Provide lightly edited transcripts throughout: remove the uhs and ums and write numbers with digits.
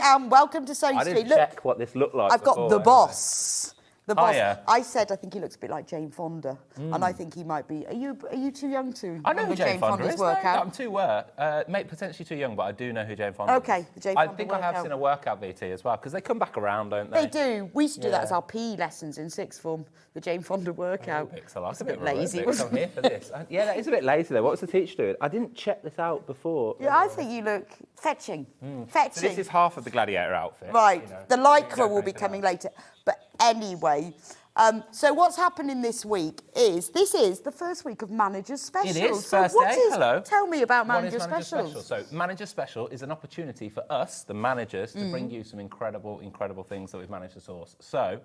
and welcome to Sewing I Street. didn't Look, check what this looked like. I've got the boss. The boss. Hiya. I said I think he looks a bit like Jane Fonda, and I think he might be. Are you too young to? I know who Jane Fonda Fonda's is. workout? No, I'm too potentially too young, but I do know who Jane Fonda is. Okay, the Jane I Fonda think I have workout. seen a workout VT as well because they come back around, don't they? They do. We used to do that Yeah. as our PE lessons in sixth form. The Jane Fonda workout. Pixel, It's a bit lazy. I'm here for this. Yeah, that is a bit lazy though. What was the teacher doing? I didn't check this out before. Yeah, I think you look fetching. Fetching. So this is half of the gladiator outfit. Right, you know. the lycra will be coming later. But anyway, so what's happening this week is, this is the first week of Manager Specials. It is, So first what day, is- hello. Tell me about What is Manager Specials. Special? So Manager Special is an opportunity for us, the managers, to bring you some incredible things that we've managed to source. So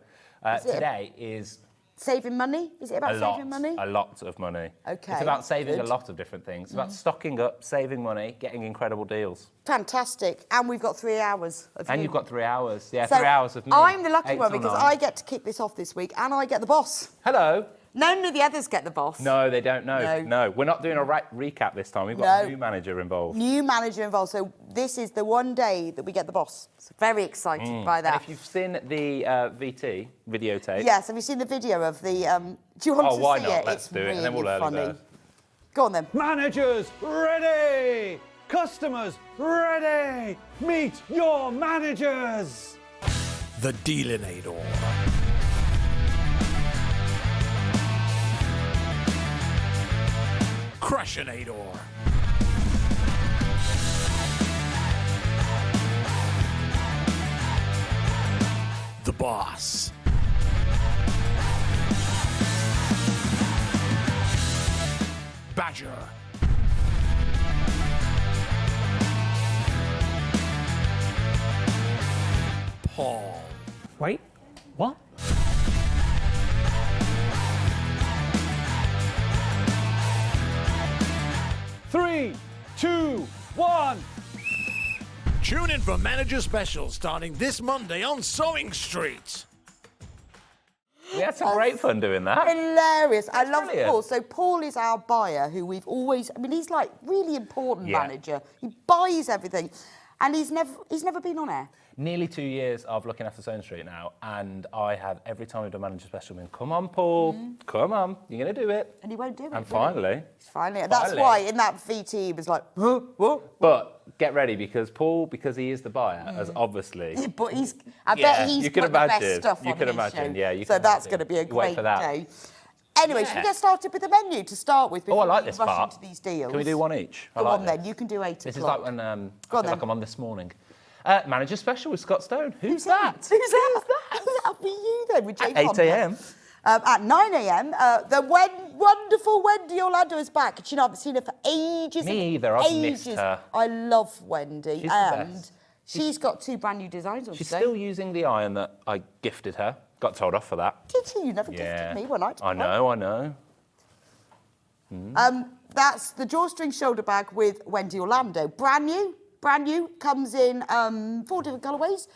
today is Saving money? Is it about saving money? a lot of money. Okay, It's about saving good. a lot of different things. It's about stocking up, saving money, getting incredible deals. Fantastic. And we've got 3 hours of And you. you've got 3 hours. Yeah, So 3 hours of me. I'm the lucky 8 one till because 9. I get to kick this off this week and I get the boss. Hello. None of the others get the boss. No, they don't know. No. We're not doing a recap this time. We've got No. a new manager involved. New manager involved. So this is the one day that we get the boss. So very excited by that. And if you've seen the VT videotape, Yes, have you seen the video of the... do you want Oh, to why see not? it? Let's It's do it, really and then we'll early funny. bird. Go on then. Managers ready! Customers ready! Meet your managers! The Dealinator. Crushinator. The Boss. Badger. Paul. Wait, what? Three, two, one. Tune in for Manager Special starting this Monday on Sewing Street. we had some great fun doing that. Hilarious. I love brilliant. Paul. So Paul is our buyer who we've always... I mean, he's like really important Yeah. manager. He buys everything. And he's never been on air. Nearly 2 years of looking after Stone Street now, and I have every time we've done Manager Special been, come on, Paul, come on, you're going to do it. And he won't do it. And will he? finally. Finally. That's Finally. why in that VT he was like, huh, what? But get ready because Paul, because he is the buyer, has obviously. Yeah, but he's... I Yeah, bet he's you can put the best imagine. stuff You on can his imagine, show. yeah, you So can that's imagine. going to be a You wait great for that. day. Anyway, should we Yeah. get started with the menu to start with? Oh, I before like we this rush part. into these deals? Can we do one each? I Go like on this. then. You can do 8 This is o'clock. like when I Go on feel then. like I'm on this morning. Manager Special with Scott Stone. Who's him? that? Who's that? That'll be you then with Jane At 8 Fonda. a.m. At 9 a.m, the wonderful Wendy Orlando is back. Do you know, I haven't seen her for ages. Me and either, I've missed ages. her. I love Wendy. She's the and best. she's got 2 brand new designs on She's today. still using the iron that I gifted her. Got told off for that. Did you? You never Yeah. gifted me one. I know. That's the Drawstring Shoulder Bag with Wendy Orlando. Brand new, comes in 4 different colourways.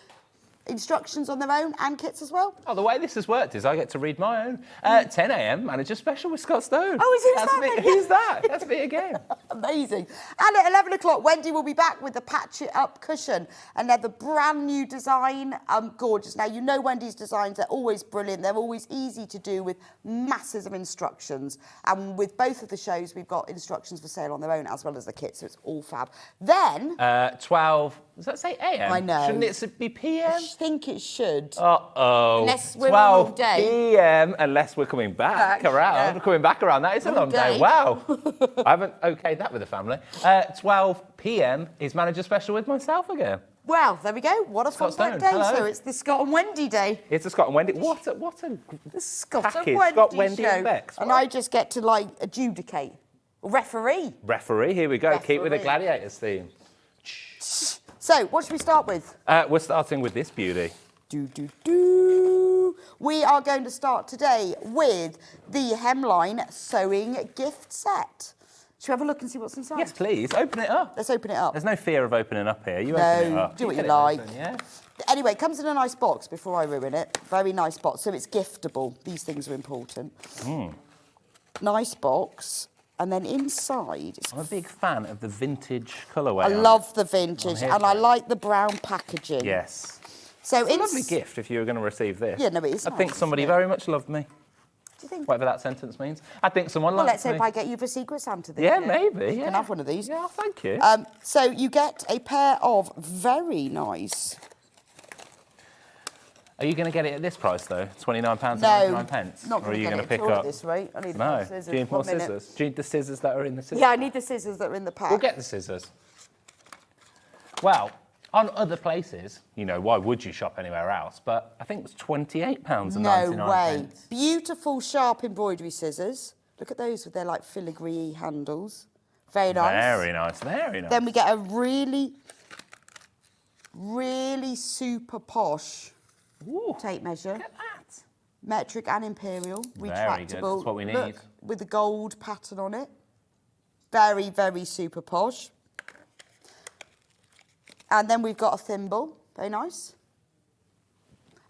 Instructions on their own and kits as well. Oh, the way this has worked is I get to read my own. 10 a.m. Manager Special with Scott Stone. Oh, is it That's that me. then? Who's that? That's me again. Amazing. And at 11 o'clock, Wendy will be back with the Patch It Up cushion. Another brand new design. Gorgeous. Now, you know Wendy's designs are always brilliant. They're always easy to do with masses of instructions. And with both of the shows, we've got instructions for sale on their own as well as the kit, so it's all fab. Then... 12, does that say a.m.? I know. Shouldn't it be p.m.? I think it should. Uh-oh. Unless we're on 12 all day. p.m. unless we're coming back around. yeah. We're coming back around. That is a All long day. day. Wow. I haven't okayed that with the family. 12 p.m. is Manager Special with myself again. Well, there we go. What a fun Scott Stone, day. hello. So it's the Scott and Wendy day. It's a Scott and Wendy. What a The Scott package. and Wendy Scott, Wendy show. and Bex. And I just get to, like, adjudicate. Referee. Referee, here we go. Keep with the Referee. Gladiators theme. So, what should we start with? We're starting with this beauty. We are going to start today with the Hemline Sewing Gift Set. Should we have a look and see what's inside? Yes, please. Open it up. Let's open it up. There's no fear of opening up here. You No, open it up. do what get you it like. open, yeah? Anyway, it comes in a nice box before I ruin it. Very nice box, so it's giftable. These things are important. Nice box. And then inside, I'm a big fan of the vintage colourway. I love the vintage, here and for I it. like the brown packaging. Yes. So It's a lovely gift if you were going to receive this. Yeah, no, it is I think nice, somebody isn't it? very much loved me. Do you think? Whatever that sentence means. I think someone Well, liked let's me. hope I get you for Secret Santa this Yeah, year. maybe. You Yeah. can have one of these. Yeah, thank you. So you get a pair of very nice. Are you going to get it at this price though? £29.99? Not Or going are to you get going it to pick at all up? at this rate. I need No. more Do scissors. you need more 1 minute. scissors? Do you need the scissors that are in the scissors? Yeah, I need the scissors that are in the pack. We'll get the scissors. Well, on other places, you know, why would you shop anywhere else? But I think it was £28.99. No way. Beautiful sharp embroidery scissors. Look at those with their like filigree handles. Very nice. Very nice, very nice. Then we get a really super posh Ooh, tape measure. look at that. Metric and imperial. Very Retractable. good, that's what we need. Look, with the gold pattern on it. Very, very super posh. And then we've got a thimble. Very nice.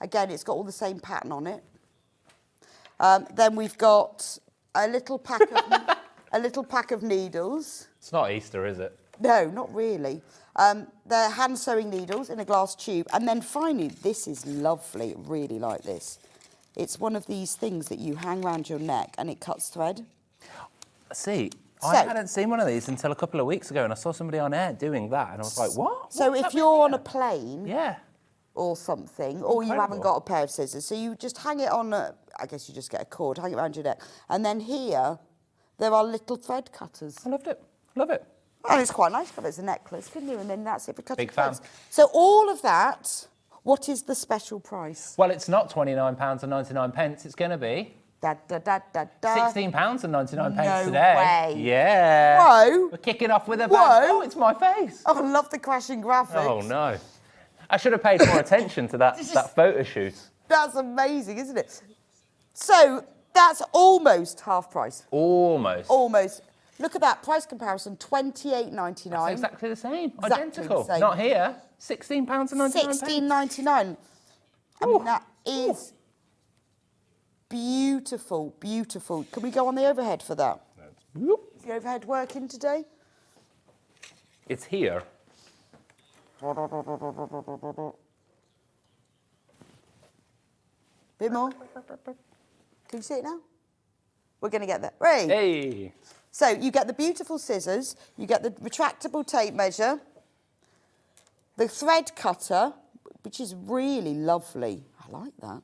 Again, it's got all the same pattern on it. Then we've got a little pack of a little pack of needles. It's not Easter, is it? No, not really. They're hand sewing needles in a glass tube. And then finally, this is lovely. Really like this. It's one of these things that you hang around your neck and it cuts thread. See, So- I hadn't seen one of these until a couple of weeks ago, and I saw somebody on air doing that, and I was like, what? So What's if happening you're on here? a plane Yeah. or something, or you haven't Incredible. got a pair of scissors, so you just hang it on a, I guess you just get a cord, hang it around your neck. And then here, there are little thread cutters. I loved it. Love it. And it's quite nice to have it as a necklace, couldn't you? And then that's it for cutting Big fan. threads. So all of that, what is the special price? Well, it's not £29.99. It's going to be Da, da, da, da, da. £16.99 No today. way. Yeah. Whoa. We're kicking off with a Whoa. bang. Oh, it's my face. Oh, I love the crashing graphics. Oh, no. I should have paid more attention to that photo shoot. That's amazing, isn't it? So that's almost half price. Almost. Almost. Look at that price comparison, £28.99. It's exactly the same. Exactly Identical. the same. Not here. £16.99. £16.99. I mean, that is beautiful, beautiful. Can we go on the overhead for that? Whoop. Is the overhead working today? It's here. Bit more. Can you see it now? We're going to get there. Right. Hey. So you get the beautiful scissors, you get the retractable tape measure, the thread cutter, which is really lovely. I like that.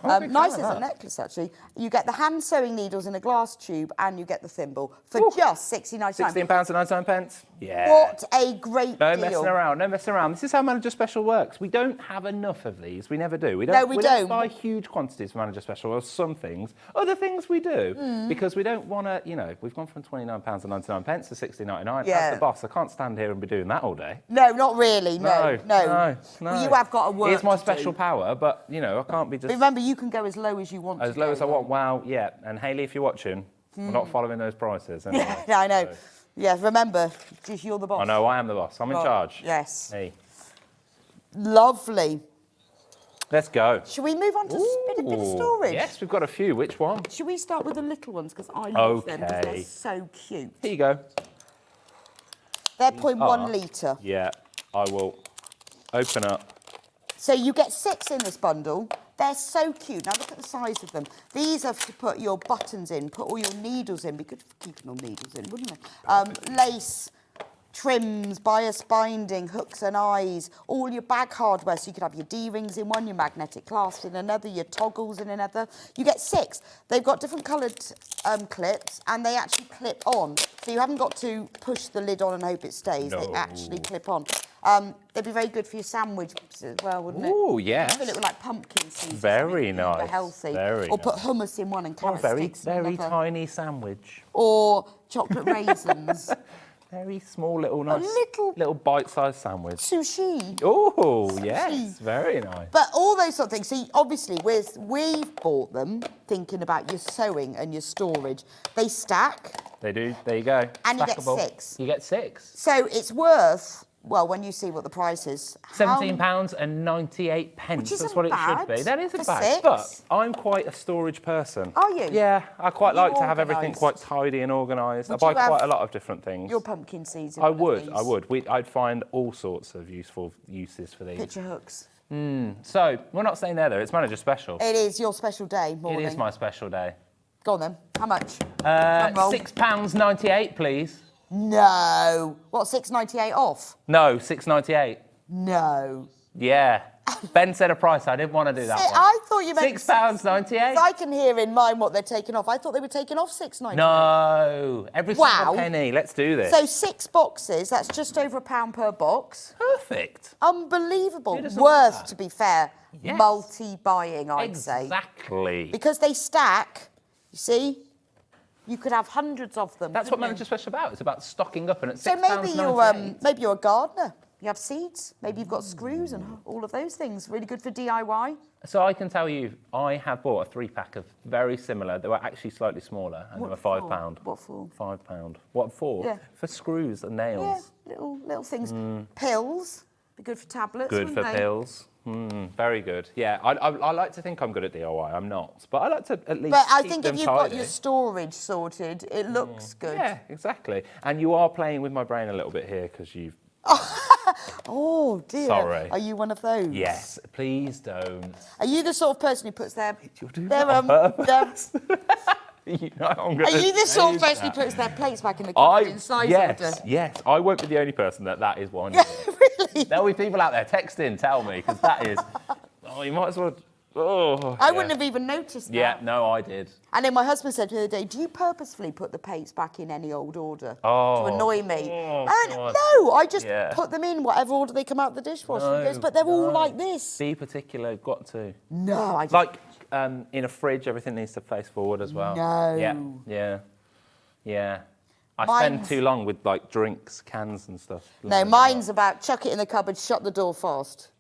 I'm a big Nice fan as of a that. necklace, actually. You get the hand sewing needles in a glass tube, and you get the thimble for just £16.99. £16.99. Yeah. What a great No deal! messing around, no messing around. This is how Manager Special works. We don't have enough of these. We never do. We don't, No, we don't. buy huge quantities for Manager Special, or some things. Other things we do, because we don't want to, you know, we've gone from £29.99 to £16.99. Yeah. As the boss, I can't stand here and be doing that all day. No, not really. No. No. Well, you have got a work. It's my to special do. power, but, you know, I can't be just... But remember, you can go as low as you want. As to low go, as I want, though. wow, yeah. And Hayley, if you're watching, we're not following those prices. Anyway. Yeah, I know. So, Yeah, remember, just you're the boss. I know, I am the boss. I'm in Right, charge. Yes. Hey, Lovely. let's go. Should we move on to a bit of Ooh, storage? Yes, we've got a few. Which one? Should we start with the little ones? Because I love them because they're Okay. so cute. Here you go. They're 0.1 are. litre. Yeah, I will open up. So you get 6 in this bundle. They're so cute. Now look at the size of them. These are to put your buttons in, put all your needles in. Be good for keeping all needles in, wouldn't it? Lace, trims, bias binding, hooks and eyes, all your bag hardware. So you could have your D-rings in one, your magnetic clasp in another, your toggles in another. You get 6. They've got different coloured clips and they actually clip on. So you haven't got to push the lid on and hope it stays. They No. actually clip on. They'd be very good for your sandwich as well, wouldn't it? Ooh, yes. Fill it with like pumpkin seeds. Very Super nice, healthy. very or put nice. hummus in one and Oh, carrot very, sticks in very another. tiny sandwich. Or chocolate raisins. Very small, little, nice, little- bite-sized sandwich. Sushi. Oh, yes, very nice. But all those sort of things. See, obviously, we've bought them thinking about your sewing and your storage. They stack. They do. There you go. And you get Stackable. 6. You get 6. So it's worth Well, when you see what the price is. £17.98. Which isn't That's what it should bad be. That isn't for bad. 6. But I'm quite a storage person. Are you? Yeah, I quite You like to have everything organised? quite tidy and organised. I Would buy you have quite a lot of different things. Your pumpkin seeds. I would. I'd find all sorts of useful uses for these. Picture hooks. So, we're not staying there though, it's manager special. It is your special day, morning. It is my special day. Go on then. How much? £6.98, please. No. What, $6.98 off? No, $6.98. No. Yeah. Ben said a price. I didn't want to do that one. I thought you meant £6.98. I can hear in mine what they're taking off. I thought they were taking off $6.98. No, every single penny. Let's do this. So 6 boxes. That's just over £1 per box. Perfect. Unbelievable. Who doesn't Worth, want that? to be fair, Yes. multi-buying, I'd say. Exactly. Because they stack. You see, you could have hundreds of them. That's what couldn't you? Manager Special about. It's about stocking up, and at So £6.98. maybe you're a gardener. You have seeds. Maybe you've got screws and all of those things. Really good for DIY. So I can tell you, I have bought a 3-pack of very similar. They were actually slightly smaller, and they were £5. What for? £5. What for? Yeah. For screws and Yeah, nails. little things. Pills. Be good for tablets. Good for wouldn't they? pills. Very good. Yeah, I like to think I'm good at DIY. I'm not, but I like to at least. But I keep think them if you've got tidy. your storage sorted, it looks good. Yeah, exactly. And you are playing with my brain a little bit here because you've. Oh dear. Sorry. Are you one of those? Yes, please don't. Are you the sort of person who puts their You'll do their that on purpose. their You know I'm Are gonna you the sort of say person who that. puts their plates back in the cupboard in size order? Yes, I won't be the only person that is one. Really? There'll be people out there texting, tell me, because that is. Oh, you might as well. Oh, I wouldn't have even noticed that. Yeah, no, I did. And then my husband said the other day, do you purposefully put the plates back in any old order Oh. to annoy me? Oh, And God. no, I just Yeah. put them in whatever order they come out the dishwasher. He No, goes, but they're all no. like this. Be particular, got to. No, I Like in a fridge, everything needs to face forward as well. No. Yeah. I Mine's- spend too long with like drinks, cans and stuff. No, mine's about chuck it in the cupboard, shut the door fast.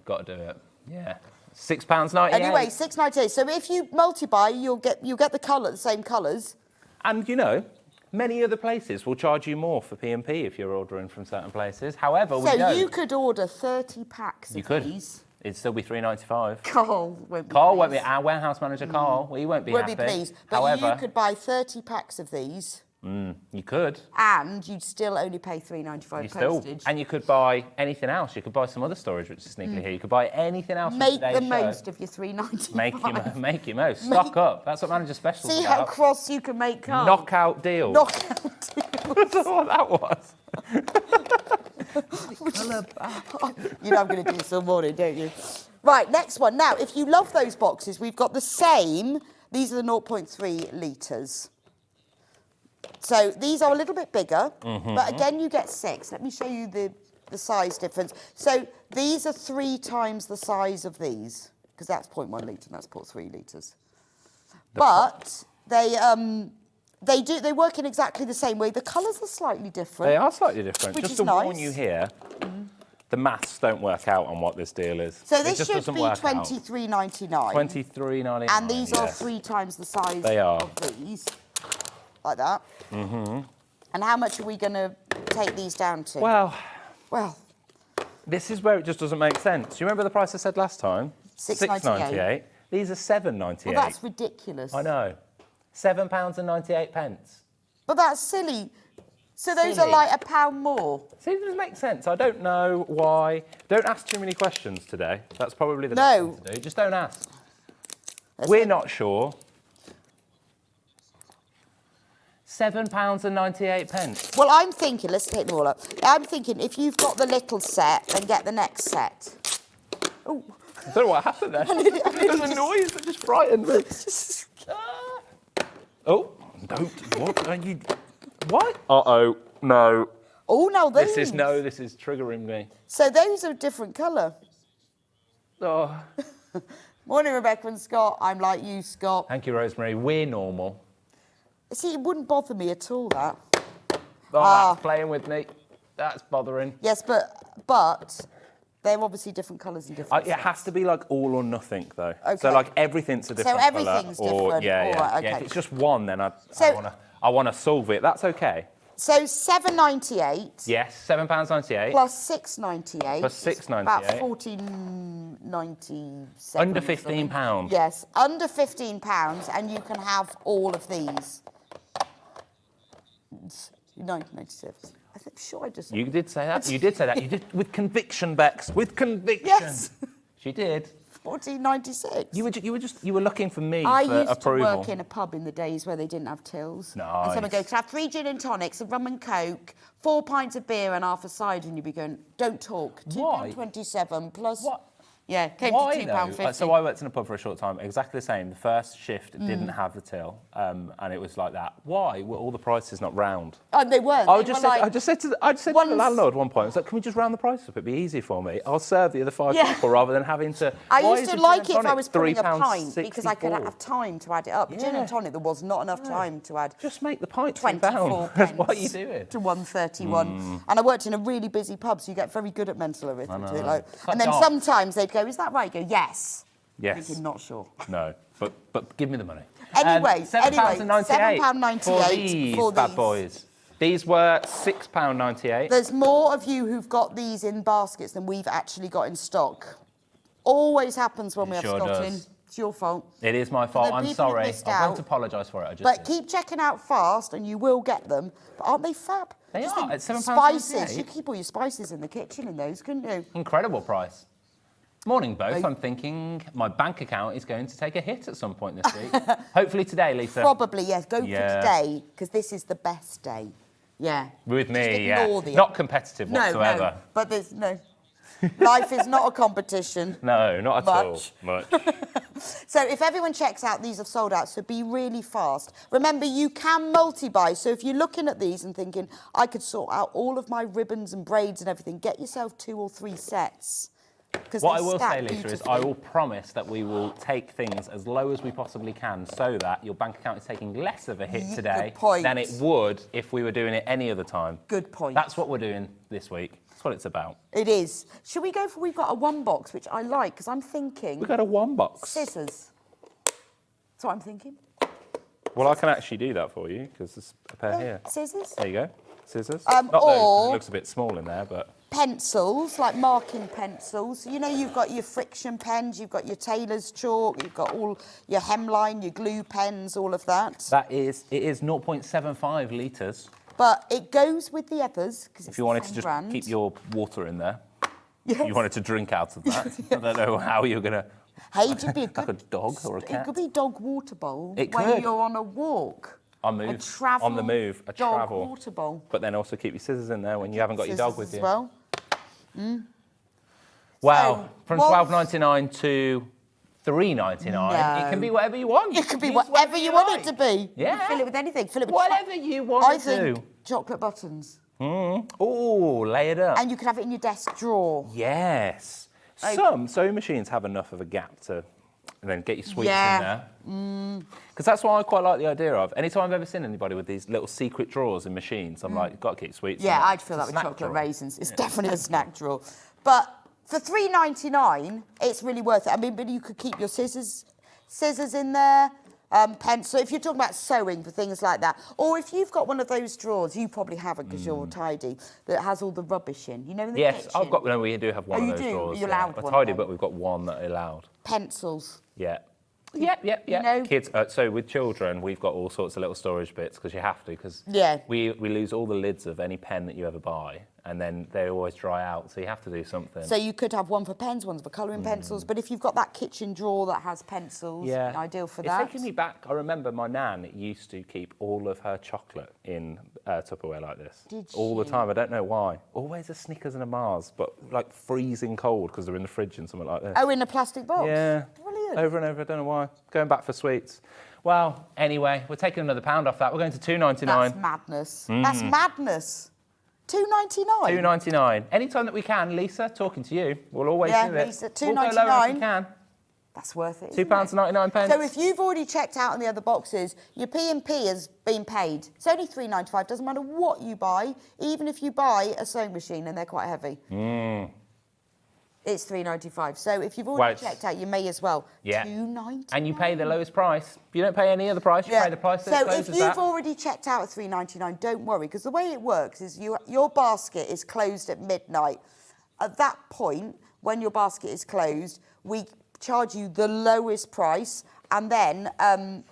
Got to do it. Yeah. £6.98. Anyway, $6.98. So if you multi-buy, you'll get the colour, the same colours. And you know, many other places will charge you more for P&P if you're ordering from certain places. However, we So don't. you could order 30 packs You of could. these. It'd still be $3.95. Carl won't be Carl pleased. won't be our warehouse manager. Carl, he won't be Won't happy. be pleased. But However, you could buy 30 packs of these you could. and you'd still only pay $3.95 You still, postage. and you could buy anything else. You could buy some other storage, which is sneakily here. You could buy anything else. from Make today's the show. most of your $3.95. Make your most. Stock up. That's what manager special. See how cross you can make Carl. Knockout deal. Knockout deals. That's what that was. You know I'm going to do this all morning, don't you? Right, next one. Now, if you love those boxes, we've got the same. These are the 0.3 litres. So these are a little bit bigger, but again, you get 6. Let me show you the size difference. So these are 3 times the size of these, because that's 0.1 litre and that's 0.3 litres. But they work in exactly the same way. The colours are slightly different. They are slightly different. Which Just is to warn nice. you here, the maths don't work out on what this deal is. So It this just should doesn't be work out. $23.99. $23.99. And these are yes. 3 times the size They are. of these. Like that. And how much are we going to take these down to? Well, Well, this is where it just doesn't make sense. Do you remember the price I said last time? $6.98. These are $7.98. well, that's ridiculous. I know. £7.98. But that's silly. So those are Silly. like £1 more. See, it doesn't make sense. I don't know why. Don't ask too many questions today. That's probably the No. best thing to do. Just don't ask. Let's We're hope- not sure. £7.98. Well, I'm thinking, let's take them all up. I'm thinking if you've got the little set, then get the next set. Oh, I don't know what happened there. There's a noise that just frightened me. Oh, don't. What are you? What? Uh-oh. No. oh no, those. This is triggering me. So those are a different colour. Oh. Morning, Rebecca and Scott. I'm like you, Scott. Thank you, Rosemary. We're normal. See, it wouldn't bother me at all, that. Oh, Ah. that's playing with me. That's bothering. Yes, but they're obviously different colours and different It has to be like all or nothing, though. Okay. So like everything's a different everything's colour. Or, different. yeah, All yeah. right, Yeah, okay. if it's just one, then So- I want to solve it. That's okay. So £7.98. Yes, £7.98. Plus £6.98. Plus £6.98. About £14.97. Under £15. Yes, under £15, and you can have all of these. £19.97. I'm sure I just. You did say that. You did say that. You did with conviction, Bex. With conviction. Yes. She did. £14.96. You were looking for me I for used approval. to work in a pub in the days where they didn't have tills. Nice. And someone goes, "Can I have 3 gin and tonics, a rum and coke, 4 pints of beer and half a cider?" And you'd be going, "Don't talk." Why? £2.27 plus. What? Yeah, came Why to though? £2.50. So I worked in a pub for a short time, exactly the same. The first shift didn't have the till, and it was like that. Why were all the prices not round? Oh, they weren't. I They just were said, like, I just said to the landlord at one point, I was like, "Can we just round the price up? It'd be easy for me. I'll serve the other 5 Yeah. people rather than having to." I Why used is to a gin like and it if I tonic was putting a pint £3.64? because I could have time to add it up. Gin Yeah. and tonic, there was not enough time to add. Just make the pint £24 £2. What are you doing? to 131. And I worked in a really busy pub, so you get very good at mental arithmetic. Like, It's like and then darts. sometimes they'd go, "Is that right?" You go, "Yes." Yes. Thinking, not sure. No, but give me the money. Anyway, £7.98 £7.98 for these for bad these. boys. These were £6.98. There's more of you who've got these in baskets than we've actually got in stock. Always happens when we have sure stock does. in. It's your fault. It is my fault. the I'm people who sorry. missed I won't out- apologise for it. I just But did. keep checking out fast and you will get them. But aren't they fab? They Just are, think at £7.98. Spices. You could keep all your spices in the kitchen in those, couldn't you? Incredible price. Morning, both. I'm thinking my bank account is going to take a hit at some point this week. Hopefully today, Lisa. Probably, yes. Go Yeah. for today, because this is the best day. Yeah. With Just me, yeah. ignore the- Not competitive whatsoever. No, but there's no. Life is not a competition. No, not at all. Much. Much. So if everyone checks out, these have sold out, so be really fast. Remember, you can multi-buy, so if you're looking at these and thinking, I could sort out all of my ribbons and braids and everything, get yourself 2 or 3 sets. What I will say, Lisa, is I will promise that we will take things as low as we possibly can so that your bank account is taking less of a hit today point. than it would if we were doing it any other time. Good point. That's what we're doing this week. That's what it's about. It is. Should we go for, we've got a 1 box, which I like, because I'm thinking We've got a 1 box. scissors. That's what I'm thinking. Well, I can actually do that for you because there's a pair here. Scissors. There you go. Scissors. or- Not those, 'cause it looks a bit small in there, but... Pencils, like marking pencils. You know, you've got your friction pens, you've got your tailor's chalk, you've got all your hemline, your glue pens, all of that. It is 0.75 litres. But it goes with the others, because it's If you wanted to the just same brand. keep your water in there. Yes. You wanted to drink out of that. I don't know how you're going to... Hey, it'd be a Like a good... dog or a It cat. could be dog water bowl It when could. you're on a walk. On move. A travel On the move. A dog travel. water bowl. But then also keep your scissors in there when you haven't got your dog with Scissors you. as well. Wow. So, From what- £12.99 to £3.99. It can No. be whatever you want. It could be Use whatever you want it to like. be. Yeah. You can fill it with anything. Fill it with Whatever you want I to think do. chocolate buttons. Oh, lay it up. And you can have it in your desk drawer. Yes. Okay. Some sewing machines have enough of a gap to and then get your sweets Yeah. in there. Because that's what I quite like the idea of. Anytime I've ever seen anybody with these little secret drawers in machines, I'm like, got to keep sweets in Yeah, there. I'd fill It's that a with snack chocolate drawer. raisins. It's definitely a snack drawer. But for £3.99, it's really worth it. I mean, but you could keep your scissors in there, pencil. If you're talking about sewing for things like that, or if you've got one of those drawers, you probably haven't because you're tidy, that has all the rubbish in. You know, in the Yes, kitchen. I've got. No, we do have one Oh, of you those do? drawers. You're allowed We're one tidy, then? but we've got one that are allowed. Pencils. Yeah. Yep. know? Kids. So with children, we've got all sorts of little storage bits because you have to. Because Yeah. we lose all the lids of any pen that you ever buy, and then they always dry out. So you have to do something. So you could have one for pens, one for colouring pencils. But if you've got that kitchen drawer that has pencils, yeah, ideal for it's that. taking me back. I remember my nan used to keep all of her chocolate in Tupperware like this. Did all the she? time. I don't know why. Always a Snickers and a Mars, but like freezing cold because they're in the fridge and something like this. Oh, in a plastic box? Yeah. Brilliant. Over and over. I don't know why. Going back for sweets. Well, anyway, we're taking another £1 off that. We're going to £2.99. That's madness. That's madness. £2.99? £2.99. Anytime that we can, Lisa, talking to you, we'll always Yeah, do it. Lisa, We'll go lower if we £2.99. can. That's worth it. isn't it? £2.99. So if you've already checked out on the other boxes, your P&P has been paid. It's only £3.95. Doesn't matter what you buy, even if you buy a sewing machine and they're quite heavy. It's $3.95. So if you've already Well, checked out, you may as well. Yeah. $2.99. And you pay the lowest price. You don't pay any other price. You pay the price that So closes if you've that. already checked out at $3.99, don't worry, because the way it works is your basket is closed at midnight. At that point, when your basket is closed, we charge you the lowest price, and then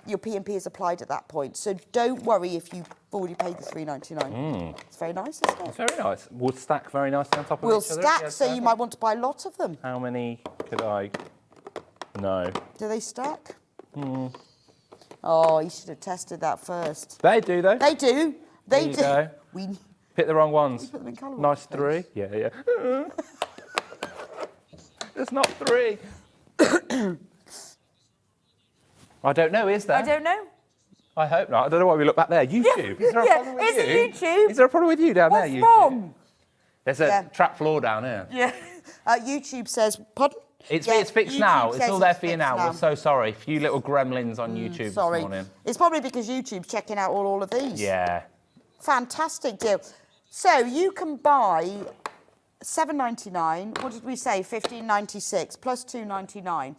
your P&P is applied at that point. So don't worry if you've already paid the $3.99. It's very nice, isn't it? It's very nice. We'll stack very nicely on top of We'll each other. stack, Yes, so you perfect. might want to buy a lot of them. How many could I? No. Do they stack? Oh, you should have tested that first. They do though. They do. They There you do. go. We Pick the wrong ones. put them in colour Nice boxes. 3. Yeah. It's not 3. I don't know, is there? I don't know. I hope not. I don't know why we look back there. YouTube. Is there a Yeah, problem with is it you? YouTube? Is there a problem with you down What's there, YouTube? wrong? There's a Yeah. trap floor down here. Yeah. YouTube says, pardon? It's Yeah, fixed YouTube now. It's says all there it's for you fixed now. We're so sorry. A few little gremlins on YouTube Sorry. this morning. It's probably because YouTube's checking out all of these. Yeah. Fantastic deal. So you can buy $7.99. What did we say? $15.96 plus $2.99.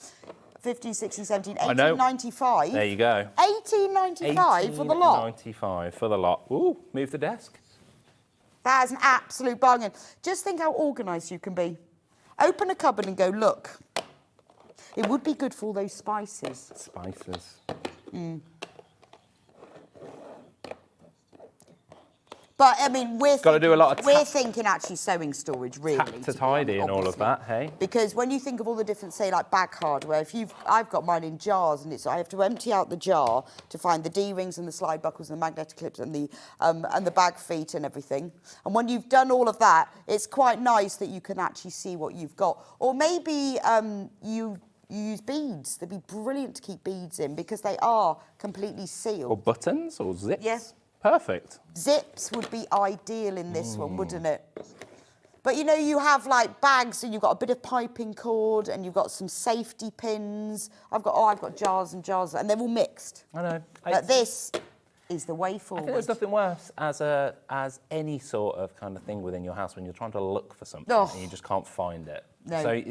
15, 16, 17, I know. $18.95. There you go. $18.95 for the lot. $18.95 for the lot. Ooh, move the desk. That is an absolute bargain. Just think how organised you can be. Open a cupboard and go, look. It would be good for all those spices. Spices. But, I mean, Gotta do a lot of we're thinking actually sewing storage, really. Tap to be tidy honest, and all of obviously. that, hey? Because when you think of all the different, say, like bag hardware, I've got mine in jars, and I have to empty out the jar to find the D-rings and the slide buckles and the magnetic clips and the bag feet and everything. And when you've done all of that, it's quite nice that you can actually see what you've got. Or maybe you use beads. They'd be brilliant to keep beads in because they are completely sealed. Or buttons or zips? Yes. Perfect. Zips would be ideal in this one, wouldn't it? But you know, you have like bags and you've got a bit of piping cord and you've got some safety pins. I've got jars and jars, and they're all mixed. I know. But this is the way I forward. think there's nothing worse as any sort of kind of thing within your house when you're trying to look for something Oh. and you just can't find it. No. So,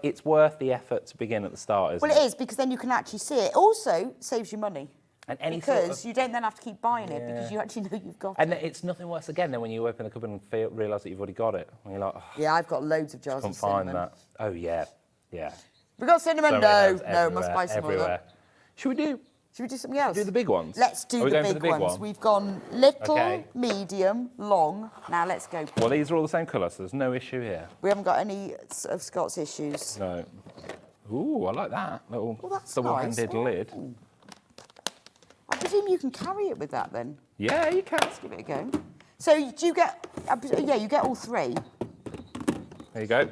it's worth the effort to begin at the start, isn't Well, it is, because then you can actually see it. Also saves you money. And any Because sort of, you don't then have to keep buying it Yeah. because you actually know you've got and it. it's nothing worse again than when you open the cupboard and realise that you've already got it. And you're like, oh, Yeah, I've got loads of jars I can't of find cinnamon. that. Oh yeah. We've got cinnamon? So many No, hands must everywhere, buy some more of everywhere. that. Should Should we do something else? do the big ones? Let's Are do we the going for big, the big ones. one? We've gone little, Okay. medium, long. Now let's go. Well, these are all the same colour, so there's no issue here. We haven't got any of Scott's issues. No. Ooh, I like that little that's double-handed nice. lid. I presume you can carry it with that then. Yeah, you can. Give it a go. So do you get? Yeah, you get all three. There you go.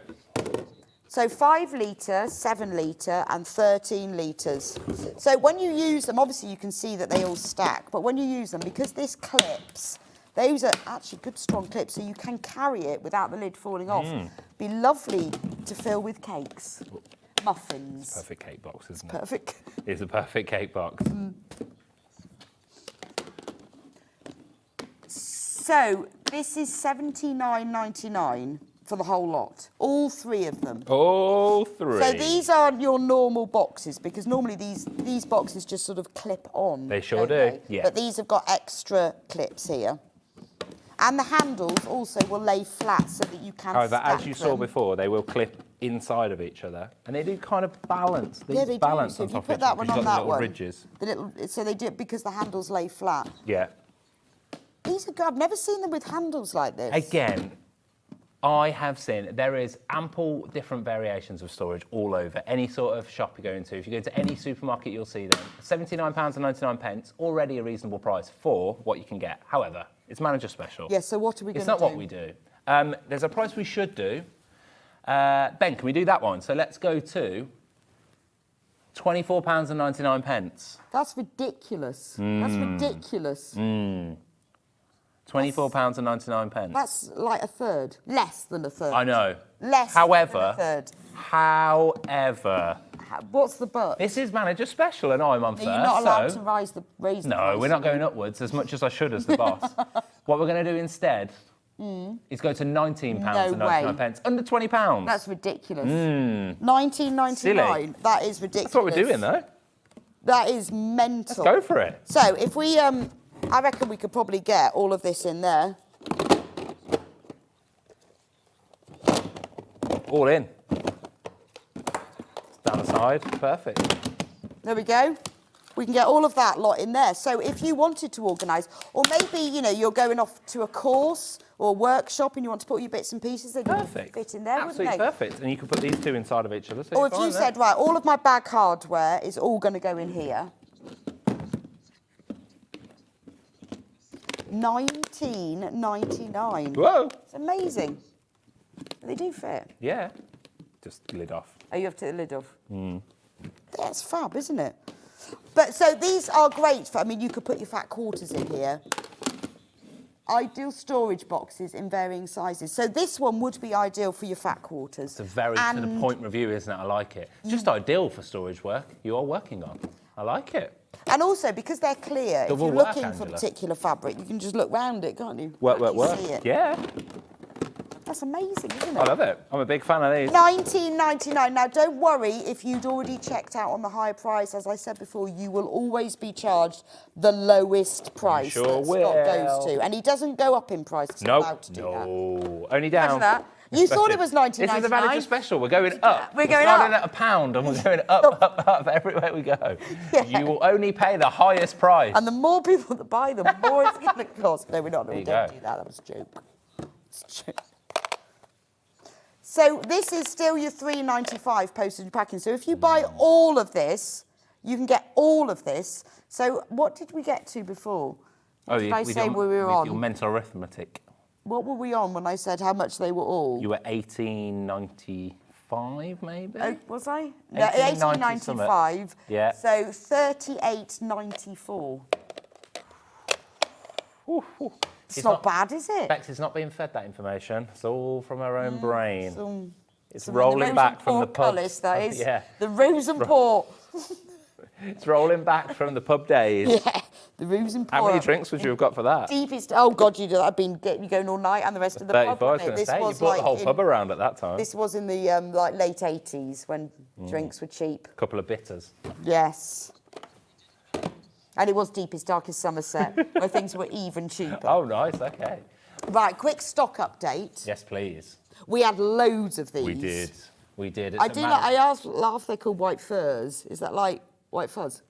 So 5 litre, 7 litre and 13 litres. So when you use them, obviously you can see that they all stack, but when you use them, because this clips, those are actually good strong clips, so you can carry it without the lid falling off. Be lovely to fill with cakes, muffins. Perfect cake box, isn't it? Perfect. It's a perfect cake box. So this is $79.99 for the whole lot, all 3 of them. All 3. So these aren't your normal boxes, because normally these boxes just sort of clip on. They sure don't do, they? yeah. But these have got extra clips here. And the handles also will lay flat so that you can However, stack as you saw them. before, they will clip inside of each other, and they do kind of balance. Yeah, they balance do. So on if you top put of each that other, one 'cause on you've got that the little one, ridges. so they do it because the handles lay flat. Yeah. These are good. I've never seen them with handles like this. Again, I have seen there is ample different variations of storage all over any sort of shop you go into. If you go to any supermarket, you'll see them. £79.99, already a reasonable price for what you can get. However, it's manager special. Yeah, so what are we going It's to do? not what we do. There's a price we should do. Ben, can we do that one? So let's go to £24.99. That's ridiculous. That's ridiculous. £24.99. That's like a third. Less than a third. I know. Less However, than a third. What's the but? this is manager special, and I'm on first. You're not allowed so to raise the no, price. we're not going upwards as much as I should as the boss. What we're going to do instead is going to £19 No and 99 pence. Under £20. That's ridiculous. £19.99. Silly. That is ridiculous. That's what we're doing, though. That is mental. Let's go for it. So if we, I reckon we could probably get all of this in there. All in. Down the side. Perfect. There we go. We can get all of that lot in there. So if you wanted to organise, or maybe, you know, you're going off to a course or a workshop and you want to put all your bits and pieces, they can fit in there, Absolutely wouldn't they? perfect. And you can put these two inside of each other. So Or if you said, right, all of my bag hardware is all going to go in here. £19.99. Whoa. It's amazing. They do fit. Yeah. Just lid off. Oh, you have to take the lid off? That's fab, isn't it? But so these are great for, I mean, you could put your fat quarters in here. Ideal storage boxes in varying sizes. So this one would be ideal for your fat quarters. It's a very to the point review, isn't it? I like it. Just ideal for storage work you are working on. I like it. And also, because they're clear, Double if you're work, looking for Angela. particular fabric, you can just look round it, can't you? Work. See it. Yeah. That's amazing, isn't it? I love it. I'm a big fan of these. £19.99. Now, don't worry if you'd already checked out on the high price. As I said before, you will always be charged the lowest price sure that Scott goes to. And he doesn't go up in price. He's allowed to do that. No. Only down. Imagine that. You thought it was £19.99. This is the manager special. We're going up. We're going starting up. at £1 and we're going up everywhere we go. Yeah. You will only pay the highest price. And the more people that buy them, the more it's going to cost. No, we're not. No, we you don't go. do that. That was a joke. It's a joke. So this is still your £3.95 postage and packing. So if you buy all of this, you can get all of this. So what did we get to before? What did I say we were on? Your mental arithmetic. What were we on when I said how much they were all? You were 18.95 maybe? Oh, was I? No, 18.90 18.95. Yeah. So 38.94. It's not bad, is it? Bex is not being fed that information. It's all from her own brain. It's Some rolling back from the Port pub. Cullis, that is. Yeah. The Rose and Port. It's rolling back from the pub days. Yeah, the Rose and Port. How many drinks would you have got for that? Deepest. Oh God, you going all night and the rest of the pub. 34, I was going to say. You brought the whole pub around at that time. This was in the like late 80s when drinks were cheap. A couple of bitters. Yes. And it was deepest, darkest Somerset, where things were even cheaper. Oh, nice. Okay. Right, quick stock update. Yes, please. We had loads of these. We did. We did. I laugh they're called white furs. Is that like white fuzz?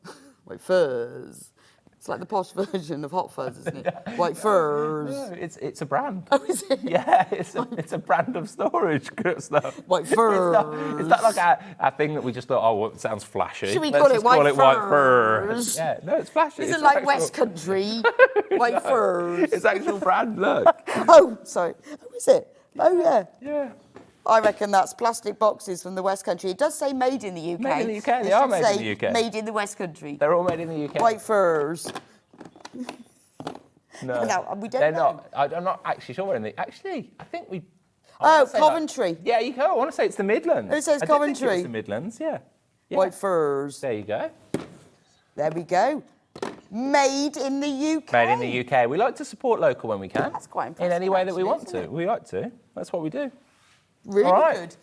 White furs. It's like the posh version of Hot Fuzz, isn't it? White furs. No, it's a brand. Oh, is it? Yeah, it's a brand of storage stuff. White furs. Is that like a thing that we just thought, oh, well, it sounds flashy. Should we Let's call it just white white furs? furs? Yeah, no, it's flashy. Is it It's like actual- West Country? White furs. It's actual brand, look. Oh, sorry. Oh, is it? Oh, yeah. Yeah. I reckon that's plastic boxes from the West Country. It does say made in the UK. Made in the UK, It they are should made in say the UK. Made in the West Country. They're all made in the UK. White furs. No, No, we don't they're know. not. I'm not actually sure where in the... Actually, I think we... I Oh, wanna say that- Coventry. Yeah, you go. I want to say it's the Midlands. It says I did think it was Coventry. the Midlands, yeah. Yeah. White furs. There you go. There we go. Made in the UK. Made in the UK. We like to support local when we can. That's quite impressive, In any way that we actually, want isn't to. it? We like to. That's what we do. Really All right. good.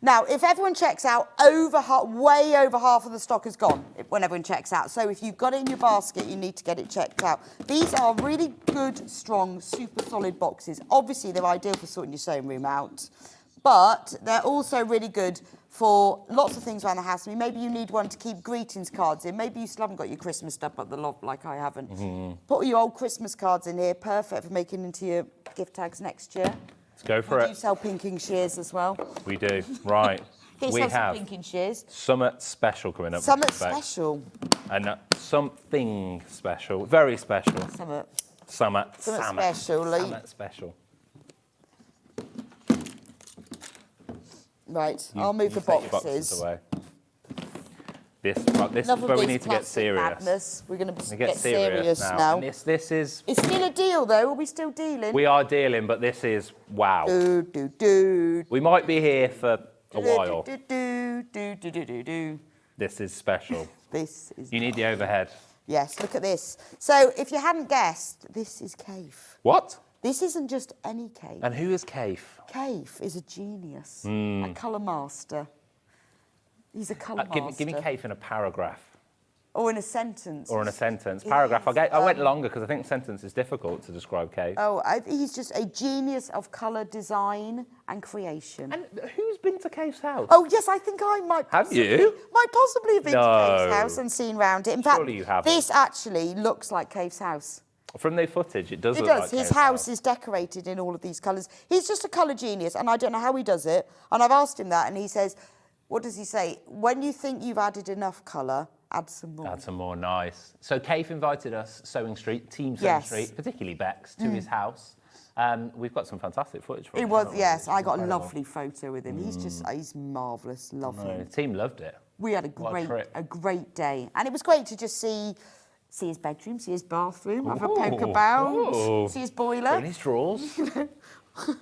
Now, if everyone checks out, way over half of the stock is gone when everyone checks out. So if you've got it in your basket, you need to get it checked out. These are really good, strong, super solid boxes. Obviously, they're ideal for sorting your sewing room out, but they're also really good for lots of things around the house. I mean, maybe you need one to keep greetings cards in. Maybe you still haven't got your Christmas stuff up the loft like I haven't. Put your old Christmas cards in here. Perfect for making into your gift tags next year. Let's go for We it. do sell pinking shears as well. We do. Right. Get We yourself some have pinking shears. Summit Special coming up. Summit next week. special. And something special. Very special. Summit. Summit. Special, Lee. Summit Special. Right, You- I'll move you the take your boxes. away. This is Enough of where we this need to get plastic serious. madness. We're going to We get serious now. And this is... It's still a deal, though. Are we still dealing? We are dealing, but this is wow. Do. We might be here for a while. Do. This is special. This is. You need the overhead. Yes, look at this. So, if you hadn't guessed, this is Cave. What? This isn't just any Kaif. And who is Kaif? Kaif is a genius, Hmm. a colour master. He's a colour master. Give me Kaif in a paragraph. Or in a sentence. Or in a sentence. Paragraph. I went longer because I think sentence is difficult to describe Kaif. Oh, he's just a genius of colour design and creation. And who's been to Kaif's house? Oh, yes, I think I might Have possibly, you? might possibly have been to Kaif's No. house and seen round it. In fact, Surely you haven't. this actually looks like Kaif's house. From the footage, it does It look does. like His Kaif's house is decorated in all of these colours. He's just a colour genius, and I don't know how he does it. And I've asked him that, and he says, what does he say? When you think you've added enough colour, add some more. Add some more, nice. So Kaif invited us, Sewing Street, Team Sewing Yes. Street, particularly Bex, to his house. We've got some fantastic footage from It him, was, haven't we? yes. I got a Incredible. lovely photo with him. He's marvellous. Love No, him. the team loved it. We had What a trip. great day, and it was great to just see his bedroom, see his bathroom, have a poke about, Ooh. see his In boiler. his drawers.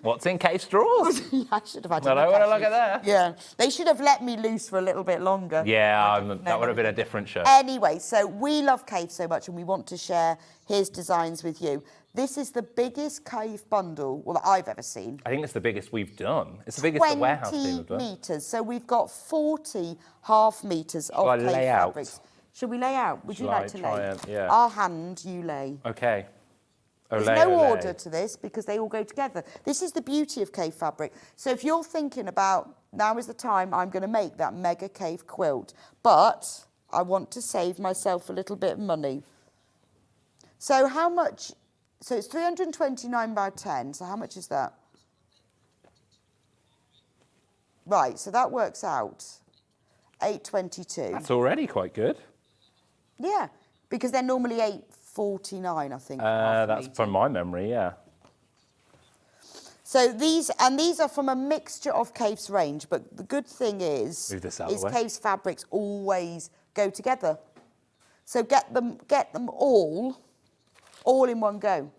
What's in Kaif's drawers? Yeah, I should have had. I a don't want to look actually. at that. Yeah, they should have let me loose for a little bit longer. Yeah, No, that would have been a no. different show. Anyway, so we love Kaif so much, and we want to share his designs with you. This is the biggest Kaif bundle that I've ever seen. I think it's the biggest we've done. It's the biggest the warehouse team have 20 done. metres. So we've got 40 half metres of I Kaif lay out? fabrics. Should we lay out? Would you Shall I like to try lay? and- yeah. I'll hand, you lay. Okay. There's Olé, no olé. order to this because they all go together. This is the beauty of Kaif fabric. So if you're thinking about, now is the time I'm going to make that mega Kaif quilt, but I want to save myself a little bit of money. So how much, so it's 329 by 10, so how much is that? Right, so that works out 822. That's already quite good. Yeah, because they're normally 849, I think. half a That's metre. from my memory, yeah. So these are from a mixture of Kaif's range, but the good thing is, Move this out of the way. Kaif's fabrics always go together. So get them all in one go.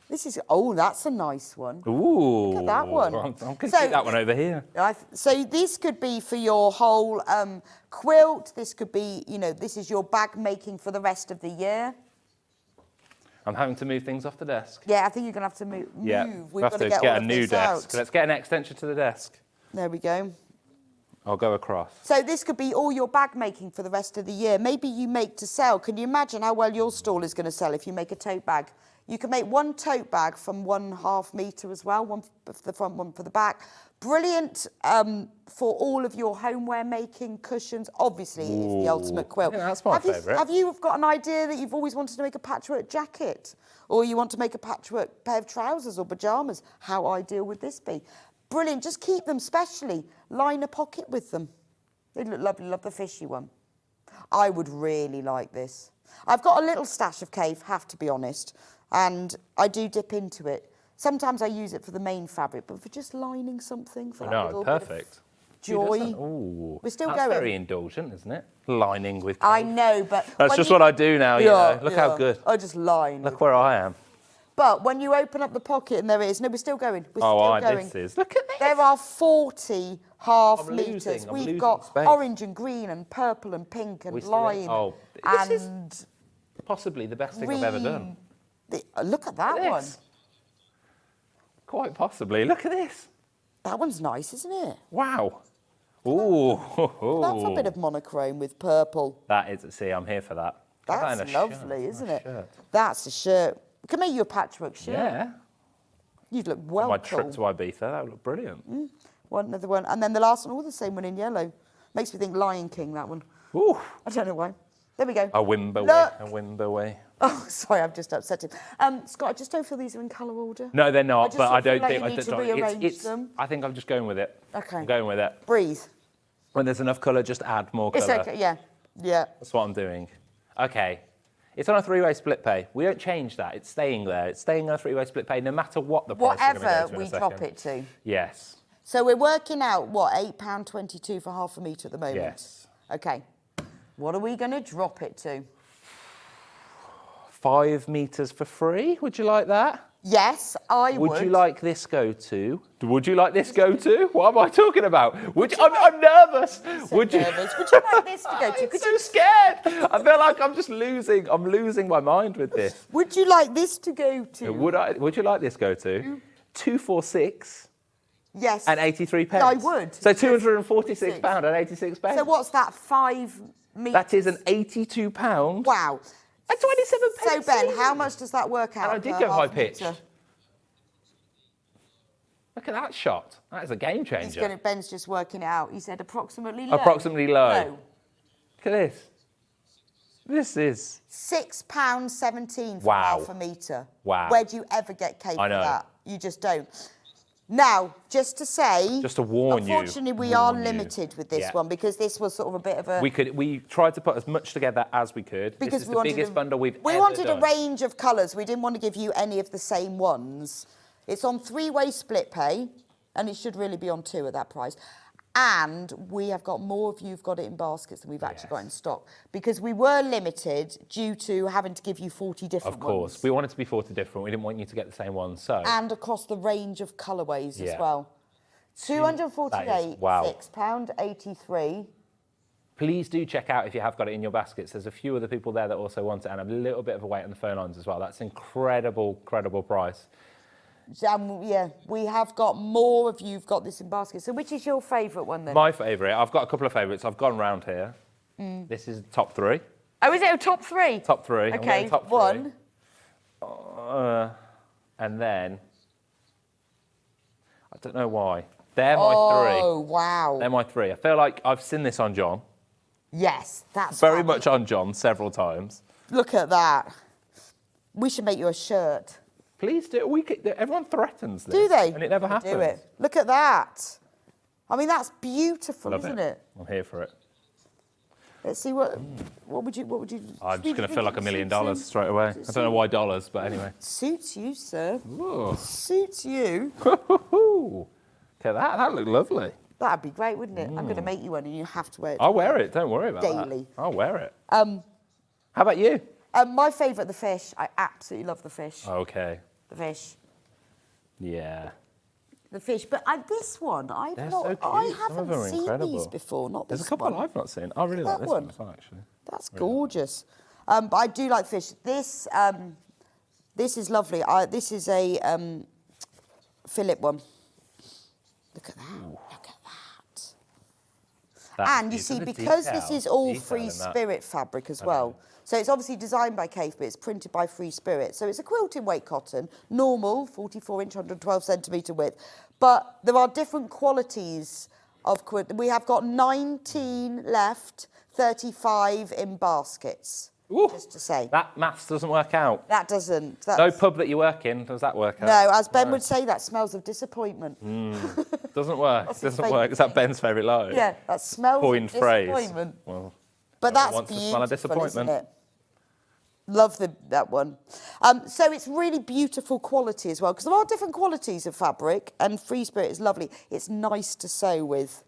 This is, oh, that's a nice one. Ooh. Look at that one. I'm going to So- keep that one over here. So this could be for your whole quilt. This could be, this is your bag making for the rest of the year. I'm having to move things off the desk. Yeah, I think you're going to have to move. Yeah, We've we got have to to get get all a of new this desk. out. Let's get an extension to the desk. There we go. I'll go across. So this could be all your bag making for the rest of the year. Maybe you make to sell. Can you imagine how well your stall is going to sell if you make a tote bag? You can make one tote bag from 1/2 metre as well, one for the front, one for the back. Brilliant for all of your homeware making, cushions. Obviously, it's the ultimate quilt. Yeah, that's my favourite. Have you got an idea that you've always wanted to make a patchwork jacket? Or you want to make a patchwork pair of trousers or pyjamas? How ideal would this be? Brilliant. Just keep them specially. Line a pocket with them. They look lovely. Love the fishy one. I would really like this. I've got a little stash of Kaif, have to be honest, and I do dip into it. Sometimes I use it for the main fabric, but for just lining something, for that No, little bit of perfect. joy. Ooh. We're still That's going. very indulgent, isn't it? Lining with I Kaif. know, but That's when just you- what I do now, you know. Look how good. I just line. Look where I am. But when you open up the pocket and there is, no, we're still going. We're Oh, still going. this is. Look at this. There are 40 half I'm metres. losing We've got space. orange and green and purple and pink and We still- lime oh, this is and possibly the best thing I've ever done. Look at that Look at one. this. Quite possibly. Look at this. That one's nice, isn't it? Wow. Ooh. That's a bit of monochrome with purple. That is, see, I'm here for that. Put that in That's a shirt. lovely, isn't Nice it? shirt. That's a shirt. We can make you a patchwork shirt. Yeah. You'd look well My cool. trip to Ibiza, that would look brilliant. One, another one. And then the last one, all the same one in yellow. Makes me think Lion King, that one. Ooh. I don't know why. There we go. A wimber way, Look. a wimber way. Oh, sorry, I've just upset him. Scott, I just don't feel these are in colour order. No, they're I not, just but sort I of feel don't like think... you need to don't- rearrange it's, them. I think I'm just going with it. Okay. I'm going with it. Breathe. When there's enough colour, just add more colour. It's okay, yeah. Yeah. That's what I'm doing. Okay. It's on a three-way split pay. We don't change that. It's staying there. It's staying on a three-way split pay no matter what the price is Whatever going to go to in we a second. drop it to. Yes. So we're working out, what, £8.22 for half a metre at the moment? Yes. Okay. What are we going to drop it to? 5 metres for free. Would you like that? Yes, I would. Would you like this go-to? Would you like this go-to? What am I talking about? I'm nervous. Would you? Nervous. Would you like this to go to? I'm so scared. I feel like I'm just losing. I'm losing my mind with this. Would you like this to go to? Would you like this go-to? 246 Yes. and 83 pence. I would. So £246 and 86 pence. So what's that? 5 meters. That is an £82. Wow. And 27 So pence. Ben, how much does that work out? And I did per go high half pitch. metre? Look at that shot. That is a game changer. Ben's just working it out. He said approximately low. Approximately low. Low. Look at this. This is... £6.17 for Wow. half a metre. Wow. Where do you ever get cake I for know. that? You just don't. Now, just to say... Just to warn you. Unfortunately, we are limited with this Yeah. one because this was sort of a bit of a... We tried to put as much together as we could. because this is we the wanted biggest bundle we've we ever wanted done. a range of colours. We didn't want to give you any of the same ones. It's on 3-way split pay, and it should really be on 2 at that price. And we have got more of you who've got it in baskets than we've actually got in stock because we were limited due to having to give you 40 different Of course. ones. We wanted to be 40 different. We didn't want you to get the same one. So And across the range of colourways as Yeah. well. 248, wow. £6.83. please do check out if you have got it in your baskets. There's a few other people there that also want it and a little bit of a wait on the phone lines as well. That's incredible price. Yeah, we have got more of you who've got this in baskets. So which is your favourite one then? My favourite, I've got a couple of favourites. I've gone round here. This is top 3. Oh, is it a top 3? Top 3. I'm Okay, going top 3. 1. And then, I don't know why. They're my 3. Oh, wow. They're my 3. I feel like I've seen this on John. Yes, that's Very fabulous. much on John several times. Look at that. We should make you a shirt. Please do. Everyone threatens this. Do they? And it never happens. Do it. Look at that. I mean, that's beautiful, Love isn't it? I'm here for it. Let's see what would you I'm just going to feel like $1 million straight away. I don't know why dollars, but anyway. Suits you, sir. Ooh. Suits you. Look at that. That looked lovely. That'd be great, wouldn't it? I'm going to make you one and you have to wear it. I'll wear it. Don't worry about that. Daily. I'll wear it. How about you? My favourite, the fish. I absolutely love the fish. Okay. The fish. Yeah. The fish. But this one, I They're so cute. I Some of them are haven't seen incredible. these before. Not There's this a couple one. I've not seen. I really like That this one. one as well, actually. That's gorgeous. But I do like fish. This is lovely. This is a Philip one. Look at that. Look at that. And you see, because this is all Free Spirit fabric as well, so it's obviously designed by Cave, but it's printed by Free Spirit. So it's a quilting weight cotton, normal, 44-inch, 112-centimetre width. But there are different qualities of quilt. We have got 19 left, 35 in baskets, Ooh, just to say. That maths doesn't work out. That doesn't. No pub that you work in, does that work out? No, as Ben would say, that smells of disappointment. Doesn't work. That's his Doesn't work. Is that favourite Ben's favourite line? Yeah, that smells Coined of phrase. disappointment. Well, But no one that's wants to smell a beautiful, isn't disappointment. it? Love that one. So it's really beautiful quality as well, because there are different qualities of fabric, and Free Spirit is lovely. It's nice to sew with.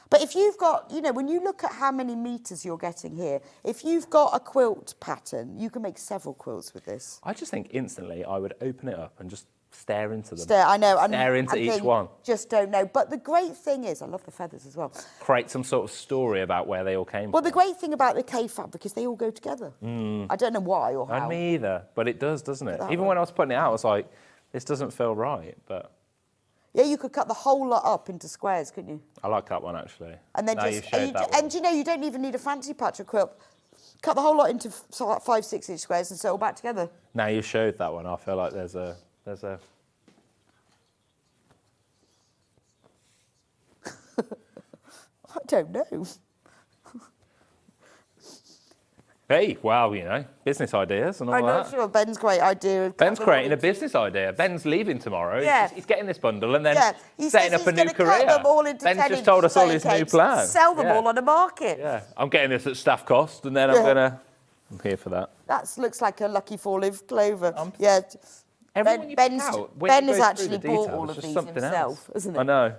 But if you've got, when you look at how many metres you're getting here, if you've got a quilt pattern, you can make several quilts with this. I just think instantly I would open it up and just stare into them. I know. Stare into each think, one. Just don't know. But the great thing is, I love the feathers as well. Create some sort of story about where they all came Well, from. the great thing about the cave fabric is they all go together. I don't know why or how. And me either, but it does, doesn't it? that Even one. when I was putting it out, I was like, this doesn't feel right, but Yeah, you could cut the whole lot up into squares, couldn't you? I like that one actually. And then now just you've showed that one. and you don't even need a fancy patchwork quilt. Cut the whole lot into 5-6 inch squares and sew it all back together. Now you showed that one, I feel like there's a I don't know. Hey, wow, business ideas and all I'm that. not sure. Ben's great idea. of Ben's cutting creating a them all business idea. Ben's leaving tomorrow. Yeah. He's getting this bundle and then Yeah, he setting says up a he's new gonna career. cut them all into Ben's 10 just inch told us all square his new cakes, plan. Sell them Yeah. all on the market. Yeah, I'm getting this at staff cost and then I'm here for that. That looks like a lucky four-leaf clover. I'm- Yeah. Everyone you Ben pick out, when Ben you has go through actually the bought details, all it's of just these something himself, else. isn't I it? know.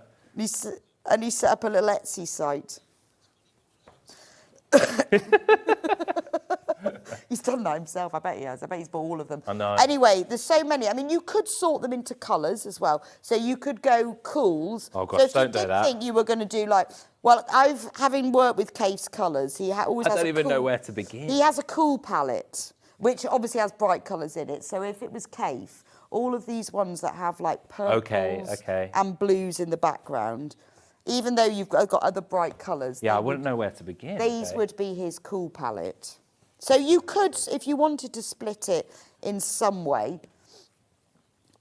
And he set up a little Etsy site. He's done that himself, I bet he has. I bet he's bought all of them. I know. Anyway, there's so many. I mean, you could sort them into colours as well. So you could go cools. Oh, gosh, so if don't you do did that. think you were going to do like, well, having worked with Kaif's colours, he always I has don't a even know cool- where to begin. He has a cool palette, which obviously has bright colours in it. So if it was Kaif, all of these ones that have like purples and blues in the background, even though you've got other bright colours. Yeah, I wouldn't know where to begin. These okay. would be his cool palette. So you could, if you wanted to split it in some way.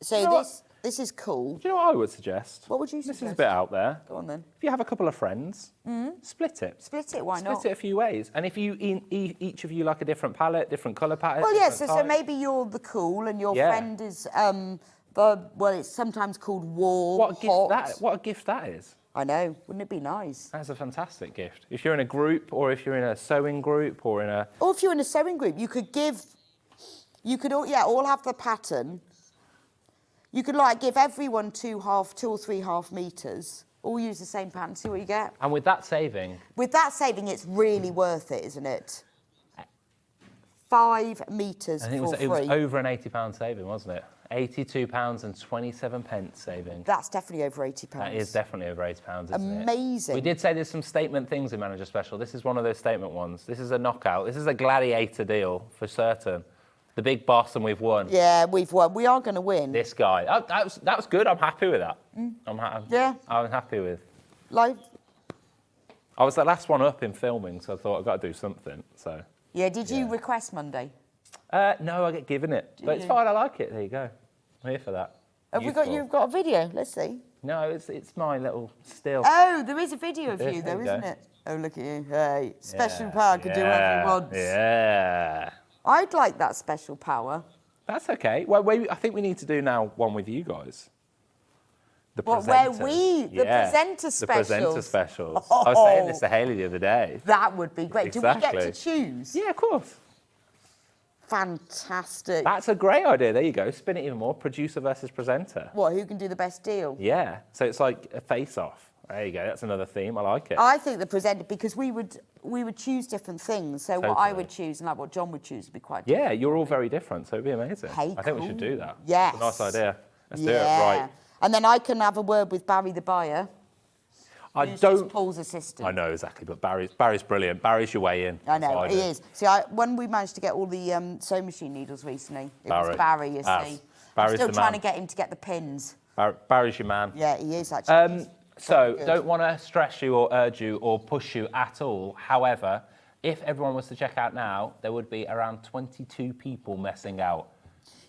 So You know this is cool. Do you know what I would suggest? What would you This is a suggest? bit out there. Go on then. If you have a couple of friends, split it. Split it, why not? Split it a few ways. And if you each of you like a different palette, different colour palette. Well, yes. different So type. maybe you're the cool, and your Yeah. friend is it's sometimes called warm. What a gift hot. what a gift that is. I know. Wouldn't it be nice? That's a fantastic gift. If you're in a group, or if you're in a sewing group, or in a Or if you're in a sewing group, you could all have the pattern. You could like give everyone 2 or 3 half meters. All use the same pattern. See what you get. and with that saving, With that saving, it's really worth it, isn't it? 5 meters I think for it was free. over an £80 saving, wasn't it? £82.27 saving. That's definitely over £80. That is definitely over £80, isn't it? Amazing. We did say there's some statement things in Manager Special. This is one of those statement ones. This is a knockout. This is a gladiator deal for certain. The big boss, and we've won. Yeah, we've won. We are going to win. This guy. That was good. I'm happy with that. Yeah. I'm happy with. Like, I was the last one up in filming, so I thought I've got to do something. So. yeah. Did you request Monday? No, I get given it, but it's fine. I like it. There you go. I'm here for that. You've got a video? Let's see. No, it's my little still. Oh, there is a video of There you, you though, go. isn't it? Oh, look at you. Hey, special Yeah, power can do whatever he wants. Yeah. I'd like that special power. That's okay. Well, I think we need to do now one with you guys. The What, where presenters. the presenter The presenter specials. specials. I was saying this to Hayley the other day. That would be great. Do we get Exactly. to choose? Yeah, of course. Fantastic. That's a great idea. There you go. Spin it even more. Producer versus presenter. What, who can do the best deal? Yeah. So it's like a face-off. There you go. That's another theme. I like it. I think the presenter, because we would choose different things. So what I Totally. would choose and like what John would choose would be quite Yeah, you're all very different, so it'd be amazing. Hey, I think we cool. should do that. Yes. It's a nice idea. Let's do it. Yeah. Right. And then I can have a word with Barry the buyer, I who's just don't. Paul's assistant. I know exactly, but Barry's brilliant. Barry's your way in. I That's know, what he do. is. See, when we managed to get all the sewing machine needles recently, it was Barry. Barry, you As. see. Barry's I'm still the trying man. to get him to get the pins. Barry's your man. Yeah, he is actually. So good. don't want to stress you or urge you or push you at all. However, if everyone was to check out now, there would be around 22 people messing out.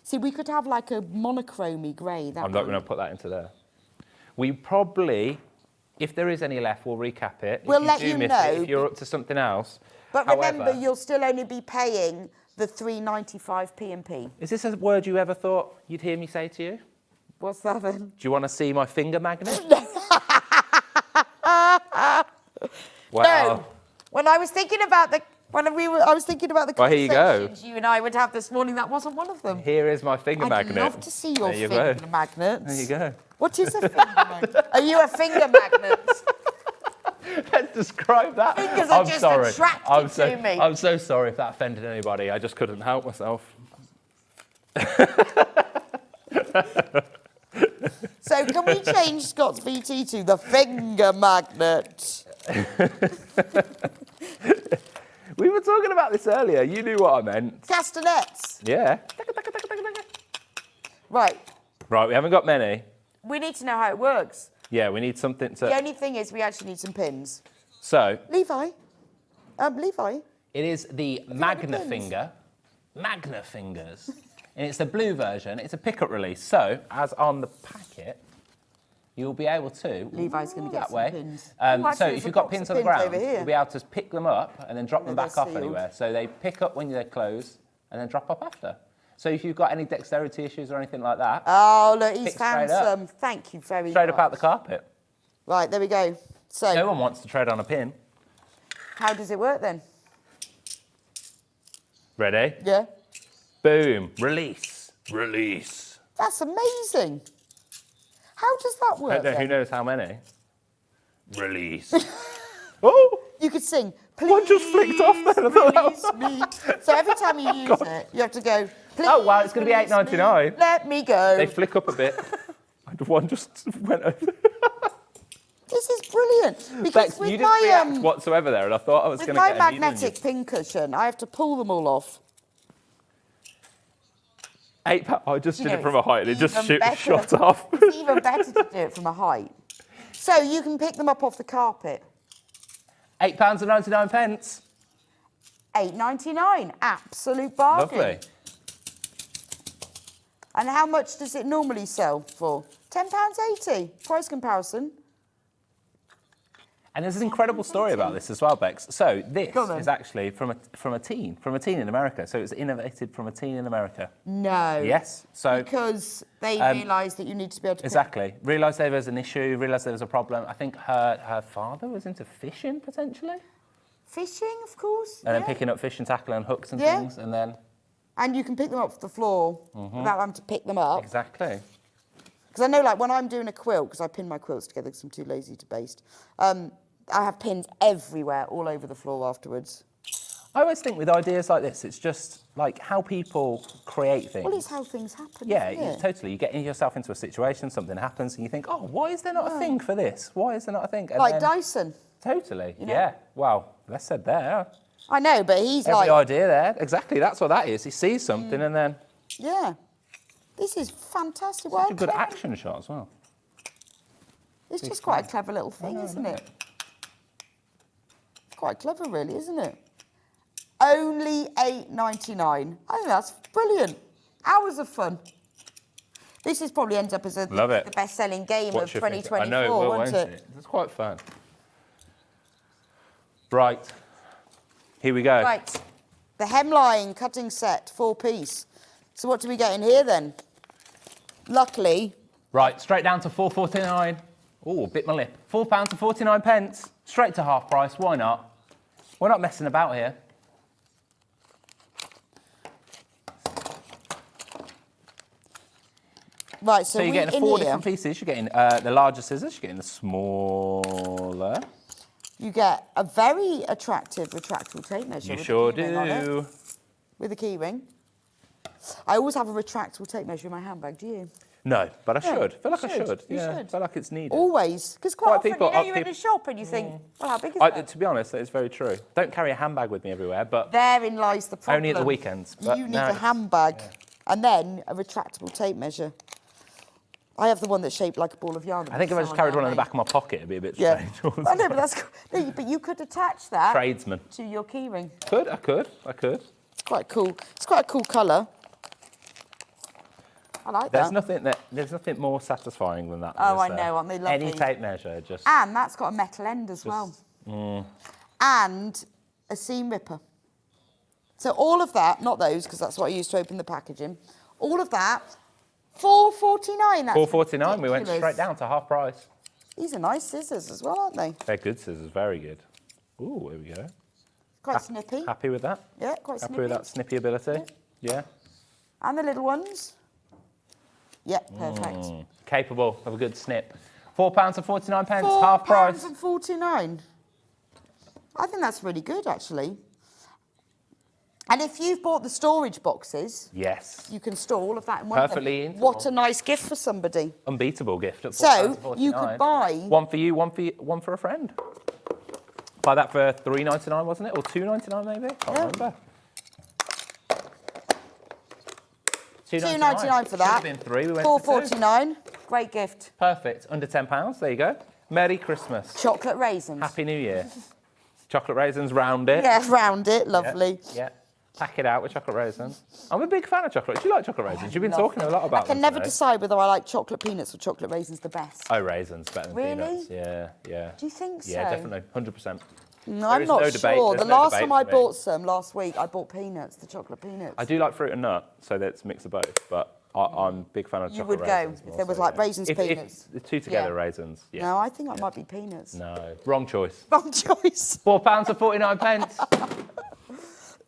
See, we could have like a monochromy grey. I'm not going to put that into there. We probably, if there is any left, we'll recap it. We'll if let do you miss know, it, if you're up to something else. But However, remember, you'll still only be paying the £3.95 P&P. is this a word you ever thought you'd hear me say to you? What's that then? Do you want to see my finger magnet? No. When I was thinking about the I was thinking about the Well, here you go. conversations you and I would have this morning. That wasn't one of them. Here is my finger I'd magnet. love to see your There you finger go. magnets. There you go. What is a finger magnet? Are you a finger magnet? Let's describe that. Fingers are I'm just sorry. attracted to me. I'm so sorry if that offended anybody. I just couldn't help myself. So can we change Scott's VT to the finger magnet? We were talking about this earlier. You knew what I meant. Castanets. Yeah. Right. Right, we haven't got many. We need to know how it works. Yeah, we need something The to... only thing is we actually need some pins. So, Levi. Levi. it is the got any Magna pins? Finger. Magna Fingers. And it's the blue version. It's a pickup release. So, as on the packet, you'll be able to... Levi's going to get that some way. pins. So actually, if there's a you've got box pins of on the ground, over here. you'll be able to pick them up and then drop them they're back off sealed. anywhere. So they pick up when they close and then drop up after. So if you've got any dexterity issues or anything like that, Oh, look, he's Pick found straight up. some. Thank you very much. straight up out the carpet. Right, there we go. So, No one wants to trade on a pin. how does it work then? Ready? Yeah. Boom. Release. Release. That's amazing. How does that work Who then? knows how many? Release. Oh! You could sing Please, One just flicked off then. I thought that was... release me. So every time you use it, you have to go, please. Oh, wow, it's going to be release me. $8.99. Let me go. They flick up a bit. And one just went over. This is brilliant. Because Bex, with you didn't react my, whatsoever there, and I thought I was with going to my get a needle in magnetic pin cushion, I have to pull them all off. you. £8. I just You did know, it from a height, and it it's just even better. shot off. It's even better to do it from a height. So you can pick them up off the carpet. £8.99. $8.99, absolute bargain. Lovely. And how much does it normally sell for? £10.80. Price comparison. And there's an incredible story about this as well, Bex. So this Go on then. is actually from a teen in America. So it was innovated from a teen in America. No. Yes. So Because they realised that you need to be able to exactly. Realised there was an issue. Realised there was a problem. I think her father was into fishing potentially, fishing, of course. and then yeah. picking up fishing tackle and hooks and Yeah. things, and then And you can pick them up off the floor without having to pick them up. exactly. Because I know, like, when I'm doing a quilt, because I pin my quilts together because I'm too lazy to baste, I have pins everywhere, all over the floor afterwards. I always think with ideas like this, it's just like how people create things. Well, it's how things happen, Yeah, isn't it? totally. You get yourself into a situation, something happens, and you think, oh, why is there not a thing for this? Why is there not a thing? And Like then- Dyson. Totally, know? yeah. Well, less said there. I know, but he's Every like, idea there. Exactly, that's what that is. He sees something and then yeah, this is fantastic. such a Well, good action shot as well. it's just quite a clever little thing, isn't it? It's quite clever, really, isn't it? Only $8.99. I think that's brilliant. Hours of fun. This is probably ends up as Love it. the best-selling game What of you think? 2024, I know it will, won't won't it? it? It's quite fun. Right, here we go. Right, the hemline cutting set, 4-piece. So what do we get in here then? Luckily, Right, straight down to £4.49. Oh, bit my lip. £4.49. Straight to half price. Why not? We're not messing about here. right, So so you're we getting in four here, different pieces. You're getting the larger scissors. You're getting the smaller. you get a very attractive retractable tape measure. You with a sure key ring on it. do. With a key ring. I always have a retractable tape measure in my handbag, do you? No, but I Yeah, should. Feel like you I should. should. You Yeah, should. feel like it's needed. Always. Because quite Quite often, people- you know, you're in people- a shop and you think, well, how big is that? To be honest, that is very true. Don't carry a handbag with me everywhere, but Therein lies the problem. only at the weekends. But You need no, a handbag and then a retractable tape measure. I have the one that's shaped like a ball of yarn. I think if I just carried one in the back of my pocket, it'd be a bit Yeah. strange. I know, but that's no, but you could attach that Tradesman. to your key ring. I could. It's quite cool. It's quite a cool colour. I like There's that. nothing more satisfying than that. Oh, is I there? know, aren't they lovely? Any tape measure, just And that's got a metal end as well. And a seam ripper. So all of that, not those, because that's what I used to open the packaging. All of that, $4.49. That's $4.49. We went ridiculous. straight down to half price. These are nice scissors as well, aren't they? They're good scissors, very good. Ooh, here we go. Quite snippy. Happy with that? Yeah, quite Happy snippy. with that snippy ability? Yeah. And the little ones. Yeah, perfect. Capable of a good snip. £4.49, half price. £4.49. I think that's really good, actually. And if you've bought the storage boxes, Yes. you can store all of that in one. Perfectly thing. into What one. a nice gift for somebody. Unbeatable gift at So, £4.49. you could buy- one for you, one for a friend. Buy that for $3.99, wasn't it? Or $2.99 maybe? Can't remember. $2.99 for Should that. have been three. We went for two. $4.49. Great gift. Perfect. Under £10. There you go. Merry Christmas. Chocolate raisins. Happy New Year. Chocolate raisins, round it. Yeah, round it. Yeah, Lovely. Yeah. Pack it out with chocolate raisins. I'm a big fan of chocolate. Do you like chocolate raisins? You've been Love talking a lot about I can them never today. decide whether I like chocolate peanuts or chocolate raisins the best. Oh, raisins better than Really? peanuts. Yeah, yeah. Do you think Yeah, so? definitely. 100%. No, I'm is not no sure. debate. The There's no last debate time I for me. bought some last week, I bought peanuts, the chocolate peanuts. I do like fruit and nut, so that's a mix of both. But I'm a big fan of You chocolate would go raisins. if more there was so, like yeah. raisins, peanuts. If the two together, Yeah. raisins. Yeah. No, I think I might be peanuts. No. Wrong choice. Wrong choice. £4.49.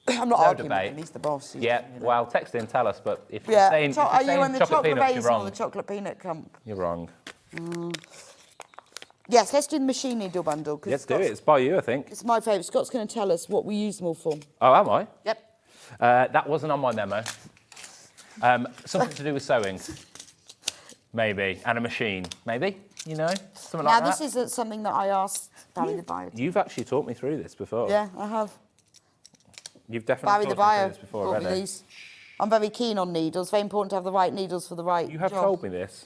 I'm not No arguing debate. with him. He's the boss. Yeah. Well, text in, tell us. But if you're Yeah. saying, if you're Are you saying in the chocolate chocolate peanuts, you're raisin or wrong. the chocolate peanut clump? You're wrong. Yes, let's do the machine needle bundle. Let's do it. It's by you, I think. It's my favourite. Scott's going to tell us what we use them all for. Oh, am I? Yep. That wasn't on my memo. Something to do with sewing. Maybe. And a machine. Maybe. You know? Something like that. Now, this is something that I asked Barry the Bio. You've actually taught me through this before. Yeah, I have. You've definitely Barry the taught me Bio through this before, taught me already. these. I'm very keen on needles. Very important to have the right needles for the right You have job. told me this.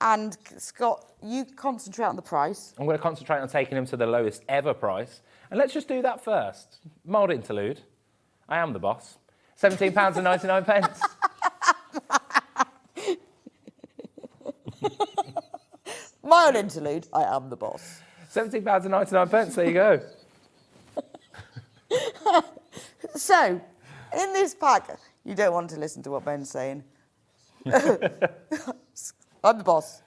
And Scott, you concentrate on the price. I'm going to concentrate on taking him to the lowest ever price. And let's just do that first. Mild interlude. I am the boss. £17.99. Mild interlude, I am the boss. £17.99. There you go. So, in this pack, you don't want to listen to what Ben's saying. I'm the boss.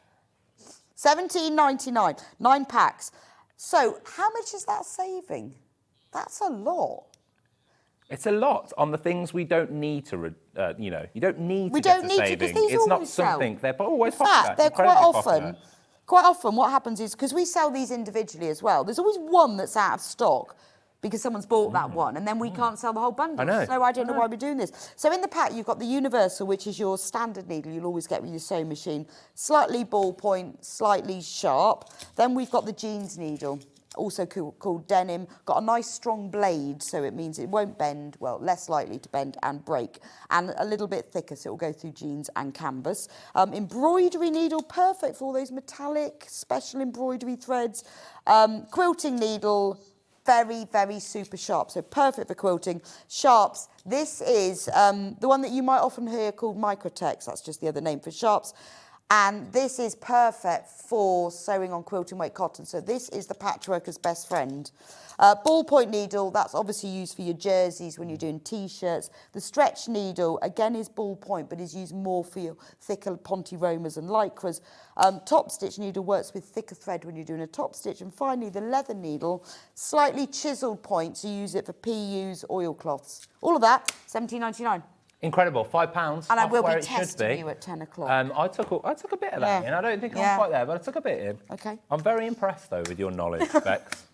£17.99, 9 packs. So, how much is that saving? That's a lot. It's a lot on the things we don't need to, you know, you don't need We to get don't the need to, saving. because these It's not always sell. something, they're always In popular. fact, they're incredibly quite often what happens is, because we sell these individually as well, there's always one that's out of stock because someone's bought that one, and then we can't sell the whole bundle. I know. So I don't know why we're doing this. So in the pack, you've got the universal, which is your standard needle you'll always get with your sewing machine. Slightly ballpoint, slightly sharp. Then we've got the jeans needle, also called denim. Got a nice strong blade, so it means it won't bend, well, less likely to bend and break. And a little bit thicker, so it will go through jeans and canvas. Embroidery needle, perfect for all those metallic, special embroidery threads. Quilting needle, very, very super sharp, so perfect for quilting. Sharps, this is the one that you might often hear called Microtex, that's just the other name for sharps. And this is perfect for sewing on quilting weight cotton. So this is the patchworker's best friend. Ballpoint needle, that's obviously used for your jerseys when you're doing T-shirts. The stretch needle, again, is ballpoint, but is used more for your thicker Ponte Romas and Lycras. Top stitch needle works with thicker thread when you're doing a top stitch. And finally, the leather needle, slightly chiselled points. You use it for PUs, oilcloths. All of that, £17.99. Incredible, £5. And I will where be it should testing be. you at 10 o'clock. I took a bit of that Yeah. in. I don't think Yeah. I'm quite there, but I took a bit in. Okay. I'm very impressed, though, with your knowledge, Bex.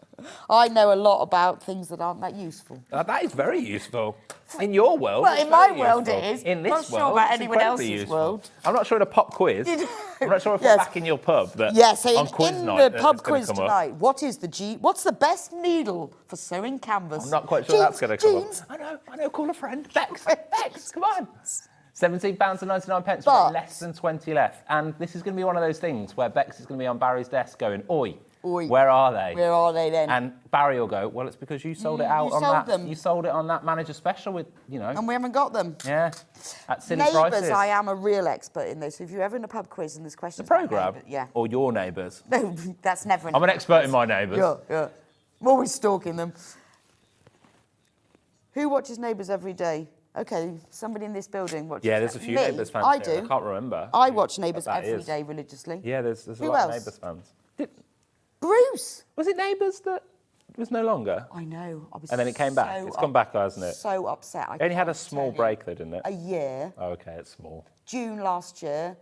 I know a lot about things that aren't that useful. That is very useful. In your world, Well, it's in my very world useful. it is. In this Not sure world, about it's anyone incredibly else's useful. world. I'm not sure in a pop quiz. I'm not sure if Yes. we're back in your pub. That Yeah, so on quiz in night the that pub it's gonna quiz come up. tonight, what's the best needle for sewing canvas? I'm not quite sure that's going to come jeans. up. I know, call a friend. Bex, come on. £17.99. We've But- got less than 20 left. And this is going to be one of those things where Bex is going to be on Barry's desk going, oi, where are they? Where are they then? And Barry will go, well, it's because you sold it out on sold that. them. You sold it on that manager special with, you know. And we haven't got them. Yeah, at silly Neighbours, prices. I am a real expert in this. If you're ever in a pub quiz and there's questions The about programme? neighbours- yeah. Or your neighbours? No, that's never. I'm an expert in my neighbours. Yeah. I'm always stalking them. Who watches Neighbours every day? Okay, somebody in this building watches. Yeah, there's a few Me, Neighbours fans I here. do. I can't remember. I watch Neighbours that every is. day religiously. Yeah, there's a Who lot of else? Neighbours fans. Bruce. Was it Neighbours that was no longer? I know. I was And then it came back. so It's gone back, hasn't it? So upset. It only had a small break, though, didn't it? A year. Oh, okay, it's small. June last year.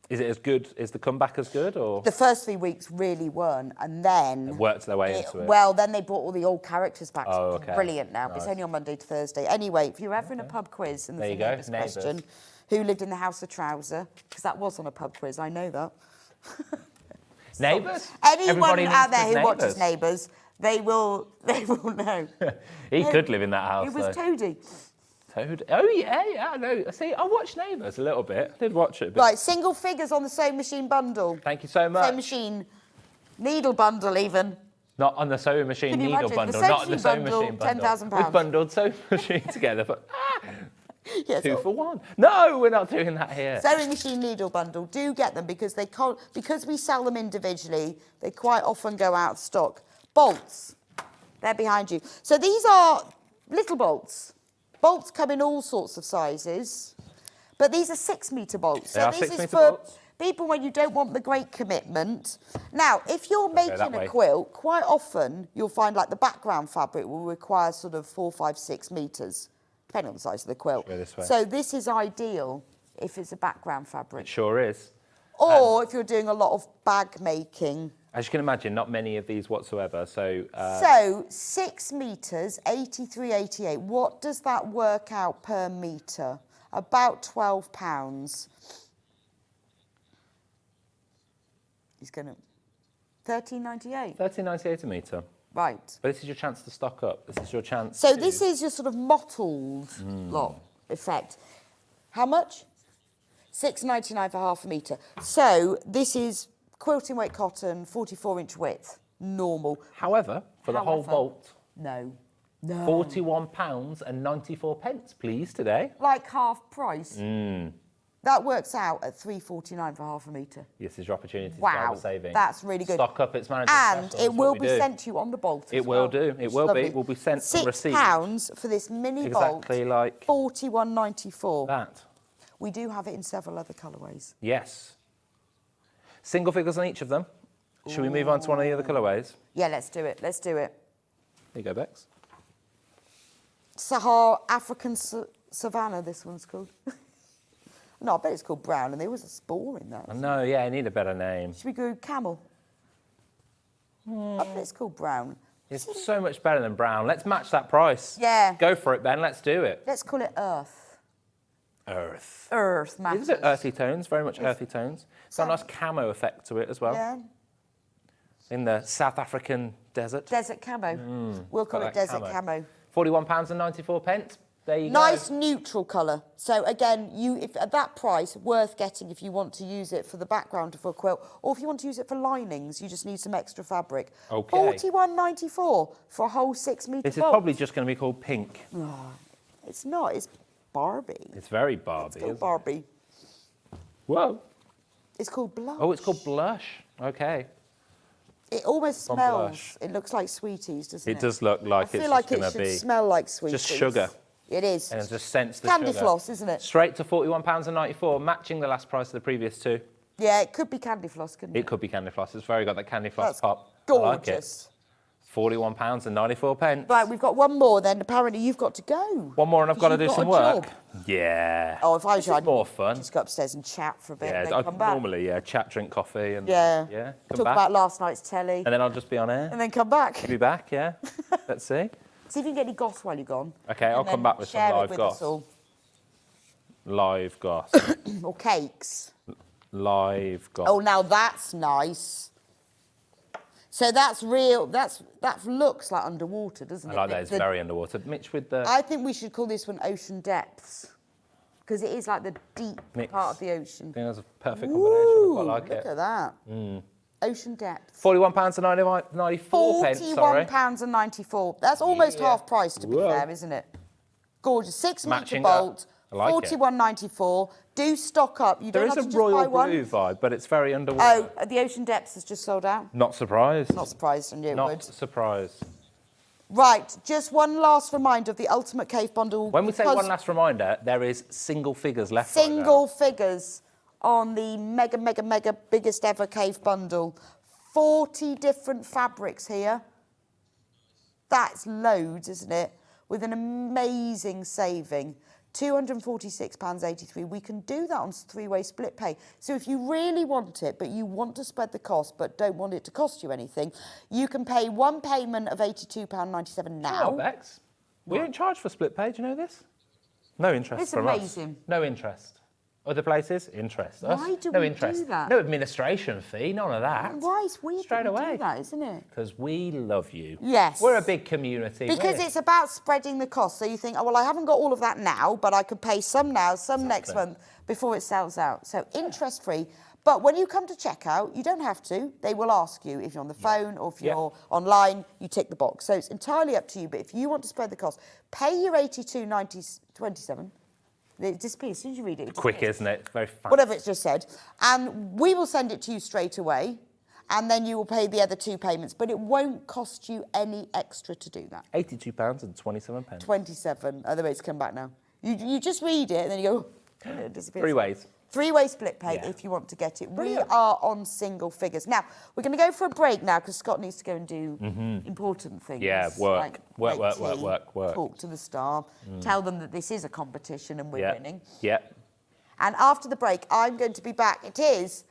Is it as good? Is the comeback as good, or The first 3 weeks really weren't, and then worked their way into it? Well, then they brought all the old characters back. Oh, so it's okay. brilliant now. But it's Nice. only on Monday to Thursday. Anyway, if you're ever in a pub quiz and There there's you a go, neighbours Neighbours. question, who lived in the House of Trouser? Because that was on a pub quiz. I know that. Neighbours? Anyone Everybody out there lives who with watches Neighbours, they will know. He could live in that house. It was though. Toady. Toad. Oh yeah, I know. See, I watched Neighbours a little bit. I did watch it a bit. Right, single figures on the sewing machine bundle. Thank you so much. Sewing machine needle bundle even. Not on the sewing machine Can you needle imagine? The bundle, sewing not on the machine sewing bundle, machine bundle. £10,000. We've bundled sewing machine together for Yes. 2 for 1. No, we're not doing that here. Sewing machine needle bundle, do get them because they can't, because we sell them individually, they quite often go out of stock. Bolts, they're behind you. So these are little bolts. Bolts come in all sorts of sizes, but these are 6 metre bolts. They So are this 6 is metre for bolts? people when you don't want the great commitment. Now, if you're making that a way. quilt, quite often you'll find like the background fabric will require sort of 4, 5, 6 metres, depending on the size of the quilt. Go this way. So this is ideal if it's a background fabric. It sure is. Or if you're doing a lot of bag making. As you can imagine, not many of these whatsoever. So, So 6 metres, 83.88. What does that work out per metre? About £12. He's going to... 13.98. 13.98 a metre. Right. But this is your chance to stock up. This is your chance. So this is your sort of mottled lot effect. How much? £6.99 for half a metre. So this is quilting weight cotton, 44-inch width, normal. However, for the whole vault, No. £41.94, please, today. Like half price. That works out at £3.49 for half a metre. This is your opportunity to Wow, grab a saving. that's really good. Stock up its manager. And it will be sent to you on the bolt as It will well. do. It It's will be. lovely. It will be sent a receipt. £6 for this mini bolt. Exactly like £41.94. that. We do have it in several other colourways. Yes. Single figures on each of them. Should we move on to one of the other colourways? Yeah, let's do it. Let's do it. There you go, Bex. Sahara African Savannah, this one's called. No, I bet it's called brown, and there was a spore in that. No, yeah, I need a better name. Should we go camel? I bet it's called brown. It's so much better than brown. Let's match that price. Yeah. Go for it, Ben. Let's do it. Let's call it earth. Earth. Earth matters. It's a bit earthy tones, very much earthy tones. It's got a nice camo effect to it as well. Yeah. In the South African desert. Desert camo. We'll call it that desert camo. £41.94. There you Nice go. neutral colour. So again, if at that price, worth getting if you want to use it for the background of a quilt, or if you want to use it for linings, you just need some extra fabric. Okay. £41.94 for a whole 6 metre This is bolt. probably just going to be called pink. It's not. It's Barbie. It's very Barbie, It's called isn't Barbie. it? Whoa. It's called blush. Oh, it's called blush. Okay. It almost From smells. Blush. It looks like sweeties, doesn't it? It does look like I feel it's like just it going to should be smell like sweeties. just sugar. It is. And just sense the Candy sugar. floss, isn't it? Straight to £41.94, matching the last price of the previous two. Yeah, it could be candy floss, couldn't it? It could be candy floss. It's very got that candy floss That's pop. gorgeous. I like it. £41.94. Right, we've got one more then. Apparently you've got to go. One more and I've got to do You've some got a work. job. Yeah. Oh, if I was This you, is I'd more fun. just go upstairs and chat for a bit Yeah, and then come back. normally, chat, drink coffee and Yeah. come Talk back. about last night's telly And then I'll just be on air. and then come back. Be back, yeah. Let's see. See if you can get any goss while you're gone. Okay, And I'll come then back with some share it live with goss. us all. Live goss. Or cakes. Live goss. Oh, now that's nice. So that's real. That looks like underwater, doesn't I it? like that. It's very underwater. Mitch with the I think we should call this one Ocean Depths because it is like the deep Mix. part of the ocean. I think that's a perfect combination. I quite like Look it. at that. Ocean Depths. £41.94. Sorry. £41.94. That's almost Yeah. half price, to be Whoa. fair, isn't it? Gorgeous. 6 metre Matching up. bolt. I like it. £41.94. Do stock up. You There don't is have a to just buy royal one. blue vibe, but it's very underwater. Oh, the Ocean Depths has just sold out. Not surprised. Not surprised, I knew it Not would. surprised. Right, just one last reminder of the Ultimate Cave Bundle. When we say because one last reminder, there is single figures left right now. single figures on the mega biggest ever cave bundle. 40 different fabrics here. That's loads, isn't it? With an amazing saving. £246.83. We can do that on 3-way split pay. So if you really want it, but you want to spread the cost, but don't want it to cost you anything, you can pay one payment of £82.97 now. Oh, Bex, we don't charge for split pay. Do you know this? No interest It's from amazing. us. No interest. Other places, interest. Us, Why do no we interest. do that? No administration fee, none of that. Why is weird Straight that we away. do that, isn't it? Because we love you. Yes. We're a big community. Because it's about spreading the cost. So you think, oh, well, I haven't got all of that now, but I could pay some now, some next month before it sells out. So interest-free. But when you come to checkout, you don't have to. They will ask you if you're on the phone or if you're online, you tick the box. So it's entirely up to you. But if you want to spread the cost, pay your £82.27. It disappears. As soon as you read it, it quick, disappears. isn't it? Very fast. Whatever it's just said. And we will send it to you straight away. And then you will pay the other 2 payments. But it won't cost you any extra to do that. £82.27. 27. Other ways to come back now. You just read it and then you go, and it disappears. 3 ways. 3-way split pay Yeah. if you want to get it. Brilliant. We are on single figures. Now, we're going to go for a break now because Scott needs to go and do important things. Yeah, work. Like Work, make work. Talk to the staff. Tell them that this is a competition and we're winning. Yeah. And after the break, I'm going to be back. It is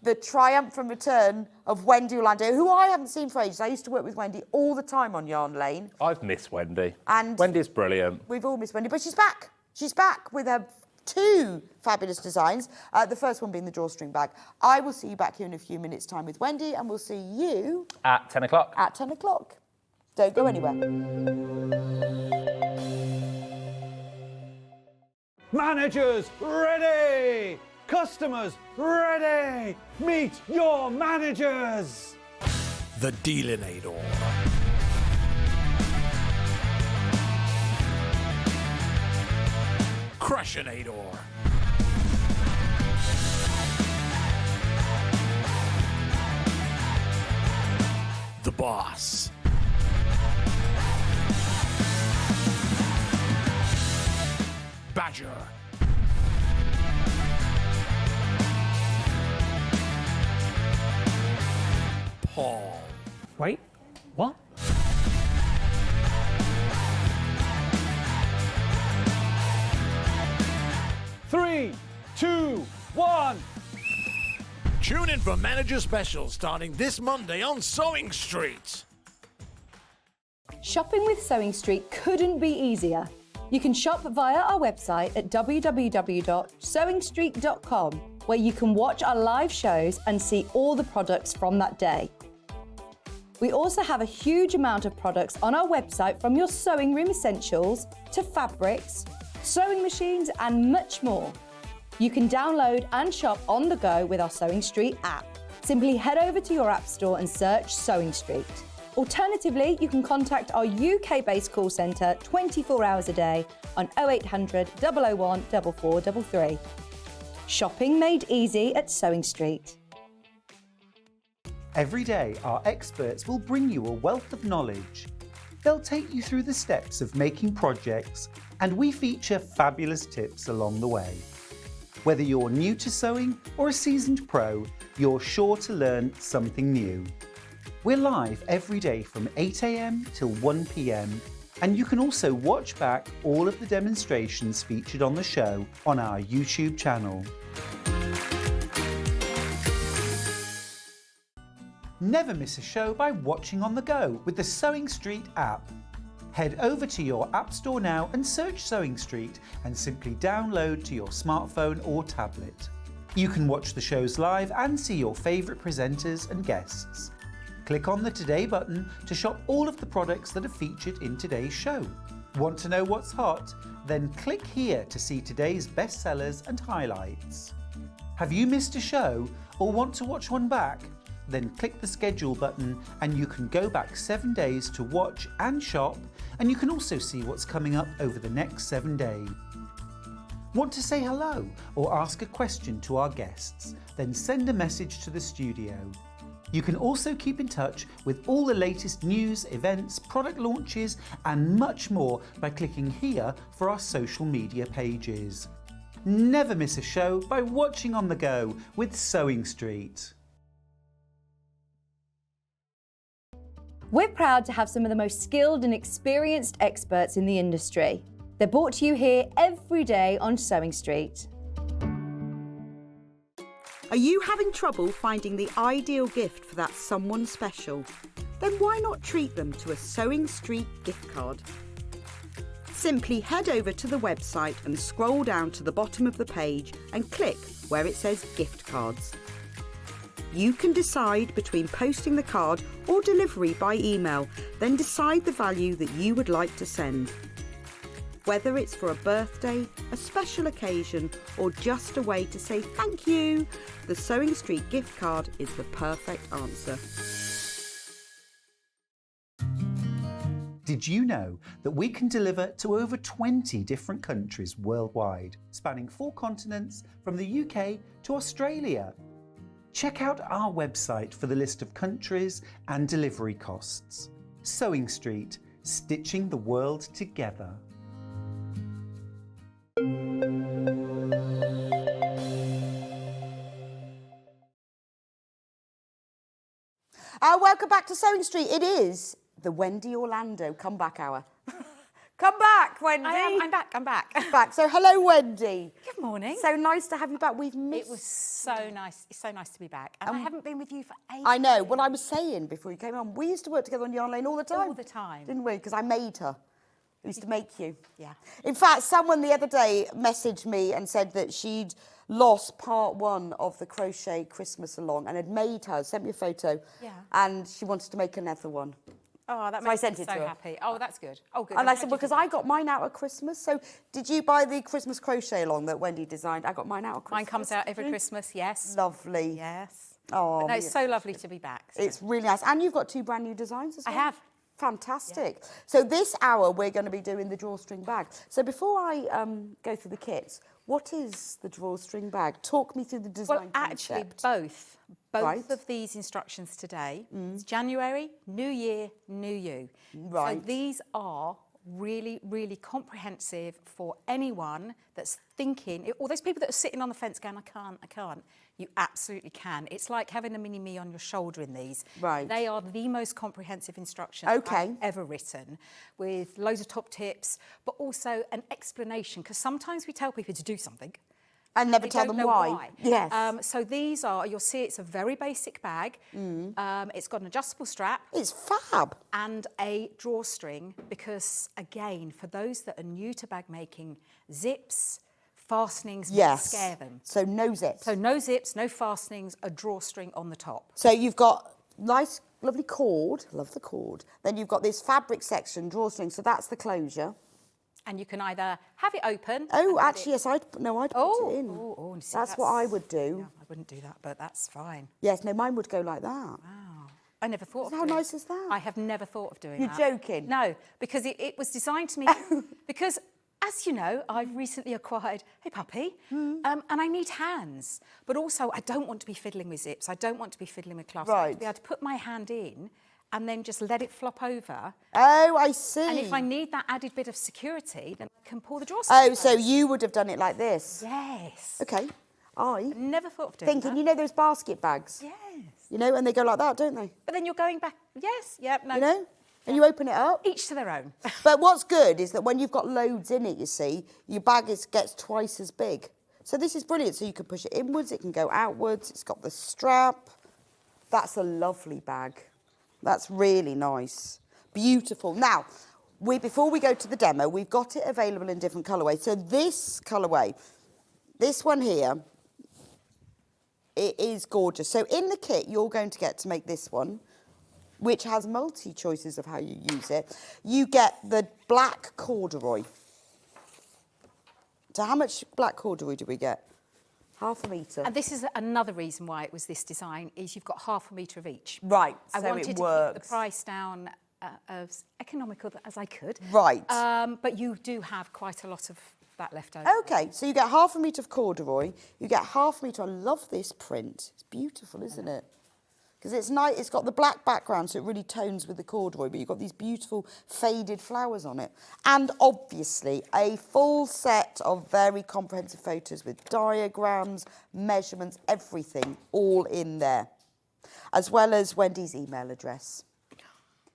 the triumphant return of Wendy Orlando, who I haven't seen for ages. I used to work with Wendy all the time on Yarn Lane. I've missed Wendy. And Wendy's brilliant. We've all missed Wendy, but she's back. She's back with her 2 fabulous designs. The first one being the drawstring bag. I will see you back here in a few minutes' time with Wendy, and we'll see you At 10 o'clock. at 10 o'clock. Don't go anywhere. Managers ready! Customers ready! Meet your managers! The Dealinator. Crushinator. The Boss. Badger. Paul. Wait, what? Three, two, one. Tune in for Manager Special starting this Monday on Sewing Street. Shopping with Sewing Street couldn't be easier. You can shop via our website at www.sewingstreet.com, where you can watch our live shows and see all the products from that day. We also have a huge amount of products on our website, from your sewing room essentials to fabrics, sewing machines and much more. You can download and shop on the go with our Sewing Street app. Simply head over to your app store and search Sewing Street. Alternatively, you can contact our UK-based call centre 24 hours a day on 0800 001 4433. Shopping made easy at Sewing Street. Every day, our experts will bring you a wealth of knowledge. They'll take you through the steps of making projects, and we feature fabulous tips along the way. Whether you're new to sewing or a seasoned pro, you're sure to learn something new. We're live every day from 8 a.m. till 1 p.m, and you can also watch back all of the demonstrations featured on the show on our YouTube channel. Never miss a show by watching on the go with the Sewing Street app. Head over to your app store now and search Sewing Street and simply download to your smartphone or tablet. You can watch the shows live and see your favourite presenters and guests. Click on the Today button to shop all of the products that are featured in today's show. Want to know what's hot? Then click here to see today's bestsellers and highlights. Have you missed a show or want to watch one back? Then click the schedule button and you can go back 7 days to watch and shop, and you can also see what's coming up over the next 7 days. Want to say hello or ask a question to our guests? Then send a message to the studio. You can also keep in touch with all the latest news, events, product launches and much more by clicking here for our social media pages. Never miss a show by watching on the go with Sewing Street. We're proud to have some of the most skilled and experienced experts in the industry. They're brought to you here every day on Sewing Street. Are you having trouble finding the ideal gift for that someone special? Then why not treat them to a Sewing Street gift card? Simply head over to the website and scroll down to the bottom of the page and click where it says gift cards. You can decide between posting the card or delivery by email, then decide the value that you would like to send. Whether it's for a birthday, a special occasion, or just a way to say thank you, the Sewing Street gift card is the perfect answer. Did you know that we can deliver to over 20 different countries worldwide, spanning 4 continents from the UK to Australia? Check out our website for the list of countries and delivery costs. Sewing Street, stitching the world together. Welcome back to Sewing Street. It is the Wendy Orlando comeback hour. Come back, Wendy. I'm back. Back. So, hello, Wendy. Good morning. So nice to have you back. We've missed. It was so nice. It's so nice to be back. And I haven't been with you for ages. I know. What I was saying before you came on, we used to work together on Yarn Lane all the time. All the time. Didn't we? Because I made her. I used to make you. Yeah. In fact, someone the other day messaged me and said that she'd lost part 1 of the crochet Christmas along and had made her, sent me a photo, and she wanted to make another one. Oh, that So I makes sent me it so to her. happy. Oh, that's good. Oh, good. And I'm I said, glad because you I got mine out at Christmas. So did you buy the Christmas crochet along that Wendy designed? I got mine out at Christmas. Mine comes out every Christmas, yes. Lovely. Yes. Oh, But no, it's so lovely to be back. So. It's really nice. And you've got 2 brand new designs as well. I have. Fantastic. Yeah. So this hour, we're going to be doing the drawstring bag. So before I go through the kits, what is the drawstring bag? Talk me through the design Well, actually, concept. both Right. of these instructions today. It's January, New Year, New You. Right. So these are really, really comprehensive for anyone that's thinking, all those people that are sitting on the fence going, I can't. You absolutely can. It's like having a mini me on your shoulder in these. Right. They are the most comprehensive instructions I've ever written, with loads of top tips, but also an explanation, because sometimes we tell people to do something, and never they tell don't them know why. Yes. So these are, you'll see it's a very basic bag. It's got an adjustable strap. It's fab. And a drawstring, because again, for those that are new to bag making, zips, fastenings might scare them. So no zips. So no zips, no fastenings, a drawstring on the top. So you've got nice, lovely cord. Love the cord. Then you've got this fabric section, drawstring. So that's the closure. And you can either have it open. Oh, actually, yes, I'd put it in. And see, that's what I would do. Yeah, I wouldn't do that, but that's fine. Yes, no, mine would go like that. Wow. I never thought of How doing nice is that? I have never thought of doing You're that. joking? No, because it was designed to me, because as you know, I've recently acquired a puppy, and I need hands. But also, I don't want to be fiddling with zips. I don't want to be fiddling with clasps. I want to be able to put my hand in and then just let it flop over. Oh, I see. And if I need that added bit of security, then I can pull the drawstring. Oh, so you would have done it like this? Yes. Okay. I never thought of doing thinking, that. you know those basket bags? Yes. You know, and they go like that, don't they? But then you're going back. Yes. Yep. No. You know? And you open it up. Each to their own. But what's good is that when you've got loads in it, you see, your bag gets twice as big. So this is brilliant. So you can push it inwards, it can go outwards. It's got the strap. That's a lovely bag. That's really nice. Beautiful. Now, before we go to the demo, we've got it available in different colourways. So this colourway, this one here, it is gorgeous. So in the kit, you're going to get to make this one, which has multi-choices of how you use it. You get the black corduroy. So how much black corduroy do we get? 1/2 metre. And this is another reason why it was this design, is you've got 1/2 metre of each. Right, I so wanted it to works. keep the price down as economical as I could. Right. But you do have quite a lot of that left over. Okay, so you get 1/2 metre of corduroy. You get 1/2 metre. I love this print. It's beautiful, isn't it? Because it's nice. It's got the black background, so it really tones with the corduroy, but you've got these beautiful faded flowers on it. And obviously, a full set of very comprehensive photos with diagrams, measurements, everything all in there, as well as Wendy's email address.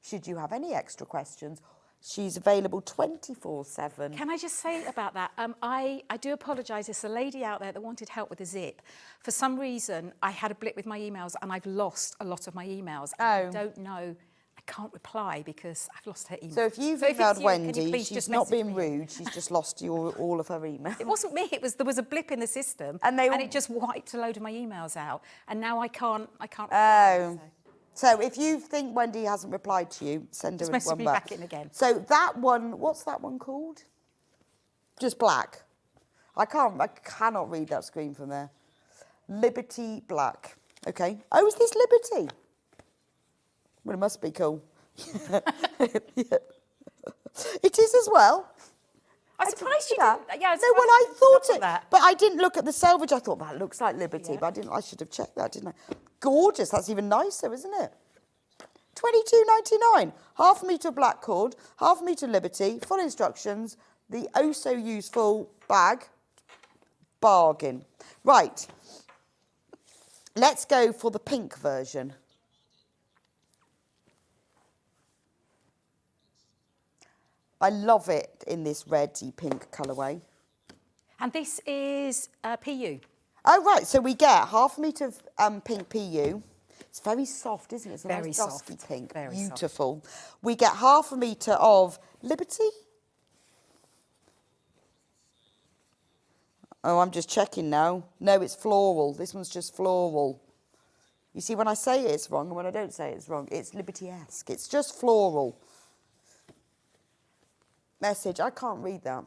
Should you have any extra questions, she's available 24/7. Can I just say about that? I do apologise. There's a lady out there that wanted help with a zip. For some reason, I had a blip with my emails and I've lost a lot of my emails. I don't know. I can't reply because I've lost her email. So if you've it's emailed you, can you Wendy, please she's just not message being me? rude. She's just lost all of her emails. It wasn't me. There was a blip in the system, And it just wiped a load of my emails out. And now I can't. Oh. So if you think Wendy hasn't replied to you, send her Just one message me back. back in again. So that one, what's that one called? Just black. I cannot read that screen from there. Liberty Black. Okay. Oh, is this Liberty? Well, it must be cool. Yeah. It is as well. I'm surprised you that. didn't. Yeah, I'm No, well, I surprised you thought didn't it, that. but I didn't look at the selvage. I thought that looks like Liberty, but I should have checked that, didn't I? Gorgeous. That's even nicer, isn't it? $22.99. 1/2 metre black cord, 1/2 metre Liberty, full instructions, the oh so useful bag, bargain. Right. Let's go for the pink version. I love it in this reddy pink colourway. And this is PU. Oh, right. So we get half a metre of pink PU. It's very soft, isn't it? It's a Very nice dusky soft. pink. Very Beautiful. We get half a metre of Liberty. Oh, I'm just checking now. No, it's floral. This one's just floral. You see, when I say it's wrong and when I don't say it's wrong, it's Liberty-esque. It's just floral. Message. I can't read that.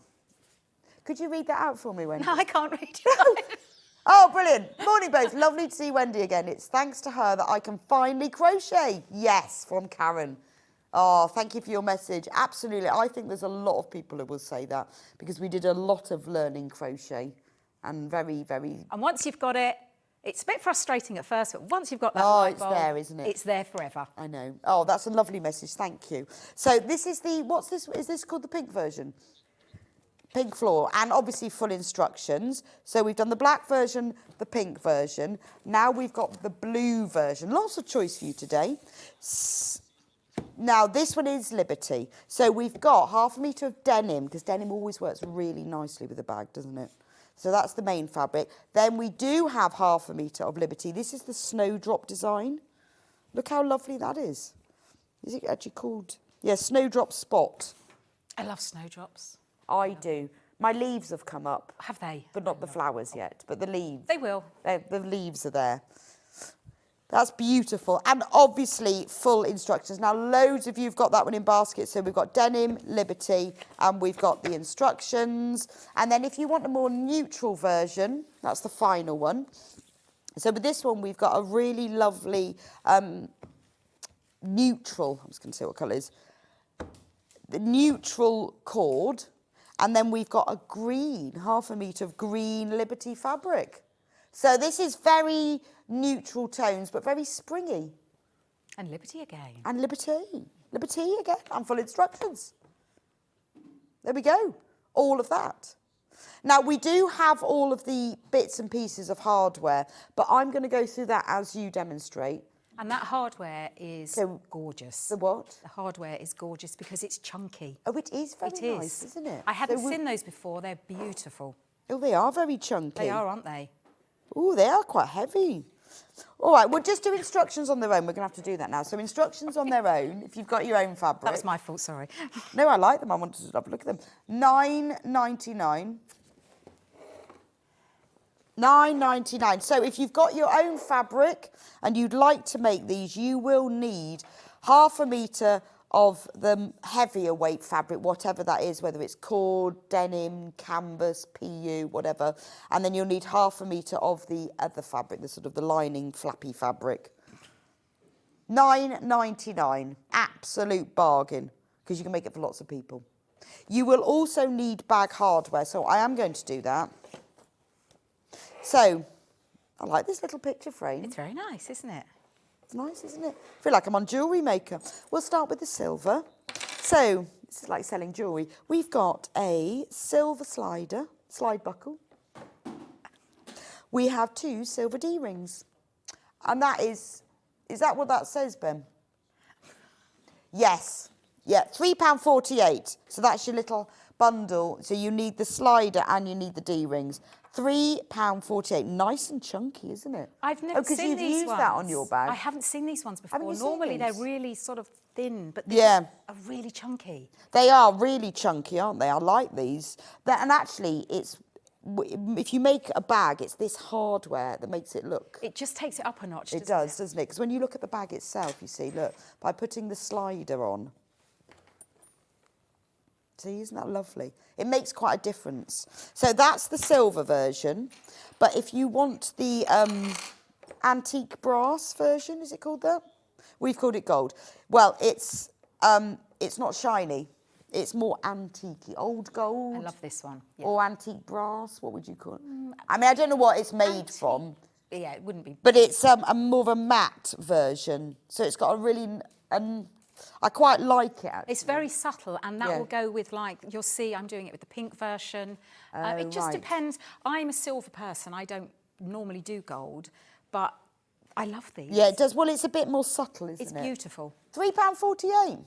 Could you read that out for me, Wendy? No, I can't read it. Oh, brilliant. Morning, both. Lovely to see Wendy again. It's thanks to her that I can finally crochet. Yes, from Karen. Oh, thank you for your message. Absolutely. I think there's a lot of people who will say that because we did a lot of learning crochet and very, very... And once you've got it, it's a bit frustrating at first, but once you've got that Oh, light it's bulb, there, isn't it? It's there forever. I know. Oh, that's a lovely message. Thank you. So this is the... What's this? Is this called the pink version? Pink floor, and obviously full instructions. So we've done the black version, the pink version. Now we've got the blue version. Lots of choice for you today. Now this one is Liberty. So we've got half a metre of denim, because denim always works really nicely with a bag, doesn't it? So that's the main fabric. Then we do have half a metre of Liberty. This is the snowdrop design. Look how lovely that is. Is it actually called? Yeah, snowdrop spot. I love snowdrops. I do. My leaves have come up. Have they? But not the flowers yet, but the leaves. They will. The leaves are there. That's beautiful. And obviously full instructions. Now, loads of you have got that one in basket. So we've got denim, Liberty, and we've got the instructions. And then if you want a more neutral version, that's the final one. So with this one, we've got a really lovely neutral, I'm just going to say what colour it is, the neutral cord. And then we've got a green, half a metre of green Liberty fabric. So this is very neutral tones, but very springy. And Liberty again. And Liberty. Liberty again, and full instructions. There we go. All of that. Now, we do have all of the bits and pieces of hardware, but I'm going to go through that as you demonstrate. And that hardware is gorgeous. The what? The hardware is gorgeous because it's chunky. Oh, it is very nice, isn't it? I hadn't seen those before. They're beautiful. Oh, they are very chunky. They are, aren't they? Oh, they are quite heavy. All right, we'll just do instructions on their own. We're going to have to do that now. So instructions on their own, if you've got your own fabric. That was my fault, sorry. No, I like them. I wanted to have a look at them. $9.99. $9.99. So if you've got your own fabric and you'd like to make these, you will need half a metre of the heavier weight fabric, whatever that is, whether it's cord, denim, canvas, PU, whatever. And then you'll need half a metre of the other fabric, the sort of the lining flappy fabric. $9.99. Absolute bargain, because you can make it for lots of people. You will also need bag hardware, so I am going to do that. So, I like this little picture frame. It's very nice, isn't it? It's nice, isn't it? I feel like I'm on Jewellery Maker. We'll start with the silver. So, this is like selling jewellery. We've got a silver slider, slide buckle. We have 2 silver D-rings. And that is that what that says, Ben? Yes. Yeah, £3.48. So that's your little bundle. So you need the slider and you need the D-rings. £3.48. Nice and chunky, isn't it? I've never seen these ones. Because you've used that on your bag. I haven't seen these ones before. Haven't you seen Normally they're these? really sort of thin, but these Yeah. are really chunky. They are really chunky, aren't they? I like these. And actually, it's if you make a bag, it's this hardware that makes it look... It just takes it up a notch, It does, doesn't it? Because when you look at the bag itself, you see, look, by putting the slider on. See, isn't that lovely? It makes quite a difference. So that's the silver version. But if you want the antique brass version, is it called that? We've called it gold. Well, it's not shiny. It's more antique, old gold. I love this one. Yeah. Or antique brass. What would you call it? I mean, I don't know what it's made from. Yeah, it wouldn't be. But it's a more of a matte version. So it's got a really... I quite like it, actually. It's very subtle, and that Yeah. will go with, like, you'll see I'm doing it with the pink version. It just right. depends. I'm a silver person. I don't normally do gold, but I love these. Yeah, it does. Well, it's a bit more subtle, isn't it? It's beautiful. £3.48.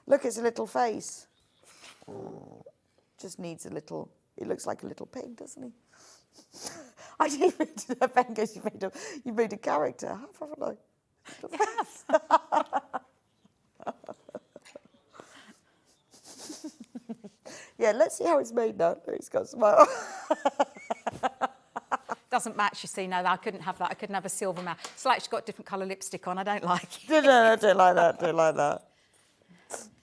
Look, it's a little face. Just needs a little, it looks like a little pig, doesn't he? I didn't even do that, Ben goes, you made a character, haven't I? Yes. Yeah, let's see how it's made now. He's got a smile. Doesn't match, you see. No, I couldn't have that. I couldn't have a silver mouth. It's like she's got different colour lipstick on. I don't like it. No, I don't like that. Don't like that.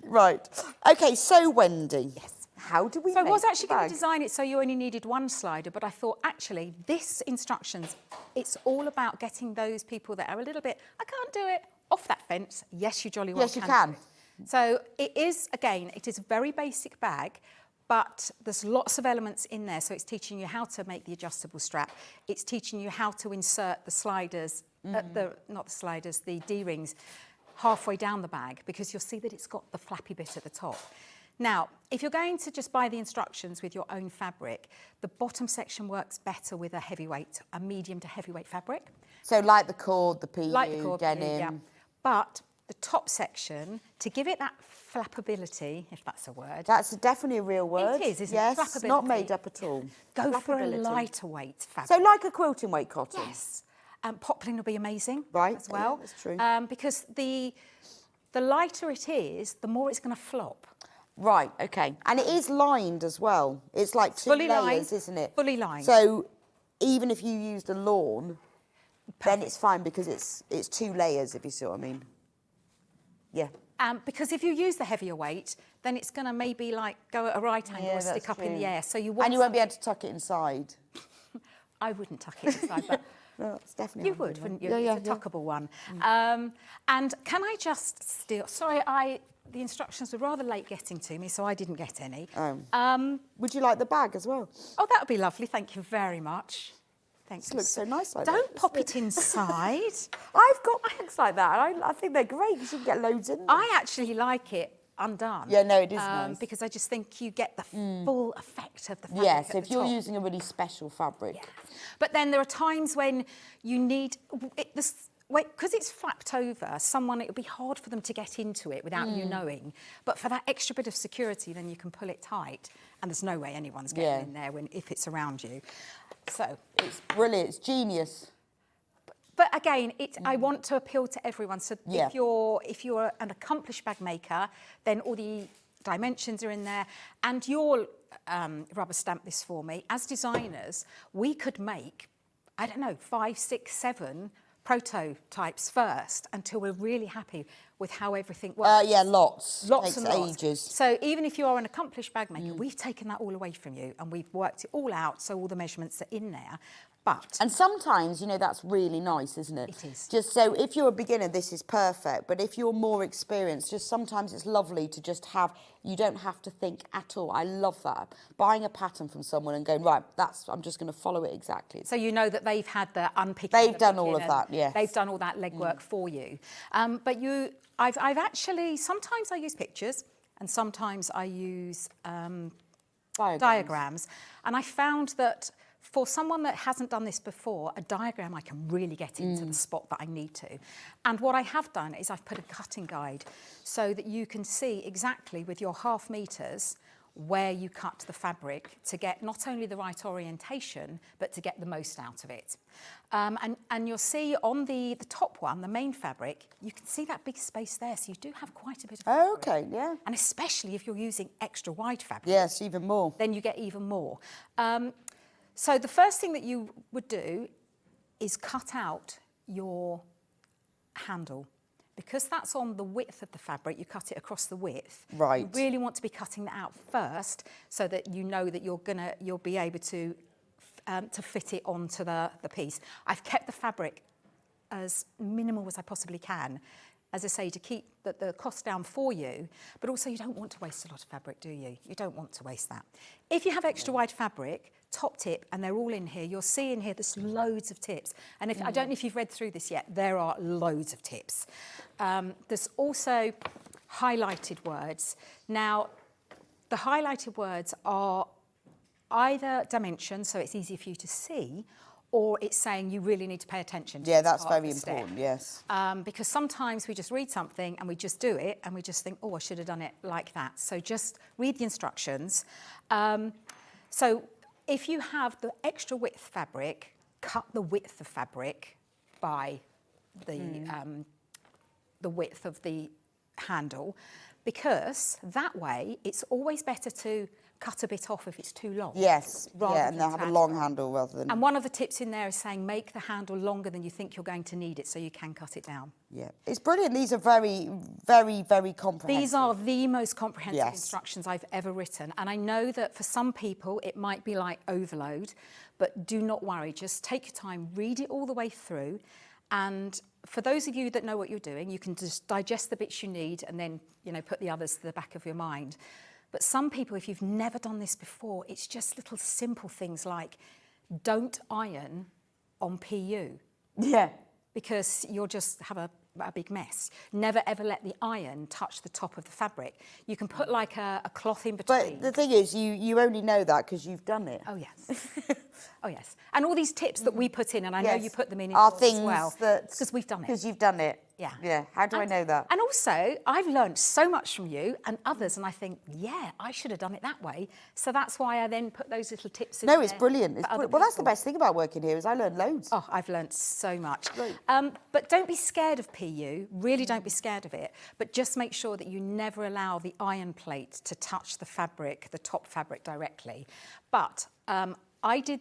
Right. Okay, so Wendy. Yes. How do we So I make was actually the going bag? to design it so you only needed one slider, but I thought, actually, this instructions, it's all about getting those people that are a little bit, I can't do it, off that fence. Yes, you jolly well Yes, you do can. it. So it is, again, it is a very basic bag, but there's lots of elements in there. So it's teaching you how to make the adjustable strap. It's teaching you how to insert the sliders, not the sliders, the D-rings, halfway down the bag, because you'll see that it's got the flappy bit at the top. Now, if you're going to just buy the instructions with your own fabric, the bottom section works better with a heavyweight, a medium to heavyweight fabric. So like the cord, the PU, Like the cord, denim. yeah. But the top section, to give it that flappability, if that's a word. That's definitely a real word. It is, isn't yes, it? Yes, not Flappability. made up at all. Go for a Flappability. lighter weight fabric. So like a quilting weight cotton. Yes. Poplin will be amazing Right, as well. yeah, that's true. Because the lighter it is, the more it's going to flop. Right, okay. And it is lined as well. It's like two Fully layers, lined, isn't it? fully lined. So even if you used a lawn, then it's fine because it's two layers, if you see what I mean. Yeah. Because if you use the heavier weight, then it's going to maybe like go at a right angle Yeah, or stick that's up in true. the air. So you want. And you won't be able to tuck it inside. I wouldn't tuck it inside, but No, it's definitely you would, wouldn't you? Yeah, It's yeah, a tuckable one. And can I just steal? Sorry, the instructions were rather late getting to me, so I didn't get any. Would you like the bag as well? Oh, that would be lovely. Thank you very much. Thanks. This looks so nice like Don't that, pop doesn't it inside. I've got bags like that. I think they're great because you can get loads in them. I actually like it undone. Yeah, no, it is nice. Because I just think you get the full effect of the fabric. Yeah, so at if the you're top. using a really special fabric. Yeah. But then there are times when you need because it's flapped over, it would be hard for them to get into it without you knowing. But for that extra bit of security, then you can pull it tight, and there's no way anyone's getting in there if it's around you. So It's brilliant. It's genius. But again, I want to appeal to everyone. So Yeah. if you're an accomplished bag maker, then all the dimensions are in there, and you'll rubber stamp this for me. As designers, we could make, I don't know, 5, 6, 7 prototypes first until we're really happy with how everything works. Yeah, lots. Lots Takes and lots. ages. So even if you are an accomplished bag maker, we've taken that all away from you and we've worked it all out so all the measurements are in there. But And sometimes, that's really nice, isn't it? It is. Just so if you're a beginner, this is perfect. But if you're more experienced, just sometimes it's lovely to just you don't have to think at all. I love that. Buying a pattern from someone and going, right, I'm just going to follow it exactly. so you know that they've had the unpicking. They've the done all picking of and that, yes. They've done all that legwork for you. But I've actually, sometimes I use pictures and sometimes I use diagrams. And I found that for someone that hasn't done this before, a diagram I can really get into the spot that I need to. And what I have done is I've put a cutting guide so that you can see exactly with your ½ meters where you cut the fabric to get not only the right orientation, but to get the most out of it. And you'll see on the top one, the main fabric, you can see that big space there. So you do have quite a bit of fabric. Okay, yeah. And especially if you're using extra wide fabric. Yes, even more. Then you get even more. So the first thing that you would do is cut out your handle. Because that's on the width of the fabric, you cut it across the width. Right. You really want to be cutting that out first so that you know that you'll be able to fit it onto the piece. I've kept the fabric as minimal as I possibly can, as I say, to keep the cost down for you, but also you don't want to waste a lot of fabric, do you? You don't want to waste that. If you have extra wide fabric, top tip, and they're all in here, you'll see in here there's loads of tips. And I don't know if you've read through this yet, there are loads of tips. There's also highlighted words. Now, the highlighted words are either dimensions, so it's easy for you to see, or it's saying you really need to pay attention to Yeah, this that's part of very the step. important, yes. Because sometimes we just read something and we just do it and we just think, oh, I should have done it like that. So just read the instructions. So if you have the extra width fabric, cut the width of fabric by the width of the handle, because that way it's always better to cut a bit off if it's too long. Yes, rather yeah, and than they'll have a to long add- handle rather than... And one of the tips in there is saying make the handle longer than you think you're going to need it so you can cut it down. Yeah, it's brilliant. These are very, very, very comprehensive. These are the most comprehensive Yes. instructions I've ever written. And I know that for some people it might be like overload, but do not worry. Just take your time, read it all the way through. And for those of you that know what you're doing, you can just digest the bits you need and then, you know, put the others to the back of your mind. But some people, if you've never done this before, it's just little simple things like don't iron on PU. Yeah. Because you'll just have a big mess. Never ever let the iron touch the top of the fabric. You can put like a cloth in between. But the thing is, you only know that because you've done it. Oh, yes. Oh, yes. And all these tips that we put in, and I know Yes. you put them in are yours things as well. that... Because we've done it. Because you've done it. Yeah. Yeah. How do I know that? And also, I've learned so much from you and others, and I think, yeah, I should have done it that way. So that's why I then put those little tips in No, there it's brilliant. It's for other well, that's the people. best thing about working here is I learned loads. Oh, I've learnt so much. Great. But don't be scared of PU. Really don't be scared of it. But just make sure that you never allow the iron plate to touch the fabric, the top fabric directly. But I did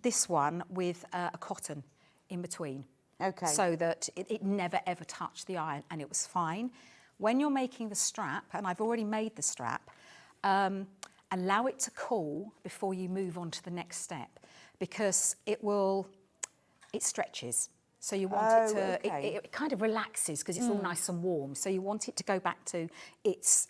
this one with a cotton in between. Okay. So that it never ever touched the iron, and it was fine. When you're making the strap, and I've already made the strap, allow it to cool before you move on to the next step, because it stretches. So you want it to, okay. it kind of relaxes because it's all nice and warm. So you want it to go back to its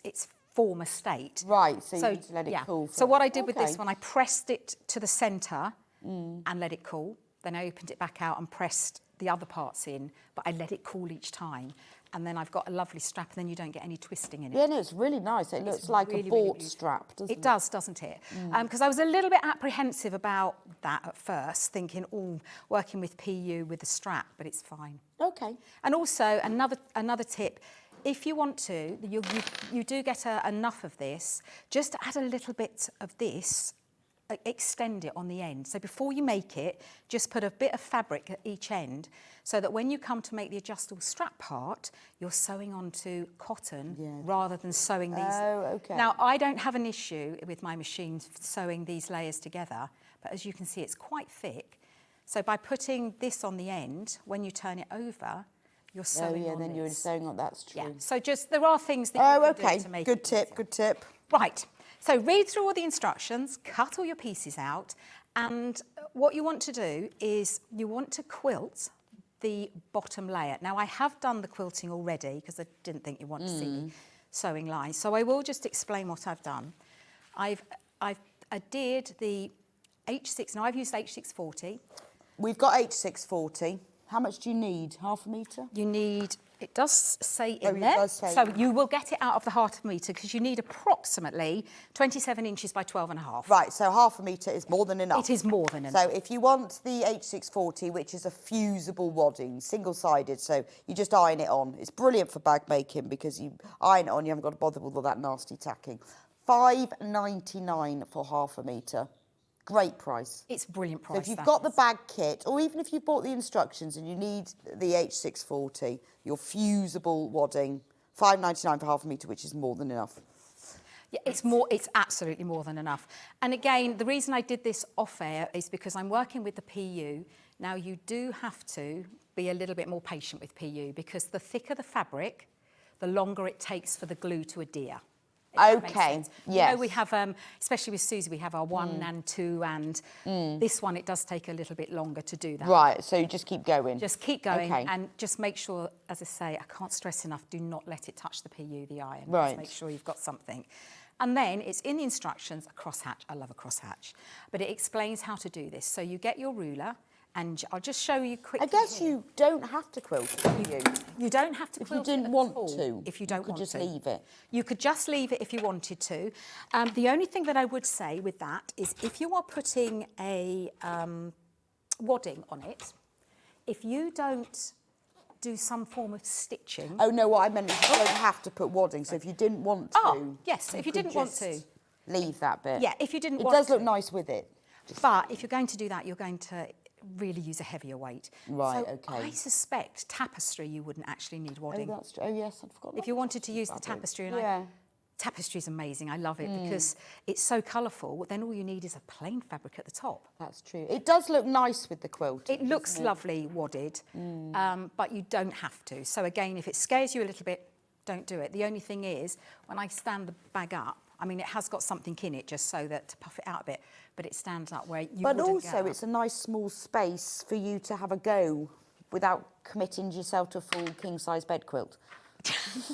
former state. Right, so you need to let it cool So what I did first. with this Okay. one, I pressed it to the centre and let it cool. Then I opened it back out and pressed the other parts in, but I let it cool each time. And then I've got a lovely strap, and then you don't get any twisting in it. Yeah, no, it's really nice. It looks like really, a really bought beautiful. strap, doesn't it? It does, doesn't it? Because I was a little bit apprehensive about that at first, thinking, oh, working with PU with the strap, but it's fine. Okay. And also, another tip, if you want to, you do get enough of this, just add a little bit of this, extend it on the end. So before you make it, just put a bit of fabric at each end so that when you come to make the adjustable strap part, you're sewing onto cotton rather than sewing these. Oh, okay. Now, I don't have an issue with my machine sewing these layers together, but as you can see, it's quite thick. So by putting this on the end, when you turn it over, you're sewing on then you're this. sewing on, that's true. Yeah, so just, there are things that you can okay. do to make Good it tip, easier. good tip. Right, so read through all the instructions, cut all your pieces out, and what you want to do is you want to quilt the bottom layer. Now, I have done the quilting already because I didn't think you want to see sewing lines, so I will just explain what I've done. I did the H6, now I've used H640. We've got H640. How much do you need? Half a metre? You need, it does say in it there, does say. so you will get it out of the half a metre because you need approximately 27 inches by 12.5. Right, so half a metre is more than enough. It is more than enough. So if you want the H640, which is a fusible wadding, single-sided, so you just iron it on. It's brilliant for bag making because you iron it on, you haven't got to bother with all that nasty tacking. £5.99 for half a metre. Great price. It's a brilliant price. So if you've that got the is. bag kit, or even if you've bought the instructions and you need the H640, your fusible wadding, £5.99 for half a metre, which is more than enough. Yeah, it's absolutely more than enough. And again, the reason I did this off air is because I'm working with the PU. Now, you do have to be a little bit more patient with PU because the thicker the fabric, the longer it takes for the glue to adhere. If that makes Okay, sense. yes. You know, we have, especially with Susie, we have our 1 and 2, and this one, it does take a little bit longer to do that. Right, so you just keep going. Just keep going Okay. and just make sure, as I say, I can't stress enough, do not let it touch the PU, the iron. Right. Just make sure you've got something. And then it's in the instructions, a crosshatch. I love a crosshatch. But it explains how to do this. So you get your ruler, and I'll just show you quickly. I guess here. you don't have to quilt it, You don't have to If you quilt it didn't at want all, to, if you don't could want just to. leave it. You could just leave it if you wanted to. The only thing that I would say with that is if you are putting a wadding on it, if you don't do some form of stitching... Oh, no, what I meant is you don't have to put wadding, so if you didn't want to... Oh, yes, if you didn't want to. Leave that bit. Yeah, if you didn't it want to. It does look nice with it. But if you're going to do that, you're going to really use a heavier weight. Right, so okay. I suspect tapestry you wouldn't actually need wadding. Oh, that's true. Oh, yes, I forgot. If you wanted to use the tapestry, tapestry is amazing. I love it because it's so colourful. Then all you need is a plain fabric at the top. That's true. It does look nice with the quilt. It looks lovely wadded, but you don't have to. So again, if it scares you a little bit, don't do it. The only thing is, when I stand the bag up, I mean, it has got something in it just so that to puff it out a bit, but it stands up where you But wouldn't also, go. it's a nice small space for you to have a go without committing yourself to a full king-size bed quilt.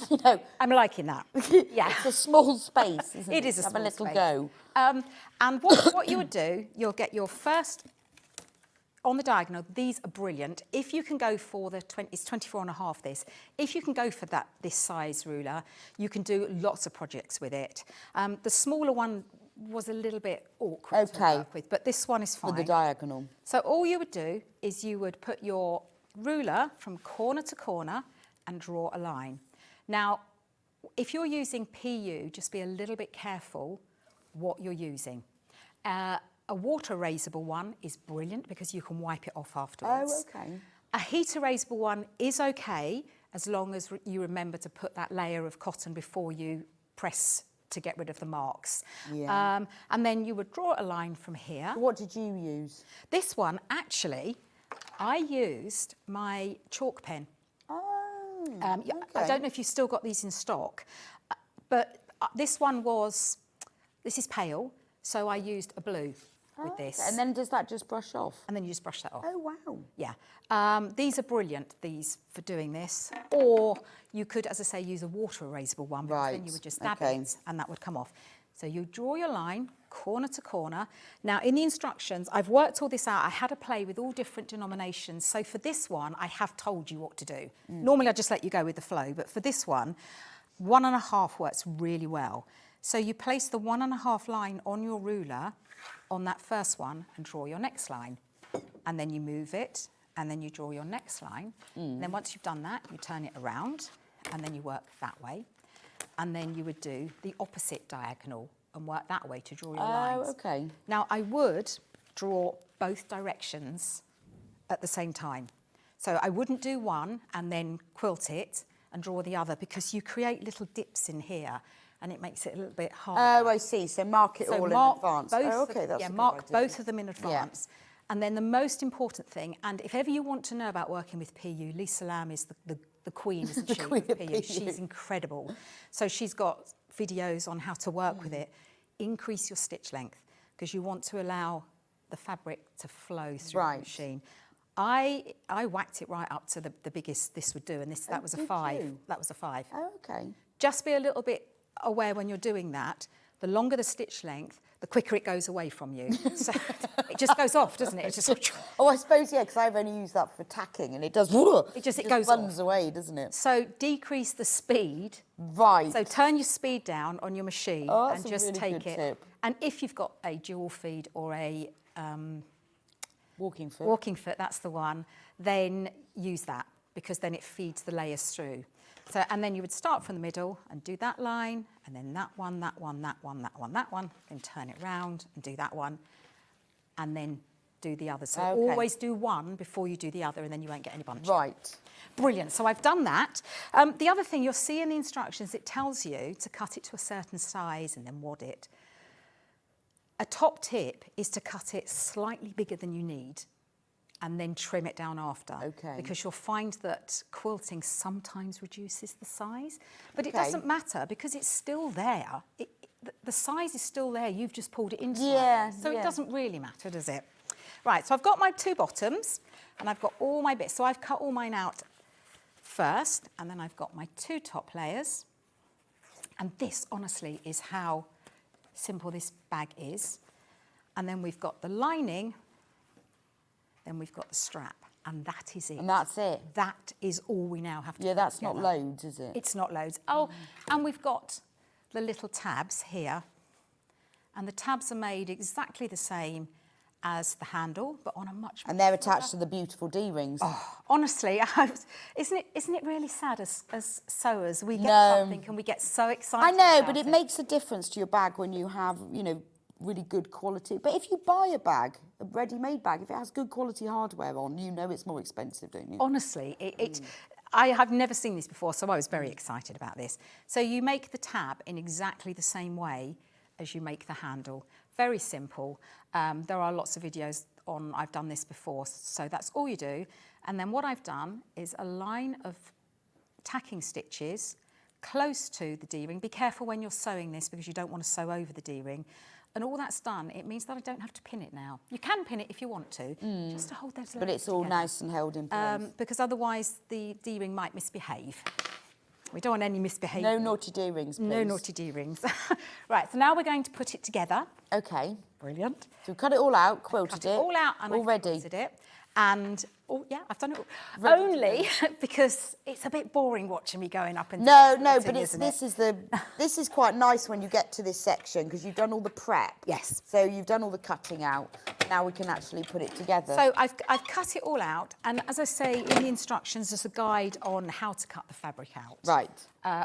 You know, I'm liking that. Yeah, it's a small space, isn't it? It is a have small a little space. go. And what you would do, you'll get your first on the diagonal. These are brilliant. If you can go for the 20, it's 24.5 this. If you can go for this size ruler, you can do lots of projects with it. The smaller one was a little bit awkward to work with, but this one is fine. For the diagonal. So all you would do is you would put your ruler from corner to corner and draw a line. Now, if you're using PU, just be a little bit careful what you're using. A water erasable one is brilliant because you can wipe it off afterwards. Oh, okay. A heat erasable one is okay as long as you remember to put that layer of cotton before you press to get rid of the marks. Yeah. And then you would draw a line from here. What did you use? This one, actually, I used my chalk pen. Oh, I don't know if you've still got these in stock, but this one this is pale, so I used a blue with this. And then does that just brush off? And then you just brush that off. Oh, wow. Yeah. These are brilliant, for doing this. Or you could, as I say, use a water erasable one, because then you would just dab it and that would come off. So you draw your line, corner to corner. Now, in the instructions, I've worked all this out. I had a play with all different denominations. So for this one, I have told you what to do. Normally, I just let you go with the flow. But for this one, 1.5 works really well. So you place the 1.5 line on your ruler on that first one and draw your next line. And then you move it, and then you draw your next line. And then once you've done that, you turn it around, and then you work that way. And then you would do the opposite diagonal and work that way to draw your lines. Oh, okay. Now, I would draw both directions at the same time. So I wouldn't do one and then quilt it and draw the other, because you create little dips in here and it makes it a little bit harder. Oh, I see. So mark it all in advance. That's a good mark idea. both of them in advance. And then the most important thing, and if ever you want to know about working with PU, Lisa Lamb is the queen, isn't she, queen of of PU. PU. She's incredible. So she's got videos on how to work with it. Increase your stitch length, because you want to allow the fabric to flow through the machine. I whacked it right up to the biggest this would do, and that was a 5. You? That was a 5. Oh, okay. Just be a little bit aware when you're doing that. The longer the stitch length, the quicker it goes away from you. So it just goes off, doesn't it? It just... Oh, I suppose, yeah, because I've only used that for tacking, and it does... It goes runs off. away, doesn't it? So decrease the speed. Right. So turn your speed down on your machine and that's a just really take good it. tip. And if you've got a dual feed or a Walking foot. walking foot, that's the one, then use that, because then it feeds the layers through. So, and then you would start from the middle and do that line, and then that one, that one, that one, that one, that one, then turn it round and do that one, and then do the other. So always do one before you do the other, and then you won't get any bunching. Right. Brilliant. So I've done that. The other thing you'll see in the instructions, it tells you to cut it to a certain size and then wad it. A top tip is to cut it slightly bigger than you need and then trim it down after. Okay. Because you'll find that quilting sometimes reduces the size, but it doesn't matter because it's still there. The size is still there, you've just pulled it into it. So it doesn't really matter, does it? Right, so I've got my 2 bottoms and I've got all my bits. So I've cut all mine out first, and then I've got my 2 top layers. And this, honestly, is how simple this bag is. And then we've got the lining, then we've got the strap, and that is it. And that's it? That is all we now have to put that's together. not loads, is it? It's not loads. Oh, and we've got the little tabs here. And the tabs are made exactly the same as the handle, but on a much. And they're attached to the beautiful D-rings. Oh, honestly, isn't it really sad as sewers we get something and we get so excited? I know, about but it makes a difference to your bag when you have, you know, really good quality. But if you buy a bag, a ready-made bag, if it has good quality hardware on, you know it's more expensive, don't you? Honestly, I have never seen this before, so I was very excited about this. So you make the tab in exactly the same way as you make the handle. Very simple. There are lots of videos on, I've done this before, so that's all you do. And then what I've done is a line of tacking stitches close to the D-ring. Be careful when you're sewing this because you don't want to sew over the D-ring. And all that's done, it means that I don't have to pin it now. You can pin it if you want to, just to hold those But it's all nice and held in place. because otherwise the D-ring might misbehave. We don't want any misbehaviour. No naughty D-rings, please. No naughty D-rings. Right, so now we're going to put it together. Okay. Brilliant. So we've cut it all out, quilted Cut it all out and I've already. quilted it. And, oh yeah, I've done it all. Only because it's a bit boring watching me going up and down. No, but this is quite nice when you get to this section because you've done all the prep. Yes. So you've done all the cutting out. Now we can actually put it together. So I've cut it all out, and as I say in the instructions, there's a guide on how to cut the fabric out. Right.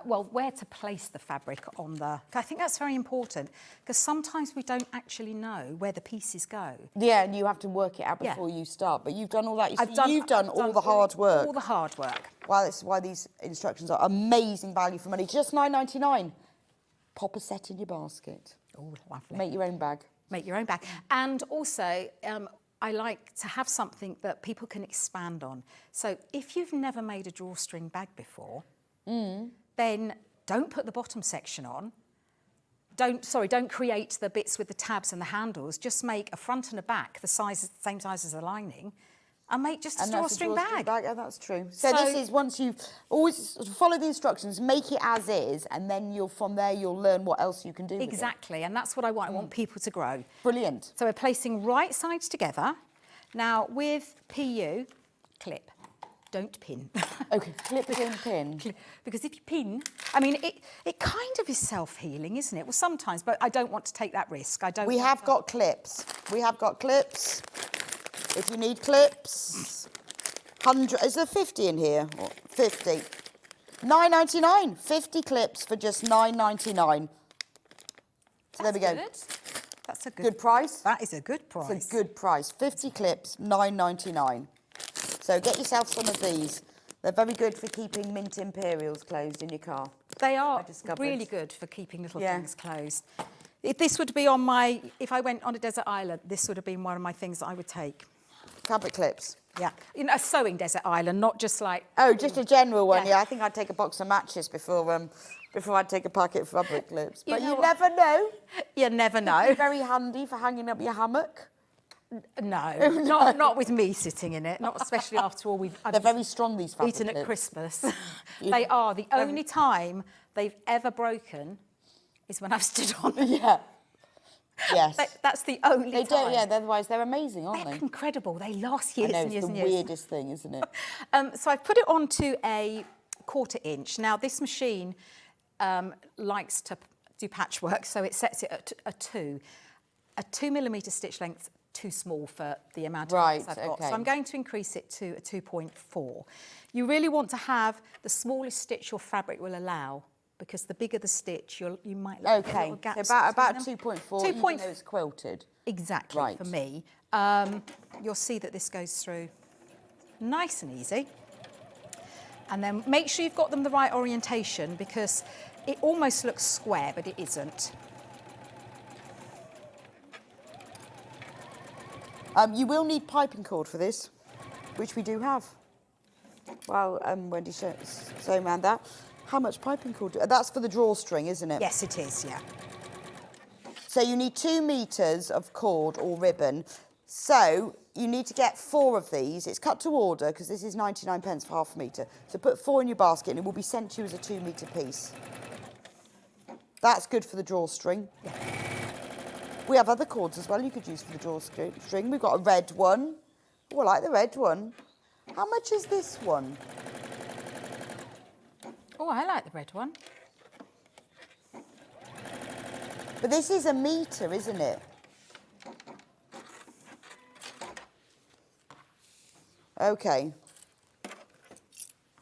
Well, where to place the fabric on the... I think that's very important, because sometimes we don't actually know where the pieces go. Yeah, and you have to work it out before you start. But you've done all that. You've done all the hard hard work. All the hard work. Well, this is why these instructions are amazing value for money. Just $9.99. Pop a set in your basket. Oh, lovely. Make your own bag. Make your own bag. And also, I like to have something that people can expand on. So if you've never made a drawstring bag before, then don't put the bottom section on. Don't create the bits with the tabs and the handles. Just make a front and a back same size as the lining, and make just a drawstring bag. Yeah, that's true. So this is, once you always follow the instructions, make it as is, and then from there you'll learn what else you can do with it. Exactly, and that's what I want. I want people to grow. Brilliant. So we're placing right sides together. Now with PU, clip. Don't pin. Okay, clip, pin. Because if you pin, I mean, it kind of is self-healing, isn't it? Well, sometimes, but I don't want to take that risk. We have got clips. We have got clips. If you need clips, 100. Is there 50 in here? 50. $9.99. 50 clips for just $9.99. So there we go. That's a good price. That is a good price. It's a good price. 50 clips, $9.99. So get yourself some of these. They're very good for keeping mint imperials closed in your car. They are really good for keeping little things closed. This would be if I went on a desert island, this would have been one of my things that I would take. Fabric clips. Yeah, a sewing desert island, not just like... Oh, just a general one, yeah. I think I'd take a box of matches before I'd take a packet of fabric clips. But you never know. You never know. Very handy for hanging up your hammock. No, not with me sitting in it, not especially after all They're very strong, these fabric eaten clips. at Christmas. They are. The only time they've ever broken is when I've stood on them. Yeah. Yes. That's the only time. They don't, yeah, otherwise they're amazing, aren't They're they? incredible. They last years and years and years. It's the weirdest thing, isn't it? So I've put it onto a 1/4 inch. Now, this machine likes to do patchwork, so it sets it at a 2. A 2mm stitch length, too small for the amount of length I've got. So I'm going to increase it to a 2.4. You really want to have the smallest stitch your fabric will allow, because the bigger the stitch, you might let a little gaps. So about 2.4, even though it's quilted. Exactly, for me. You'll see that this goes through nice and easy. And then make sure you've got them the right orientation, because it almost looks square, but it isn't. You will need piping cord for this, which we do have. Well, Wendy sewing around that. How much piping cord? That's for the drawstring, isn't it? Yes, it is, yeah. So you need 2 meters of cord or ribbon. So you need to get 4 of these. It's cut to order because this is 99p for half a metre. So put 4 in your basket and it will be sent to you as a 2 metre piece. That's good for the drawstring. Yeah. We have other cords as well you could use for the drawstring. We've got a red one. Oh, I like the red one. How much is this one? Oh, I like the red one. But this is a metre, isn't it? Okay.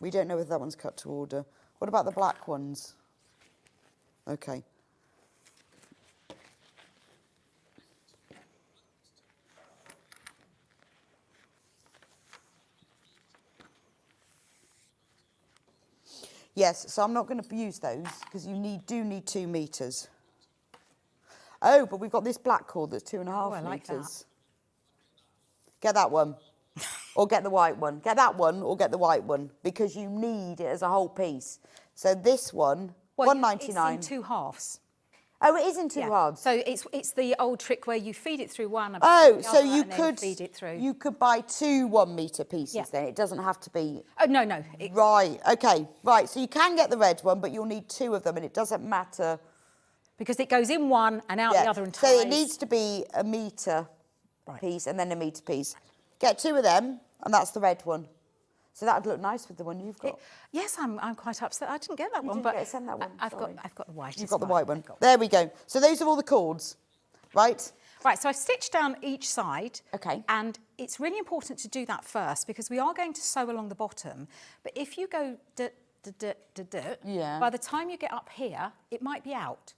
We don't know if that one's cut to order. What about the black ones? Okay. Yes, so I'm not going to use those because you do need 2 metres. Oh, but we've got this black cord that's 2.5 I like that. metres. Get that one. Or get the white one. Get that one or get the white one because you need it as a whole piece. So this one, Well, $1.99. it's in 2 halves. Oh, it is in 2 halves. So it's the old trick where you feed it through one. And Oh, the so other, you and then could feed it through. you could buy 2 1-metre pieces Yeah. then. It doesn't have to be. Oh no. Right. Okay. Right. So you can get the red one, but you'll need 2 of them, and it doesn't matter. Because it goes in one and out the other and So ties. it needs to be a metre Right. piece and then a metre piece. Get 2 of them, and that's the red one. So that would look nice with the one you've got. Yes, I'm quite upset. I didn't get that one, didn't but get sent that one, I've sorry. got the white. You've it's got the fine. white one. I've got- There we go. So those are all the cords, right? Right, so I've stitched down each side. Okay. And it's really important to do that first because we are going to sew along the bottom. But if you go Yeah. by the time you get up here, it might be out.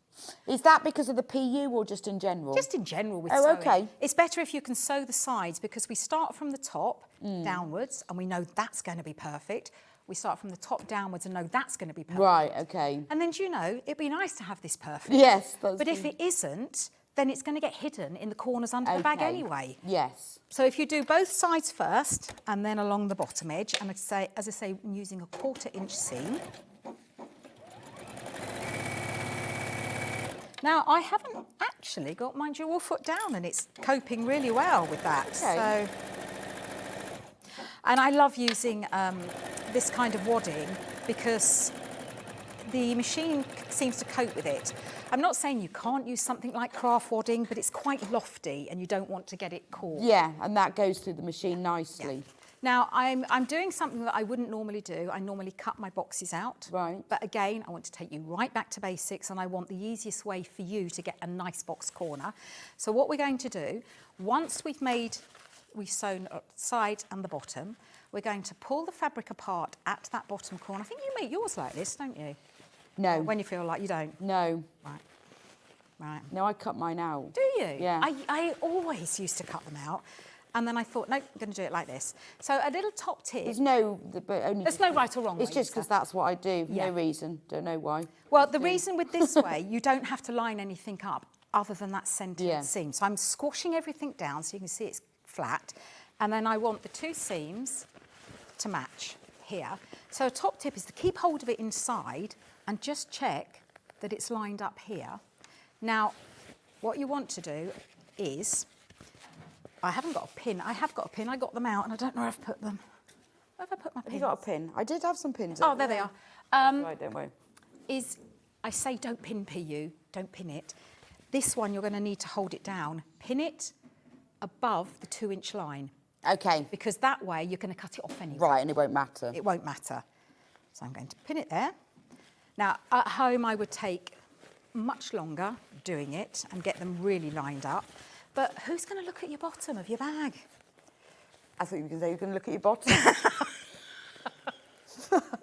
Is that because of the PU or just in general? Just in general with Oh, sewing. okay. It's better if you can sew the sides because we start from the top downwards and we know that's going to be perfect. We start from the top downwards and know that's going to be perfect. Right. Okay. And then, do you know, it'd be nice to have this perfect. Yes. That's But if good. it isn't, then it's going to get hidden in the corners under the bag Okay. anyway. Yes. So if you do both sides first and then along the bottom edge, and as I say, I'm using a 1/4 inch seam. Now, I haven't actually got my dual foot down and it's coping really well with that. Okay. So, and I love using this kind of wadding because the machine seems to cope with it. I'm not saying you can't use something like craft wadding, but it's quite lofty and you don't want to get it caught. Yeah, and that goes through the machine nicely. Now, I'm doing something that I wouldn't normally do. I normally cut my boxes out. Right. But again, I want to take you right back to basics and I want the easiest way for you to get a nice box corner. So what we're going to do, once we've sewn side and the bottom, we're going to pull the fabric apart at that bottom corner. I think you make yours like this, don't you? No. When you feel like you don't. No. Right. No, I cut mine out. Do you? Yeah. I always used to cut them out. And then I thought, no, I'm going to do it like this. So a little top tip. There's no, but only. There's no right or wrong It's way, just is because there? that's what I do. Yeah. No reason. Don't know why. Well, the reason with this way, you don't have to line anything up other than that centre seam. So I'm squashing everything down so you can see it's flat. And then I want the 2 seams to match here. So a top tip is to keep hold of it inside and just check that it's lined up here. Now, what you want to do is, I haven't got a pin. I have got a pin. I got them out and I don't know where I've put them. Where have I put my pins? Have you got a pin? I did have some pins. Oh, there they are. Right, don't worry. I say don't pin PU, don't pin it. This one you're going to need to hold it down. Pin it above the 2-inch line Okay. because that way you're going to cut it off anyway. Right, and it won't matter. It won't matter. So I'm going to pin it there. Now, at home I would take much longer doing it and get them really lined up. But who's going to look at your bottom of your bag? I thought you were going to say you were going to look at your bottom.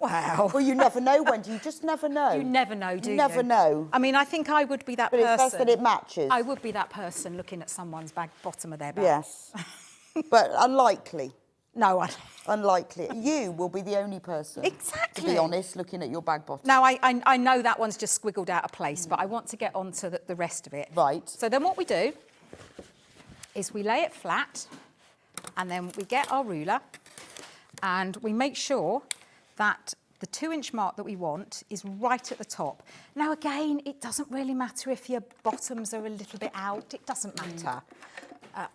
Wow. Well, you never know, Wendy. You just never know. You never know, do you? Never know. I mean, I think I would be that But person. it's best that it matches. I would be that person looking at someone's bag, bottom of their bag. Yes. But unlikely. No, Unlikely. You will be the only person. Exactly. To be honest, looking at your bag bottom. Now, I know that one's just squiggled out of place, but I want to get on to the rest of it. Right. So then what we do is we lay it flat and then we get our ruler and we make sure that the 2-inch mark that we want is right at the top. Now, again, it doesn't really matter if your bottoms are a little bit out. It doesn't matter.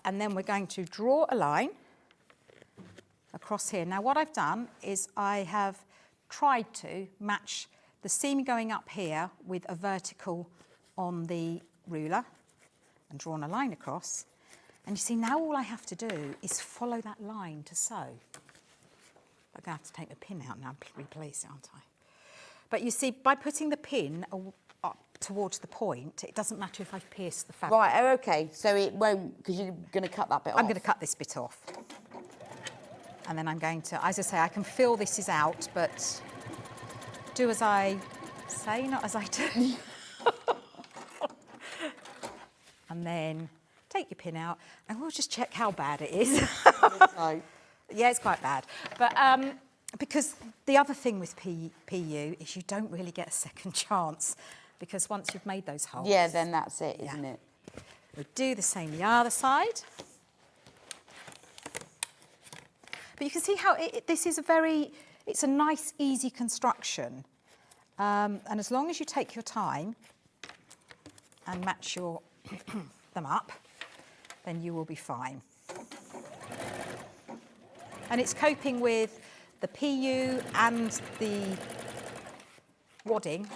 And then we're going to draw a line across here. Now, what I've done is I have tried to match the seam going up here with a vertical on the ruler and drawn a line across. And you see, now all I have to do is follow that line to sew. I'm going to have to take the pin out now and replace it, aren't I? But you see, by putting the pin up towards the point, it doesn't matter if I've pierced the fabric. Right, oh, okay. So it won't, because you're going to cut that bit off. I'm going to cut this bit off. And then I'm going to, as I say, I can feel this is out, but do as I say, not as I do. And then take your pin out, and we'll just check how bad it is. Yeah, it's quite bad. But because the other thing with PU is you don't really get a second chance, because once you've made those holes... Yeah, then that's it, isn't it? We'll do the same the other side. But you can see how this is it's a nice, easy construction. And as long as you take your time and match them up, then you will be fine. And it's coping with the PU and the wadding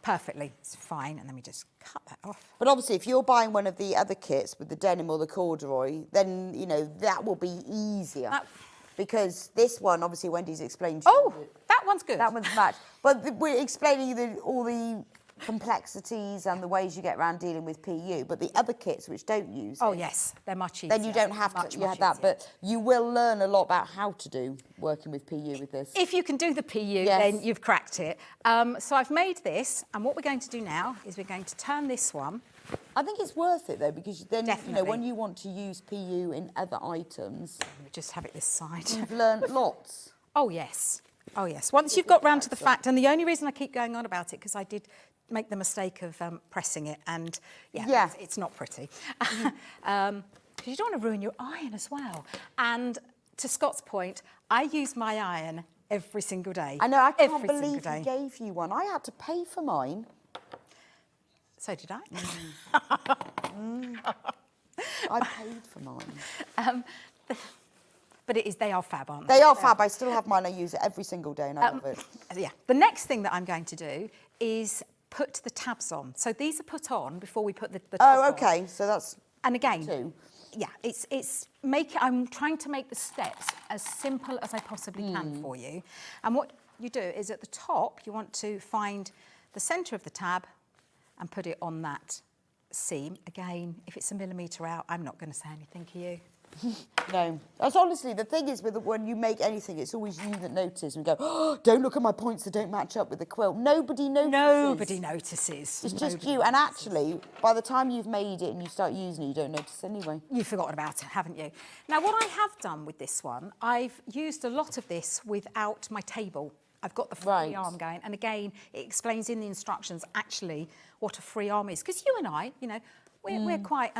perfectly. It's fine. And let me just cut that off. But obviously, if you're buying one of the other kits with the denim or the corduroy, then, you know, that will be easier. Because this one, obviously, Wendy's explained to you. Oh, that one's good. That one's matched. But we're explaining all the complexities and the ways you get around dealing with PU. But the other kits which don't use Oh, yes, they're much easier. then you don't have to have that. But you will learn a lot about how to do working with PU with this. If you can do the PU, then you've cracked it. So I've made this, and what we're going to do now is we're going to turn this one. I think it's worth it, though, because then, you know, Definitely. when you want to use PU in other items... We'll just have it this side. You've learned lots. Oh, yes. Oh, yes. Once you've got round to the fact, and the only reason I keep going on about it, because I did make the mistake of pressing it, and, it's not pretty. Because you don't want to ruin your iron as well. And to Scott's point, I use my iron every single day. I know, I can't every believe single he day. gave you one. I had to pay for mine. So did I. I paid for mine. But they are fab, aren't they? They are fab. I still have mine. I use it every single day, and I love it. Yeah. The next thing that I'm going to do is put the tabs on. So these are put on before we put the top on. Okay. So that's And again, two. Yeah, I'm trying to make the steps as simple as I possibly can for you. And what you do is at the top, you want to find the centre of the tab and put it on that seam. Again, if it's a millimetre out, I'm not going to say anything to you. No. That's honestly, the thing is, when you make anything, it's always you that notice and go, oh, don't look at my points that don't match up with the quilt. Nobody notices. Nobody notices. It's just you. And actually, by the time you've made it and you start using it, you don't notice anyway. You've forgotten about it, haven't you? Now, what I have done with this one, I've used a lot of this without my table. I've got the free arm going. And again, it explains in the instructions actually what a free arm is. Because you and I, you know, we're quite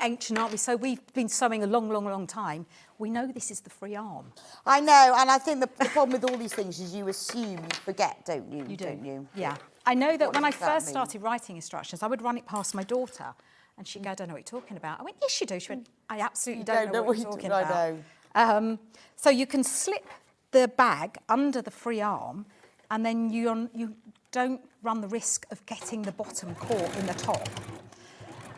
ancient, aren't we? So we've been sewing a long, long, long time. We know this is the free arm. I know, and I think the problem with all these things is you assume, you forget, don't you? You do. Don't you? Yeah. I know that What when I does that first mean? started writing instructions, I would run it past my daughter, and she'd go, I don't know what you're talking about. I went, yes, you do. She went, I absolutely don't know what you're talking about. I know. So you can slip the bag under the free arm, and then you don't run the risk of getting the bottom caught in the top.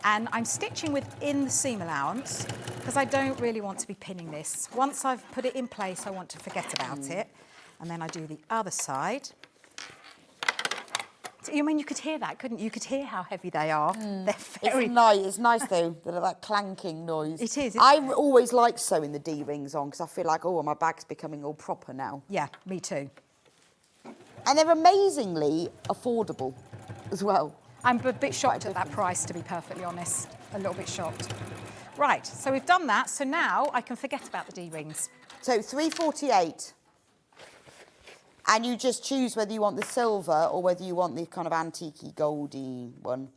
And I'm stitching within the seam allowance because I don't really want to be pinning this. Once I've put it in place, I want to forget about it. And then I do the other side. So, I mean, you could hear that, couldn't you? You could hear how heavy they are. They're very... It's nice though, that clanking noise. It is. I always like sewing the D-rings on because I feel like, oh, my bag's becoming all proper now. Yeah, me too. And they're amazingly affordable as well. I'm a bit shocked at that price, to be perfectly honest. A little bit shocked. Right, so we've done that. So now I can forget about the D-rings. So 348. And you just choose whether you want the silver or whether you want the kind of antique-y, goldy one.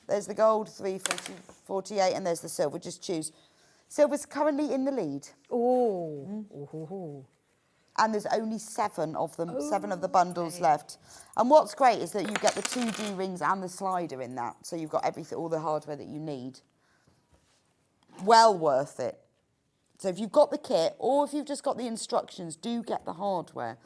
There's the gold, 348, and there's the silver. Just choose. Silver's currently in the lead. Oh. And there's only 7 of them, 7 of the bundles left. And what's great is that you get the 2 D-rings and the slider in that. So you've got everything, all the hardware that you need. Well worth it. So if you've got the kit or if you've just got the instructions, do get the hardware.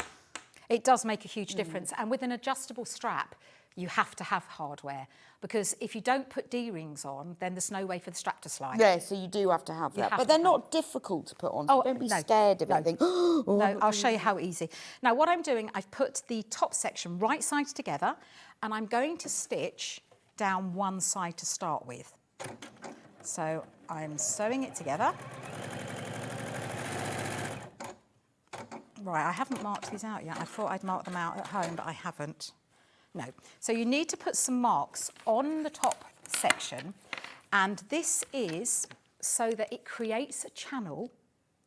It does make a huge difference. And with an adjustable strap, you have to have hardware. Because if you don't put D-rings on, then there's no way for the strap to slide. Yeah, so you do have to have that. But they're not difficult to put on. So don't be scared of anything. No, I'll show you how easy. Now, what I'm doing, I've put the top section right sides together, and I'm going to stitch down one side to start with. So I'm sewing it together. Right, I haven't marked these out yet. I thought I'd marked them out at home, but I haven't. No. So you need to put some marks on the top section, and this is so that it creates a channel.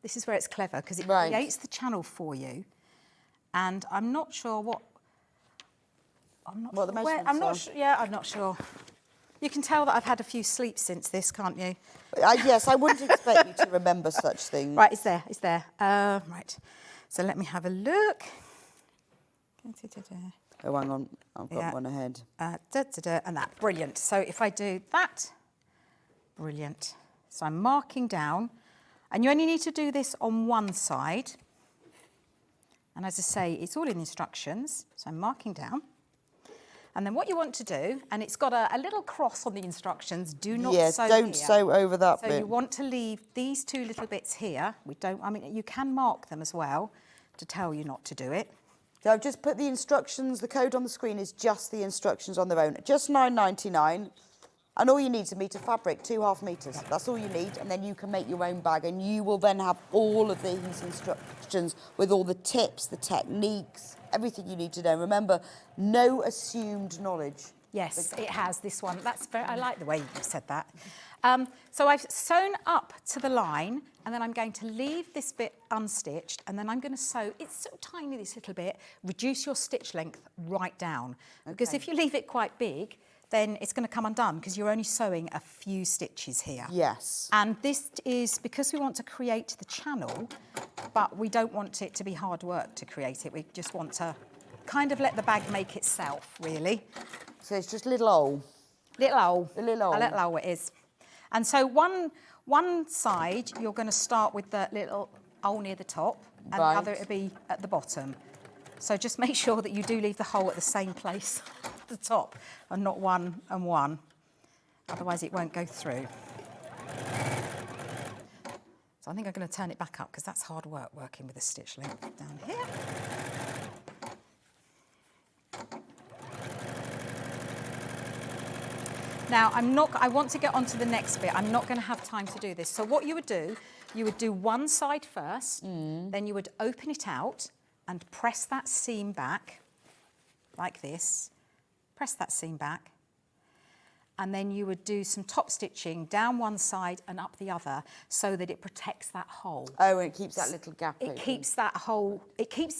This is where it's clever, because it creates the channel for you. And I'm not sure what... I'm not what sure the where, measurements I'm not are. yeah, I'm not sure. You can tell that I've had a few sleeps since this, can't you? Yes, I wouldn't expect you to remember such things. Right, it's there, it's there. Right, so let me have a look. Oh, hang on, I've got one ahead. And that, brilliant. So if I do that, brilliant. So I'm marking down, and you only need to do this on one side. And as I say, it's all in instructions, so I'm marking down. And then what you want to do, and it's got a little cross on the instructions, do not sew don't here. sew over that so bit. So you want to leave these two little bits here. I mean, you can mark them as well to tell you not to do it. So I've just put the instructions, the code on the screen is just the instructions on their own. Just £9.99. And all you need is a metre fabric, 2.5 metres. That's all you need, and then you can make your own bag, and you will then have all of these instructions with all the tips, the techniques, everything you need to know. Remember, no assumed knowledge. Yes, it has, this one. That's very, I like the way you said that. So I've sewn up to the line, and then I'm going to leave this bit unstitched, and then I'm going to sew, it's so tiny, this little bit, reduce your stitch length right down. Because if you leave it quite big, then it's going to come undone because you're only sewing a few stitches here. Yes. And this is because we want to create the channel, but we don't want it to be hard work to create it. We just want to kind of let the bag make itself, really. So it's just little hole. Little hole. A little hole. A little hole it is. And so one side, you're going to start with the little hole near the top, and the other will be at the bottom. So just make sure that you do leave the hole at the same place at the top and not one and one. Otherwise it won't go through. So I think I'm going to turn it back up because that's hard work working with a stitch length down here. Now I want to get on to the next bit. I'm not going to have time to do this. So what you would do one side first, then you would open it out and press that seam back, like this. Press that seam back. And then you would do some top stitching down one side and up the other so that it protects that hole. Oh, and it keeps that little gap open. It keeps that hole,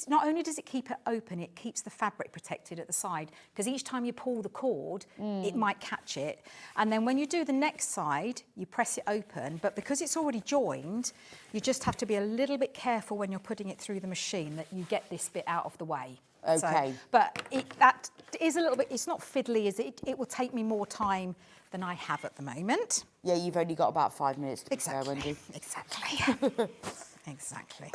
not only does it keep it open, it keeps the fabric protected at the side, because each time you pull the cord, it might catch it. And then when you do the next side, you press it open, but because it's already joined, you just have to be a little bit careful when you're putting it through the machine that you get this bit out of the way. Okay. So, but that is a little bit, it's not fiddly, is it? It will take me more time than I have at the moment. Yeah, you've only got about 5 minutes to prepare, Exactly. Wendy. Exactly.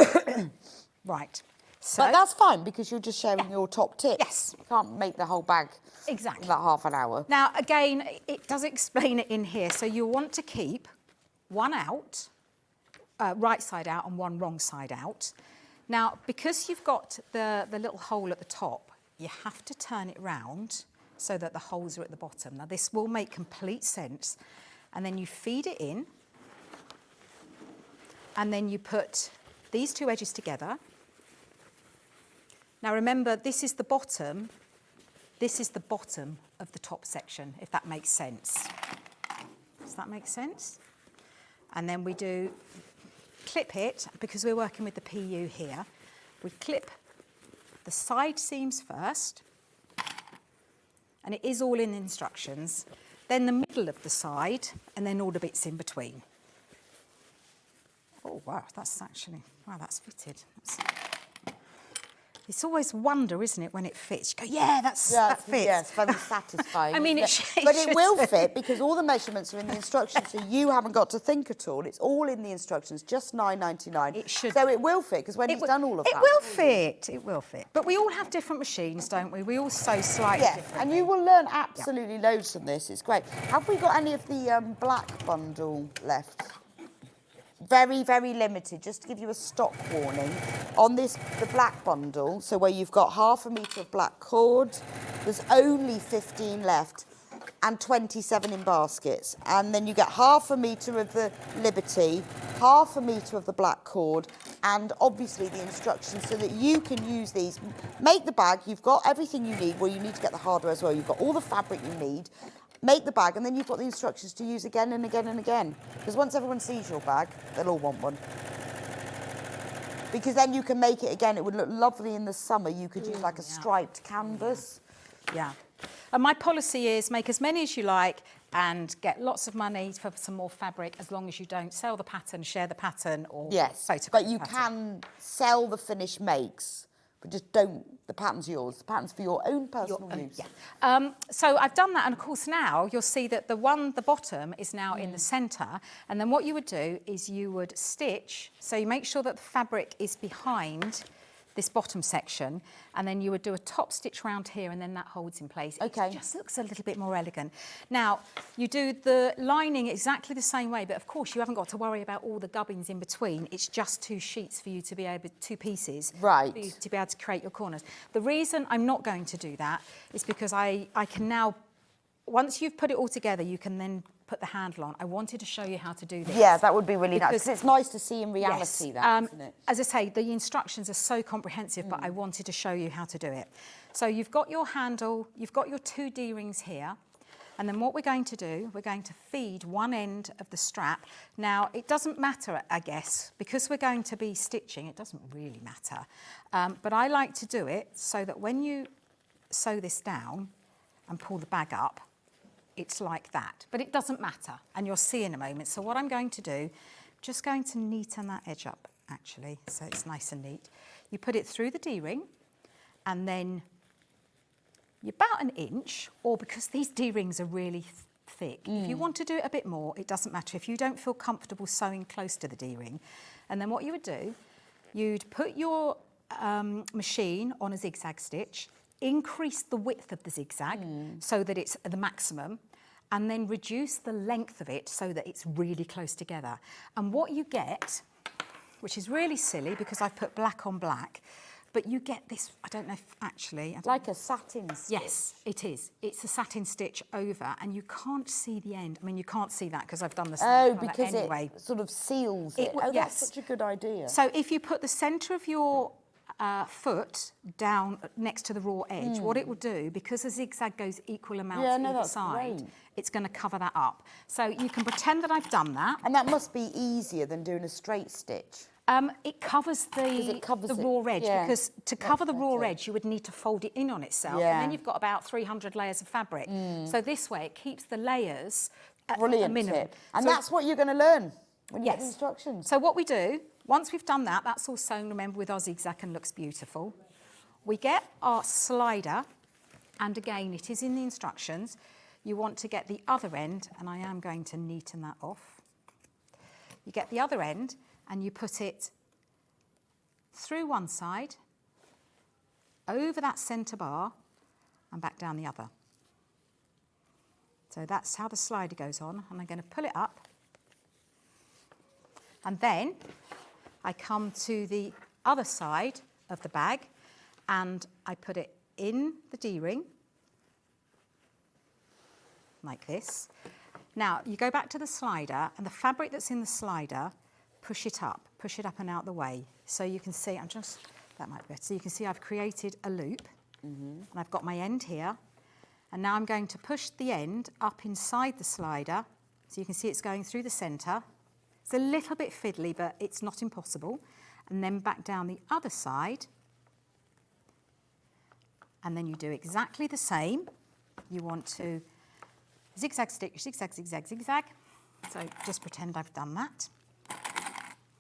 Right. So But that's fine because you're just sharing your top tips. Yes. You can't make the whole bag Exactly. in that half an hour. Now, again, it does explain it in here. So you want to keep one out, right side out, and one wrong side out. Now, because you've got the little hole at the top, you have to turn it round so that the holes are at the bottom. Now, this will make complete sense. And then you feed it in, and then you put these two edges together. Now, remember, this is the bottom of the top section, if that makes sense. Does that make sense? And then we do clip it, because we're working with the PU here. We clip the side seams first, and it is all in the instructions, then the middle of the side, and then all the bits in between. Oh, wow, that's fitted. It's always wonder, isn't it, when it fits? You go, yeah, that fits. Yeah, it's very satisfying. I mean, but it will fit because all the measurements are in the instructions, so you haven't got to think at all. It's all in the instructions, just £9.99. It should. So it will fit because Wendy's done all of that. It will fit. It will fit. But we all have different machines, don't we? We all sew slightly differently. And you will learn absolutely loads from this. It's great. Have we got any of the black bundle left? Very, very limited, just to give you a stock warning. On the black bundle, so where you've got 1/2 metre of black cord, there's only 15 left and 27 in baskets. And then you get 1/2 metre of the Liberty, 1/2 metre of the black cord, and obviously the instructions so that you can use these. Make the bag, you've got everything you need. Well, you need to get the hardware as well. You've got all the fabric you need. Make the bag, and then you've got the instructions to use again and again and again. Because once everyone sees your bag, they'll all want one. Because then you can make it again. It would look lovely in the summer. You could use like a striped canvas. Yeah. And my policy is make as many as you like and get lots of money for some more fabric, as long as you don't sell the pattern, share the pattern, or photograph but you the pattern. can sell the finished makes, but just don't. The pattern's yours. The pattern's for your own personal use. Yeah. So I've done that, and of course now you'll see that the bottom is now in the centre, and then what you would do is you would stitch. So you make sure that the fabric is behind this bottom section, and then you would do a top stitch round here, and then that holds in place. Okay. It just looks a little bit more elegant. Now, you do the lining exactly the same way, but of course you haven't got to worry about all the gubbins in between. It's just 2 sheets for you to be able, 2 pieces, right, for you to be able to create your corners. The reason I'm not going to do that is because I can now, once you've put it all together, you can then put the handle on. I wanted to show you how to do this. Yeah, that would be really nice, because it's nice to see in reality, that, isn't it? As I say, the instructions are so comprehensive, but I wanted to show you how to do it. So you've got your handle, you've got your 2 D-rings here, and then what we're going to do, we're going to feed one end of the strap. Now, it doesn't matter, I guess, because we're going to be stitching, it doesn't really matter. But I like to do it so that when you sew this down and pull the bag up, it's like that, but it doesn't matter, and you'll see in a moment. So what I'm going to do, just going to neaten that edge up, actually, so it's nice and neat. You put it through the D-ring, and then you're about 1 inch, or because these D-rings are really thick, if you want to do it a bit more, it doesn't matter. If you don't feel comfortable sewing close to the D-ring, and then what you would do, you'd put your machine on a zigzag stitch, increase the width of the zigzag so that it's the maximum, and then reduce the length of it so that it's really close together. And what you get, which is really silly because I've put black on black, but you get this, I don't know if actually... Like a satin stitch. Yes, it is. It's a satin stitch over, and you can't see the end. I mean, you can't see that because I've done the same colour because anyway. It sort of seals it. Yes. That's such a good idea. So if you put the centre of your foot down next to the raw edge, what it will do, because the zigzag goes equal amounts either side, great. It's going to cover that up. So you can pretend that I've done that. And that must be easier than doing a straight stitch. It covers the raw edge, because to cover the raw edge, you would need to fold it in on itself, and then you've got about 300 layers of fabric. So this way, it keeps the layers at a minimum. Tip. And so that's what you're going to learn when you get the instructions. So what we do, once we've done that, that's all sewn, remember, with our zigzag and looks beautiful. We get our slider, and again, it is in the instructions. You want to get the other end, and I am going to neaten that off. You get the other end, and you put it through one side, over that centre bar, and back down the other. So that's how the slider goes on, and I'm going to pull it up. And then I come to the other side of the bag, and I put it in the D-ring, like this. Now, you go back to the slider, and the fabric that's in the slider, push it up and out the way. So you can see, that might be better. So you can see I've created a loop, and I've got my end here. And now I'm going to push the end up inside the slider. So you can see it's going through the centre. It's a little bit fiddly, but it's not impossible. And then back down the other side. And then you do exactly the same. You want to zigzag stitch, zigzag, zigzag, zigzag. So just pretend I've done that.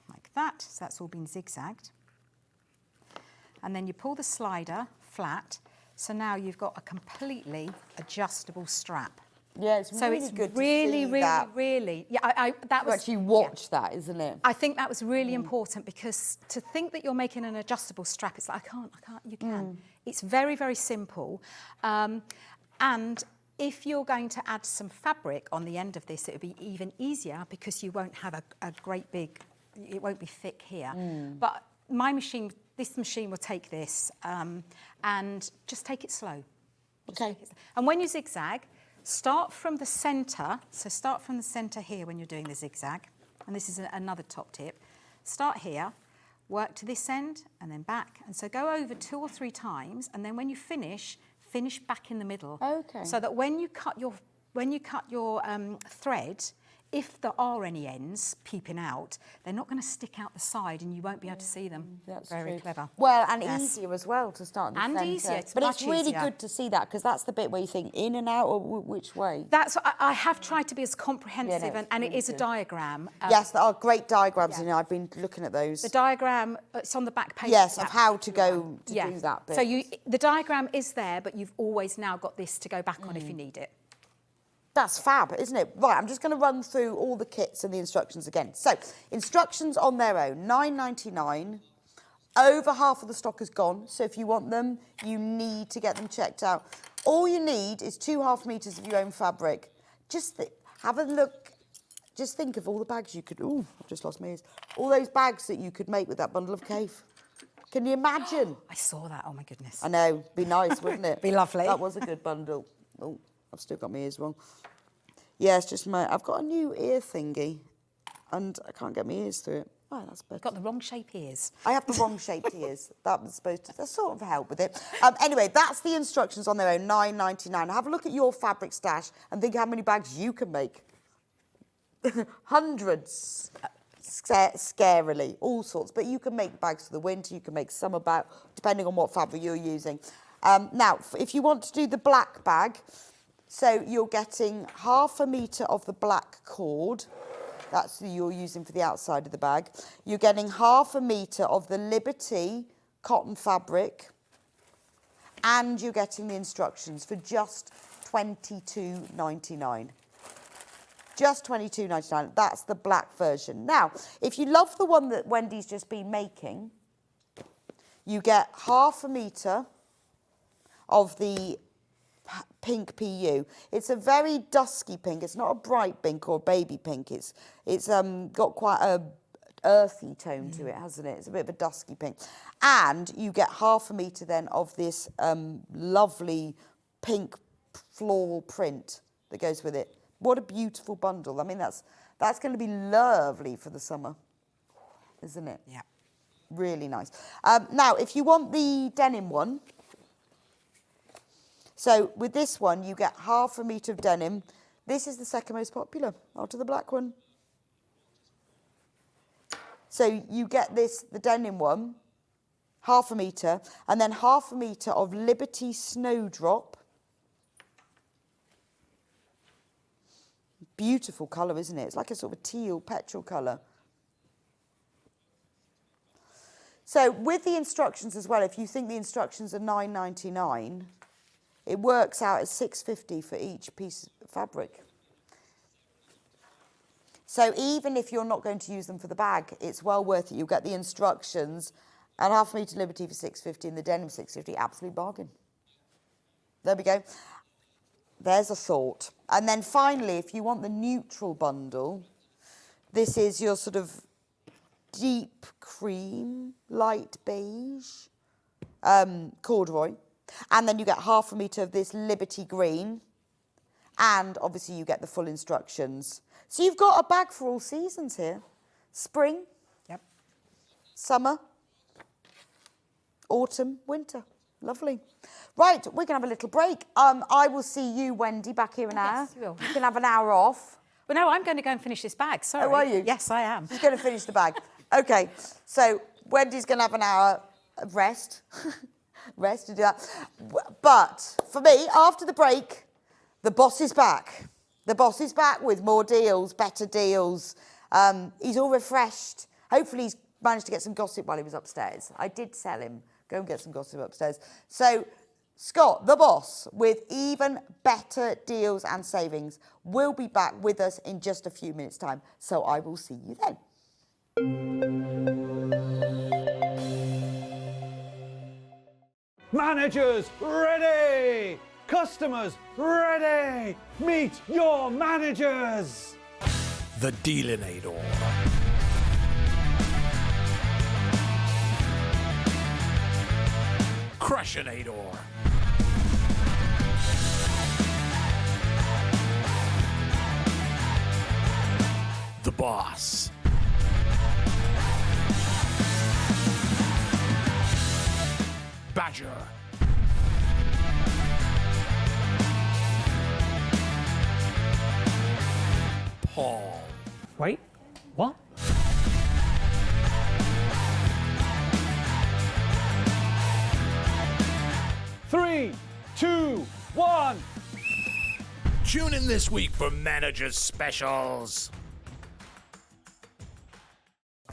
Like that. So that's all been zigzagged. And then you pull the slider flat. So now you've got a completely adjustable strap. Yeah, it's so really it's good really, to see really, that. really. Yeah, that was actually watch that, isn't it? I think that was really important, because to think that you're making an adjustable strap, it's like I can't. You can. It's very, very simple, and if you're going to add some fabric on the end of this, it would be even easier, because you won't have a great big. It won't be thick here, but my machine. This machine will take this and just take it slow. Okay. And when you zigzag, start from the centre. So start from the centre here when you're doing the zigzag, and this is another top tip, start here, work to this end and then back. And so go over 2 or 3 times, and then when you finish back in the middle. Okay. So that when you cut your thread, if there are any ends peeping out, they're not going to stick out the side and you won't be able to see them. That's very true. clever. Well, and Yes. easier as well to start in the And centre. easier, it's but it's much really easier. good to see that, because that's the bit where you think in and out, or which way? That's I have tried to be as comprehensive, Yeah, no, it's and it really is a good. diagram. Yes, there are great diagrams yeah. in there. I've been looking at those. The diagram, it's on the back page. Yes, of of that how to particular go one. to Yeah. do that bit. So the diagram is there, but you've always now got this to go back on if you need it. That's fab, isn't it? Right, I'm just going to run through all the kits and the instructions again. So, instructions on their own, £9.99. Over half of the stock is gone, so if you want them, you need to get them checked out. All you need is 2.5 metres of your own fabric. Just have a look. Just think of all the bags you could... Ooh, I've just lost my ears. All those bags that you could make with that bundle of cave. Can you imagine? I saw that, oh my goodness. I know, be nice, wouldn't it? Be lovely. That was a good bundle. Oh, I've still got my ears wrong. Yeah, it's just I've got a new ear thingy, and I can't get my ears through it. Oh, that's better. You've got the wrong shape ears. I have the wrong shaped ears. That was supposed to sort of help with it. Anyway, that's the instructions on their own, £9.99. Have a look at your fabric stash and think how many bags you can make. Hundreds. Scarily, all sorts. But you can make bags for the winter, you can make summer bag, depending on what fabric you're using. Now, if you want to do the black bag, so you're getting 1/2 metre of the black cord. That's what you're using for the outside of the bag. You're getting 1/2 metre of the Liberty cotton fabric, and you're getting the instructions for just £22.99. Just £22.99. That's the black version. Now, if you love the one that Wendy's just been making, you get 1/2 metre of the pink PU. It's a very dusky pink. It's not a bright pink or baby pink. It's got quite a earthy tone to it, hasn't it? It's a bit of a dusky pink. And you get 1/2 metre then of this lovely pink floral print that goes with it. What a beautiful bundle. I mean, that's going to be lovely for the summer, isn't it? Yeah. Really nice. Now, if you want the denim one, so with this one, you get 1/2 metre of denim. This is the second most popular after the black one. So you get this, the denim one, 1/2 metre, and then 1/2 metre of Liberty Snowdrop. Beautiful colour, isn't it? It's like a sort of teal petrol colour. So with the instructions as well, if you think the instructions are £9.99, it works out as £6.50 for each piece of fabric. So even if you're not going to use them for the bag, it's well worth it. You'll get the instructions and 1/2 metre Liberty for £6.50 and the denim £6.50. Absolute bargain. There we go. There's a thought. And then finally, if you want the neutral bundle, this is your sort of deep cream, light beige, corduroy. And then you get 1/2 metre of this Liberty green. And obviously you get the full instructions. So you've got a bag for all seasons here. Spring. Yep. Summer. Autumn, winter. Lovely. Right, we're going to have a little break. I will see you, Wendy, back here in an hour. Yes, you will. You can have an hour off. Well, no, I'm going to go and finish this bag, sorry. Oh, are you? Yes, I am. She's going to finish the bag. Okay, so Wendy's going to have an hour of rest. Rest to do that. But for me, after the break, the boss is back. The boss is back with more deals, better deals. He's all refreshed. Hopefully he's managed to get some gossip while he was upstairs. I did tell him, go and get some gossip upstairs. So Scott, the boss, with even better deals and savings, will be back with us in just a few minutes' time. So I will see you then. Managers ready! Customers ready! Meet your managers! The Dealinator. Crushinator. The Boss. manager. Paul. Wait, what? Three, two, one. Tune in this week for Manager's Specials.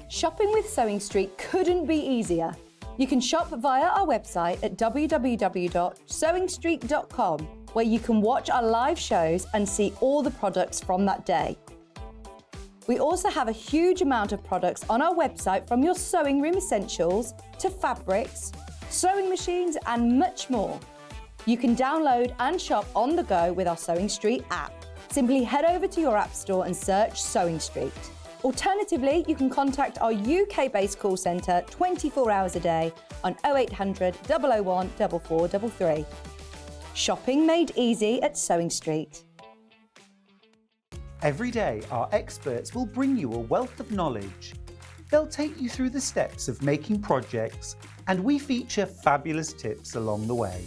Shopping with Sewing Street couldn't be easier. You can shop via our website at www.sewingstreet.com, where you can watch our live shows and see all the products from that day. We also have a huge amount of products on our website, from your sewing room essentials to fabrics, sewing machines and much more. You can download and shop on the go with our Sewing Street app. Simply head over to your app store and search Sewing Street. Alternatively, you can contact our UK-based call centre 24 hours a day on 0800 001 4433. Shopping made easy at Sewing Street. Every day, our experts will bring you a wealth of knowledge. They'll take you through the steps of making projects, and we feature fabulous tips along the way.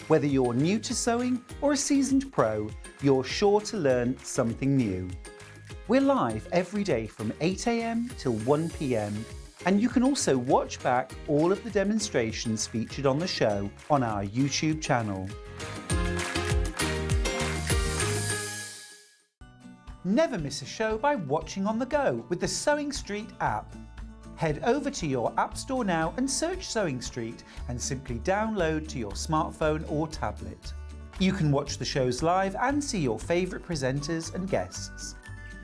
Whether you're new to sewing or a seasoned pro, you're sure to learn something new. We're live every day from 8 a.m. till 1 p.m, and you can also watch back all of the demonstrations featured on the show on our YouTube channel. Never miss a show by watching on the go with the Sewing Street app. Head over to your App Store now and search Sewing Street and simply download to your smartphone or tablet. You can watch the shows live and see your favourite presenters and guests.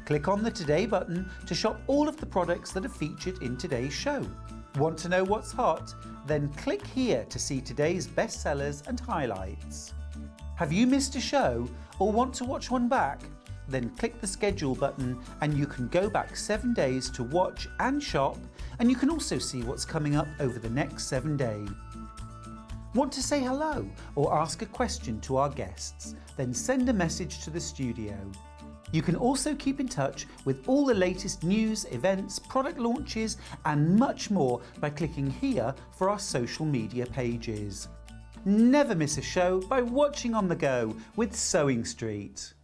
Click on the Today button to shop all of the products that are featured in today's show. Want to know what's hot? Then click here to see today's bestsellers and highlights. Have you missed a show or want to watch one back? Then click the schedule button and you can go back 7 days to watch and shop, and you can also see what's coming up over the next 7 days. Want to say hello or ask a question to our guests? Then send a message to the studio. You can also keep in touch with all the latest news, events, product launches and much more by clicking here for our social media pages. Never miss a show by watching on the go with Sewing Street.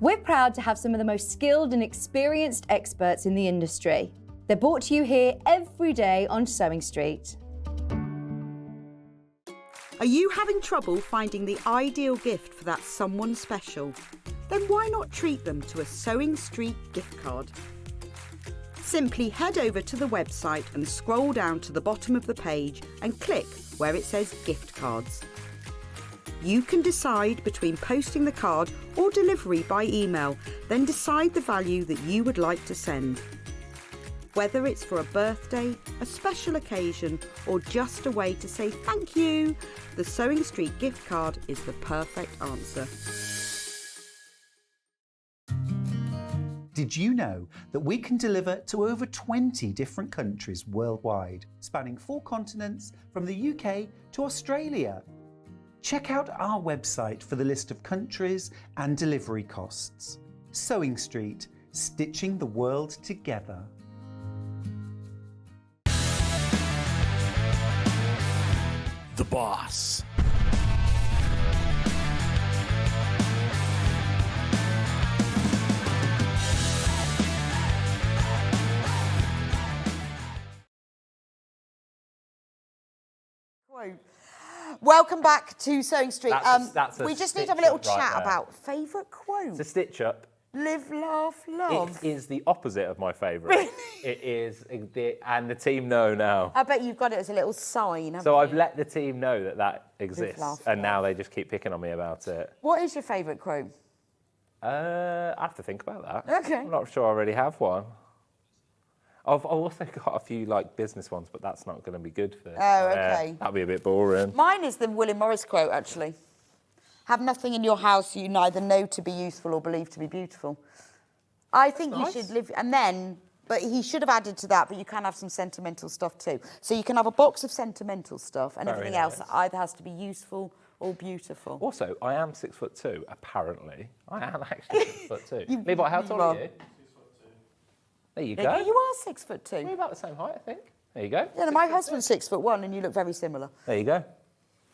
We're proud to have some of the most skilled and experienced experts in the industry. They're brought to you here every day on Sewing Street. Are you having trouble finding the ideal gift for that someone special? Then why not treat them to a Sewing Street gift card? Simply head over to the website and scroll down to the bottom of the page and click where it says gift cards. You can decide between posting the card or delivery by email, then decide the value that you would like to send. Whether it's for a birthday, a special occasion, or just a way to say thank you, the Sewing Street gift card is the perfect answer. Did you know that we can deliver to over 20 different countries worldwide, spanning 4 continents from the UK to Australia? Check out our website for the list of countries and delivery costs. Sewing Street, stitching the world together. The boss. Welcome back to Sewing Street. That's a we just need to have a little stitch up right chat there. about favourite quote. It's a stitch up. Live, laugh, love. It is the opposite of my favourite. Really? It is, and the team know now. I bet you've got it as a little sign, haven't So you? I've let the team know that that exists, laugh, and now love. they just keep picking on me about it. What is your favourite quote? I have to think about that. Okay. I'm not sure I already have one. I've also got a few like business ones, but that's not going to be good for. Oh, okay. That'd be a bit boring. Mine is the William Morris quote, actually. Have nothing in your house you neither know to be useful or believe to be beautiful. I think you should live, and then, but he should have added to that, but you can have some sentimental stuff too. So you can have a box of sentimental stuff, and Very everything else nice. either has to be useful or beautiful. Also, I am 6'2", apparently. I am actually 6'2". Levi, how tall are you? There you go. You are 6'2". We're about the same height, I think. There you go. Yeah, no, my husband's 6'1" and you look very similar. There you go.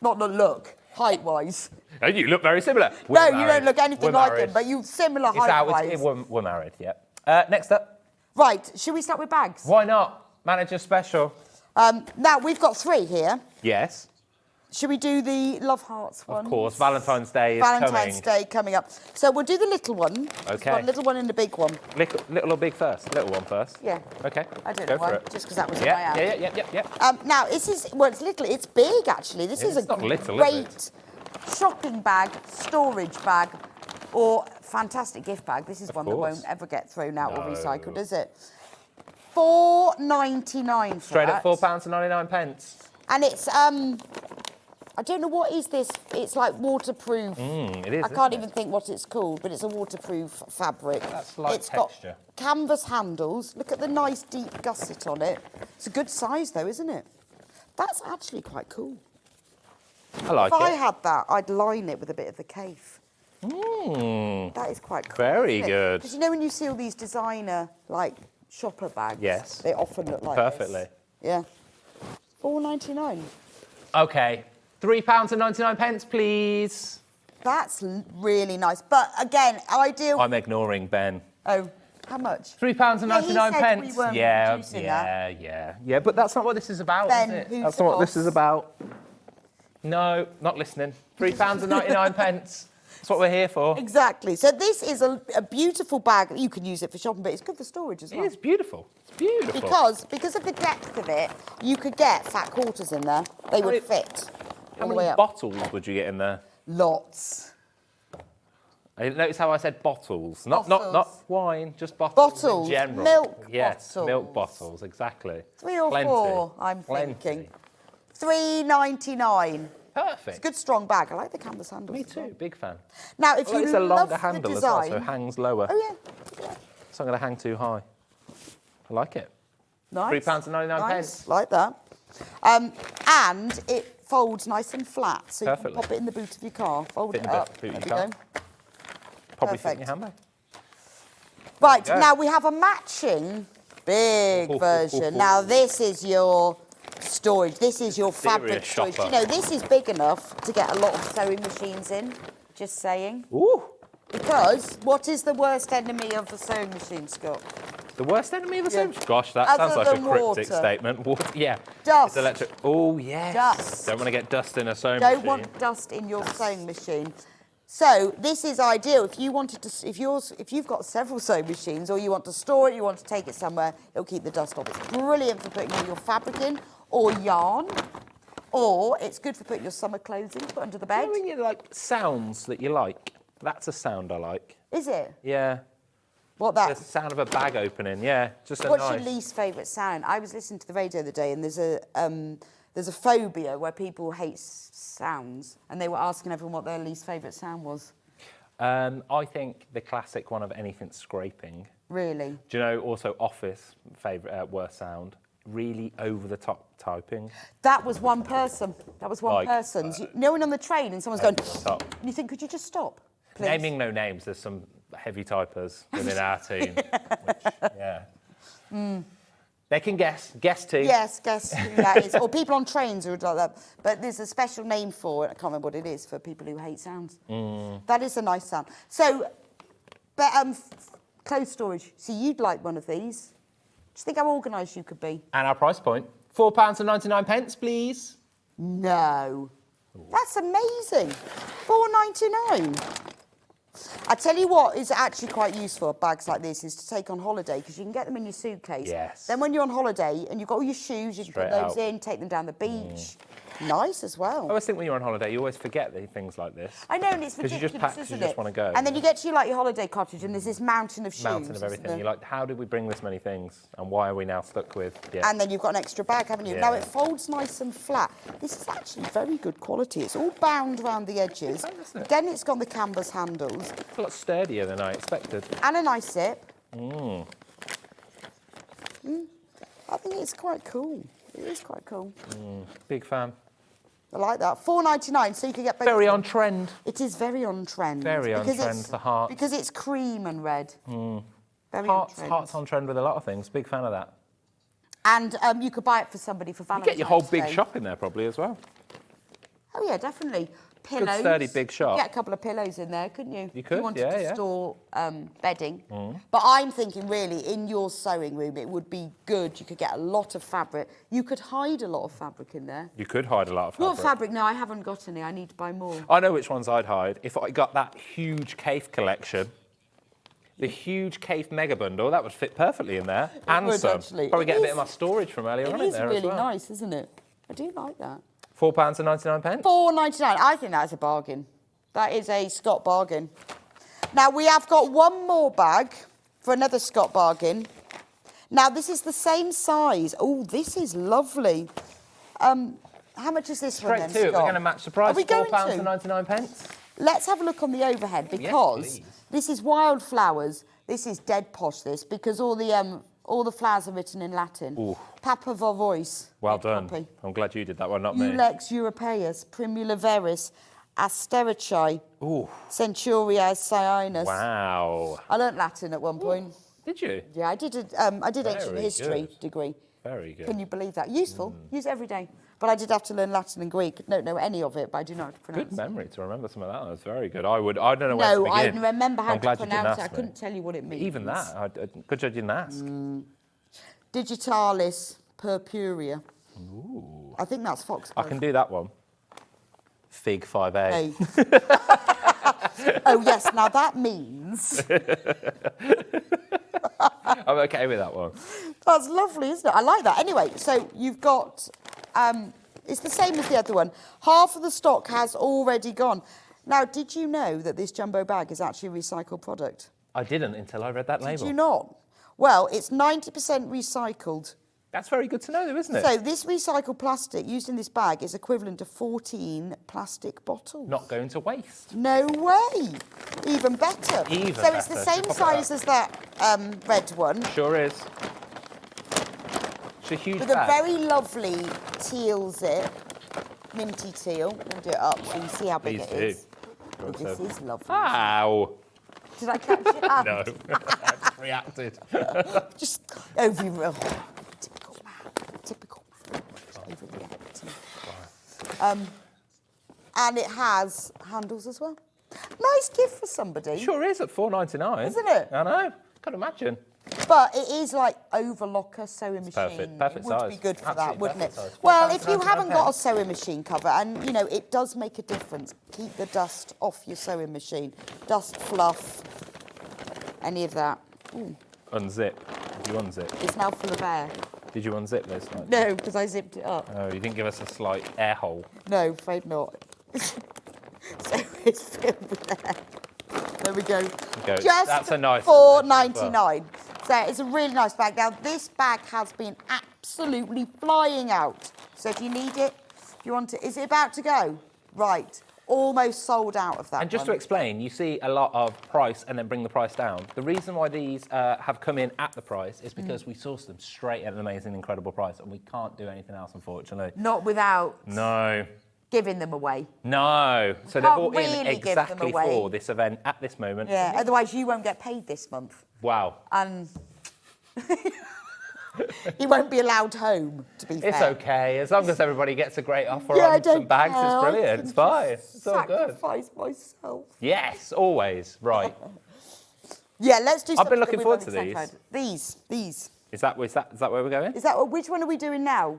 Not the look, height-wise. Oh, you look very similar. No, We're you married. don't look anything We're like married. him, but you similar It's out. height-wise. We're married, yeah. Next up. Right, should we start with bags? Why not? Manager special. Now, we've got 3 here. Yes. Should we do the Love Hearts one? Of course. Valentine's Day is Valentine's coming. Day coming up. So we'll do the little one. Okay. One little one and the big one. Little or big first? Little one first. Yeah. Okay. I don't Go know why, for it. just because that was in my hand. Yeah. Now, this is, well, it's little, it's big actually. This is It's a not little, is great shopping bag, storage bag, or fantastic gift bag. This is one that course. won't ever get thrown out or No. recycled, is it? £4.99 for Straight that. at £4.99. And it's, I don't know what is this. It's like waterproof. It is. I can't even think what it's called, but it's a waterproof fabric. That's like it's texture. got canvas handles. Look at the nice deep gusset on it. It's a good size though, isn't it? That's actually quite cool. I like If I it. had that, I'd line it with a bit of the cave. That is quite cool. Very good. Because you know when you see all these designer, like, shopper bags? Yes. They often look like Perfectly. this. Yeah. £4.99. Okay. £3.99, please. That's really nice. But again, ideal... I'm ignoring Ben. Oh, how much? £3.99. Yeah, he said we weren't reducing that. Yeah. But that's not what this is about, Ben, is it? who's That's the not what this boss? is about. No, not listening. £3.99. That's what we're here for. Exactly. So this is a beautiful bag. You can use it for shopping, but it's good for storage as It well. is beautiful. It's beautiful. Because of the depth of it, you could get fat quarters in there. They would fit How all the way many up. bottles would you get in there? Lots. I notice how I said bottles. Not wine, just bottles. Bottles, In general. milk Yes, bottles. milk bottles, exactly. 3 or Plenty. 4, I'm Plenty. thinking. £3.99. Perfect. It's a good strong bag. I like the canvas handles. Me as well. too, big fan. Now, if Well, you it's a love longer the handle as design, well, so it hangs lower. Oh yeah. So I'm going to hang too high. I like it. Nice. £3.99. Nice. Like that. And it folds nice and flat, so you Perfectly. can pop it in the boot of your car. Fold Fit in it the up. boot of There your we car. go. Probably fit in your Perfect. handbag. Right, There you go. now we have a matching big version. Now this is your storage. This is your fabric Serious storage. shopper. You know, this is big enough to get a lot of sewing machines in, just saying. Ooh. Because what is the worst enemy of the sewing machine, Scott? The worst enemy of the Yeah. sewing? Gosh, that Other sounds like a than cryptic water. statement. Water, yeah. Dust. It's electric. Oh, yes. Dust. Don't want to get dust in a sewing Don't machine. want dust in your sewing machine. So this is ideal if you wanted to, if you've got several sewing machines, or you want to store it, you want to take it somewhere, it'll keep the dust off. It's brilliant for putting all your fabric in, or yarn, or it's good for putting your summer clothes in to put under the bed. You know when you like sounds that you like? That's a sound I like. Is it? Yeah. What The that? sound of a bag opening. Yeah. Just a What's nice. your least favourite sound? I was listening to the radio the other day, and there's a phobia where people hate sounds, and they were asking everyone what their least favourite sound was. I think the classic one of anything scraping. Really? Do you know also office favourite worst sound? Really over the top typing. That was one person. That was one Like, person's. You know when on the train and someone's going, over the top. and you think, could you just stop, please? Naming no names, there's some heavy typers within our team. Which, yeah. They can guess team. Yes, guess who that is. Or people on trains who would like that. But there's a special name for it. I can't remember what it is for people who hate sounds. That is a nice sound. So, but, clothes storage. So you'd like one of these. Do you think how organised you could be? And our price point, £4.99, please. No. That's amazing. £4.99. I tell you what is actually quite useful, bags like this, is to take on holiday, because you can get them in your suitcase. Yes. Then when you're on holiday and you've got all your shoes, you can Straight put those out. in, take them down the beach. Nice as well. I always think when you're on holiday, you always forget things like this. I know, and it's 'Cause you ridiculous, just pack 'cause you isn't just it? wanna go, And then yeah. you get to your holiday cottage, and there's this mountain of shoes. Mountain of isn't everything. there? You're like, how did we bring this many things? And why are we now stuck with... Yeah. And then you've got an extra bag, haven't you? Now Yeah. it folds nice and flat. This is actually very good quality. It's all bound around the edges. isn't it? Again, it's got the canvas handles It's a lot sturdier than I expected. and a nice zip. I think it's quite cool. It is quite cool. Big fan. I like that. £4.99, so you can get both. Very on trend. It is very on trend. Very on because trend, it's- the heart. Because it's cream and red. Very on Hearts trend. on trend with a lot of things. Big fan of that. And you could buy it for somebody for You Valentine's get your whole big Day. shop in there probably as well. Oh yeah, definitely. Pillows. Good sturdy big shop. Get a couple of pillows in there, couldn't you? You If could, you wanted yeah, to yeah. store bedding. But I'm thinking really in your sewing room it would be good. You could get a lot of fabric. You could hide a lot of fabric in there. You could hide a lot of fabric. What fabric? No, I haven't got any. I need to buy more. I know which ones I'd hide. If I got that huge Cafe collection, the huge Cafe mega bundle, that would fit perfectly in there. And would, some. actually. Probably It get a bit is- of my storage from earlier on It in is there really as well. nice, isn't it? I do like that. £4.99. £4.99. I think that's a bargain. That is a Scott bargain. Now we have got one more bag for another Scott bargain. Now this is the same size. Oh, this is lovely. How much is this one Straight then, to it. We're Scott? going to match the price. Are we going to? £4.99. Let's have a look on the overhead because please. this is wildflowers. This is dead posh. This because all the flowers are written in Latin. Ooh. Papa voice. Well done. Poppy. I'm glad you did that one, not me. Ulex europaeus, primula veris, asterici, Ooh. centuriae cyanus. Wow. I learnt Latin at one point. Did you? Yeah, I did ancient Very history good. degree. Very good. Can you believe that? Useful. Use it every day. But I did have to learn Latin and Greek. Don't know any of it, but I do know how to pronounce Good it. memory to remember some of that. That's very good. I don't know where to No, I begin. remember how I'm to glad you didn't pronounce it. I ask me. couldn't tell you what it means. Even that. Good job you didn't ask. Digitalis purpurea. Ooh. I think that's fox. I can do that one. Fig 5A. Hey. Oh, yes. Now that means... I'm okay with that one. That's lovely, isn't it? I like that. Anyway, so you've got... it's the same as the other one. Half of the stock has already gone. Now, did you know that this jumbo bag is actually a recycled product? I didn't until I read that label. Did you not? Well, it's 90% recycled. That's very good to know, though, isn't it? So this recycled plastic used in this bag is equivalent to 14 plastic bottles. Not going to waste. No way. Even better. Even so it's the better. same Pop it size up. as that red one. Sure is. It's a huge With bag. a very lovely teal zip. Minty teal. I'm going to do it up so you can see how big Please it do. is. Oh, this is lovely. Ow. Did I catch it? No. I just reacted. Just over your... Typical man. Typical man. Just overreacting. And it has handles as well. Nice gift for somebody. Sure is at £4.99. Isn't it? I know. Can't imagine. But it is like overlocker sewing machine. perfect. Perfect it would size. be good for Absolutely that, wouldn't it? perfect size. Well, if you £4.99. haven't got a sewing machine cover, and you know, it does make a difference. Keep the dust off your sewing machine. Dust, fluff, any of that. Ooh, Unzip. Did you unzip? it's now full of air. Did you unzip those slightly? No, because I zipped it up. Oh, you didn't give us a slight air hole. No, afraid not. So it's filled with air. There we go. Go. Just That's a nice $4.99. So it's a really nice bag. Now this bag has been absolutely flying out. So if you need it, if you want it, is it about to go? Right. Almost sold out of that. And just to one. explain, you see a lot of price and then bring the price down. The reason why these have come in at the price is because we sourced them straight at an amazing, incredible price, and we can't do anything else, unfortunately. Not without No. giving them away. No. So they're Can't bought really in give them exactly away. for this event at this moment. Yeah. Otherwise, you won't get paid this month, Wow. and you won't be allowed home. To be fair. It's okay. As long as everybody gets a great offer Yeah, I on don't some bags, care. it's I brilliant. can It's fine. just It's all good. Sacrifice myself. Yes, always. Right. Yeah, let's do. I've been something looking that forward we've to already said. These. Is that where we're going? Is that which one are we doing now?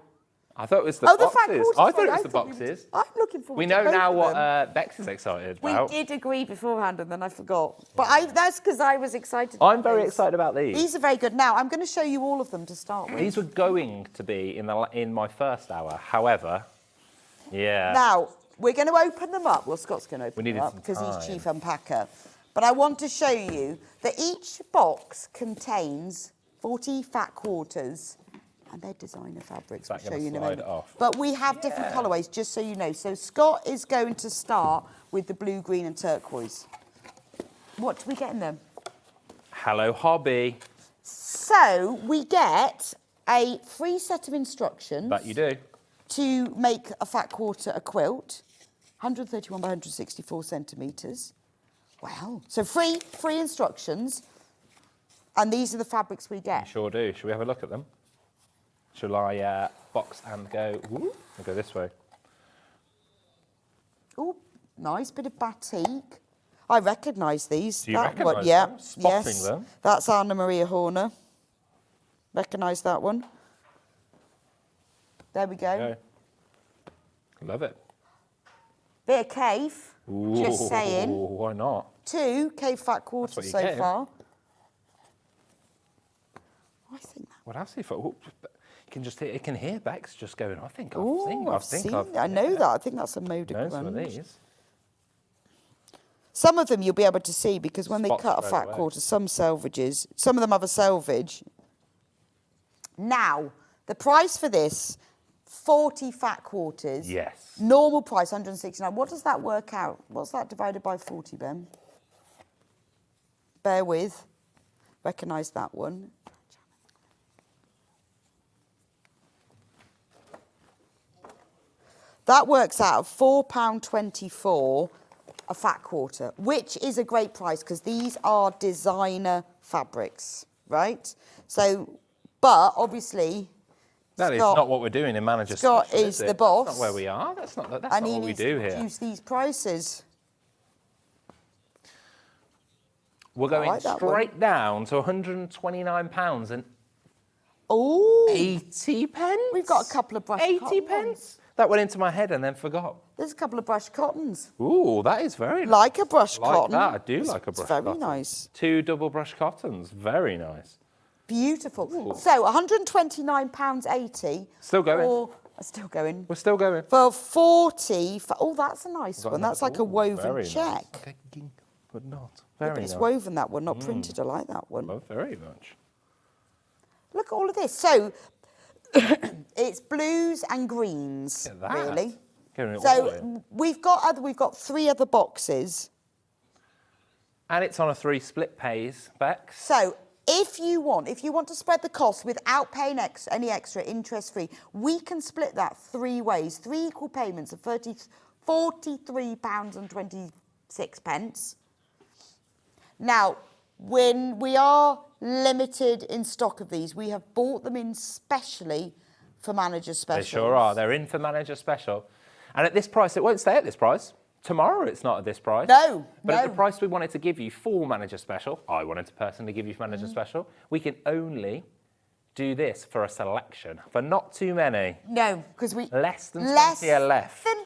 I thought it was the The boxes. fat quarters. I thought sorry, it was the thought boxes. I'm looking forward. We to know both now of what them. Bex is excited We about. did agree beforehand, and then I forgot. But that's because I was excited. I'm about very these. excited about these. These are very good. Now I'm going to show you all of them to start with. These were going to be in my first hour. However, yeah. Now we're going to open them up. Well, Scott's going to open them needed up some because he's time. chief unpacker. But I want to show you that each box contains 40 fat quarters. And they're designer fabrics. We'll Is that show gonna you in a slide moment. off? But we have different colourways, just so you know. So Scott is going to start with the blue, green, and turquoise. What do we get in them? Hello, hobby. So we get a free set of instructions That you do. to make a fat quarter a quilt, 131 by 164 centimetres. Wow. So free instructions. And these are the fabrics we get. Sure do. Should we have a look at them? Shall I box and go? Ooh, I'll go this way. Oh, nice bit of batik. I recognise these. Do you that recognise one, yeah, them? Spotting yes. them? That's Anna Maria Horner. Recognise that one. There we go. Okay. Love it. Bit of cave. Just saying. Why not? 2 cave fat quarters what you so get. far. I think that. What else? You can just hear, you can hear Bex just going. I think I've Oh, seen. I've seen that. I know that. I think that's a mode Knows some of grunge. these. Some of them you'll be able to see because when Spots they cut a straight fat away. quarter, some selvages, some of them have a selvage. Now, the price for this, 40 fat quarters. Yes. Normal price, 169. What does that work out? What's that divided by 40, Ben? Bear with. Recognise that one. That works out at £4.24 a fat quarter, which is a great price because these are designer fabrics, right? So, but obviously, That is Scott- not what we're doing in Manager Scott Special, is it? the boss. That's not where we are. That's not and what he we needs do to here. reduce these prices. We're going like that one. straight down to £129 and Oh, 80 pence. We've got a couple of brush 80 cotton pence. ones. That went into my head and then forgot. there's a couple of brush cottons. Ooh, that is very nice. Like a brush Like cotton. that. I do It's- like a brush It's very cotton. nice. 2 double brush cottons. Very nice. Beautiful. Ooh. So, £129.80. Still going. Still going. We're still going. For 40, oh, that's a nice Got one. another- That's like a ooh, woven very nice. check. Okay, but not. Yeah, Very but it's nice. woven, that one, not printed. I like that one. Oh, very much. Look at all of this. So, it's blues and greens, Look at that. really. Going all So, in. we've got 3 other boxes. And it's on a 3 split pays, Bex. So, if you want to spread the cost without paying any extra, interest-free, we can split that 3 ways, 3 equal payments of £43.26. Now, when we are limited in stock of these, we have bought them in specially for Manager Specials. They sure are. They're in for Manager Special. And at this price, it won't stay at this price. Tomorrow, it's not at this price. No, But no. at the price we wanted to give you for Manager Special, I wanted to personally give you for Manager Special, we can only do this for a selection, for not too many. No, because we... Less than 20 are left. Less than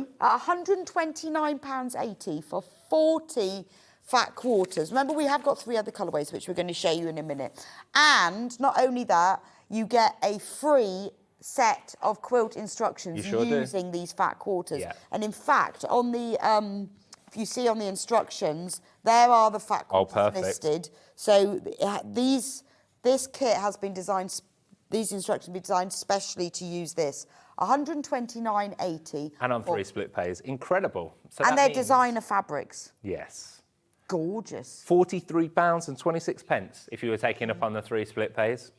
20 at £129.80 for 40 fat quarters. Remember, we have got 3 other colourways, which we're going to show you in a minute. And not only that, you get a free set of quilt instructions You sure do. using these fat quarters. Yeah. And in fact, on the if you see on the instructions, there are the fat quarters perfect. listed. So this kit has been designed. These instructions have been designed specially to use this. £129.80. And on 3 split pays. Incredible. So And that they're means- designer fabrics. Yes. Gorgeous. £43.26 if you were taking up on the 3 split pays.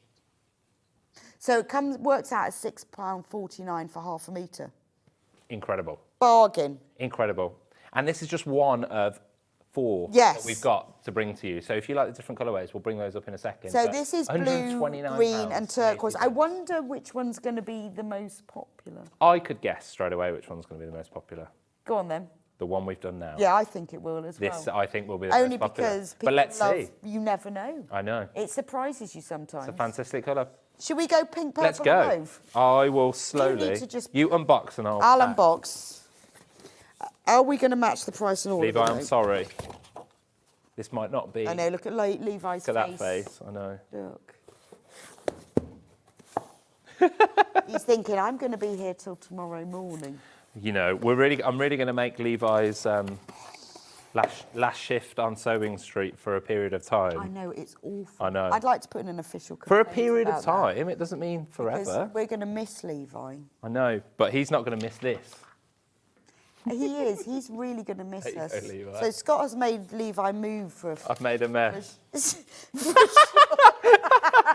So it works out at £6.49 for half a metre. Incredible. Bargain. Incredible. And this is just one of 4 Yes. that we've got to bring to you. So if you like the different colourways, we'll bring those up in a second. So But this is blue, £129 green and turquoise. I 80. wonder which one's going to be the most popular. I could guess straight away which one's going to be the most popular. Go on then. The one we've done now. Yeah, I think it will as This, well. I think, will be the Only most popular. because people But let's love, see. you never know. I know. It surprises you sometimes. It's a fantastic colour. Should we go pink, purple Let's and go. mauve? I will slowly. to just- You unbox and I'll. I'll pack. unbox. Are we going to match the price and all Levi, of them? I'm sorry. This might not be. I know, look at Levi's Look at face. that face. I know. Look. He's thinking, I'm going to be here till tomorrow morning. You know, I'm really going to make Levi's last shift on Sewing Street for a period of time. I know, it's awful. I know. I'd like to put in an official For a complaint period of about that, time. It doesn't mean because forever. we're going to miss Levi. I know, but he's not going to miss this. He is. He's really going to miss There you us. go, Levi. So Scott has made Levi move for a... I've made a mess.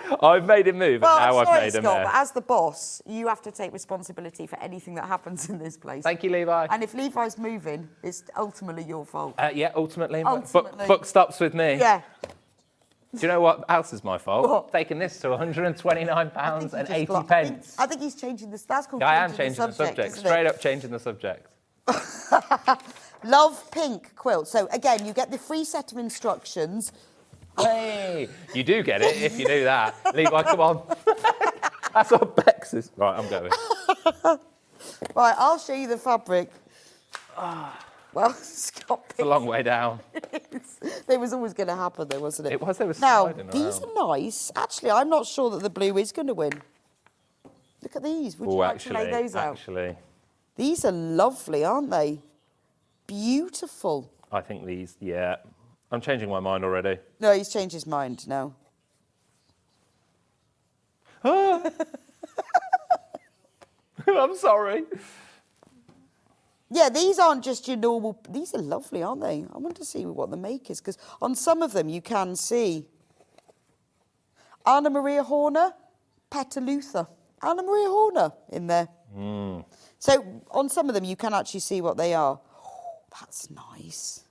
well, I've made him move, and now I'm I've sorry, made a Scott, mess. but as the boss, you have to take responsibility for anything that happens in this place. Thank you, Levi. And if Levi's moving, it's ultimately your fault. Yeah, ultimately. Ultimately. Book stops with me. Yeah. Do you know what else is my fault? What? Taking this to £129 and 80 I pence. think he's changing this. That's called I am changing changing the subject. isn't it? Straight up changing the subject. Love pink quilt. So again, you get the free set of instructions. Hey, you do get it if you do that. Levi, come on. That's what Bex is. Right, I'm going. Right, I'll show you the fabric. Well, Scott, It's a long way down. it was always going to happen, though, wasn't it? It was. They were Now, sliding these around. are nice. Actually, I'm not sure that the blue is going to win. Look at these. Would you like to lay those out? Actually, These are lovely, aren't they? Beautiful. I think these, yeah. I'm changing my mind already. No, he's changed his mind now. I'm sorry. Yeah, these aren't just your normal... These are lovely, aren't they? I want to see what the make is, because on some of them you can see Anna Maria Horner, Petaluther. Anna Maria Horner in there. So on some of them you can actually see what they are. Oh, that's nice.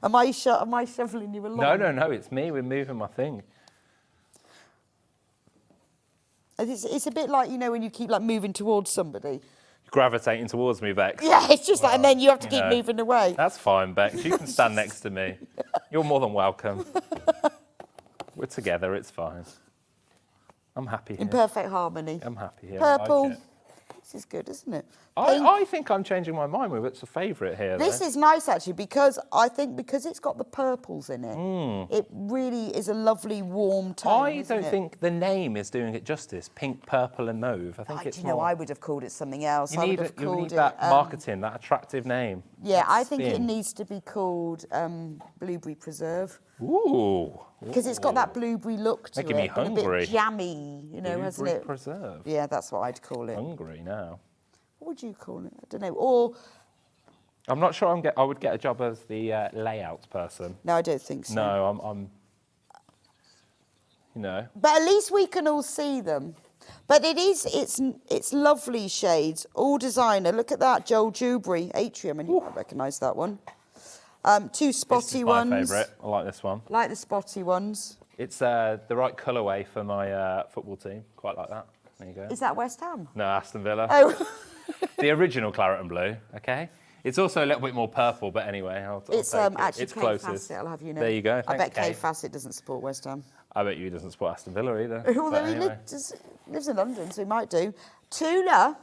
Am I shoveling you along? No, it's me. We're moving my thing. It's a bit like, you know, when you keep like moving towards somebody. Gravitating towards me, Bex. Yeah, it's just like, and then you have to you keep know, moving away. That's fine, Bex. You can stand next to me. You're more than welcome. We're together. It's fine. I'm happy here. In perfect harmony. I'm happy here. I Purple. like it. This is good, isn't it? I think I'm changing my mind with it's a favourite here. This though. is nice actually, because I think because it's got the purples in it, it really is a lovely warm tone. I don't think the name is doing it justice. Pink, purple, and mauve. I think it's you know, more. I would have called it something else. You I need, would have you called need it, that marketing, that attractive name. Yeah, I That think it spin. needs to be called blueberry preserve. Ooh. Because it's got that blueberry look to Making it. me and a hungry. bit jammy, you know, hasn't Blueberry it? preserve. Yeah, that's what I'd call it. Hungry now. What would you call it? I don't know. Or I'm not sure I would get a job as the layout person. no, I don't think so. No, I'm you know. But at least we can all see them. But it's lovely shades, all designer. Look at that, Joel Dewberry, Atrium, and you might recognise that one. Two spotty This is my ones. favourite. I like this one. Like the spotty ones. It's the right colourway for my football team. Quite like that. There you go. Is that West Ham? No, Aston Villa. Oh, The original claret and blue. Okay. It's also a little bit more purple, but anyway, I'll it's take it. actually It's Kay closest. Fassett, I'll have you know. There you go. I bet Thanks, Kay Kay. Fassett doesn't support West Ham. I bet you he doesn't support Aston Villa either. Although but he anyway. lives in London, so he might do. Tula.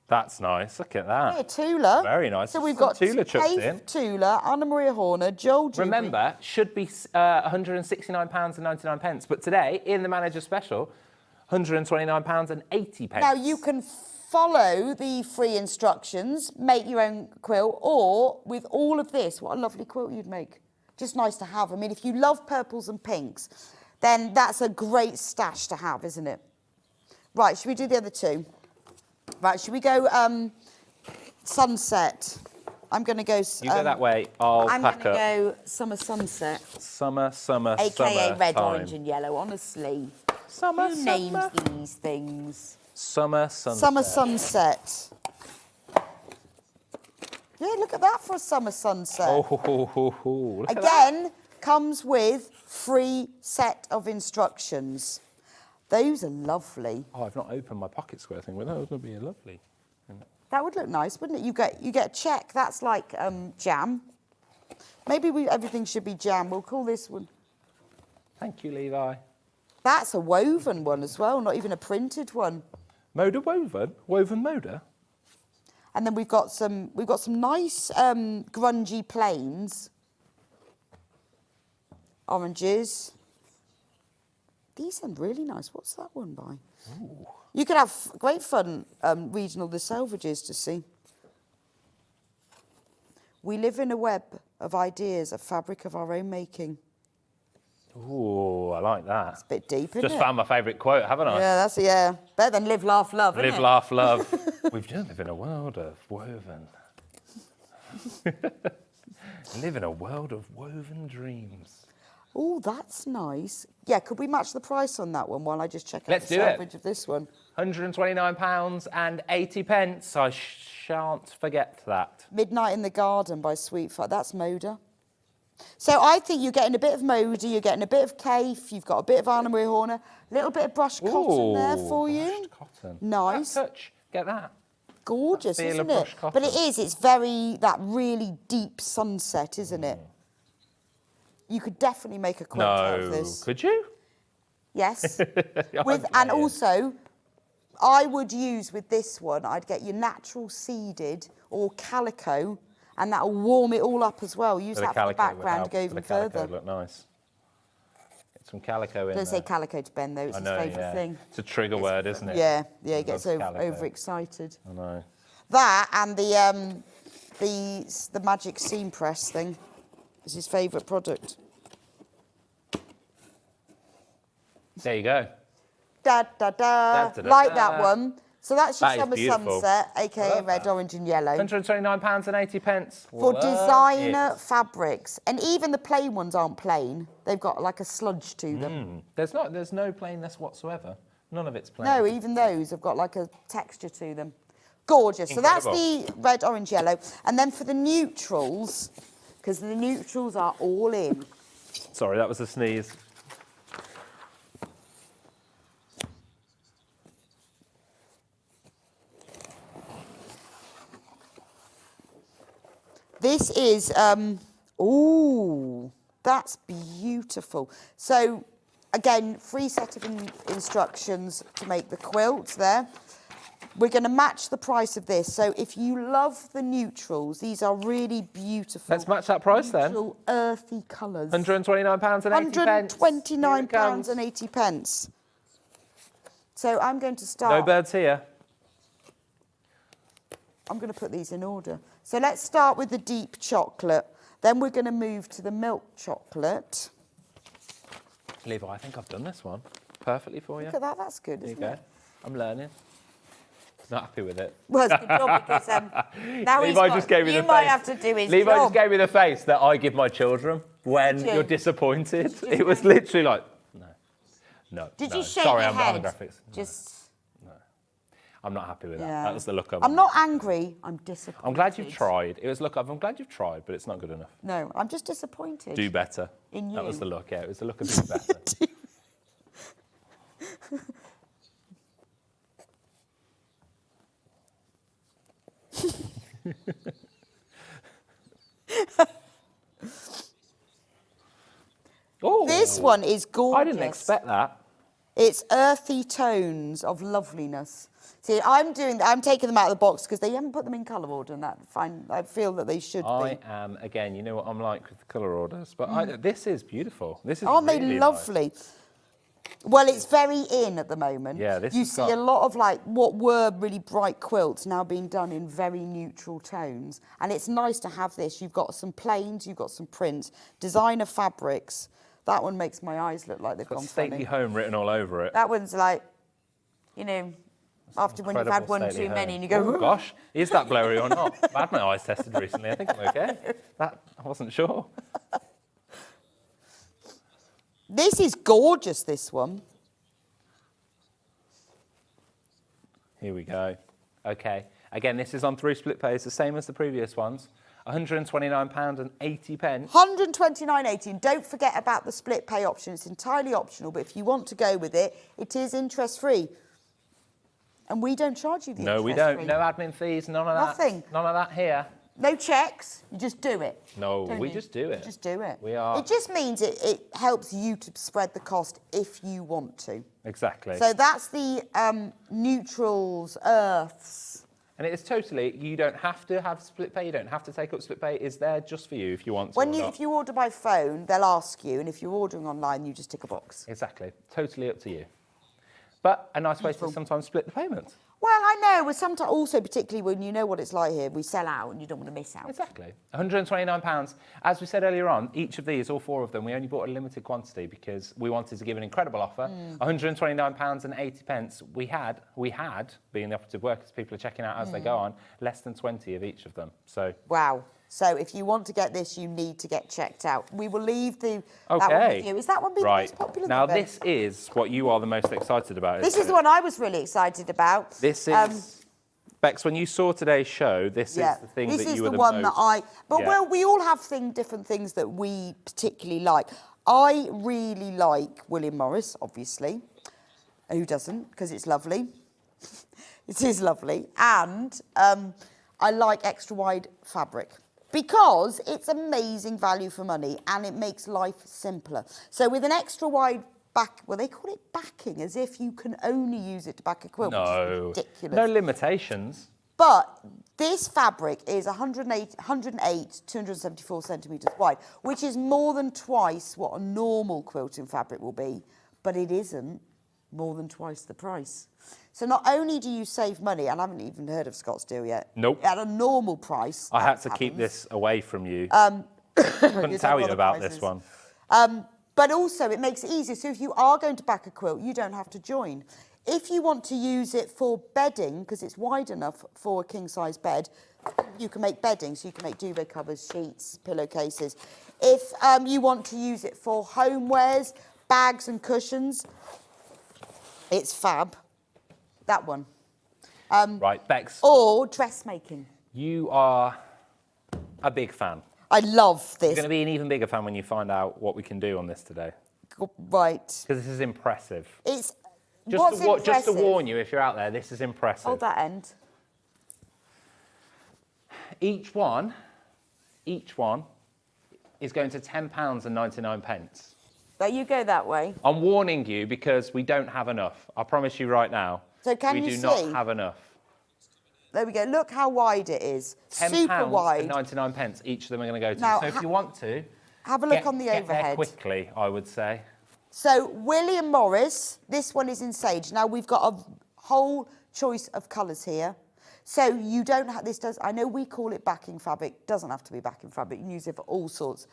That's nice. Look at that. Yeah, Tula. Very nice. So we've Some got Tula chucked Kay in. Tula, Anna Maria Horner, Joel Dewberry. Remember, should be £169.99, but today, in the manager special, £129.80. Now you can follow the free instructions, make your own quilt, or with all of this, what a lovely quilt you'd make. Just nice to have. I mean, if you love purples and pinks, then that's a great stash to have, isn't it? Right, should we do the other two? Right, should we go sunset? I'm going to go... You go that way, I'll I'm pack going to up. go summer sunset, Summer, a.k.a. red, time. orange and yellow, honestly. Summer, Who names these things? Summer, sunset. Summer sunset. Yeah, look at that for a summer sunset. Oh, look at that. Again, comes with free set of instructions. Those are lovely. Oh, I've not opened my pocket square thing. Well, that was going to be lovely. That would look nice, wouldn't it? You get a check. That's like jam. Maybe everything should be jam. We'll call this one. Thank you, Levi. That's a woven one as well, not even a printed one. Moda woven? Woven Moda? And then we've got some nice grungy plains. Oranges. These are really nice. What's that one by? Ooh. You could have great fun reading all the selvages to see. We live in a web of ideas, a fabric of our own making. Ooh, I like that. It's a bit deep, isn't Just it? found my favourite quote, haven't I? Yeah, better than live, laugh, love, isn't Live, it? laugh, love. We just live in a world of woven. Live in a world of woven dreams. Oh, that's nice. Yeah, could we match the price on that one while I just check out Let's the do it. salvage of this one? £129.80. I shan't forget that. Midnight in the Garden by Sweetfire. That's Moda. So I think you're getting a bit of Moda, you're getting a bit of Kaif, you've got a bit of Anna Marie Horner, a little bit of brushed cotton there for you. Brushed cotton. Nice. That touch. Get that. Gorgeous, Feel of isn't it? brushed But cotton. it is, it's very, that really deep sunset, isn't it? You could definitely make a quilt out of this. Could you? Yes. I'm And playing. also, I would use with this one, I'd get your natural seeded or calico, and that'll warm it all up as well. Use Bit of that for the calico would background help. to go Bit even of calico further. would look nice. Get some calico in Don't say there. calico to Ben though, it's I his know, favourite yeah. thing. It's a trigger word, isn't it? Yeah, he He gets loves calico. overexcited. I know. That and the magic seam press thing is his favourite product. There you go. Da da da. Da, da, da, Like da. that one. So that's your That is summer beautiful. sunset, I aka love red, that. orange, and yellow. £129.80. For Love designer it. fabrics, and even the plain ones aren't plain. They've got like a sludge to them. There's no plainness whatsoever. None of it's plain. No, even those have got like a texture to them. Gorgeous. Incredible. So that's the red, orange, yellow. And then for the neutrals, because the neutrals are all in. Sorry, that was a sneeze. This is, ooh, that's beautiful. So, again, free set of instructions to make the quilt there. We're going to match the price of this. So if you love the neutrals, these are really beautiful. Let's match that price then. Neutral, earthy colours. £129.80. £129.80. So I'm going to start. No birds here. I'm going to put these in order. So let's start with the deep chocolate. Then we're going to move to the milk chocolate. Levi, I think I've done this one perfectly for you. Look at that, that's good, There you isn't go. it? I'm learning. Not happy with it. Well, it's a good job because now Levi just gave me the you face. might have to do his Levi job. just gave me the face that I give my children when Did you? you're disappointed. It was literally like, no. Did no. you shake Sorry, your I'm head? behind the graphics. Just. I'm not happy with that. Yeah. That was the look of I'm not angry. I'm disappointed. I'm glad you've tried. It was look of, I'm glad you've tried, but it's not good enough. No, I'm just disappointed. Do better. In That was you. the look, yeah. It was the look of do better. Oh, This one is gorgeous. I didn't expect that. It's earthy tones of loveliness. See, I'm taking them out of the box because they haven't put them in colour order, and that fine. I feel that they should I be. am, again, you know what I'm like with the colour orders, but this is beautiful. This is Aren't really they nice. lovely? Well, it's very in at the moment. Yeah, this You has see got- a lot of like what were really bright quilts now being done in very neutral tones, and it's nice to have this. You've got some plains, you've got some prints, designer fabrics. That one makes my eyes look like they've Got gone stately funny. home written all over it. That one's like, you know, after when you've had Incredible one stately too many home. and you go, Oh gosh, is that blurry or not? I had my eyes tested recently. I think I'm okay. That I wasn't sure. this is gorgeous, this one. Here we go. Okay. Again, this is on 3 split pays, the same as the previous ones. £129.80. £129.80, and don't forget about the split pay option. It's entirely optional, but if you want to go with it, it is interest-free. And we don't charge you the No, we interest-free. don't. No admin fees, none of that. Nothing. None of that here. No checks, you just do it. No, don't we you? just do it. You just do it. We are- It just means it helps you to spread the cost if you want to. Exactly. So that's the neutrals, earths. And it is totally, you don't have to have split pay, you don't have to take up split pay. It's there just for you if you want to. If you order by phone, they'll ask you, and if you're ordering online, you just tick a box. Exactly. Totally up to you. But a nice way to sometimes split the payment. Well, I know, but sometimes also, particularly when you know what it's like here, we sell out and you don't want to miss out. Exactly. £129. As we said earlier on, each of these, all 4 of them, we only bought a limited quantity because we wanted to give an incredible offer. £129.80. We had, being the operative word, because people are checking out as they go on, less than 20 of each of them. So. Wow. So if you want to get this, you need to get checked out. We will leave that one Okay. with you. Is that one being the most popular? Now, then? this is what you are the most excited about. This isn't is the it? one I was really excited about. This is Bex, when you saw today's show, this is the thing this that is you were the the one most... that I. But Yeah. well, we all have different things that we particularly like. I really like William Morris, obviously. Who doesn't? Because it's lovely. It is lovely, and I like extra wide fabric because it's amazing value for money and it makes life simpler. So with an extra wide back, well, they call it backing, as if you can only use it to back a quilt, which is ridiculous. No limitations. But this fabric is 274 centimetres wide, which is more than twice what a normal quilting fabric will be, but it isn't more than twice the price. So not only do you save money, and I haven't even heard of Scottsdale yet. Nope. At a normal price. I had to keep this away from you. Couldn't tell you about this one. But also it makes it easier. So if you are going to back a quilt, you don't have to join. If you want to use it for bedding, because it's wide enough for a king-size bed, you can make bedding. So you can make duvet covers, sheets, pillowcases. If you want to use it for homewares, bags and cushions, it's fab. That one. Right, Bex. Or dressmaking. You are a big fan. I love this. You're going to be an even bigger fan when you find out what we can do on this today. Right. Because this is impressive. It's Just to warn you, if you're out there, this is impressive. Hold that end. Each one is going to £10.99. But you go that way. I'm warning you because we don't have enough. I promise you right now. So can you we see? do not have enough. There we go. Look how wide it is. Super wide. £10.99 each of them are going to go to. Now, so if you want to, have a look on the get overhead. there quickly, I would say. So William Morris, this one is in sage. Now we've got a whole choice of colours here. So you don't have, I know we call it backing fabric. Doesn't have to be backing fabric. You can use it for all sorts.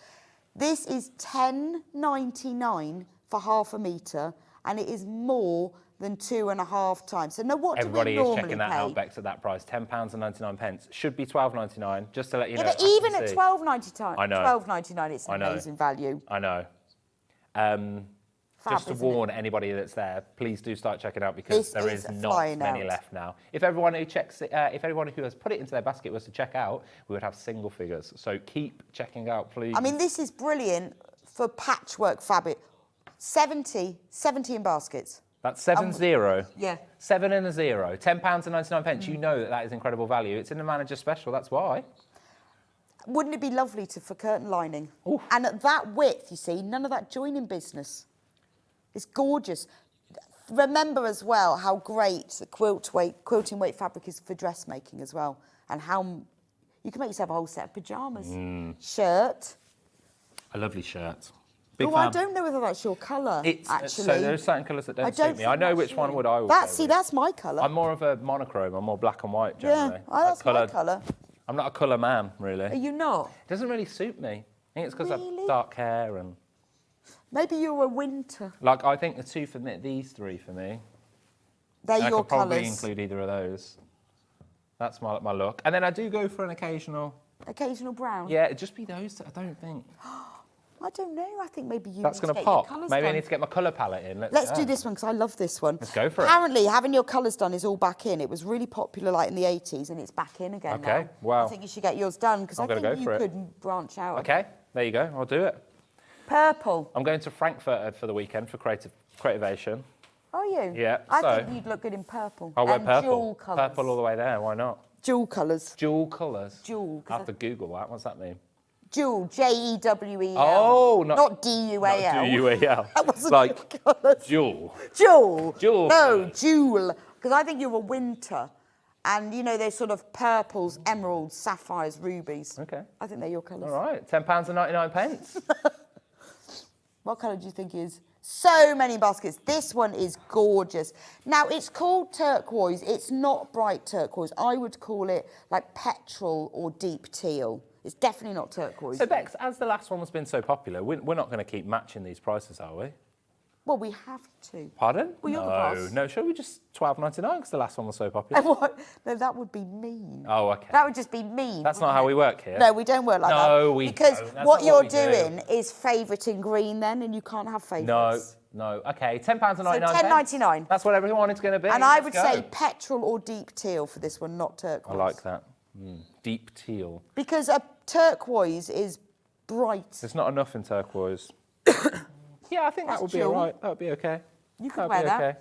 This is £10.99 for half a metre, and it is more than 2.5 times. So now what Everybody do we normally is checking that pay? out, Bex, at that price. £10.99. Should be £12.99, just to let you know. But even at £12.99, I know. £12.99, it's an amazing value. I know. Just to warn anybody that's there, please do start checking out because there is not many left now. If everyone who checks, if everyone who has put it into their basket was to check out, we would have single figures. So keep checking out, please. I mean, this is brilliant for patchwork fabric. 70 in baskets. That's 7-0. Yeah. 7 and a 0. £10.99. You know that is incredible value. It's in the manager special. That's why. Wouldn't it be lovely for curtain lining? Ooh. And at that width, you see, none of that joining business. It's gorgeous. Remember as well how great the quilting weight fabric is for dressmaking as well, and how you can make yourself a whole set of pyjamas. Shirt. A lovely shirt. Big Oh, fan. I don't know whether that's your colour, actually. So there are certain colours that don't suit me. I know which one would I would go with. That's my colour. I'm more of a monochrome. I'm more black and white generally. Yeah, that's my colour. I'm not a colour man, really. Are you not? It doesn't really suit me. I think it's because I Really? have dark hair and... Maybe you're a winter. Like, I think the two for me, these three for me. They're and your I could probably colours. include either of those. That's my look. And then I do go for an occasional... Occasional brown? Yeah, it'd just be those two, I don't think. I don't know. I think maybe you That's need to going to get your pop. colours Maybe I done. need to get my colour palette in. Let's do this one because I love this one. Let's go for it. Apparently, having your colours done is all back in. It was really popular like in the 80s and it's back in again now. Okay, wow. I think you should get yours done because I gonna think go you for it. could branch out. Okay, there you go. I'll do it. Purple. I'm going to Frankfurt for the weekend for Creativation. Are you? Yeah, I so- think you'd look good in purple. I'll wear and purple. Dual colours. Purple all the way there, why not? Dual colours. Dual colours. Dual. I have to Google that. What's that mean? Dual. J-E-W-E-L. Oh, not D-U-A-L. Not D-U-A-L. That wasn't like your colours. Jewel. Jewel. Jewel No, colours. jewel. Because I think you're a winter. And, you know, they're sort of purples, emeralds, sapphires, rubies. Okay. I think they're your colours. All right, £10.99. What colour do you think is? So many baskets. This one is gorgeous. Now, it's called turquoise. It's not bright turquoise. I would call it like petrol or deep teal. It's definitely not turquoise. So, Bex, as the last one has been so popular, we're not going to keep matching these prices, are we? Well, we have to. Pardon? Well, you're the boss. No, shall we just £12.99 because the last one was so popular? What? No, that would be mean. Oh, okay. That would just be mean. That's not wouldn't how it? we work here. No, we don't work like that. No, we Because don't. That's what not you're what we do. doing is favouriting green then, and you can't have favourites. No. Okay, £10.99. So £10.99. That's what everyone is going to be. And I Let's would go. say petrol or deep teal for this one, not turquoise. I like that. Deep teal. Because a turquoise is bright. There's not enough in turquoise. Yeah, I think that would be dual. all right. That would be okay. You could That would wear be that. okay.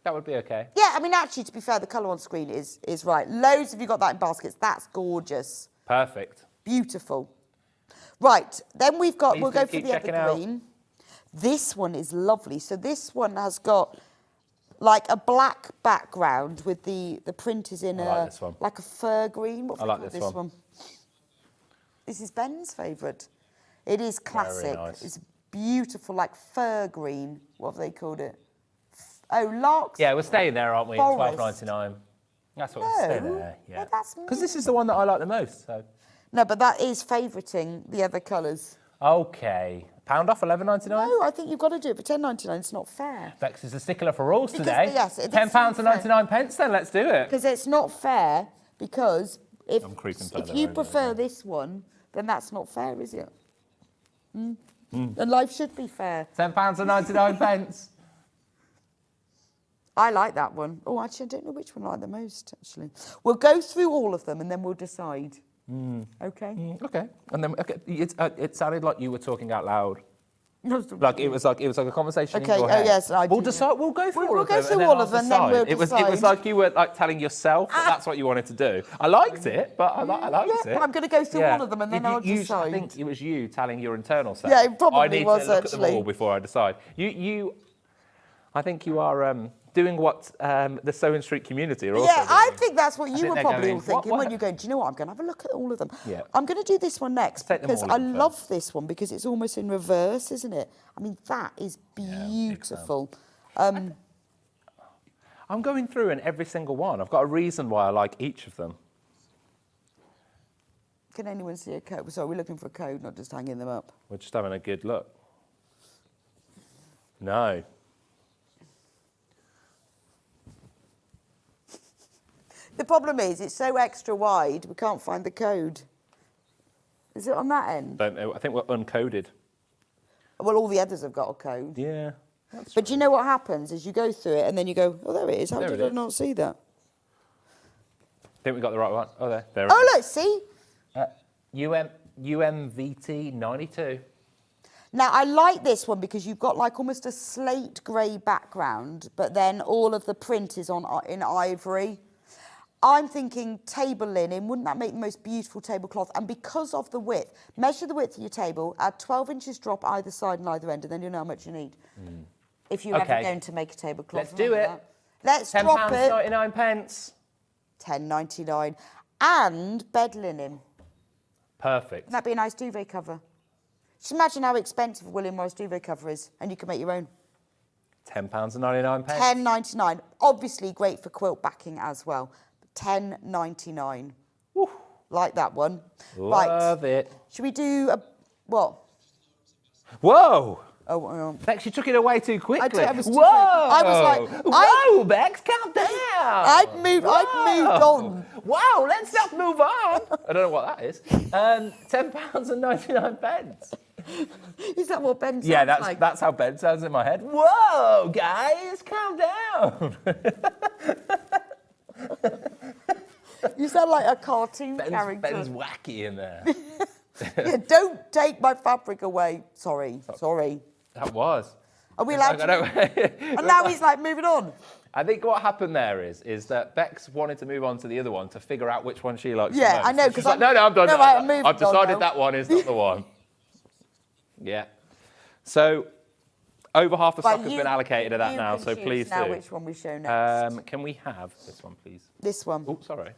That would be okay. Yeah, I mean, actually, to be fair, the colour on screen is right. Loads of you got that in baskets. That's gorgeous. Perfect. Beautiful. Right, then we've got, Please we'll do go for keep the checking out. evergreen. This one is lovely. So this one has got like a black background with the print is in I like this one. like a fur green. What have I they like called this one. This is Ben's favourite. It is classic. nice. It's beautiful, like fur green. What have they called it? Oh, larks. Yeah, we're staying there, aren't we? Forest. £12.99. That's what we're staying No, there. Yeah. no, that's Because this is the one that I like the most. So. No, but that is favouriting the other colours. Okay. Pound off, £11.99? No, I think you've got to do it for £10.99. It's not fair. Bex is a stickler for rules Because, today. yes, it £10 does seem and 99 pence, then let's do it. Because it's not fair, because if I'm creeping if further you over prefer this one, then that's not fair, is it? And life should be fair. £10 and 99 pence. I like that one. Oh, actually, I don't know which one I like the most, actually. We'll go through all of them and then we'll decide. Okay? Okay. And then it sounded like you were talking out loud. No, Like it was like a conversation Okay, in your oh, head. yes, I We'll do, decide. We'll go through We'll all of go them. through and all then of them, I'll and then we'll decide. It was decide. like you were like telling yourself that that's what you wanted to do. I liked it, but I liked Yeah, it. I'm going to go through all of them and then I'll I decide. think it was you telling your internal self. Yeah, it probably I need was, to look at actually. them all before I decide. I think you are doing what the Sewing Street community are also Yeah, doing. I think that's what you think were they're probably going, all thinking what? when you're going, do you know what, I'm going to have a look at all of them. Yeah. I'm going to do this one next Take them because all I in love this one because it's almost in reverse, isn't it? I mean, that is big beautiful. I'm going through in every single one. I've got a reason why I like each of them. Can anyone see a code? Sorry, we're looking for a code, not just hanging them up. We're just having a good look. No. The problem is it's so extra wide, we can't find the code. Is it on that end? Don't know. I think we're uncoded. Well, all the others have got a code. Yeah. But do you know what happens is you go through it and then you go, oh, there it is. How There did it I is. not see that? Think we got the right one. Oh, there. There it Oh, is. look, see? UMVT 92. Now, I like this one because you've got like almost a slate grey background, but then all of the print is in ivory. I'm thinking table linen, wouldn't that make the most beautiful tablecloth? And because of the width, measure the width of your table, add 12 inches drop either side and either end, and then you'll know how much you need. If you're Okay. ever going to make a tablecloth. Let's do remember it. that. Let's drop it. £10.99 pence. £10.99. And bed linen. Perfect. That'd be a nice duvet cover. Just imagine how expensive a William Morris duvet cover is, and you can make your own. £10.99 pence. £10.99. Obviously great for quilt backing as well. £10.99. Like that one. Love it. Should we do a what? Whoa! Oh, Bex, you took it away too quickly. I was too- Whoa! I was like, whoa, Bex, calm down. I'd moved on. Wow, let's just move on. I don't know what that is. £10.99 pence. Is that what Ben sounds Yeah, like? that's how Ben sounds in my head. Whoa, guys, calm down. You sound like a cartoon character. Ben's wacky in there. Yeah, don't take my fabric away. Sorry. That was. Are we allowed to? And now he's like moving on. I think what happened there is that Bex wanted to move on to the other one to figure out which one she likes. Yeah, the most. I know, She's 'cause like, I'm- no, I'm done. no, I moved I've decided on now. that one is not the one. Yeah. So over half the stock has been allocated to that you now, can so choose please now do. which one we show next. Can we have this one, please? This one. Oh, sorry.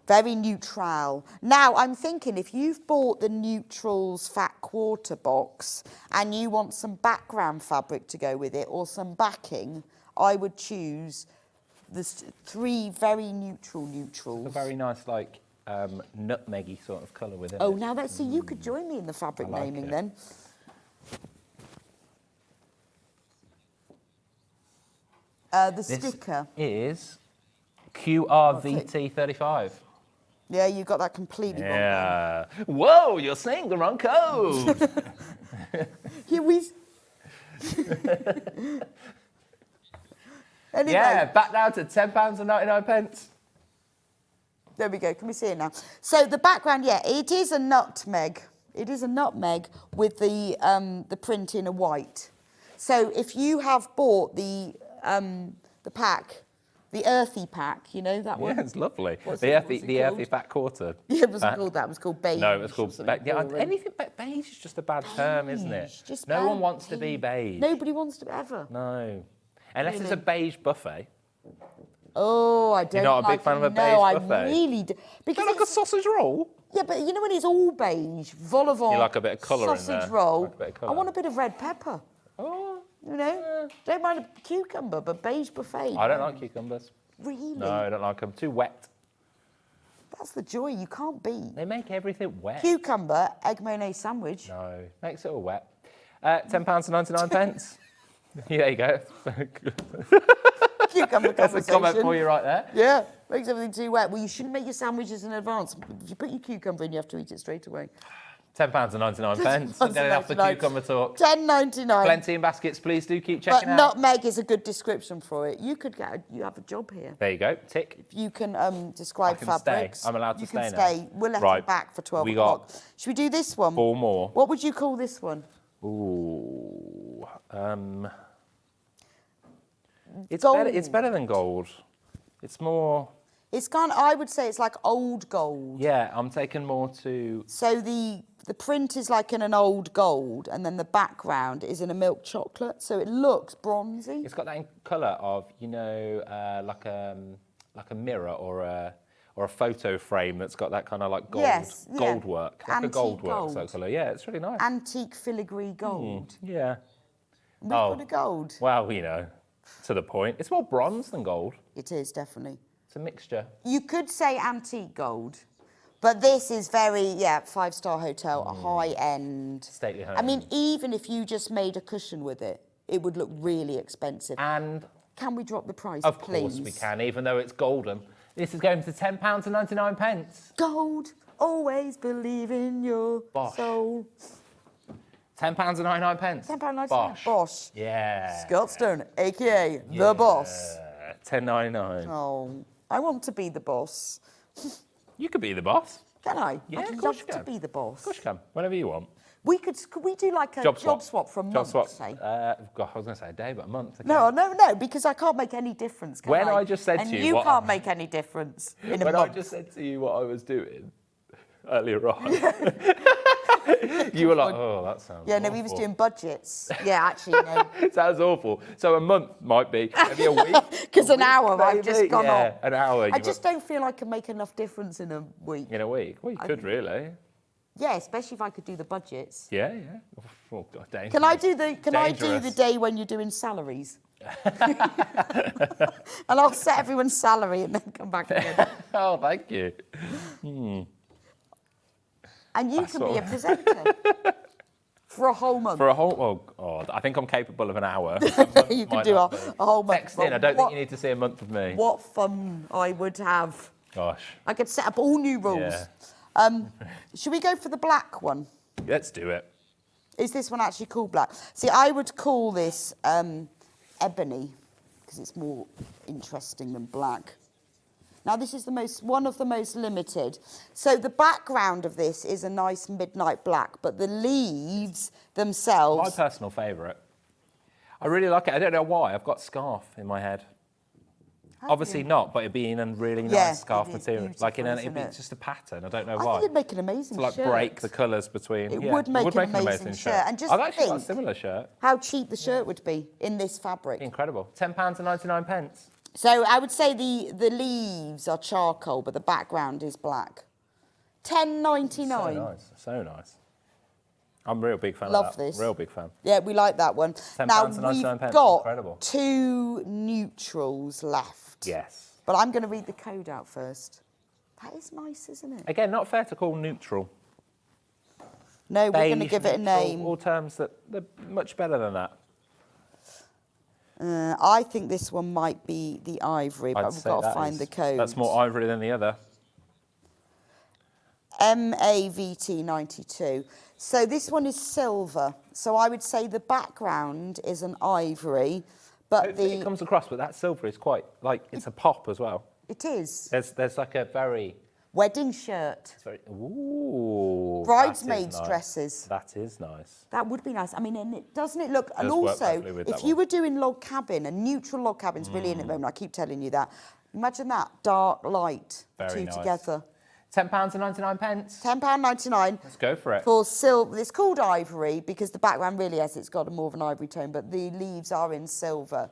Very neutral. Now, I'm thinking if you've bought the Neutrals Fat Quarter box and you want some background fabric to go with it or some backing, I would choose the three very neutrals. A very nice, like, nutmeggy sort of colour with it. Oh, now let's see. You could join me in the fabric I like naming it. then. The sticker. Is QRVT35. Yeah, you got that completely wrong. Yeah. Whoa, you're saying the wrong code. Here we... Anyway, Yeah, back down to £10.99. there we go. Can we see it now? So the background, yeah, it is a nutmeg. It is a nutmeg with the print in a white. So if you have bought the pack, the earthy pack, you know that one. Yeah, it's lovely. What's The it earthy called? fat quarter. Yeah, it wasn't called that. It was called beige. No, it was called or something yeah, boring. anything but beige is just a bad term, isn't it? Beige, just No one beige. wants to be beige. Nobody wants to ever. No. Unless it's Really? a beige buffet. Oh, I don't. not a big like fan of a it. beige No, I buffet? really do. Because Like a it's- sausage roll. yeah, but you know when it's all beige, vol au vent, You like a bit of colour in sausage there, roll. like a bit of I colour. want a bit of red pepper. Oh, You know, don't mind a cucumber, but beige buffet. I don't like cucumbers. Really? No, I don't like them. Too wet. That's the joy you can't beat. They make everything wet. Cucumber, egg mayonnaise sandwich. No, makes it all wet. £10.99. Yeah, there you go. Cucumber That's a comment conversation. for you right there. Yeah, makes everything too wet. Well, you shouldn't make your sandwiches in advance. If you put your cucumber in, you have to eat it straight away. £10.99. Get off the cucumber talk. £10.99. Plenty in baskets, please do keep But checking out. nutmeg is a good description for it. You could you have a job here. There you go, tick. You can describe I can stay. fabrics. I'm allowed to you stay can now. stay. We'll let Right. it back for 12 We o'clock. got Should we do this one? 4 more. What would you call this one? Ooh. Gold. It's better than gold. It's more, It's I would say it's like old gold. yeah, I'm taking more to, So the print is like in an old gold, and then the background is in a milk chocolate, so it looks bronzy. it's got that colour of, you know, like a mirror or a photo frame that's got that kind of like gold, Yes, yeah. gold work, like Antique a gold work gold. sort of colour. Yeah, it's really nice. Antique filigree gold. Yeah. We've got a gold. Well, you know, to the point. It's more bronze than gold. It is, definitely. It's a mixture. You could say antique gold, but this is very, 5-star hotel, a high-end. Stately home. I mean, even if you just made a cushion with it, it would look really expensive. And Can we drop the price, of please? course we can, even though it's golden. This is going to £10.99. Gold, always believe in your Bosh. soul. £10.99. £10.99. Bosh. Bosh. Yeah. Scott Stone, a.k.a. the boss. £10.99. Oh, I want to be the boss. You could be the boss. Can I? Yeah, I'd of course love you to can. be the boss. Of course you can, whenever you want. Could we do like a job swap for a Job month, swap. say? God, I was going to say a day, but a month. Okay. No, because I can't make any difference, can When I? I just said and to you you what- can't make any difference in a When month. I just said to you what I was doing earlier on, you were like, oh, that sounds Yeah, awful. no, we was doing budgets. Yeah, actually, no. It sounds awful. So a month might be, maybe a week. Because a an week, hour I've just maybe. gone Yeah, on. an hour. I just don't feel I can make enough difference in a week. In a week. Well, you could really. Yeah, especially if I could do the budgets. Yeah, yeah. Oh, God, dangerous. Can I do the Dangerous. day when you're doing salaries? And I'll set everyone's salary and then come back again. Oh, thank you. And you That's can be a all. presenter for a whole month. For a whole, oh, God, I think I'm capable of an hour. You could do a whole month. Text in. I don't think you need to see a month of me. What fun I would have. Gosh. I could set up all new rules. Yeah. Should we go for the black one? Let's do it. Is this one actually called black? See, I would call this ebony because it's more interesting than black. Now, this is one of the most limited. So the background of this is a nice midnight black, but the leaves My themselves... personal favourite. I really like it. I don't know why. I've got scarf in my head. Obviously not, but it'd be in a really nice Yeah, scarf it is material. Like beautiful, it'd be isn't it? just a pattern. I don't know I why. think it'd make an amazing to like shirt. break the colours between. It yeah, would make an an amazing shirt. And just I've actually got a think- similar shirt. How cheap the shirt would be in this fabric. Incredible. £10.99. So I would say the leaves are charcoal, but the background is black. £10.99. So nice. So nice. I'm a real big fan Love of that. this. Real big fan. Yeah, we like that one. Now, we've £10.99. got Incredible. 2 neutrals left. Yes. But I'm going to read the code out first. That is nice, isn't it? Again, not fair to call neutral. No, we're going to Beige, give it a neutral, name. All terms that they're much better than that. I think this one might be the ivory, but I'd we've say got to that find is- the code. That's more ivory than the other. MAVT92. So this one is silver. So I would say the background is an ivory, but Hopefully it comes across, but that silver is quite, like, it's a pop as well. It is. There's like a very... Wedding shirt. It's very, ooh. Bridesmaids' that is nice. dresses. That is nice. That would be nice. I mean, and doesn't it look... And Does work also, perfectly with if that you one. were doing log cabin, a neutral log cabin's really in at the moment, I keep telling you that. Imagine that, dark, light, Very two nice. together. £10.99. £10.99. Let's go for it. For silver. It's called ivory because the background really has, it's got a more of an ivory tone, but the leaves are in silver.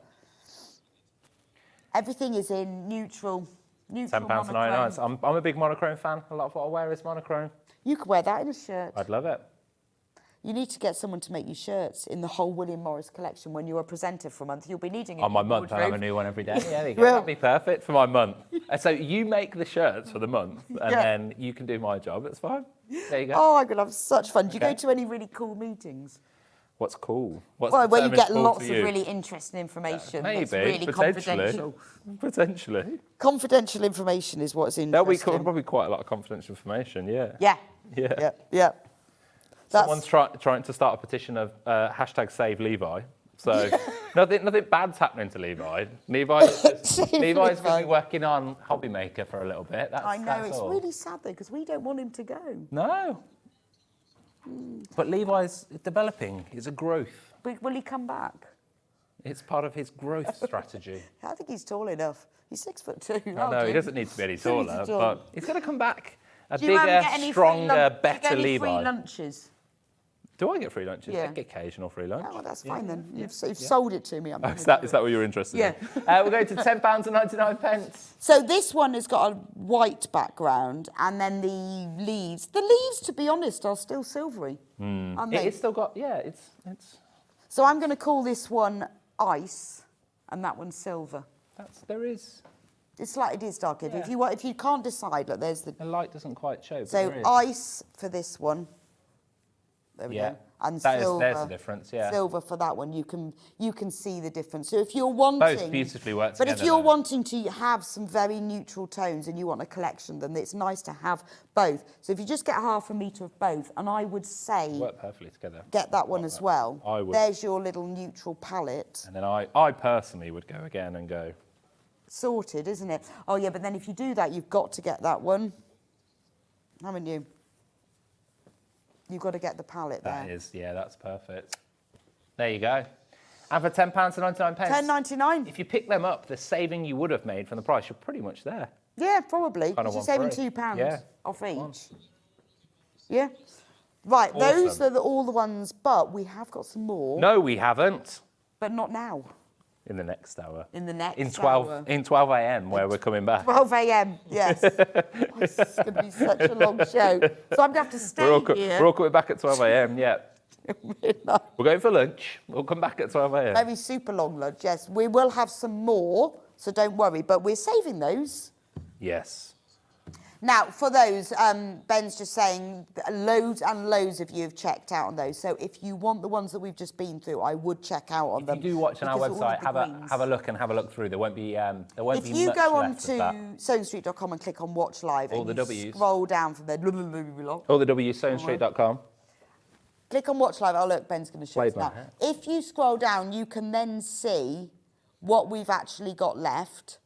Everything is in neutral £10.99. monochrome. I'm a big monochrome fan. A lot of what I wear is monochrome. You could wear that in a shirt. I'd love it. You need to get someone to make you shirts in the whole William Morris collection when you're a presenter for a month. You'll be needing it. On my month, I have a new one every day. Yeah, there you go. Well- That'd be perfect for my month. So you make the shirts for the month, and Yeah. then you can do my job. It's fine. There you go. Oh, I'm going to have such fun. Do you Okay. go to any really cool meetings? What's cool? What's Well, where you determined get cool lots for of you? really interesting information. Maybe, That's really potentially. confidential. Potentially. Confidential information is what's There'll be interesting. probably quite a lot of confidential information, yeah. Yeah. Yeah. Yeah. Yeah. Someone's trying to start a petition of hashtag Save Levi. So nothing bad's happening to Levi. Levi's Save going Levi. to be working on Hobby Maker for a little bit. I know, that's it's all. really sad though, because we don't want him to go. No. But Levi's developing. It's a growth. Will he come back? It's part of his growth strategy. I think he's tall enough. He's 6'2". I know, he doesn't need to be any taller, but he's going to come back a Do you bigger, get any stronger, free better free Levi. lunches? Do I get free lunches? Yeah. I get occasional free lunch. Oh, well, that's fine then. You've sold it to me. I'm Oh, is that what you're interested in? We're going to £10.99. So this one has got a white background, and then the leaves, to be honest, are still silvery, aren't they? It's still got, yeah, it's. So I'm going to call this one ice, and that one silver. There is. It's like it is darker. Yeah. If you can't decide, look, there's the. The light doesn't quite show. But So there is. ice for this one. There we Yeah. go. And That is- silver. there's the difference, yeah. Silver for that one. You can see the difference. So if you're wanting. Both beautifully work But if together, you're though. wanting to have some very neutral tones and you want a collection, then it's nice to have both. So if you just get half a metre of both, and I would say. Work perfectly together. Get that one as well. I would. There's your little neutral palette. And then I personally would go again and go. Sorted, isn't it? Oh, yeah, but then if you do that, you've got to get that one. Haven't you? You've got to get the palette there. That is, yeah, that's perfect. There you go. And for £10.99. £10.99. If you pick them up, the saving you would have made from the price, you're pretty much there. Yeah, probably. Kind of You're saving one for £2 Yeah. off each. Yeah. Right, those are all the ones, but we have got some more. No, we haven't. But not now. In the next hour. In the next In 12 hour. in 12 a.m. where we're coming back. 12 a.m. Yes. This is going to be such a long show. So I'm going to have to stay here. We're all coming back at 12 a.m. Yeah. We're going for lunch. We'll come back at 12 a.m. Very super long lunch. Yes, we will have some more, so don't worry. But we're saving those. Yes. Now, for those, Ben's just saying that loads and loads of you have checked out on those. So if you want the ones that we've just been through, I would check out on them. If you do watch on our because all of website, the have a look through. There won't be If be you much go on left of that. to sewingstreet.com and click on Watch Live, All and the you W's. scroll down from there. All the sewingstreet.com. Click on Watch Live. Oh, look, Ben's going to show us Wave my now. hat. If you scroll down, you can then see what we've actually got left.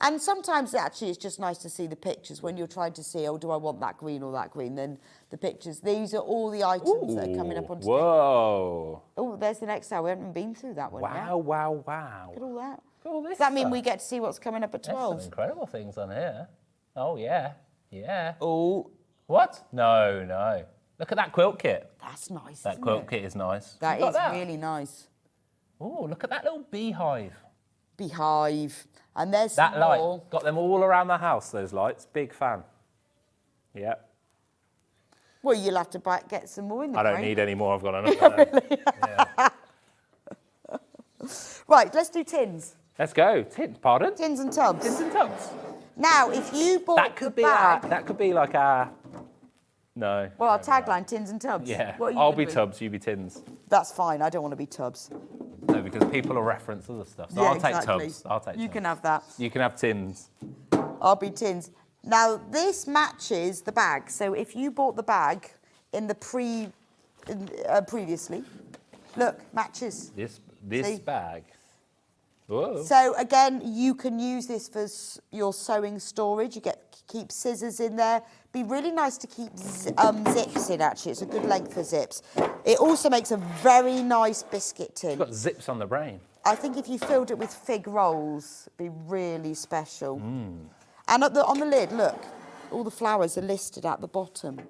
And sometimes actually it's just nice to see the pictures when you're trying to see, oh, do I want that green or that green? Then the pictures, these are all the items that are coming up on screen. Whoa. Oh, there's the next hour. We haven't been through that one yet. Wow, wow, wow. Look at all that. Look at all this Does that mean stuff. we get to see what's coming up at There's 12? some incredible things on here. Oh, yeah. Yeah. Oh, What? No, no. Look at that quilt kit. that's nice, That isn't quilt it? kit is nice. That You is got really nice. Oh, look at that little beehive. Beehive. And there's That some light. more. Got them all around the house, those lights. Big fan. Yeah. Well, you'll have to get some more in the I don't crate. need any more. I've got enough. Right, let's do tins. Let's go. Tins, pardon? Tins and tubs. Tins and tubs. Now, if you bought That could be bag, that could be like our. No. well, our tagline, tins and tubs. Yeah. What are you I'll gonna be tubs, you be tins. That's fine. I don't want to be tubs. No, because people will reference other stuff. So Yeah, I'll take exactly. tubs. I'll take You tubs. can have that. You can have tins. I'll be tins. Now, this matches the bag. So if you bought the bag in the previously, look, matches. This See? bag. Whoa. So again, you can use this for your sewing storage. You keep scissors in there. Be really nice to keep zips in, actually. It's a good length for zips. It also makes a very nice biscuit tin. It's got zips on the brain. I think if you filled it with fig rolls, it'd be really special. And on the lid, look, all the flowers are listed at the bottom.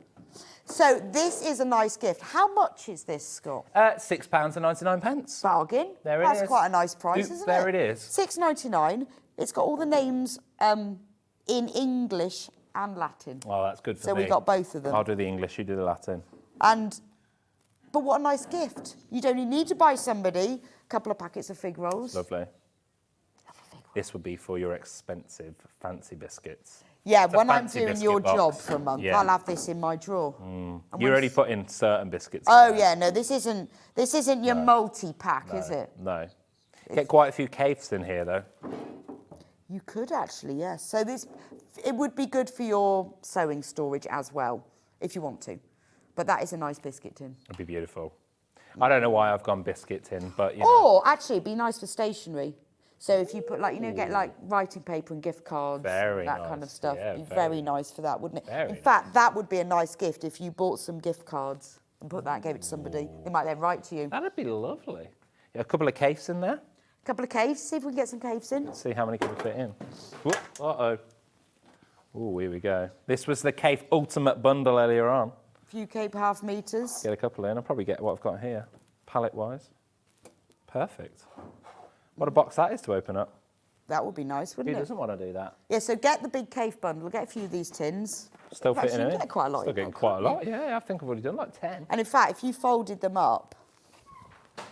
So this is a nice gift. How much is this, Scott? £6.99. Bargain. There it That's is. quite a nice price, Oop, isn't there it? it is. £6.99. It's got all the names in English and Latin. Oh, that's good for So me. we got both of them. I'll do the English, you do the Latin. But what a nice gift. You don't even need to buy somebody a couple of packets of fig rolls. Lovely. This would be for your expensive, fancy biscuits. Yeah, It's a when I'm fancy doing biscuit your box. job for a month, Yeah. I'll have this in my drawer. You already put in certain biscuits. in Oh there. yeah, no, this isn't your multi-pack, is it? No. Get quite a few cafes in here, though. You could actually, yes. So it would be good for your sewing storage as well, if you want to. But that is a nice biscuit tin. It'd be beautiful. I don't know why I've gone biscuit tin, but you know. Or actually, it'd be nice for stationery. So if you put get like writing paper and gift cards, Very that kind of nice. stuff, Yeah, it'd be very very nice for that, wouldn't it? Very In fact, that would be a nice gift if you bought some gift cards and put that and gave it to somebody. They might then write to you. That'd be lovely. Yeah, a couple of cafes in there. A couple of caves, see if we can get some caves in. See how many can we fit in. Whoop, uh-oh. Oh, here we go. This was the Cave Ultimate Bundle earlier on. A few cape half meters. Get a couple in. I'll probably get what I've got here, palette-wise. Perfect. What a box that is to open up. That would be nice, Who wouldn't it? doesn't want to do that? Yeah, so get the big cave bundle, get a few of these tins. Still Actually, fitting in you it. get quite a lot Still in getting there, quite a can't lot. Yeah, I think I've already done like 10. And in fact, if you folded them up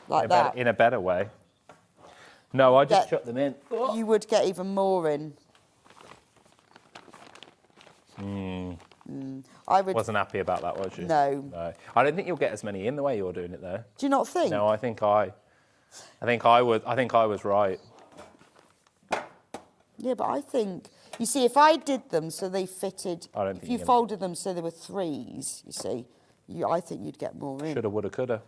like that, In a better way. No, I just chucked them in. you would get even more in. I would. Wasn't happy about that, was you? No. No. I don't think you'll get as many in the way you're doing it, though. Do you not think? No, I think I was right. Yeah, but I think you see, if I did them so they fitted, I don't if think you you're gonna- folded them so they were threes, you see, I think you'd get more in. Shoulda, woulda, coulda.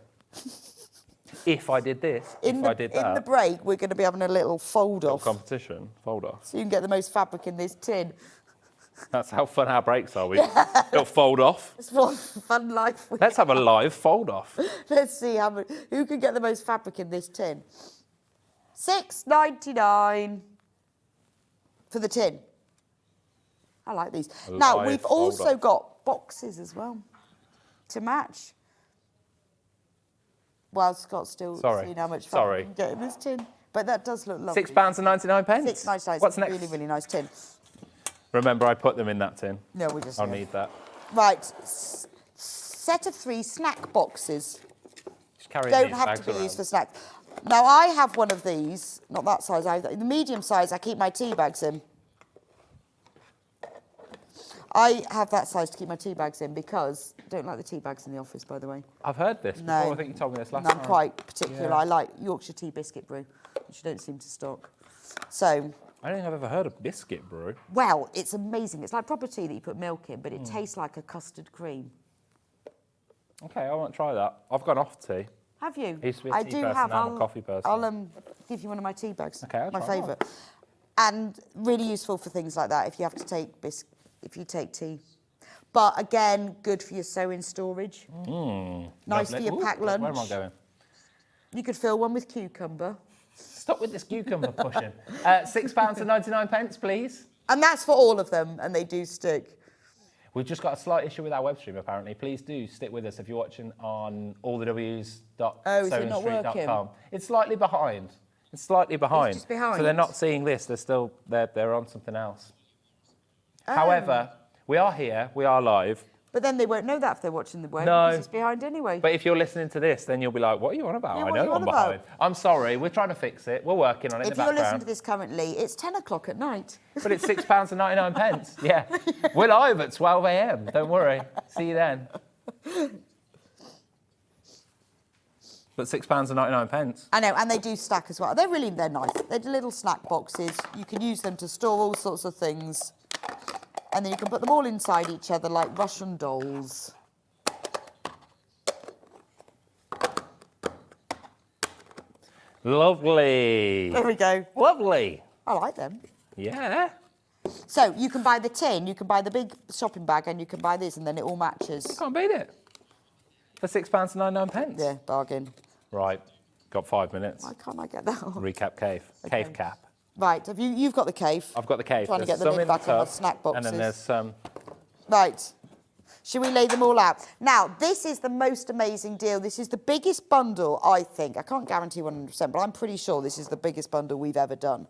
If I did this, if I did that. In the break, we're going to be having a little fold little off, competition, fold off. so you can get the most fabric in this tin. That's how fun our breaks are. It'll fold off. It's what a fun life. Let's have a live fold off. Let's see who can get the most fabric in this tin. £6.99 for the tin. I like these. Now live we've fold also off. got boxes as well to match. Well, Scott's still seeing how much fabric you can get in this tin, but that does look lovely. £6.99. £6.99. What's next? Really, really nice tin. Remember, I put them in that tin. No, we just. I'll need that. Right, set of 3 snack boxes. Just carry Don't these have bags to be around. used for snacks. Now, I have one of these, not that size either. The medium size, I keep my tea bags in. I have that size to keep my tea bags in because I don't like the tea bags in the office, by the way. I've heard this No. before. I think you told me this last And time. I'm quite particular. Yeah. I like Yorkshire tea biscuit brew, which you don't seem to stock. So, I don't think I've ever heard of biscuit brew. well, it's amazing. It's like proper tea that you put milk in, but Hmm. it tastes like a custard cream. Okay, I won't try that. I've gone off tea. Have you? I used to be a I tea do person, have. now I'm a coffee person. I'll give you one of my tea bags. Okay, I'll my try one. favourite. And really useful for things like that if you have to take if you take tea. But again, good for your sewing storage. Nice Lovely. for your Ooh, packed lunch. Where am I going? You could fill one with cucumber. Stop with this cucumber pushing. £6.99, please. And that's for all of them, and they do stick. We've just got a slight issue with our web stream, apparently. Please do stick with us if you're watching on allthews.sewingstreet.com. It's slightly behind. It's slightly behind. just behind? So they're not seeing this. They're on something else. Oh. However, we are here. We are live. But then they won't know that if they're watching the web No. because it's behind anyway. But if you're listening to this, then you'll be like, what are you on about? Yeah, I what are know you on I'm behind. about? I'm sorry. We're trying to fix it. We're working on it in if the you're listening background. to this currently, it's 10 o'clock at night. But it's £6.99. Yeah. We're live at 12 a.m. Don't worry. See you then. But £6.99. I know, and they do stack as well. They're nice. They're little snack boxes. You can use them to store all sorts of things. And then you can put them all inside each other like Russian dolls. Lovely. There we go. Lovely. I like them. Yeah. So you can buy the tin, you can buy the big shopping bag, and you can buy this, and then it all matches. Can't beat it. For £6.99. Yeah, bargain. Right. Got 5 minutes. Why can't I get that on? Recap cave. Okay. Cave cap. Right, you've got the cave. I've got the cave. Trying to There's get the some lid in the back on my tub, snack boxes. and then there's some. Right. Should we lay them all out? Now, this is the most amazing deal. This is the biggest bundle, I think. I can't guarantee 100%, but I'm pretty sure this is the biggest bundle we've ever done.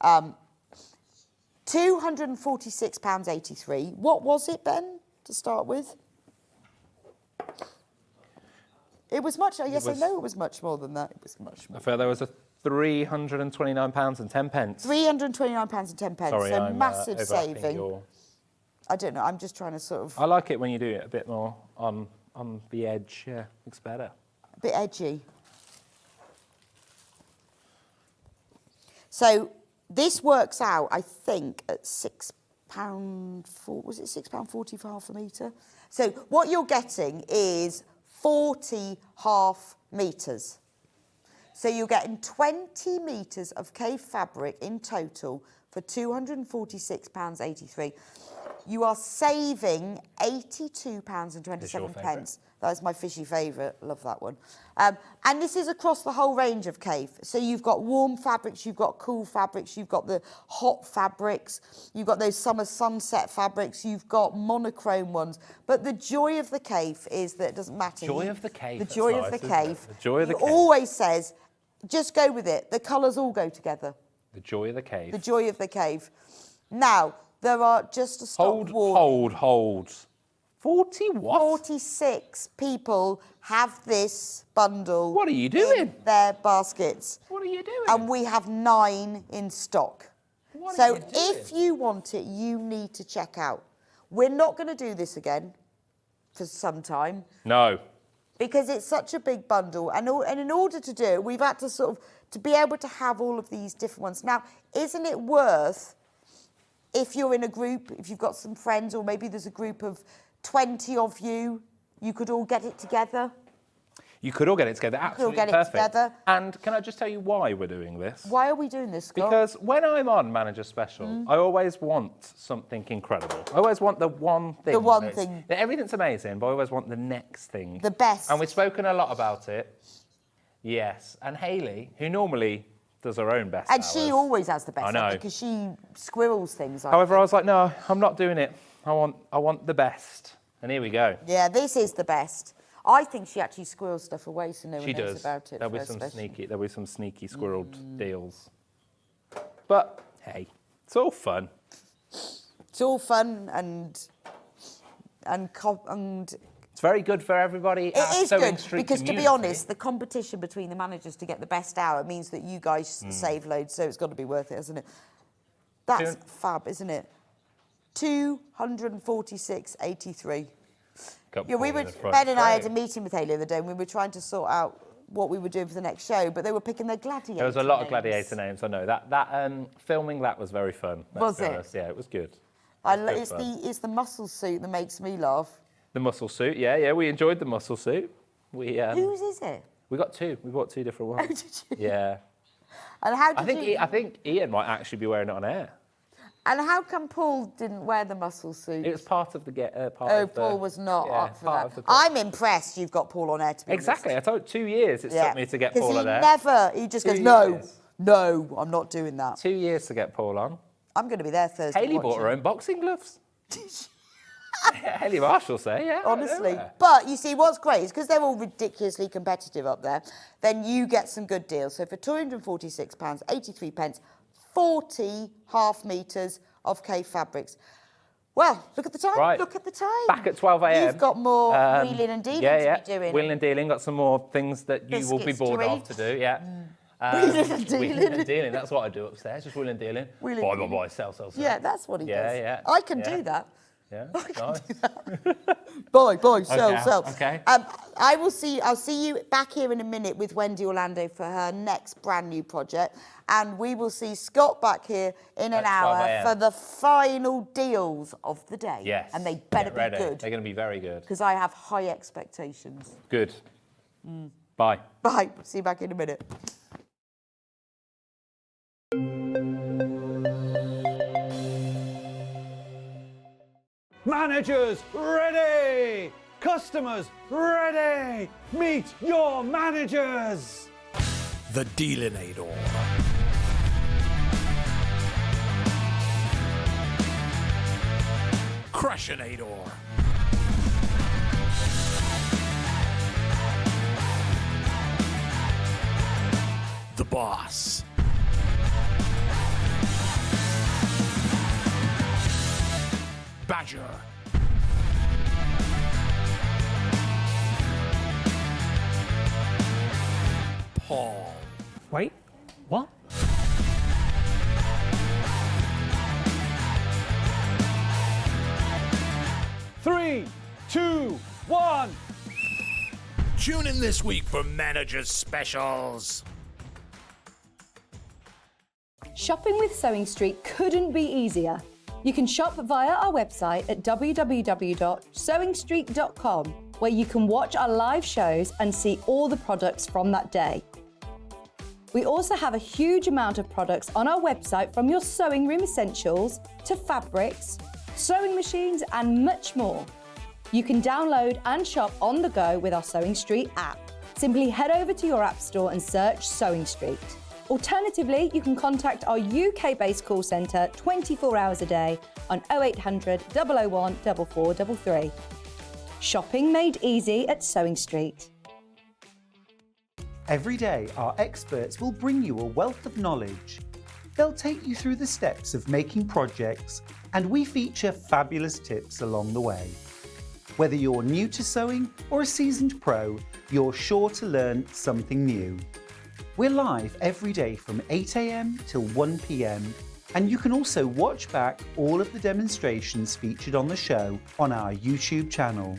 £246.83. What was it, Ben, to start with? It was much. Yes, I know it was much more than that. It was much more. I feel there was a £329 and 10 pence. £329 and 10 pence. Sorry, so I'm massive overlapping saving. your- I don't know. I'm just trying to sort of I like it when you do it a bit more on the edge. Yeah, looks better. a bit edgy. So this works out, I think, at £6.40. Was it £6.40 for half a metre? So what you're getting is 40 half metres. So you're getting 20 metres of cave fabric in total for £246.83. You are saving £82.27. That is my fishy favourite. Love that one. And this is across the whole range of cave. So you've got warm fabrics, you've got cool fabrics, you've got the hot fabrics, you've got those summer sunset fabrics, you've got monochrome ones. But the joy of the cave is that it doesn't matter. Joy of the cave. The That's joy nice, of the isn't cave. it? The joy of the He cave. always says, just go with it. The colours all go together. The joy of the cave. The joy of the cave. Now, there are just a stop warning. Hold. 40 what? 46 people have this bundle. What are you doing? In their baskets. What are you doing? And we have 9 in stock. What So are you doing? if you want it, you need to check out. We're not going to do this again for some time. No. Because it's such a big bundle, and in order to do it, we've had to sort of, to be able to have all of these different ones. Now, isn't it worth, if you're in a group, if you've got some friends, or maybe there's a group of 20 of you, you could all get it together? You could all get it together, absolutely get it perfect. together. And can I just tell you why we're doing this? Why are we doing this, Scott? Because when I'm on Manager Special, I always want something incredible. I always want the one thing. The one that's- thing. that everything's amazing, but I always want the next thing. The best. And we've spoken a lot about it. Yes. And Hayley, who normally does her own best And hours. she always has the best I know. because she squirrels things. However, I was like, no, I'm not doing it. I want the best. And here we go. Yeah, this is the best. I think she actually squirrels stuff away so no one She knows does. about it. There'll be for some special. sneaky squirreled deals. But hey, it's all fun. It's all fun and It's very good for everybody. it is good because, to be community. honest, the competition between the managers to get the best hour means that you guys save loads, so it's got to be worth it, hasn't it? That's fab, isn't it? 246.83. Yeah, Ben and I had a meeting with Hayley the other day, and we were trying to sort out what we were doing for the next show, but they were picking their gladiator. There was a lot of names. gladiator names. I know that. Filming that was very fun. Was it? Honest. Yeah, it was good. It's the muscle suit that makes me laugh. The muscle suit. Yeah, we enjoyed the muscle suit. Whose is it? We got 2. We bought 2 different ones. Oh, did you? Yeah. And how did you? I think Ian might actually be wearing it on air. And how come Paul didn't wear the muscle suit? It was part of the Paul was not up for part that. of the- I'm impressed you've got Paul on air, to be Exactly. I honest. told 2 years it took me to get Paul on air. He just 2 goes, no, years. no, I'm not doing that. 2 years to get Paul on. I'm going to be there Thursday. Hayley bought her own boxing gloves. Hayley Marshall say, yeah. Honestly. yeah. But you see, what's great is because they're all ridiculously competitive up there, then you get some good deals. So for £246.83, 40 half metres of cave fabrics. Well, look at the time. Right. Look at the time. Back at 12 a.m. You've got more wheeling and dealing to be doing. Wheeling and dealing, got some more things that you will be Biscuits to bored of eat. to do, yeah. Wheeling and dealing. Wheeling and dealing, that's what I do upstairs, just wheeling and dealing. Wheeling and Buy, dealing. buy, sell. Yeah, that's what he does. Yeah. I can yeah. do that. Yeah, nice. Boy, Okay. I'll see you back here in a minute with Wendy Orlando for her next brand new project. And we will see Scott back here in an At 12 hour a.m. for the final deals of the day. Yes. And they better Get ready. be good. They're going to be very good. Because I have high expectations. Good. Bye. Bye. See you back in a minute. Managers ready! Customers ready! Meet your managers! The Dealinator. Crushinator. The Boss. Badger. Paul. Wait, what? Three, two, one. Tune in this week for Manager's Specials. Shopping with Sewing Street couldn't be easier. You can shop via our website at www.sewingstreet.com, where you can watch our live shows and see all the products from that day. We also have a huge amount of products on our website, from your sewing room essentials to fabrics, sewing machines and much more. You can download and shop on the go with our Sewing Street app. Simply head over to your app store and search Sewing Street. Alternatively, you can contact our UK-based call centre 24 hours a day on 0800 001 4433. Shopping made easy at Sewing Street. Every day, our experts will bring you a wealth of knowledge. They'll take you through the steps of making projects, and we feature fabulous tips along the way. Whether you're new to sewing or a seasoned pro, you're sure to learn something new. We're live every day from 8 a.m. till 1 p.m. and you can also watch back all of the demonstrations featured on the show on our YouTube channel.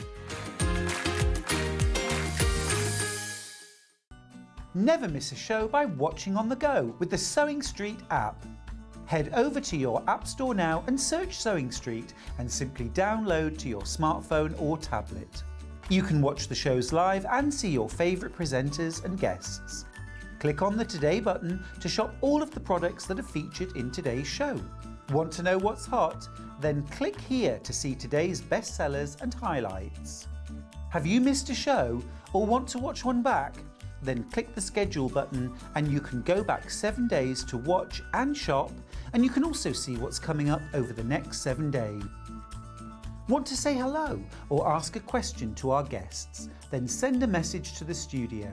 Never miss a show by watching on the go with the Sewing Street app. Head over to your App Store now and search Sewing Street and simply download to your smartphone or tablet. You can watch the shows live and see your favourite presenters and guests. Click on the Today button to shop all of the products that are featured in today's show. Want to know what's hot? Then click here to see today's bestsellers and highlights. Have you missed a show or want to watch one back? Then click the schedule button and you can go back 7 days to watch and shop, and you can also see what's coming up over the next 7 days. Want to say hello or ask a question to our guests? Then send a message to the studio.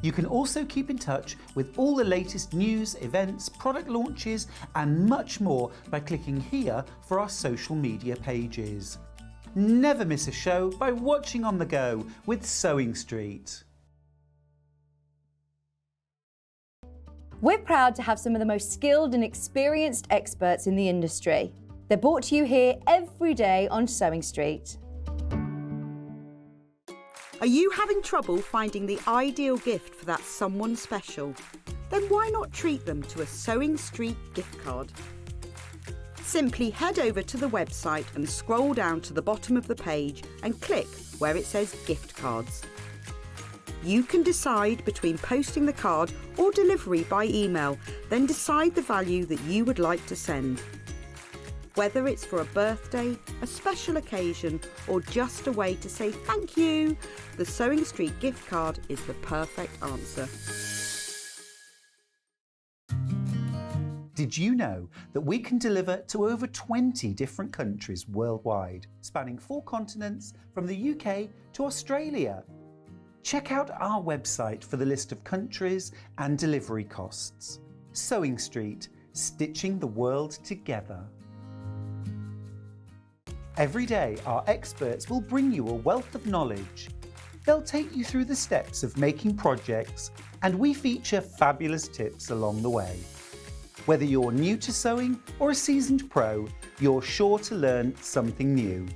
You can also keep in touch with all the latest news, events, product launches and much more by clicking here for our social media pages. Never miss a show by watching on the go with Sewing Street. We're proud to have some of the most skilled and experienced experts in the industry. They're brought to you here every day on Sewing Street. Are you having trouble finding the ideal gift for that someone special? Then why not treat them to a Sewing Street gift card? Simply head over to the website and scroll down to the bottom of the page and click where it says gift cards. You can decide between posting the card or delivery by email, then decide the value that you would like to send. Whether it's for a birthday, a special occasion, or just a way to say thank you, the Sewing Street gift card is the perfect answer. Did you know that we can deliver to over 20 different countries worldwide, spanning 4 continents from the UK to Australia? Check out our website for the list of countries and delivery costs. Sewing Street, stitching the world together. Every day, our experts will bring you a wealth of knowledge. They'll take you through the steps of making projects, and we feature fabulous tips along the way. Whether you're new to sewing or a seasoned pro, you're sure to learn something new.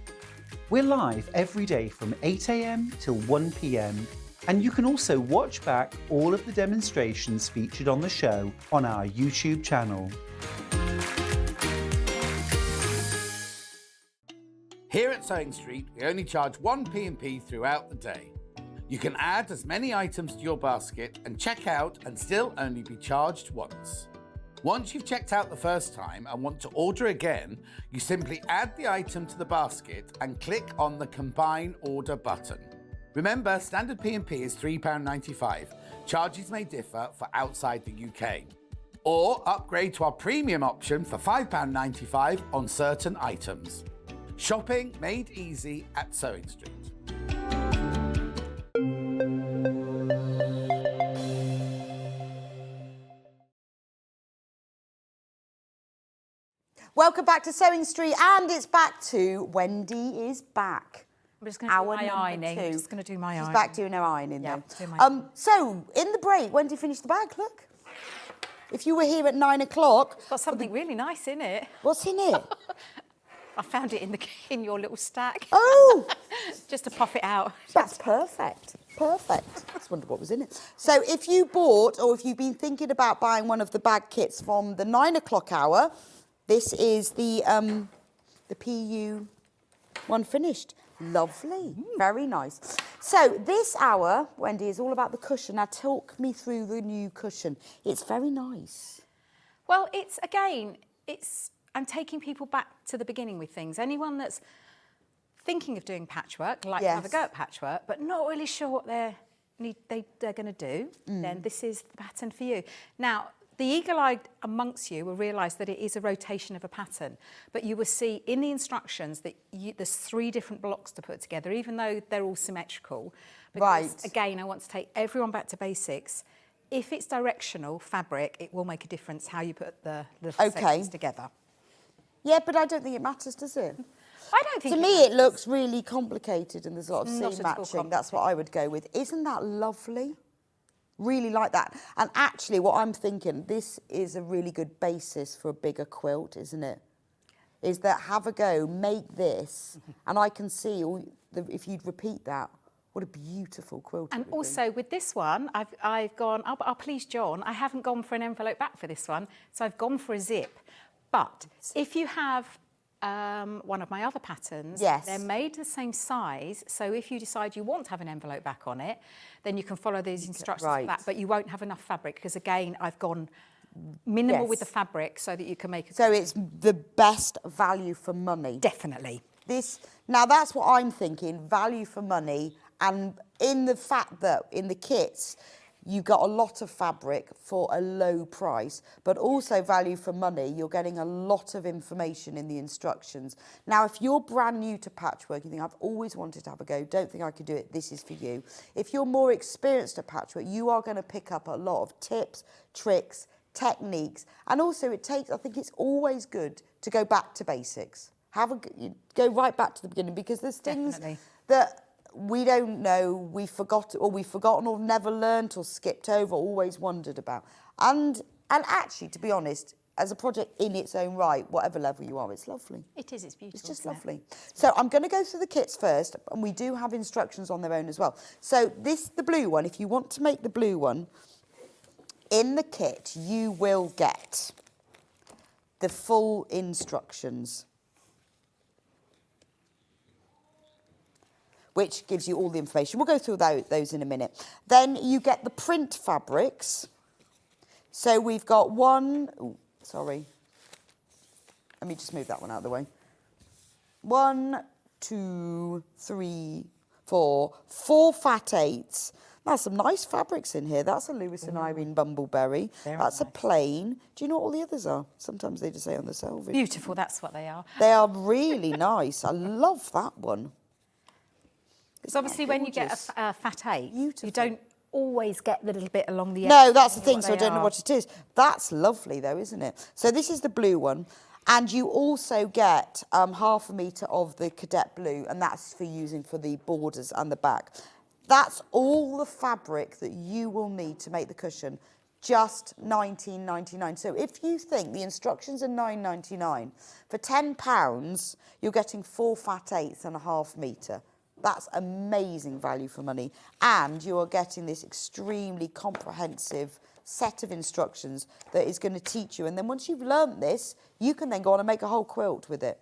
We're live every day from 8 a.m. till 1 p.m. and you can also watch back all of the demonstrations featured on the show on our YouTube channel. Here at Sewing Street, we only charge one P&P throughout the day. You can add as many items to your basket and check out and still only be charged once. Once you've checked out the first time and want to order again, you simply add the item to the basket and click on the Combine Order button. Remember, standard P&P is £3.95. Charges may differ for outside the UK. Or upgrade to our premium option for £5.95 on certain items. Shopping made easy at Sewing Street. Welcome back to Sewing Street, and it's back to Wendy is back. I'm just going to do my ironing. I'm just going to do my ironing. She's back doing her ironing Yeah, then. So, in the break, Wendy finished the bag, look. If you were here at 9 o'clock... Got something really nice in it. What's in it? I found it in your little stack. Oh! Just to pop it out. That's perfect. Perfect. I just wondered what was in it. So if you bought, or if you've been thinking about buying one of the bag kits from the 9 o'clock hour, this is the PU one finished. Lovely. Very nice. So this hour, Wendy, is all about the cushion. Now talk me through the new cushion. It's very nice. Well, I'm taking people back to the beginning with things. Anyone that's thinking of doing patchwork, like to have a go at patchwork, but not really sure what they're going to do, then this is the pattern for you. Now, the eagle-eyed amongst you will realise that it is a rotation of a pattern, but you will see in the instructions that there's 3 different blocks to put together, even though they're all symmetrical. Because, again, I want to take everyone back to basics. If it's directional fabric, it will make a difference how you put the sections together. Yeah, but I don't think it matters, does it? I don't think to me, it looks really complicated and there's a lot of seam matching. That's what I would go with. Isn't that lovely? Really like that. And actually, what I'm thinking, this is a really good basis for a bigger quilt, isn't it? Is that have a go, make this, and I can see if you'd repeat that, what a beautiful quilt. And also with this one, I've gone, I'll please John, I haven't gone for an envelope back for this one, so I've gone for a zip. But if you have one of my other patterns, they're made the same size, so if you decide you want to have an envelope back on it, then you can follow these instructions for that, but you won't have enough fabric, because again, I've gone minimal with the fabric so that you can make it. So it's the best value for money. Definitely. Now that's what I'm thinking, value for money, and in the fact that in the kits, you got a lot of fabric for a low price, but also value for money. You're getting a lot of information in the instructions. Now, if you're brand new to patchwork, you think, I've always wanted to have a go, don't think I could do it, this is for you. If you're more experienced at patchwork, you are going to pick up a lot of tips, tricks, techniques, and also I think it's always good to go back to basics. Go right back to the beginning, because there's things that we don't know, we've forgotten or never learnt or skipped over, always wondered about. And actually, to be honest, as a project in its own right, whatever level you are, it's lovely. It is, it's beautiful. It's just lovely. So I'm going to go through the kits first, and we do have instructions on their own as well. So the blue one, if you want to make the blue one, in the kit, you will get the full instructions, which gives you all the information. We'll go through those in a minute. Then you get the print fabrics. So we've got let me just move that one out of the way. 1, 2, 3, 4 fat 8s. There's some nice fabrics in here. That's a Lewis and Irene Bumbleberry. That's a plain. Do you know what all the others are? Sometimes they just say on the selvage. Beautiful, that's what they are. They are really nice. I love that one. Because obviously when you get a fat 8, you don't always get the little bit along the edge. No, that's the thing, so I don't know what it is. That's lovely though, isn't it? So this is the blue one. And you also get 1/2 metre of the cadet blue, and that's for using for the borders and the back. That's all the fabric that you will need to make the cushion. just £19.99. So if you think the instructions are £9.99, for £10, you're getting 4 fat 8ths and a half metre. That's amazing value for money. And you are getting this extremely comprehensive set of instructions that is going to teach you. And then once you've learnt this, you can then go on and make a whole quilt with it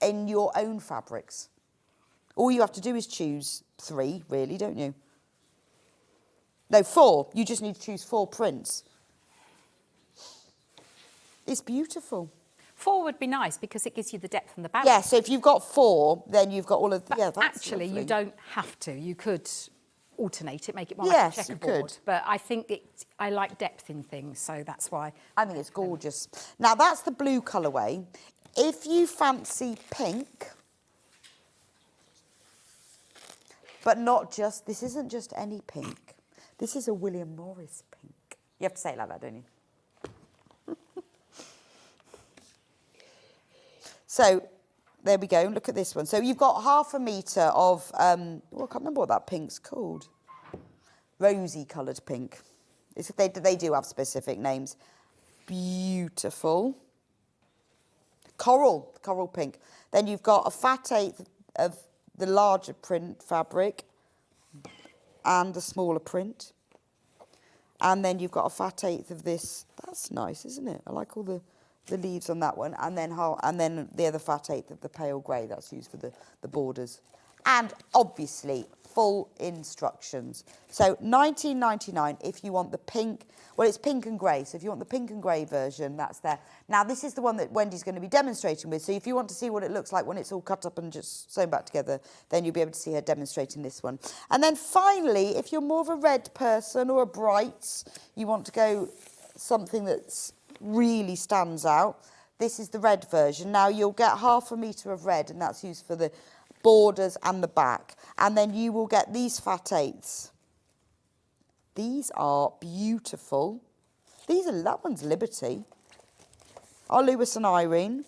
in your own fabrics. All you have to do is choose 3, really, don't you? No, 4. You just need to choose 4 prints. It's beautiful. 4 would be nice because it gives you the depth and the balance. Yeah, so if you've got 4, then you've got all of... But yeah, that's actually, lovely. you don't have to. You could alternate it, make it more like a checkerboard. You could. But I think I like depth in things, so that's why. I think it's gorgeous. Now, that's the blue colourway. If you fancy pink, but not just... This isn't just any pink. This is a William Morris pink. You have to say it like that, don't you? So, there we go. Look at this one. So, you've got half a metre of... I can't remember what that pink's called. Rosy coloured pink. They do have specific names. Beautiful. Coral pink. Then you've got a fat 8th of the larger print fabric and a smaller print. And then you've got a fat 8th of this. That's nice, isn't it? I like all the leaves on that one. And then the other fat 8th of the pale grey. That's used for the borders. And obviously, full instructions. So £19.99 if you want the pink. Well, it's pink and grey. So if you want the pink and grey version, that's there. Now, this is the one that Wendy's going to be demonstrating with. So if you want to see what it looks like when it's all cut up and just sewn back together, then you'll be able to see her demonstrating this one. And then finally, if you're more of a red person or a bright, you want to go something that's really stands out, this is the red version. Now, you'll get half a metre of red, and that's used for the borders and the back. And then you will get these fat 8ths. These are beautiful. That one's Liberty. Our Lewis and Irene.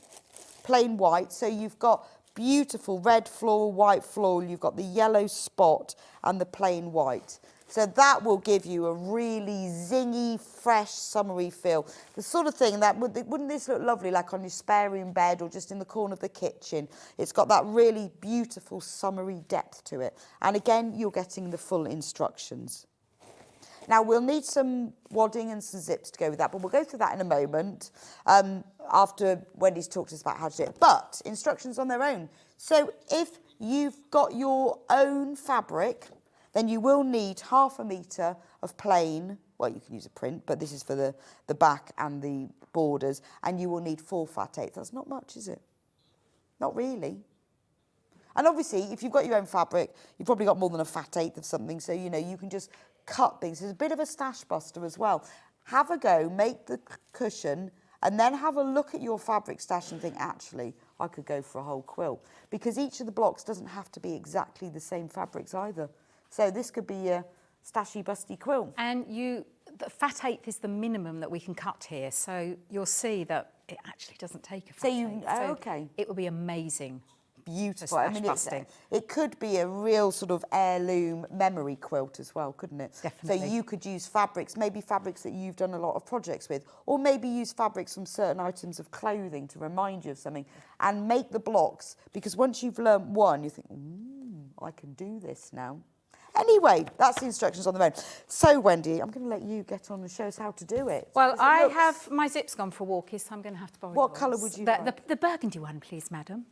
Plain white. So you've got beautiful red floral, white floral. You've got the yellow spot and the plain white. So that will give you a really zingy, fresh, summery feel. The sort of thing that, wouldn't this look lovely, like on your spare room bed or just in the corner of the kitchen? It's got that really beautiful, summery depth to it. And again, you're getting the full instructions. Now, we'll need some wadding and some zips to go with that, but we'll go through that in a moment after Wendy's talked to us about how to do it. But instructions on their own. So if you've got your own fabric, then you will need half a metre of plain, well, you can use a print, but this is for the back and the borders, and you will need 4 fat 8ths. That's not much, is it? Not really. And obviously, if you've got your own fabric, you've probably got more than a fat 8th of something, so, you know, you can just cut things. It's a bit of a stash buster as well. Have a go, make the cushion, and then have a look at your fabric stash and think, actually, I could go for a whole quilt. Because each of the blocks doesn't have to be exactly the same fabrics either. So this could be a stashy, busty quilt. And the fat 8th is the minimum that we can cut here. So you'll see that it actually doesn't take a fat 8th. Okay. It will be amazing. Beautiful. I mean, it could be a real sort of heirloom memory quilt as well, couldn't it? Definitely. So you could use fabrics, maybe fabrics that you've done a lot of projects with, or maybe use fabrics from certain items of clothing to remind you of something, and make the blocks, because once you've learnt one, you think, I can do this now. Anyway, that's the instructions on the road. So, Wendy, I'm going to let you get on and show us how to do it. Well, I have my zips gone for walkies, so I'm going to have to borrow What yours. colour would you like? The burgundy one, please, madam.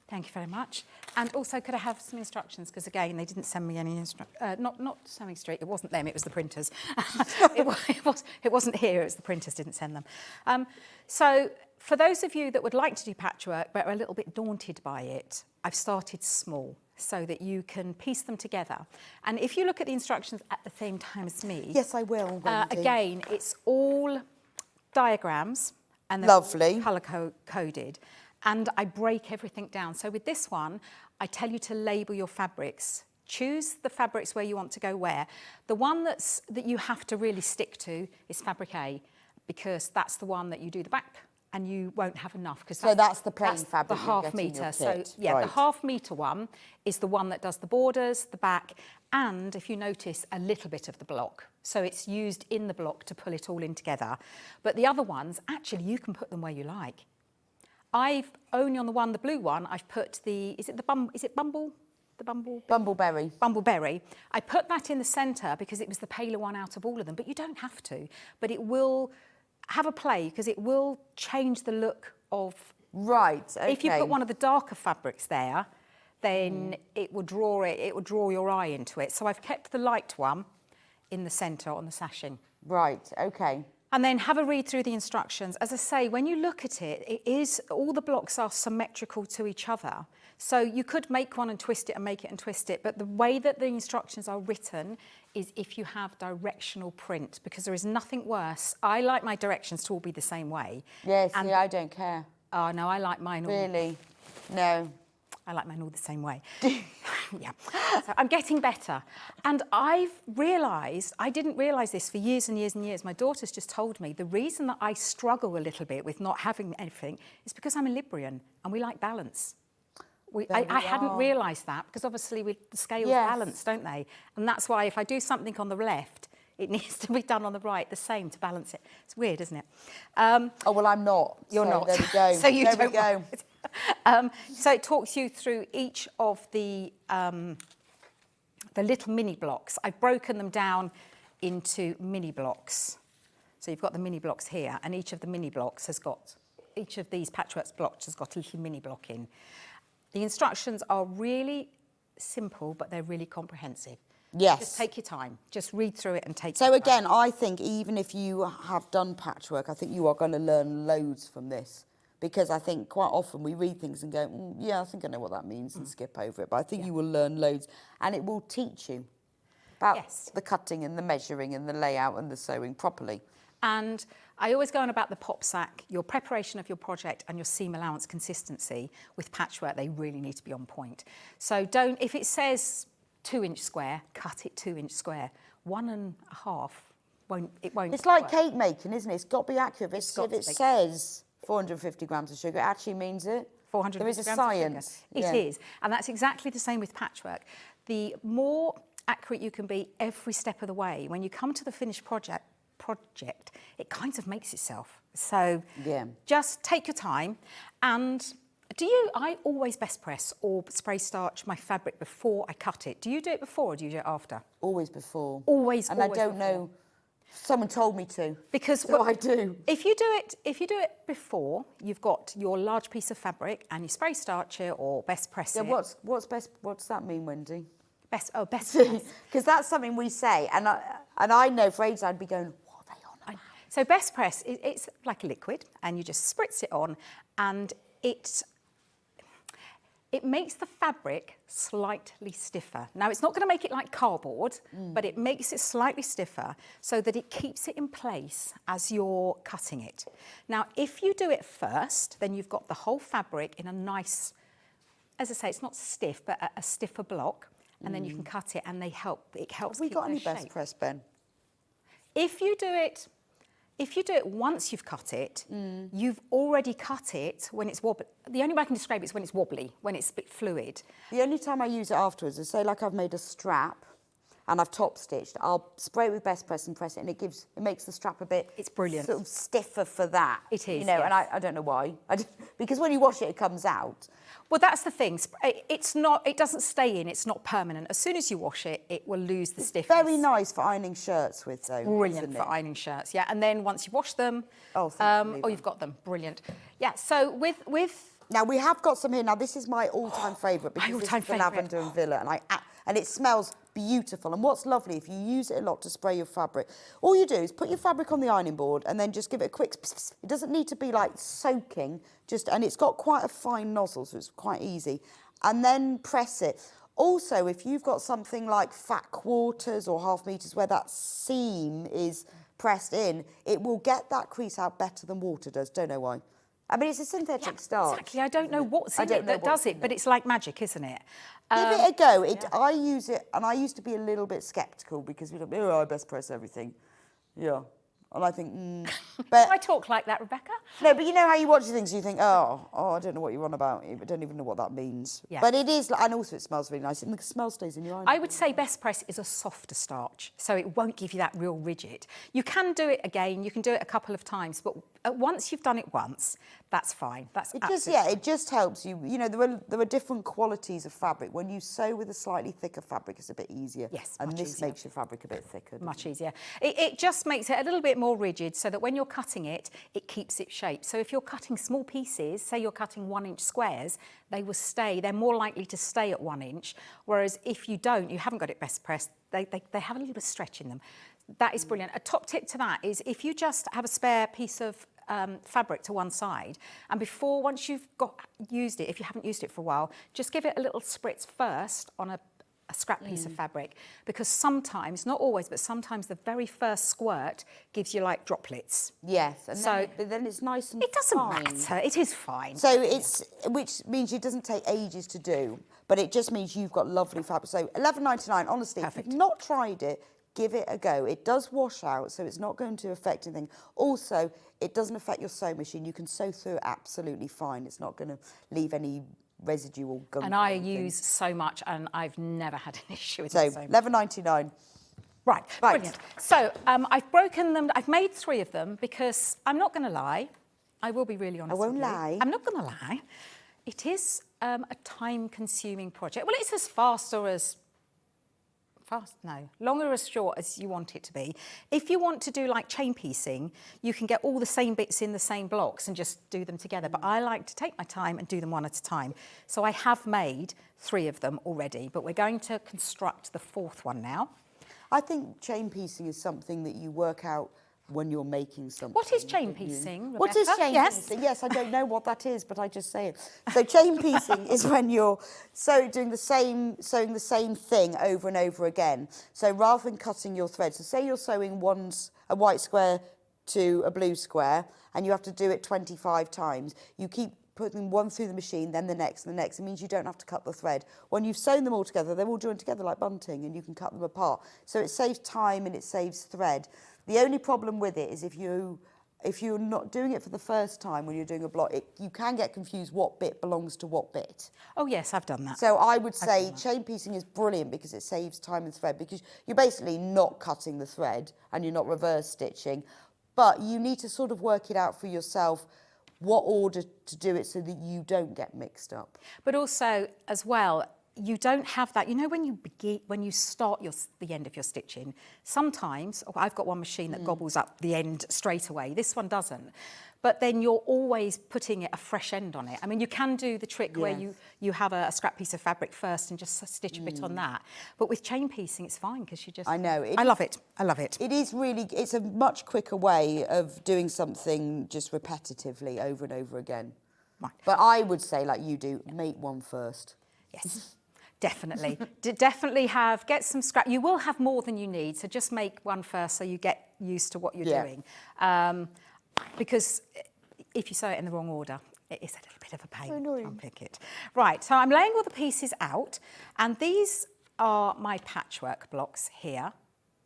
Thank you very much. And also, could I have some instructions? Because, again, they didn't send me any instructions. Not Sewing Street. It wasn't them. It was the printers. It wasn't here. It was the printers didn't send them. So, for those of you that would like to do patchwork but are a little bit daunted by it, I've started small so that you can piece them together. And if you look at the instructions at the same time as me... Yes, I will, Wendy. Again, it's all diagrams and they're lovely, colour-coded. And I break everything down. So with this one, I tell you to label your fabrics. Choose the fabrics where you want to go where. The one that you have to really stick to is fabric A, because that's the one that you do the back and you won't have enough because So that's the plain that's fabric the you're half getting in your metre. So kit. yeah, Right. the half metre one is the one that does the borders, the back, and if you notice, a little bit of the block. So it's used in the block to pull it all in together. But the other ones, actually, you can put them where you like. I've only on the one, the blue one, I've put the, is it Bumble? The Bumbleberry. Bumbleberry. I put that in the centre because it was the paler one out of all of them, but you don't have to. But it will have a play because it will change the look of... Right, okay. If you put one of the darker fabrics there, then it will draw your eye into it. So I've kept the light one in the centre on the sashing. Right, okay. And then have a read through the instructions. As I say, when you look at it, all the blocks are symmetrical to each other. So you could make one and twist it and make it and twist it, but the way that the instructions are written is if you have directional print, because there is nothing worse. I like my directions to all be the same way. Yes, yeah, I don't care. Oh, no, I like mine all. Really? No. I like mine all the same way. Yeah. So I'm getting better. And I've realised, I didn't realise this for years and years and years. My daughter's just told me the reason that I struggle a little bit with not having anything is because I'm a Librian and we like balance. I hadn't realised that because obviously the scales balance, don't they? And that's why if I do something on the left, it needs to be done on the right, the same to balance it. It's weird, isn't it? Oh, well, I'm not. You're so not. There we go. So you there don't we go. want it. So it talks you through each of the little mini blocks. I've broken them down into mini blocks. So you've got the mini blocks here, and each of the mini blocks has got, each of these patchwork blocks has got a little mini block in. The instructions are really simple, but they're really comprehensive. Yes. Just take your time. Just read through it and take So your time. again, I think even if you have done patchwork, I think you are going to learn loads from this. Because I think quite often we read things and go, yeah, I think I know what that means and skip over it. But I think you will learn loads and it will teach you about the cutting and the measuring and the layout and the sewing properly. And I always go on about the pop sack, your preparation of your project and your seam allowance consistency. With patchwork, they really need to be on point. So don't, if it says 2-inch square, cut it 2-inch square. 1.5 won't. It's like work. cake making, isn't it? It's got to be accurate. If it says 450 grams of sugar, it actually means it. 450 There is a grams science. Of sugar. It is, and that's exactly the same with patchwork. The more accurate you can be every step of the way, when you come to the finished project, it kind of makes itself. So just take your time. And I always best press or spray starch my fabric before I cut it. Do you do it before or do you do it after? Always before. Always. And always I don't before. know. Someone told me to. Because so I do. If you do it before, you've got your large piece of fabric and you spray starch it or best press it. What's best? What does that mean, Wendy? Best press. Because that's something we say, and I know for ages I'd be going, what are they on about? So best press, it's like a liquid, and you just spritz it on, and it makes the fabric slightly stiffer. Now, it's not going to make it like cardboard, but it makes it slightly stiffer so that it keeps it in place as you're cutting it. Now, if you do it first, then you've got the whole fabric in a nice, as I say, it's not stiff, but a stiffer block, and then you can cut it, and it helps keep their shape. Have we got any best press, Ben? If you do it once you've cut it, you've already cut it when it's wobbly. The only way I can describe it is when it's wobbly, when it's a bit fluid. The only time I use it afterwards is, say, like I've made a strap and I've top stitched. I'll spray it with best press and press it, and it makes the strap a bit. It's brilliant. Sort of stiffer for that. It is. You know, yes. and I don't know why. Because when you wash it, it comes out. Well, that's the thing. It's not. It doesn't stay in. It's not permanent. As soon as you wash it, it will lose the stiffness. Very nice for ironing shirts with, though. Brilliant for ironing shirts. Yeah, and then once you wash them, you've got them. Brilliant. Yeah. So with now we have got some here. Now this is my all-time favourite because this is the lavender and villa, and it smells beautiful. And what's lovely, if you use it a lot to spray your fabric, all you do is put your fabric on the ironing board and then just give it a quick. It doesn't need to be like soaking. And it's got quite a fine nozzle, so it's quite easy. And then press it. Also, if you've got something like fat quarters or half meters where that seam is pressed in, it will get that crease out better than water does. Don't know why. I mean, it's a synthetic starch. Exactly. I don't know what's in it that does it, but it's like magic, isn't it? Give it a go. I use it, and I used to be a little bit sceptical because we don't. I best press everything. Yeah. And I think, But I talk like that, Rebecca. no, but you know how you watch things, you think, oh, I don't know what you're on about. I don't even know what that means. Yeah. But it is, and also it smells really nice. And the smell stays in your eye. I would say best press is a softer starch, so it won't give you that real rigid. You can do it again, you can do it a couple of times, but once you've done it once, that's fine. That's It just helps you. You know, there are different qualities of fabric. When you sew with a slightly thicker fabric, it's a bit easier. Yes, and much this easier. makes your fabric a bit thicker. Much easier. It just makes it a little bit more rigid so that when you're cutting it, it keeps its shape. So if you're cutting small pieces, say you're cutting 1-inch squares, they will stay. They're more likely to stay at 1 inch. Whereas if you don't, you haven't got it best pressed, they have a little bit of stretch in them. That is brilliant. A top tip to that is if you just have a spare piece of fabric to one side, and once you've used it, if you haven't used it for a while, just give it a little spritz first on a scrap piece of fabric, because sometimes, not always, but sometimes the very first squirt gives you like droplets. Yes, and So then it's nice and it doesn't fine. matter. It is fine. So which means it doesn't take ages to do, but it just means you've got lovely fabric. So £11.99, honestly, Perfect. if you've not tried it, give it a go. It does wash out, so it's not going to affect anything. Also, it doesn't affect your sewing machine. You can sew through it absolutely fine. It's not going to leave any residual gunk. And I use so much, and I've never had an issue with so it. So £11.99. Right, brilliant. So I've broken them. I've made 3 of them because I'm not going to lie. I will be really honest. I won't with you. lie. I'm not going to lie. It is a time-consuming project. Well, it's as fast or as longer or as short as you want it to be. If you want to do like chain piecing, you can get all the same bits in the same blocks and just do them together. But I like to take my time and do them one at a time. So I have made 3 of them already, but we're going to construct the 4th one now. I think chain piecing is something that you work out when you're making something. What is chain piecing, What is Rebecca? chain Yes. piecing? Yes, I don't know what that is, but I just say it. So chain piecing is when you're sewing the same thing over and over again. So rather than cutting your thread, so say you're sewing a white square to a blue square, and you have to do it 25 times. You keep putting one through the machine, then the next, and the next. It means you don't have to cut the thread. When you've sewn them all together, they're all joined together like bunting, and you can cut them apart. So it saves time and it saves thread. The only problem with it is if you're not doing it for the first time when you're doing a block, you can get confused what bit belongs to what bit. Oh yes, I've done that. So I would say chain piecing is brilliant because it saves time and thread, because you're basically not cutting the thread and you're not reverse stitching, but you need to sort of work it out for yourself what order to do it so that you don't get mixed up. But also, as well, you don't have that. You know, when you start the end of your stitching, sometimes I've got one machine that gobbles up the end straight away. This one doesn't. But then you're always putting a fresh end on it. I mean, you can do the trick where you have a scrap piece of fabric first and just stitch a bit on that. But with chain piecing, it's fine because you just... I know. I love it. I love it. It is really, it's a much quicker way of doing something just repetitively over and over again. Right. But I would say, like you do, make one first. Yes. Definitely. Get some scrap. You will have more than you need, so just make one first so you get used to what you're doing. Because if you sew it in the wrong order, it is a little bit of a pain to unpick it. Right, so I'm laying all the pieces out, and these are my patchwork blocks here.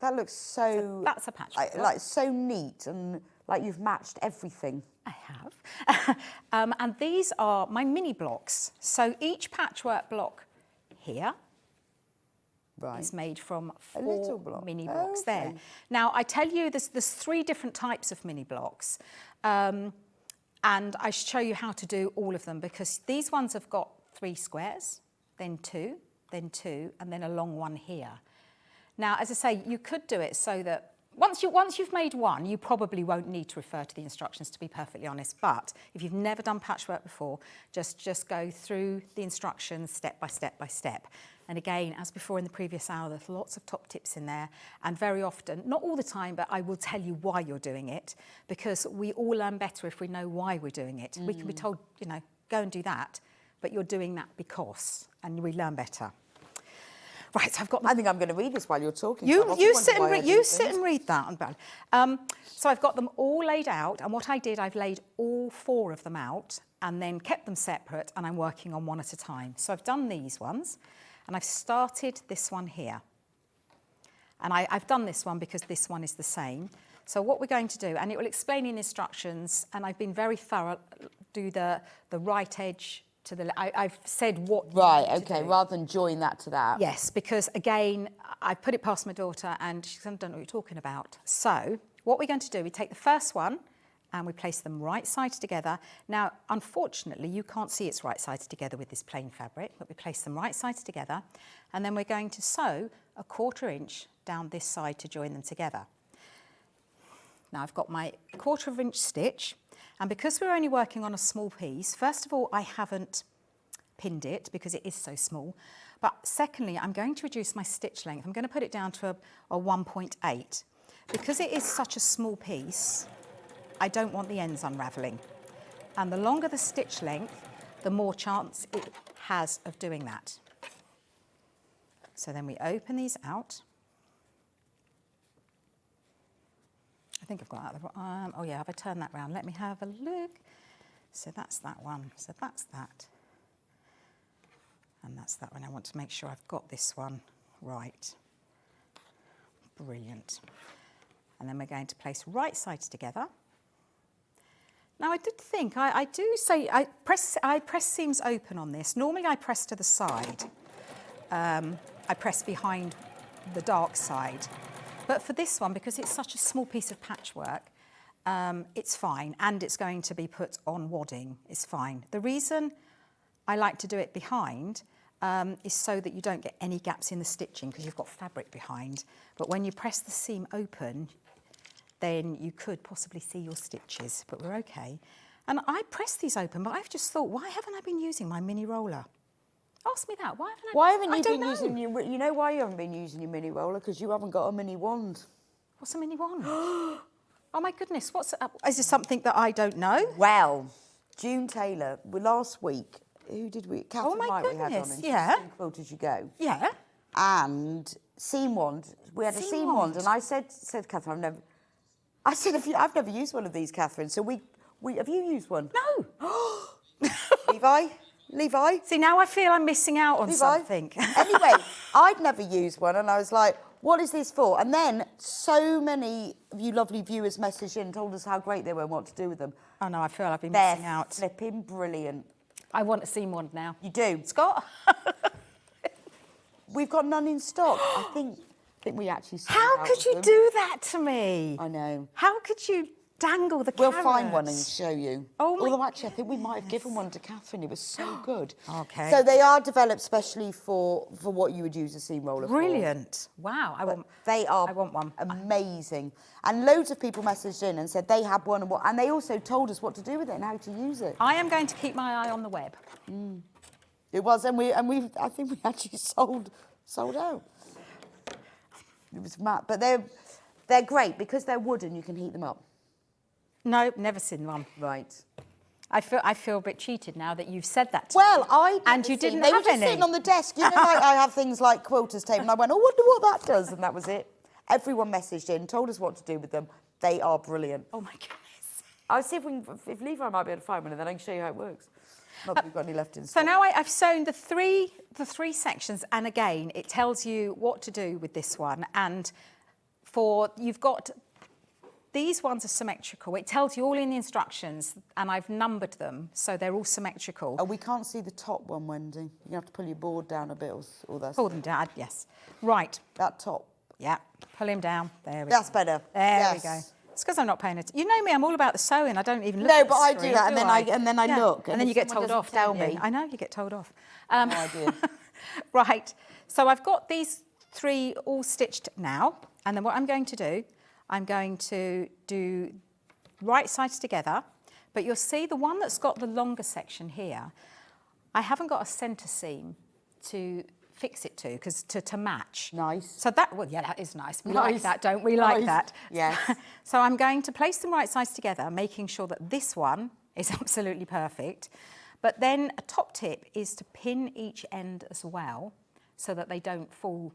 That looks so that's a patchwork block. like so neat, and like you've matched everything. I have. And these are my mini blocks. So each patchwork block here is made from 4 mini blocks there. Now, I tell you, there's 3 different types of mini blocks. And I show you how to do all of them, because these ones have got 3 squares, then 2, then 2, and then a long one here. Now, as I say, you could do it so that once you've made one, you probably won't need to refer to the instructions, to be perfectly honest. But if you've never done patchwork before, just go through the instructions step by step by step. And again, as before in the previous hour, there's lots of top tips in there. And very often, not all the time, but I will tell you why you're doing it, because we all learn better if we know why we're doing it. We can be told, you know, go and do that, but you're doing that because, and we learn better. Right, so I've got... I think I'm going to read this while you're talking. You sit and read that. So I've got them all laid out, and what I did, I've laid all 4 of them out and then kept them separate, and I'm working on one at a time. So I've done these ones, and I've started this one here. And I've done this one because this one is the same. So what we're going to do, and it will explain in instructions, and I've been very thorough, do the right edge to the, I've said what you Right, need to okay, do. rather than join that to that. Yes, because again, I put it past my daughter and she said, I don't know what you're talking about. So what we're going to do, we take the first one and we place them right sides together. Now, unfortunately, you can't see it's right sides together with this plain fabric, but we place them right sides together, and then we're going to sew a 1/4 inch down this side to join them together. Now I've got my 1/4 inch stitch, and because we're only working on a small piece, first of all, I haven't pinned it because it is so small. But secondly, I'm going to reduce my stitch length. I'm going to put it down to a 1.8. Because it is such a small piece, I don't want the ends unravelling. And the longer the stitch length, the more chance it has of doing that. So then we open these out. I think I've got out the, oh yeah, have I turned that round? Let me have a look. So that's that one, so that's that. And that's that one. I want to make sure I've got this one right. Brilliant. And then we're going to place right sides together. Now I did think, I do say, I press seams open on this. Normally I press to the side. I press behind the dark side. But for this one, because it's such a small piece of patchwork, it's fine. And it's going to be put on wadding, it's fine. The reason I like to do it behind is so that you don't get any gaps in the stitching because you've got fabric behind. But when you press the seam open, then you could possibly see your stitches, but we're okay. And I press these open, but I've just thought, why haven't I been using my mini roller? Ask me that. Why haven't you been using your, you know why you haven't been using your mini roller? Because you haven't got a mini wand. What's a mini wand? Oh my goodness, is this something that I don't know? Well, June Taylor, last week, who did we? Catherine my White we had on, goodness, and yeah. she Quilt As You Go. Yeah. And seam wand, we had a seam wand, and I said Catherine, I've never used one of these, Catherine. So we have you used one? No. Levi? See, now I feel I'm missing out on something. Anyway, I'd never used one, and I was like, what is this for? And then so many of you lovely viewers messaged in and told us how great they were and what to do with them. Oh no, I feel I've been missing out. They're flipping brilliant. I want a seam wand now. You do? Scott? We've got none in stock. I think we actually sold How out could of you them. do that to me? I know. How could you dangle the We'll carrots? find one and show you. Oh my Although actually, I think we might have given one to Catherine. It was so good. Okay. So they are developed specially for what you would use a seam roller for. Brilliant. Wow. I want one. Amazing. And loads of people messaged in and said they had one and they also told us what to do with it and how to use it. I am going to keep my eye on the web. It was, and I think we actually sold out. It was mad, but they're great because they're wooden. You can heat them up. No, never seen one. Right. I feel a bit cheated now that you've said that to Well, me. I and you didn't They have were just any. sitting on the desk. You know, like I have things like quilters table, and I went, I wonder what that does, and that was it. Everyone messaged in, told us what to do with them. They are brilliant. Oh my goodness. I'll see if Levi might be able to find one, and then I can show you how it works. Not that we've got any left in So stock. now I've sewn the three sections, and again, it tells you what to do with this one. And you've got, these ones are symmetrical. It tells you all in the instructions, and I've numbered them, so they're all symmetrical. Oh, we can't see the top one, Wendy. You have to pull your board down a bit or that. Pull them down, yes. Right. That top. Yeah, pull him down. There we That's go. better. There we Yes. go. It's because I'm not paying attention. You know me, I'm all about the sewing. I don't even look No, at but the I do screen, that, and then I Yeah. look, And and then if you get someone told doesn't off. tell don't you? me- I know, you get told off. No idea. Right, so I've got these three all stitched now, and then what I'm going to do, I'm going to do right sides together, but you'll see the one that's got the longer section here, I haven't got a centre seam to fix it to, because to match. Nice. So that, well, yeah, that is nice. We Nice. like that, don't we? Like Nice. that. Yes. So I'm going to place them right sides together, making sure that this one is absolutely perfect. But then a top tip is to pin each end as well, so that they don't fall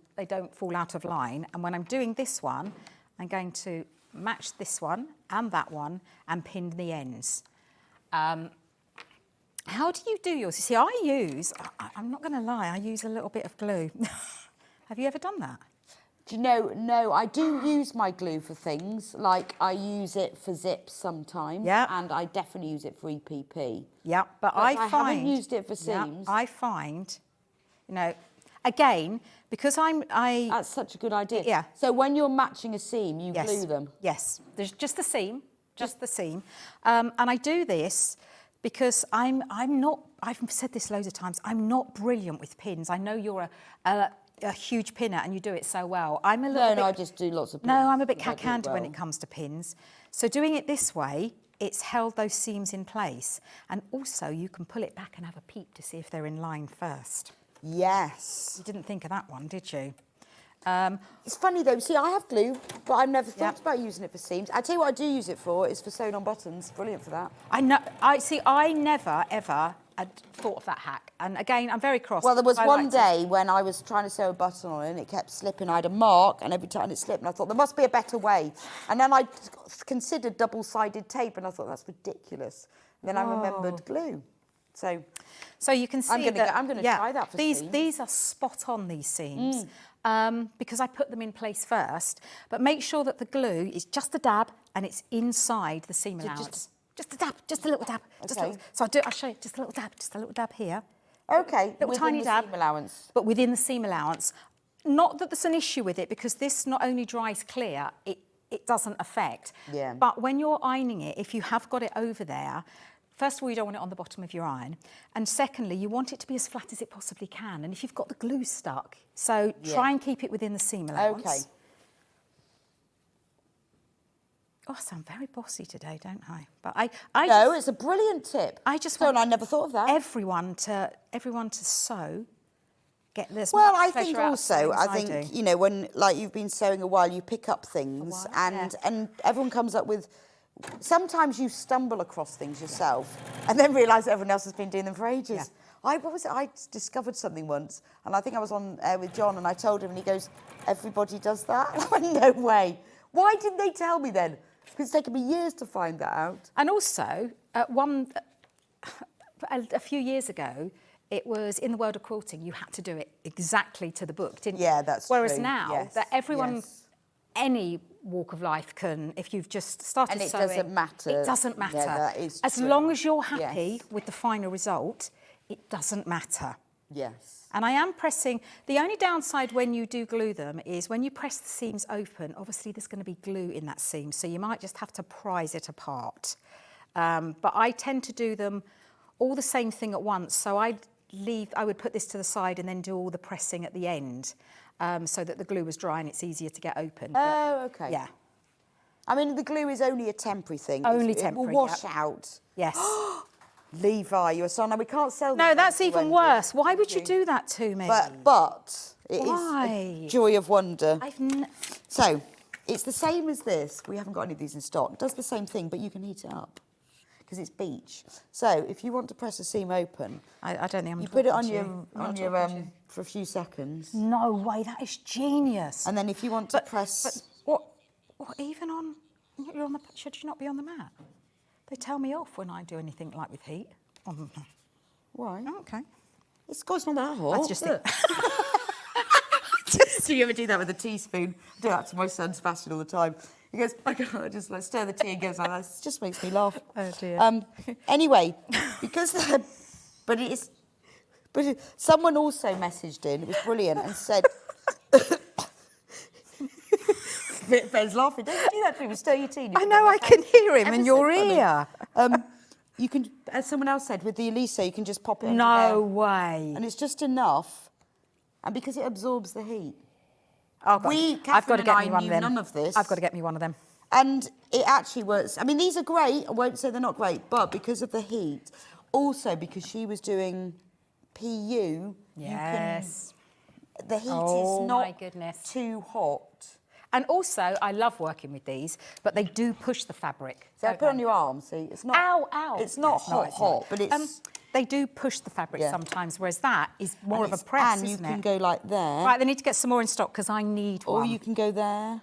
out of line. And when I'm doing this one, I'm going to match this one and that one and pin the ends. How do you do yours? You see, I'm not going to lie, I use a little bit of glue. Have you ever done that? Do you know, no, I do use my glue for things. Like, I use it for zips sometimes. Yeah. And I definitely use it for EPP. Yeah, but I find... haven't used it for yeah, seams. I find, you know, again, because That's such a good idea. Yeah. So when you're matching a seam, you yes, glue them? Yes, there's just the seam, just the seam. And I do this because I'm not, I've said this loads of times, I'm not brilliant with pins. I know you're a huge pinner and you do it so well. I'm a little bit... No, I just do lots of pins. No, I'm a bit I do it cack-handed when well. it comes to pins. So doing it this way, it's held those seams in place. And also you can pull it back and have a peep to see if they're in line first. Yes. You didn't think of that one, did you? It's funny though, see, I have glue, but I've never thought about using it for seams. I tell you what I do use it for, is for sewing on buttons. Brilliant for that. I know. I never ever had thought of that hack. And again, I'm very cross. Well, there was I one like day when I was trying to sew a button on it and it kept slipping. I had a mark and every time it slipped and I thought there must be a better way. And then I considered double-sided tape and I thought that's ridiculous. And then I remembered glue. So you can see I'm gonna try that for seams. These are spot on, these seams, because I put them in place first. But make sure that the glue is just a dab and it's inside the seam allowance. Just a dab, just a little dab. Okay. I'll show you, just a little dab here. Okay, Little within tiny the dab. seam allowance. But within the seam allowance. Not that there's an issue with it, because this not only dries clear, it doesn't affect. Yeah. But when you're ironing it, if you have got it over there, first of all, you don't want it on the bottom of your iron. And secondly, you want it to be as flat as it possibly can. And if you've got the glue stuck, so try and keep it within the seam allowance. Okay. Oh, I sound very bossy today, don't I? But No, it's a brilliant tip. I just want, want I never thought of that. everyone to sew, get this. Well, I think also, you know, when like you've been sewing a while, you pick up things and everyone comes up with. Sometimes you stumble across things yourself and then realise everyone else has been doing them for ages. Yeah. I discovered something once and I think I was on with John and I told him and he goes, everybody does that? I went, no way. Why didn't they tell me then? Because it's taken me years to find that out. And also, a few years ago, it was in the world of quilting, you had to do it exactly to the book, didn't you? Yeah, that's Whereas true. now, that everyone, any walk of life can, if you've just started And sewing... it doesn't matter. It doesn't matter. Yeah, that is as true. long as you're happy Yes. with the final result, it doesn't matter. Yes. And I am pressing... The only downside when you do glue them is when you press the seams open, obviously there's going to be glue in that seam, so you might just have to prise it apart. But I tend to do them all the same thing at once, so I would put this to the side and then do all the pressing at the end, so that the glue was dry and it's easier to get open. Oh, okay. Yeah. I mean, the glue is only a temporary thing. Only It temporary, will wash out. Yes. Levi, you're a son. We can't sell them. No, that's even worse. Why would you do that to me? But it is Why? a joy of wonder. I've So, it's the same as this. We haven't got any of these in stock. It does the same thing, but you can heat it up because it's beech. So, if you want to press a seam open, I don't think I'm you put it on talking to your you. for a few seconds. No way, that is genius. And then if you want to press... But what even on... You're on the... Should you not be on the mat? They tell me off when I do anything like with heat. Why? Oh, okay. It's not that hot. That's just it. Do you ever do that with a teaspoon? I do that to my son Sebastian all the time. He goes, I just like stir the tea and goes like that. It just makes me laugh. Oh dear. Anyway, because someone also messaged in. It was brilliant and said. Ben's laughing. Don't do that to him. Stir your tea. I know. I can hear him in your ear. You can, as someone else said, with the Elisa, you can just pop it in No there. way. And it's just enough. And because it absorbs the heat. Oh, I've got to get me one of them. None of this. I've got to get me one of them. And it actually works. I mean, these are great. I won't say they're not great, but because of the heat, also because she was doing PU, Yes. the heat Oh, is my not goodness. too hot. And also, I love working with these, but they do push the fabric. So put it on your arm, see? It's not. Ow, ow. It's not No, it's not. hot, but it's. They do push the fabric sometimes, whereas that is more of a it's- press, and isn't you can it? go like there. Right, they need to get some more in stock because I need Or one. you can go there.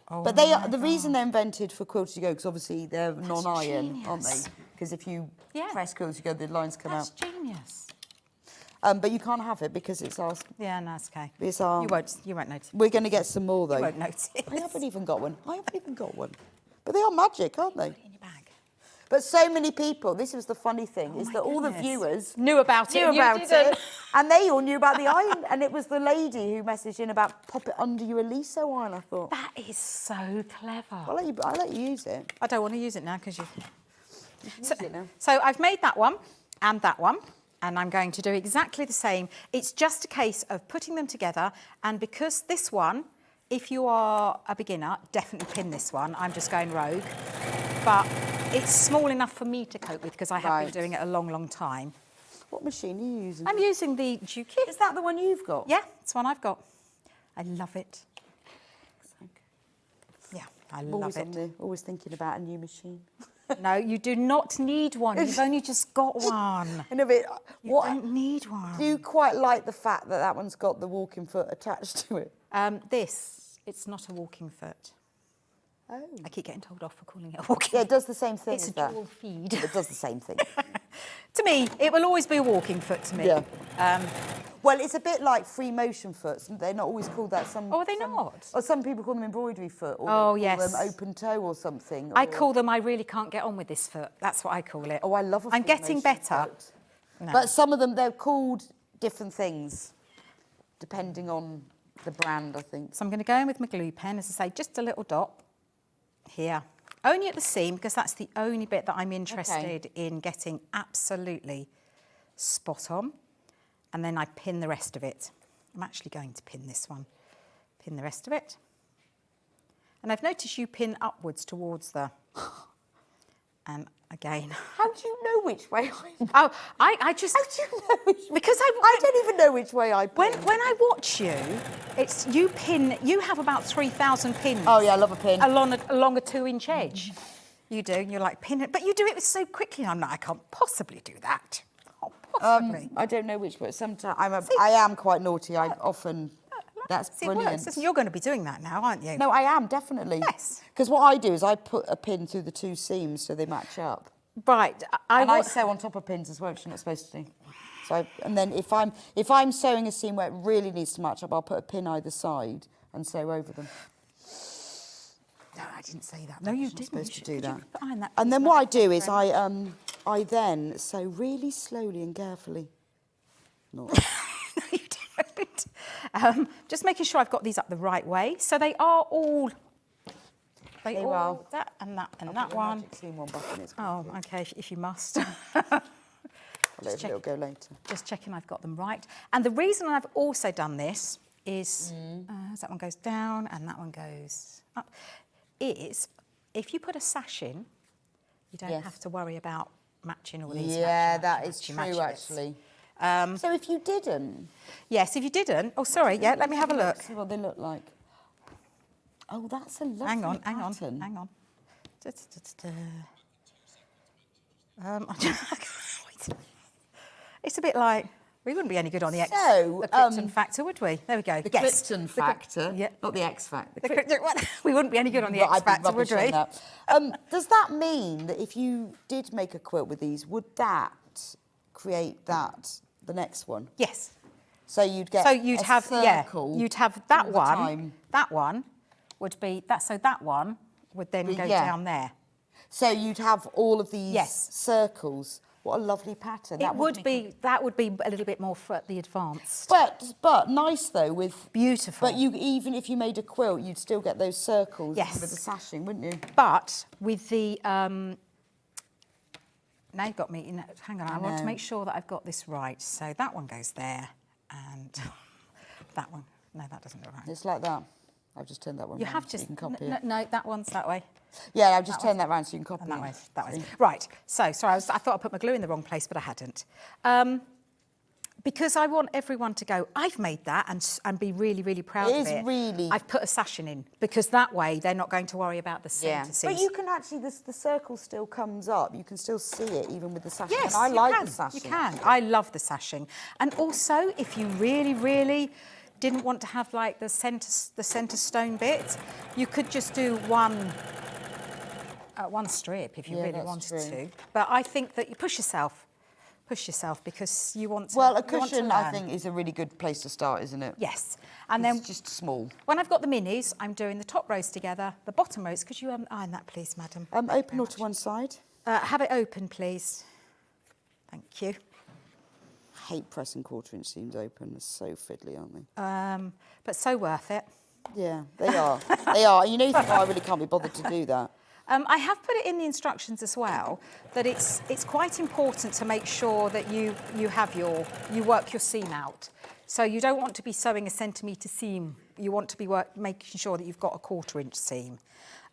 Oh But they are the reason they're invented for quilts to go because obviously they're non-iron, aren't they? genius. Because if you Yeah. press quilts to go, the lines come That's out. genius. But you can't have it because it's ours. Yeah, no, it's okay. It's our... You won't notice. We're going to get some more, though. You won't notice. I haven't even got one. But they are magic, aren't they? In your bag. But so many people, this was the funny thing, is my that all the goodness. viewers Knew about it. and they all knew about the iron. And it was the lady who messaged in about pop it under your Eliso iron, I thought. That is so clever. I'll let you use it. I don't want to use it now because you... Use it now. So I've made that one and that one, and I'm going to do exactly the same. It's just a case of putting them together, and because this one, if you are a beginner, definitely pin this one. I'm just going rogue. But it's small enough for me to cope with because I have been doing it a long, long time. What machine are you using? I'm using the Juki. Is that the one you've got? Yeah, it's one I've got. I love it. Yeah, I love it. Always thinking about a new machine. No, you do not need one. You've only just got one. I know, but You don't need one. Do you quite like the fact that that one's got the walking foot attached to it? It's not a walking foot. Oh. I keep getting told off for calling it a walking Yeah, it does the same thing It's as a that. dual feed. It does the same thing. To me, it will always be a walking foot to me. Yeah. Well, it's a bit like free motion foots. They're not always called that. Oh, are they not? Or some people call them embroidery foot. Or Oh, they call yes. them open toe or something. I call them I really can't get on with this foot. That's what I call it. Oh, I love a free I'm getting motion better. foot. No. But some of them, they're called different things, depending on the brand, I think. So I'm going to go in with my glue pen, as I say, just a little dot here. Only at the seam, because that's the only bit that I'm interested in getting absolutely spot on. And then I pin the rest of it. I'm actually going to pin this one. Pin the rest of it. And I've noticed you pin upwards towards the... And again... How do you know which way I... Oh, I just... How do you know which way? Because I don't even know which way I pin. When I watch you, it's you pin. You have about 3,000 pins. Oh yeah, I love a pin. Along a 2-inch edge. You do, and you're like pin it, but you do it so quickly. I'm like, I can't possibly do that. Possibly. I don't know which way. Sometimes I am quite naughty. I often. That's See, brilliant. it works, doesn't it? You're going to be doing that now, aren't you? No, I am definitely. Yes. Because what I do is I put a pin through the two seams so they match up. Right. I sew on top of pins as well, which you're not supposed to do. So and then if I'm sewing a seam where it really needs to match up, I'll put a pin either side and sew over them. No, I didn't say that. No, you I'm didn't. supposed to do that. That And then what I do is I then sew really slowly and carefully. Not. No, you don't. Just making sure I've got these up the right way. So they are all... They all are. That and that and I'll that put the one. magic seam one back in its Oh, okay, if you must. I'll let it go later. Just checking I've got them right. And the reason I've also done this is, that one goes down and that one goes up, is if you put a sash in, you don't have to worry about matching all these. Yeah, that is true, actually. So if you didn't... Yes, if you didn't... Oh, sorry, yeah, let me have a look. See what they look like. Oh, that's a lovely Hang on. It's a bit like... We wouldn't be any good on the Krypton factor, would we? There we go. The Krypton factor, not the X factor. We wouldn't be any good on the X factor, would we? Does that mean that if you did make a quilt with these, would that create the next one? Yes. So you'd get circle you'd have that all the one. time. That one would be that. So that one would then go down there. So you'd have all of these circles. What a lovely pattern. That would be a little bit more for the advanced. But nice though with beautiful. But you even if you made a quilt, you'd still get those circles with the sashing, wouldn't you? But with the now you've got me. Hang on, I want to make sure that I've got this right. So that one goes there, and that one. No, that doesn't go right. It's like that. I've just turned that one. You round have so just you can copy it. No, that one's that way. Yeah, I've just turned that round so you can copy and it. That way. Right. So sorry, I thought I put my glue in the wrong place, but I hadn't. Because I want everyone to go, I've made that and be really, really proud of it. It is really... I've put a sashing in, because that way they're not going to worry about the centre seams. But you can actually, the circle still comes up. You can still see it even with the sashing. Yes, and I like the sashing. You can. I love the sashing. And also, if you really, really didn't want to have like the centre stone bit, you could just do one strip if you really wanted to. But I think that you push yourself. push yourself because you want to. Well, a you want to cushion, I learn. think, is a really good place to start, isn't it? Yes. And then It's just small. when I've got the minis, I'm doing the top rows together, the bottom rows. Could you iron that, please, madam? Open or to one side. Have it open, please. Thank you. I hate pressing 1/4 inch seams open. They're so fiddly, aren't they? But so worth it. Yeah, they are. They are. You know, you think, oh, I really can't be bothered to do that. I have put it in the instructions as well that it's quite important to make sure that you work your seam out. So you don't want to be sewing a centimetre seam. You want to be making sure that you've got a 1/4 inch seam.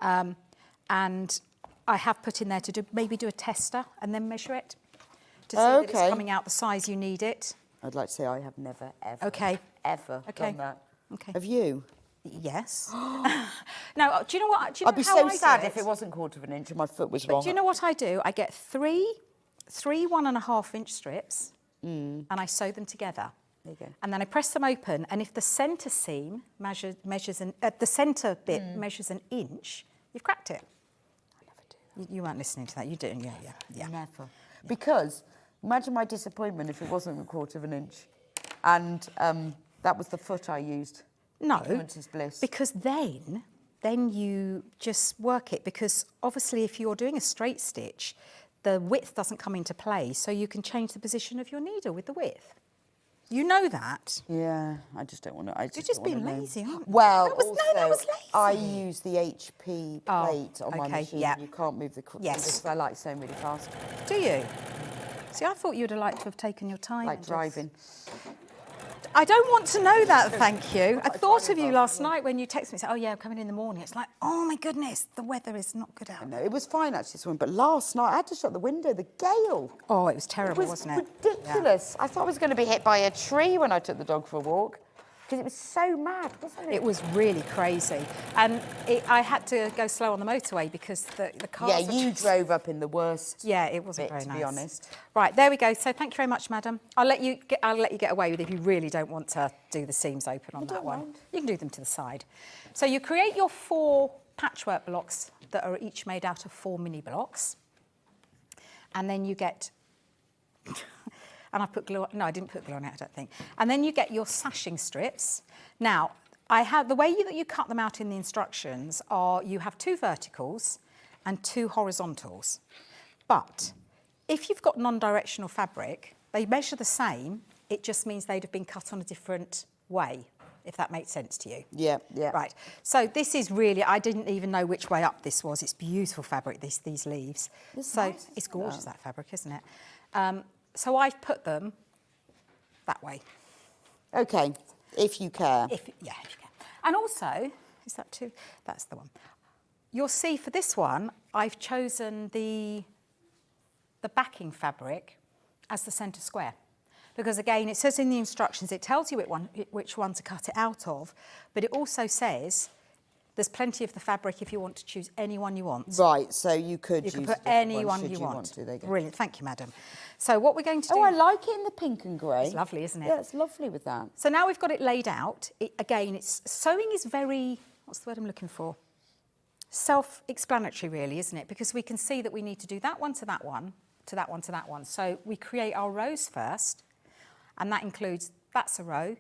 And I have put in there to maybe do a tester and then measure it to see that it's coming out the size you need it. I'd like to say I have never, ever, ever done that. Okay. Have you? Yes. Now, do you know what? Do you know I'd be how so I do sad it? if it wasn't 1/4 inch and my foot was But wrong. do you know what I do? I get three 1.5 inch strips and I sew them together. There you go. And then I press them open, and if the centre seam measures the centre bit measures an inch, you've cracked it. I never do. You weren't listening to that. You did, yeah. Never. Because imagine my disappointment if it wasn't 1/4 inch, and that was the foot I used. No, Ignorance is bliss. because then you just work it, because obviously if you're doing a straight stitch, the width doesn't come into play, so you can change the position of your needle with the width. You know that. Yeah, I just don't want to. You're just being lazy, aren't you? Well, that was lazy. I use the HP plate on my okay, machine. yeah. You can't move the Yes. because I like sewing really fast. Do you? See, I thought you'd have liked to have taken your time. Like and just- driving. I don't want to know that, thank you. I thought of you last night when you texted me and said, oh yeah, I'm coming in the morning. It's like, oh my goodness, the weather is not good out. No, it was fine actually this morning, but last night I had to shut the window. The gale. Oh, it was terrible, It was wasn't it? ridiculous. I thought I was going to be hit by a tree when I took the dog for a walk because it was so mad, wasn't it? It was really crazy. And I had to go slow on the motorway because the cars... Yeah, were you just- drove up in the worst. Yeah, it wasn't bit, very to nice. be honest. Right, there we go. So thank you very much, madam. I'll let you get away with it if you really don't want to do the seams open on that don't one. mind. You can do them to the side. So you create your 4 patchwork blocks that are each made out of 4 mini blocks. And then you get... and I put glue on... No, I didn't put glue on it, I don't think. And then you get your sashing strips. Now, the way that you cut them out in the instructions are you have 2 verticals and 2 horizontals. But if you've got non-directional fabric, they measure the same, it just means they'd have been cut on a different way, if that makes sense to you. Yeah, yeah. Right, so this is really, I didn't even know which way up this was. It's beautiful fabric, these leaves. It's so nice, it's isn't gorgeous, it? that fabric, isn't it? So I've put them that way. Okay, if you care. If you can. And also, is that 2? That's the one. You'll see for this one, I've chosen the backing fabric as the centre square. Because again, it says in the instructions, it tells you which one to cut it out of, but it also says there's plenty of the fabric if you want to choose any one you want. Right, so you could You can use put a different any one should you want. to. There you go. Brilliant, thank you, madam. So what we're going to do... Oh, I like it in the pink and grey. It's lovely, isn't it? Yeah, it's lovely with that. So now we've got it laid out. Sewing is very, what's the word I'm looking for? Self-explanatory, really, isn't it? Because we can see that we need to do that one to that one, to that one to that one. So we create our rows first, and that includes that's a row,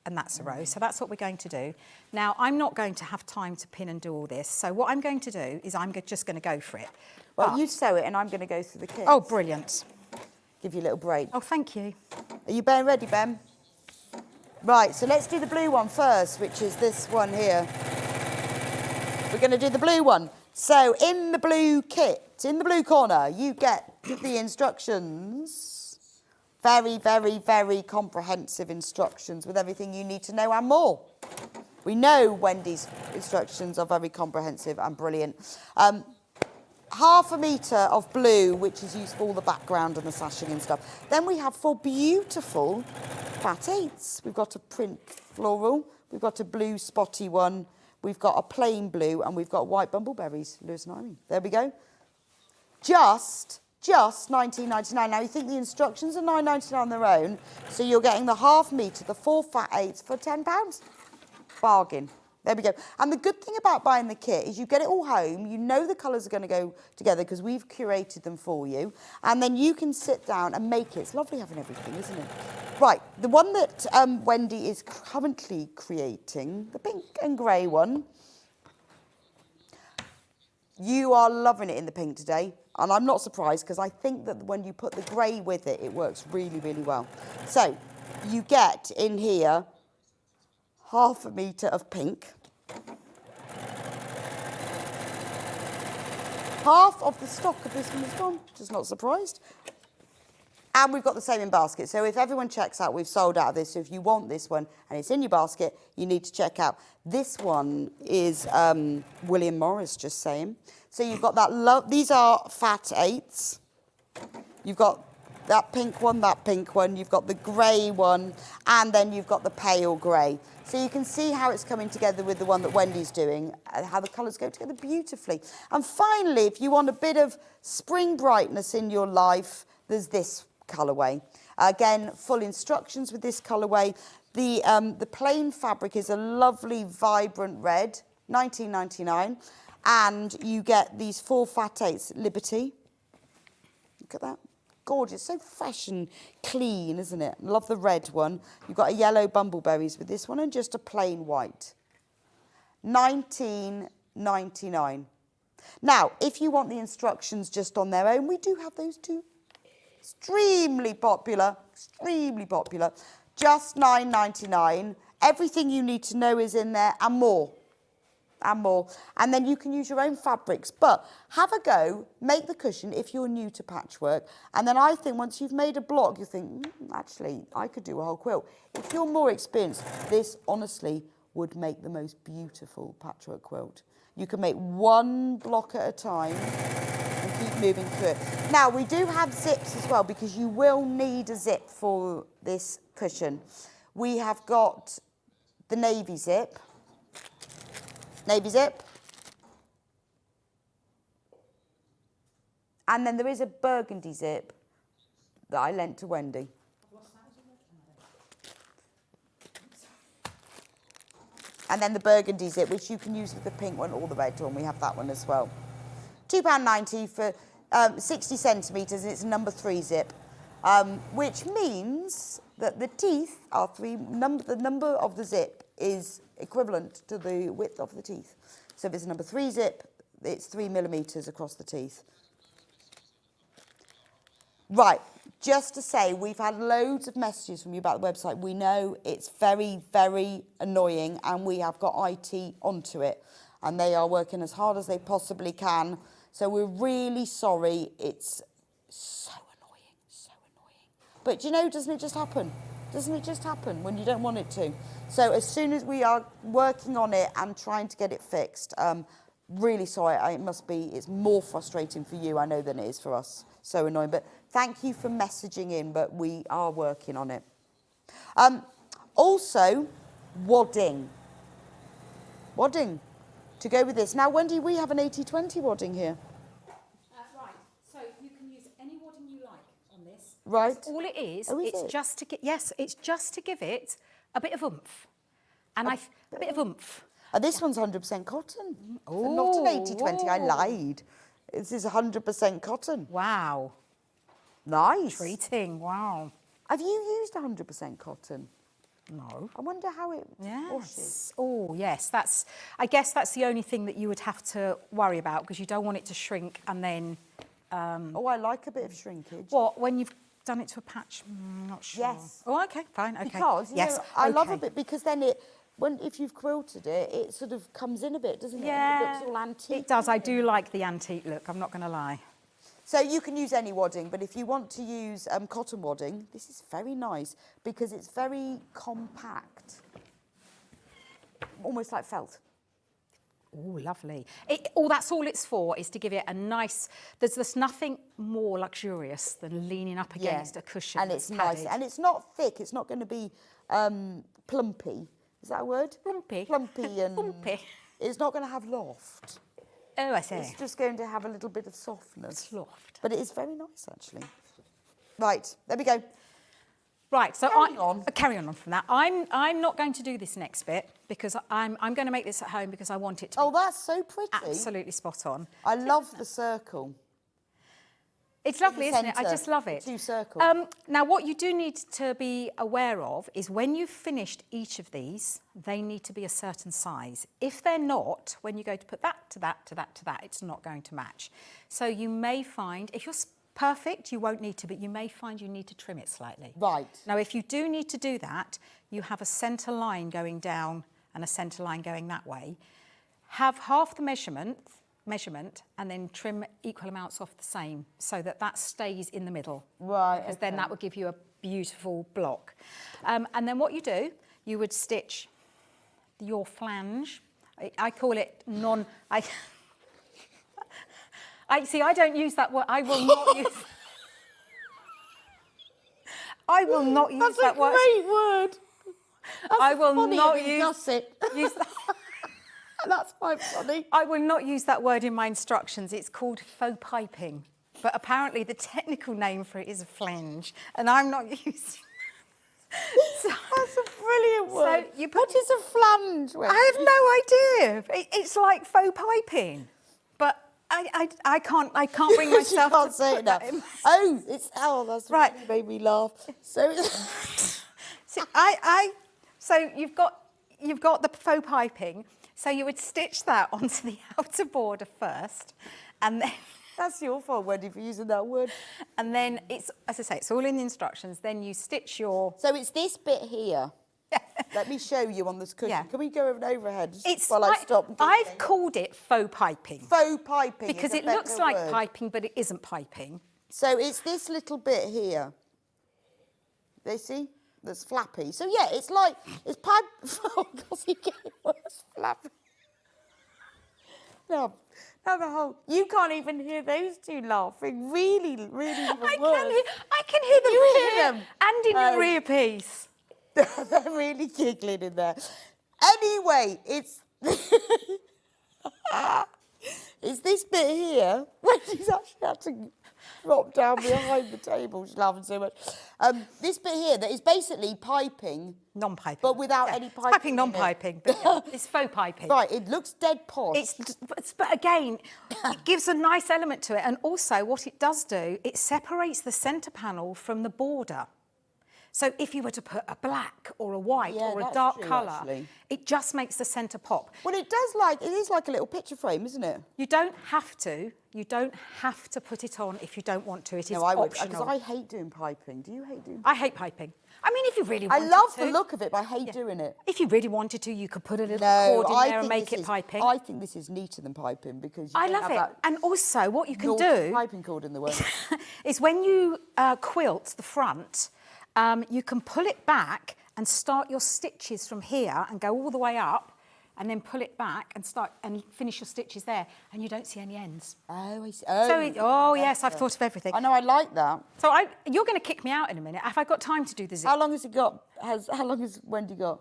and that's a row. So that's what we're going to do. Now, I'm not going to have time to pin and do all this. So what I'm going to do is I'm just going to go for it. Well, But- you sew it and I'm going to go through the kit. Oh, brilliant. Give you a little break. Oh, thank you. Are you ready, Ben? Right, so let's do the blue one first, which is this one here. We're going to do the blue one. So in the blue kit, in the blue corner, you get the instructions. Very, very, very comprehensive instructions with everything you need to know and more. We know Wendy's instructions are very comprehensive and brilliant. 1/2 metre of blue, which is used for all the background and the sashing and stuff. Then we have 4 beautiful fat 8s. We've got a print floral, we've got a blue spotty one, we've got a plain blue, and we've got white bumbleberries, Lewis and Irene. There we go. Just £19.99. Now, you think the instructions are £9.99 on their own, so you're getting the 1/2 metre, the 4 fat 8s for £10. Bargain. There we go. And the good thing about buying the kit is you get it all home, you know the colours are going to go together because we've curated them for you, and then you can sit down and make it. It's lovely having everything, isn't it? Right, the one that Wendy is currently creating, the pink and grey one, you are loving it in the pink today, and I'm not surprised because I think that when you put the grey with it, it works really, really well. So you get in here 1/2 metre of pink. Half of the stock of this one is gone, just not surprised. And we've got the same in basket. So if everyone checks out, we've sold out of this. So if you want this one and it's in your basket, you need to check out. This one is William Morris, just saying. So you've got that, these are fat 8s. You've got that pink one, you've got the grey one, and then you've got the pale grey. So you can see how it's coming together with the one that Wendy's doing, how the colours go together beautifully. And finally, if you want a bit of spring brightness in your life, there's this colourway. Again, full instructions with this colourway. The plain fabric is a lovely, vibrant red, $19.99, and you get these 4 fat 8s, Liberty. Look at that. Gorgeous, so fresh and clean, isn't it? Love the red one. You've got a yellow bumbleberries with this one and just a plain white. $19.99. Now, if you want the instructions just on their own, we do have those too. Extremely popular, just $9.99. Everything you need to know is in there and more. And then you can use your own fabrics, but have a go, make the cushion if you're new to patchwork, and then I think once you've made a block you think, actually I could do a whole quilt. If you're more experienced, this honestly would make the most beautiful patchwork quilt. You can make one block at a time and keep moving through it. Now we do have zips as well because you will need a zip for this cushion. We have got the navy zip, and then there is a burgundy zip that I lent to Wendy. And then the burgundy zip, which you can use with the pink one or the red one. We have that one as well. £2.90 for 60 centimetres, and it's a number 3 zip, which means that the teeth are the number of the zip is equivalent to the width of the teeth. So if it's a number 3 zip, it's 3 millimetres across the teeth. Right, just to say, we've had loads of messages from you about the website. We know it's very, very annoying, and we have got IT onto it, and they are working as hard as they possibly can. So we're really sorry. It's so annoying. But you know, doesn't it just happen? Doesn't it just happen when you don't want it to? So as soon as we are working on it and trying to get it fixed, really sorry, it's more frustrating for you, I know, than it is for us. So annoying, but thank you for messaging in, but we are working on it. Also, wadding. Wadding, to go with this. Now, Wendy, we have an 80/20 wadding here. Right, so you can use any wadding you like on this. Right. That's all it is. Oh, is it's it? just to it's just to give it a bit of oomph. And a bit of oomph. This one's 100% cotton. So not an 80/20, I lied. This is 100% cotton. Wow. Nice. Treating, wow. Have you used 100% cotton? No. I wonder how it Yes. washes. Oh, yes. I guess that's the only thing that you would have to worry about because you don't want it to shrink and then... Oh, I like a bit of shrinkage. What, when you've done it to a patch? Not sure. Yes. Oh, okay, fine, okay. Because, you yes. know, I love okay. a bit because then if you've quilted it, it sort of comes in a bit, doesn't it? Yeah, It looks all antique. it does. I do like the antique look, I'm not going to lie. So you can use any wadding, but if you want to use cotton wadding, this is very nice because it's very compact. Almost like felt. Oh, lovely. That's all it's for, is to give it a nice... There's nothing more luxurious than leaning up against a cushion. And it's nice. And it's not thick. It's not going to be plumpy. Is that a word? Plumpy. Plumpy and... Plumpy. It's not going to have loft. Oh, I see. It's just going to have a little bit of softness. Loft. But it is very nice, actually. Right, there we go. Right, so carry on from that. I'm not going to do this next bit because I'm going to make this at home because I want it to be that's so pretty. absolutely spot on. I love the circle. It's lovely, isn't it? I just love it. 2 circles. Now, what you do need to be aware of is when you've finished each of these, they need to be a certain size. If they're not, when you go to put that to that to that to that, it's not going to match. So you may find, if you're perfect, you won't need to, but you may find you need to trim it slightly. Right. Now, if you do need to do that, you have a centre line going down and a centre line going that way. Have half the measurement and then trim equal amounts off the same so that that stays in the middle. Right. Because then that would give you a beautiful block. And then what you do, you would stitch your flange. I call it I don't use that word. I will not use. I will not use that word. That's a great word. I will funny not use that. That's quite funny. I will not use that word in my instructions. It's called faux piping, but apparently the technical name for it is a flange, and I'm not using. So, that's a brilliant word. So what is a flange? I have no idea. It's like faux piping, but I can't bring myself can't to say put it now. that in. That's Right. really made me laugh. So so you've got the faux piping. So you would stitch that onto the outer border first, and then that's your fault, Wendy, for using that word. And then it's, as I say, it's all in the instructions. Then you stitch your. So it's this bit here. Let me show you on this cushion. Yeah. Can we go over and overhead It's while I stop? I've called it faux piping. Faux piping. Because is a it looks better like word. piping, but it isn't piping. So it's this little bit here. They see? That's flappy. So yeah, it's pipe. Oh God, you get worse. Flappy. No, the whole. You can't even hear those two laughing. Really, really. I can hear them You here hear them? and in your earpiece. They're really giggling in there. Anyway, it's this bit here. Wendy's actually had to drop down behind the table. She's laughing so much. This bit here that is basically piping. Non-piping. But without any piping. It's piping, in non-piping. But yeah, it's faux piping. Right, it looks dead posh. But again, it gives a nice element to it. And also what it does do, it separates the centre panel from the border. So if you were to put a black or a white or a dark colour, it just makes the centre pop. Well, it is like a little picture frame, isn't it? You don't have to. You don't have to put it on if you don't want to. It is I would, optional. because I hate doing piping. Do you hate doing piping? I hate piping. I mean, if you really wanted to. I love the look of it, but I hate doing it. If you really wanted to, you could put a little cord in there and make it piping. I think this is neater than piping because you I don't love have it. that And also, what you can naughty do piping cord in the way. is when you quilt the front, you can pull it back and start your stitches from here and go all the way up, and then pull it back and start and finish your stitches there, and you don't see any ends. Oh, I see. Yes, I've thought of everything. I know, I like that. So you're going to kick me out in a minute. Have I got time to do the zip? How long has it got? How long has Wendy got?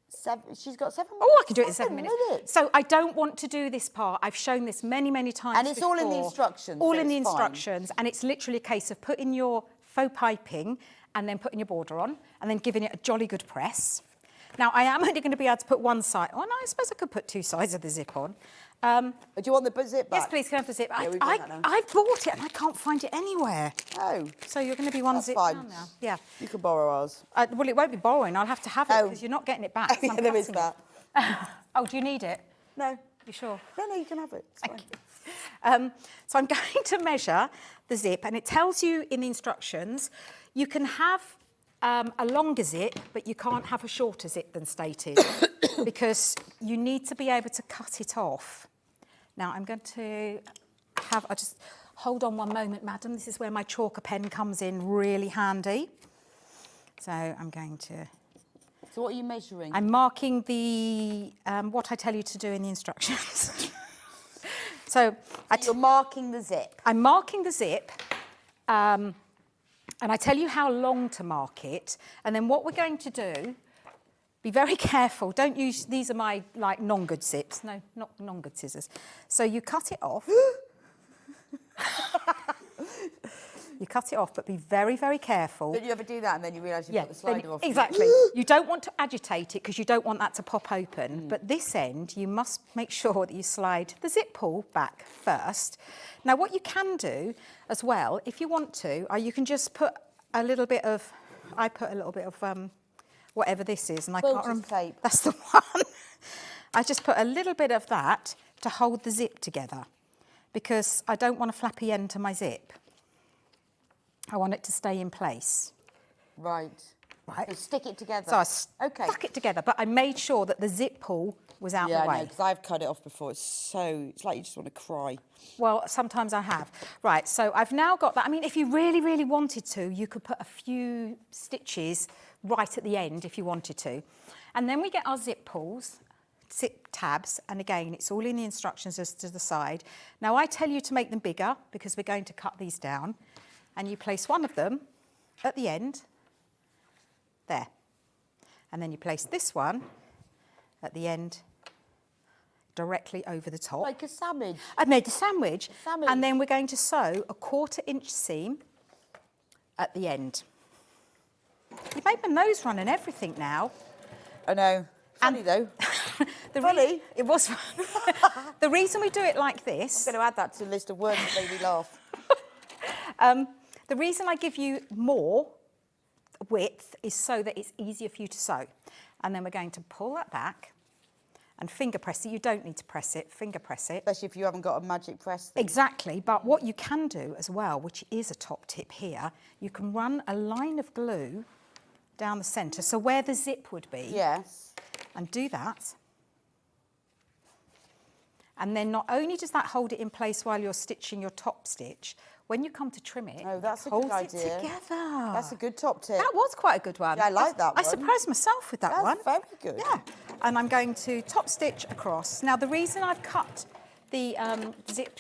7. She's got 7 minutes. Oh, I can do it in 7 minutes. Minutes. So I don't want to do this part. I've shown this many, many times And it's all in the before. instructions. All so in the it's fine. instructions, and it's literally a case of putting your faux piping and then putting your border on and then giving it a jolly good press. Now, I am only going to be able to put one side. Oh, no, I suppose I could put 2 sides of the zip on. Do you want the zip back? Yes, please, can I have the zip? Yeah, we've got that now. I've bought it and I can't find it anywhere. Oh. So you're going to be one That's zip fine. down now. Yeah. You can borrow ours. Well, it won't be borrowing. I'll have to have it because you're not getting it back. Oh, yeah, there is that. Oh, do you need it? No. You sure? No, you can have it. It's fine. So I'm going to measure the zip, and it tells you in the instructions you can have a longer zip, but you can't have a shorter zip than stated because you need to be able to cut it off. Now I'm going to I'll just hold on one moment, madam. This is where my chalker pen comes in really handy. So I'm going to... So what are you measuring? I'm marking the what I tell you to do in the instructions. So you're marking the zip. I'm marking the zip, and I tell you how long to mark it. And then what we're going to do, be very careful. Don't use, these are my like non-good zips. No, not non-good scissors. So you cut it off. You cut it off, but be very, very careful. Did you ever do that and then you realise you've got the slider off? Exactly. You don't want to agitate it because you don't want that to pop open. But this end, you must make sure that you slide the zip pull back first. Now, what you can do as well, if you want to, you can just put a little bit of, I put a little bit of whatever this is, and I can't remember. Tape. That's the one. I just put a little bit of that to hold the zip together because I don't want a flappy end to my zip. I want it to stay in place. Right. So stick it together. So I stuck it together, but I made sure that the zip pull was out the way. Yeah, I know, because I've cut it off before. It's like you just want to cry. Well, sometimes I have. Right, so I've now got that. I mean, if you really, really wanted to, you could put a few stitches right at the end if you wanted to. And then we get our zip pulls, zip tabs, and again, it's all in the instructions as to the side. Now, I tell you to make them bigger because we're going to cut these down. And you place one of them at the end, there. And then you place this one at the end, directly over the top. Like a sandwich. I made a sandwich. And then we're going to sew a 1/4 inch seam at the end. You made my nose run and everything now. I know. Funny though. Funny? It was fun. The reason we do it like this... I'm going to add that to the list of words that made me laugh. The reason I give you more width is so that it's easier for you to sew. And then we're going to pull that back and finger press it. You don't need to press it, finger press it. Especially if you haven't got a magic press thing. Exactly, but what you can do as well, which is a top tip here, you can run a line of glue down the centre, so where the zip would be. Yes. And do that. And then not only does that hold it in place while you're stitching your top stitch, when you come to trim it, that's a holds good idea. it together. That's a good top tip. That was quite a good one. Yeah, I like that one. I surprised myself with that one. That's very good. Yeah. And I'm going to top stitch across. Now, the reason I've cut the zip,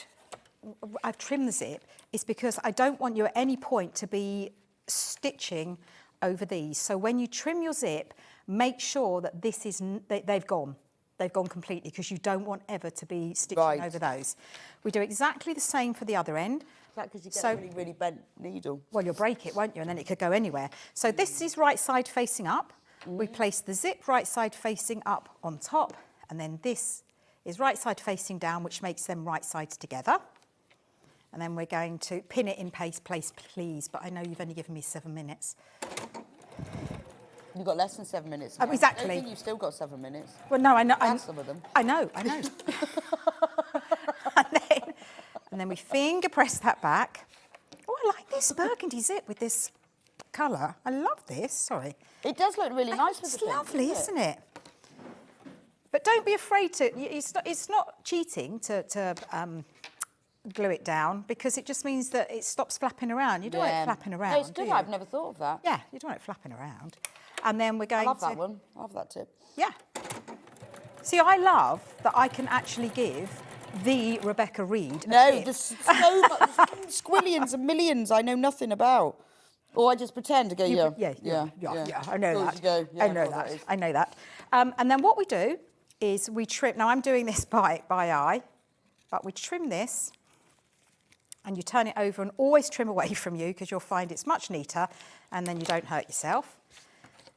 I've trimmed the zip, is because I don't want you at any point to be stitching over these. So when you trim your zip, make sure that this is, they've gone. They've gone completely because you don't want ever to be stitching over those. We do exactly the same for the other end. Is that because you get a really, really bent needle? Well, you'll break it, won't you? And then it could go anywhere. So this is right side facing up. We place the zip right side facing up on top. And then this is right side facing down, which makes them right sides together. And then we're going to pin it in place, please. But I know you've only given me 7 minutes. You've got less than 7 minutes. Oh, exactly. I don't think you've still got 7 minutes. Well, no, I know. Some of them. I know. And then we finger press that back. Oh, I like this burgundy zip with this colour. I love this. Sorry. It does look really nice with the pink. It's lovely, isn't it? But don't be afraid to. It's not cheating to glue it down because it just means that it stops flapping around. You don't want it flapping around. No, it's good. I've never thought of that. Yeah, you don't want it flapping around. And then we're going to... I love that one. I love that tip. Yeah. See, I love that I can actually give the Rebecca Reed a tip. There's so much, squillions and millions I know nothing about. Or I just pretend to go, Yeah, I know that. I know that. And then what we do is we trim... Now, I'm doing this by eye, but we trim this and you turn it over and always trim away from you because you'll find it's much neater and then you don't hurt yourself.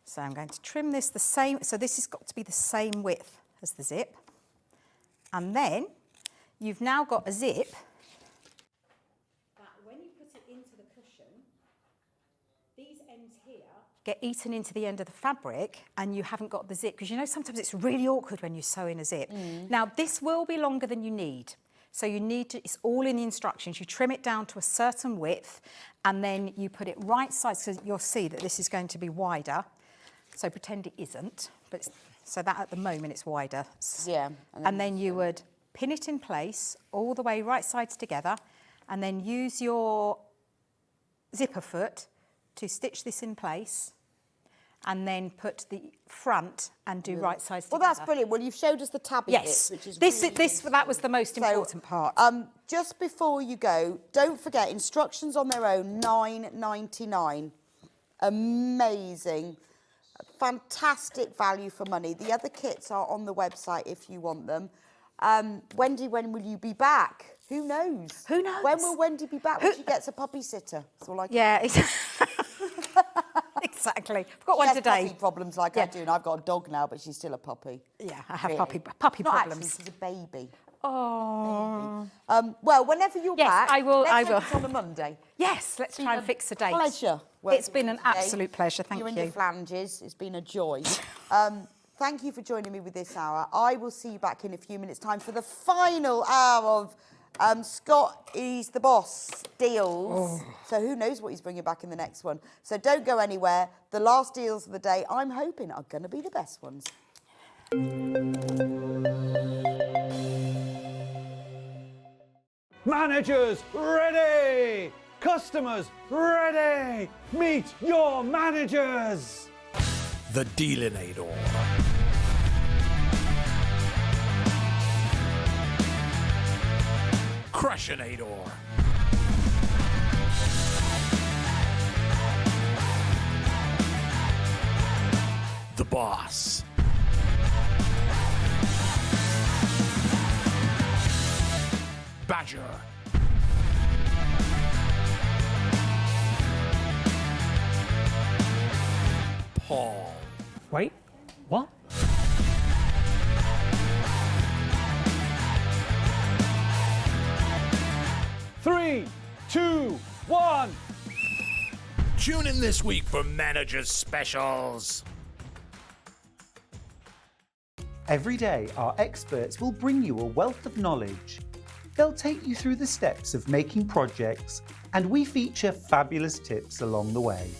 So I'm going to trim this the same, so this has got to be the same width as the zip. And then you've now got a zip that when you put it into the cushion, these ends here get eaten into the end of the fabric and you haven't got the zip, because you know sometimes it's really awkward when you sew in a zip. Now this will be longer than you need. So you need to, it's all in the instructions. You trim it down to a certain width and then you put it right side, so you'll see that this is going to be wider. So pretend it isn't, but so that at the moment it's wider. Yeah. And then you would pin it in place all the way right sides together and then use your zipper foot to stitch this in place and then put the front and do right sides together. Well, that's brilliant. Well, you've showed us the tabby bit, which is that was the most important part. Just before you go, don't forget, instructions on their own, $9.99. Amazing. Fantastic value for money. The other kits are on the website if you want them. Wendy, when will you be back? Who knows? Who knows? When will Wendy be back when she gets a puppy sitter? That's all I can Yeah, exactly. I've got one has today. puppy problems like I do, and I've got a dog now, but she's still a puppy. Yeah, I have Really. puppy Not problems. actually, she's a baby. Oh. Well, whenever you're Yes, back, I will. let's I hope will. it's on a Monday. Yes, let's try and fix a date. Pleasure. It's been an working with you today. absolute pleasure. Thank you. you. And your flanges. It's been a joy. Thank you for joining me with this hour. I will see you back in a few minutes' time for the final hour of Scott is the Boss deals. So who knows what he's bringing back in the next one. So don't go anywhere. The last deals of the day, I'm hoping, are going to be the best ones. Managers ready! Customers ready! Meet your managers! The Dealinator. Crushinator. The Boss. Badger. Paul. Wait, what? Three, two, one. Tune in this week for Managers Specials. Every day, our experts will bring you a wealth of knowledge. They'll take you through the steps of making projects, and we feature fabulous tips along the way.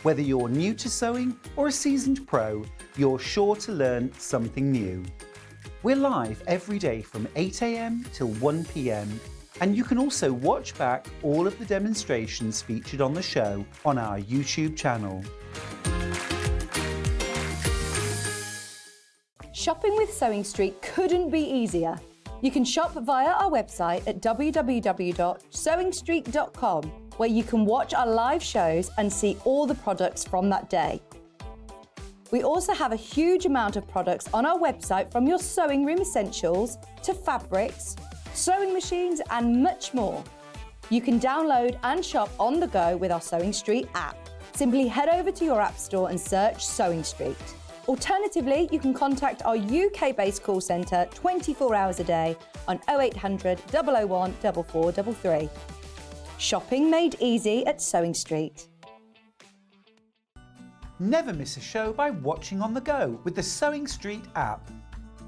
Whether you're new to sewing or a seasoned pro, you're sure to learn something new. We're live every day from 8 a.m. till 1 p.m. And you can also watch back all of the demonstrations featured on the show on our YouTube channel. Shopping with Sewing Street couldn't be easier. You can shop via our website at www.sewingstreet.com, where you can watch our live shows and see all the products from that day. We also have a huge amount of products on our website, from your sewing room essentials to fabrics, sewing machines and much more. You can download and shop on the go with our Sewing Street app. Simply head over to your app store and search Sewing Street. Alternatively, you can contact our UK-based call centre 24 hours a day on 0800 001 4433. Shopping made easy at Sewing Street. Never miss a show by watching on the go with the Sewing Street app.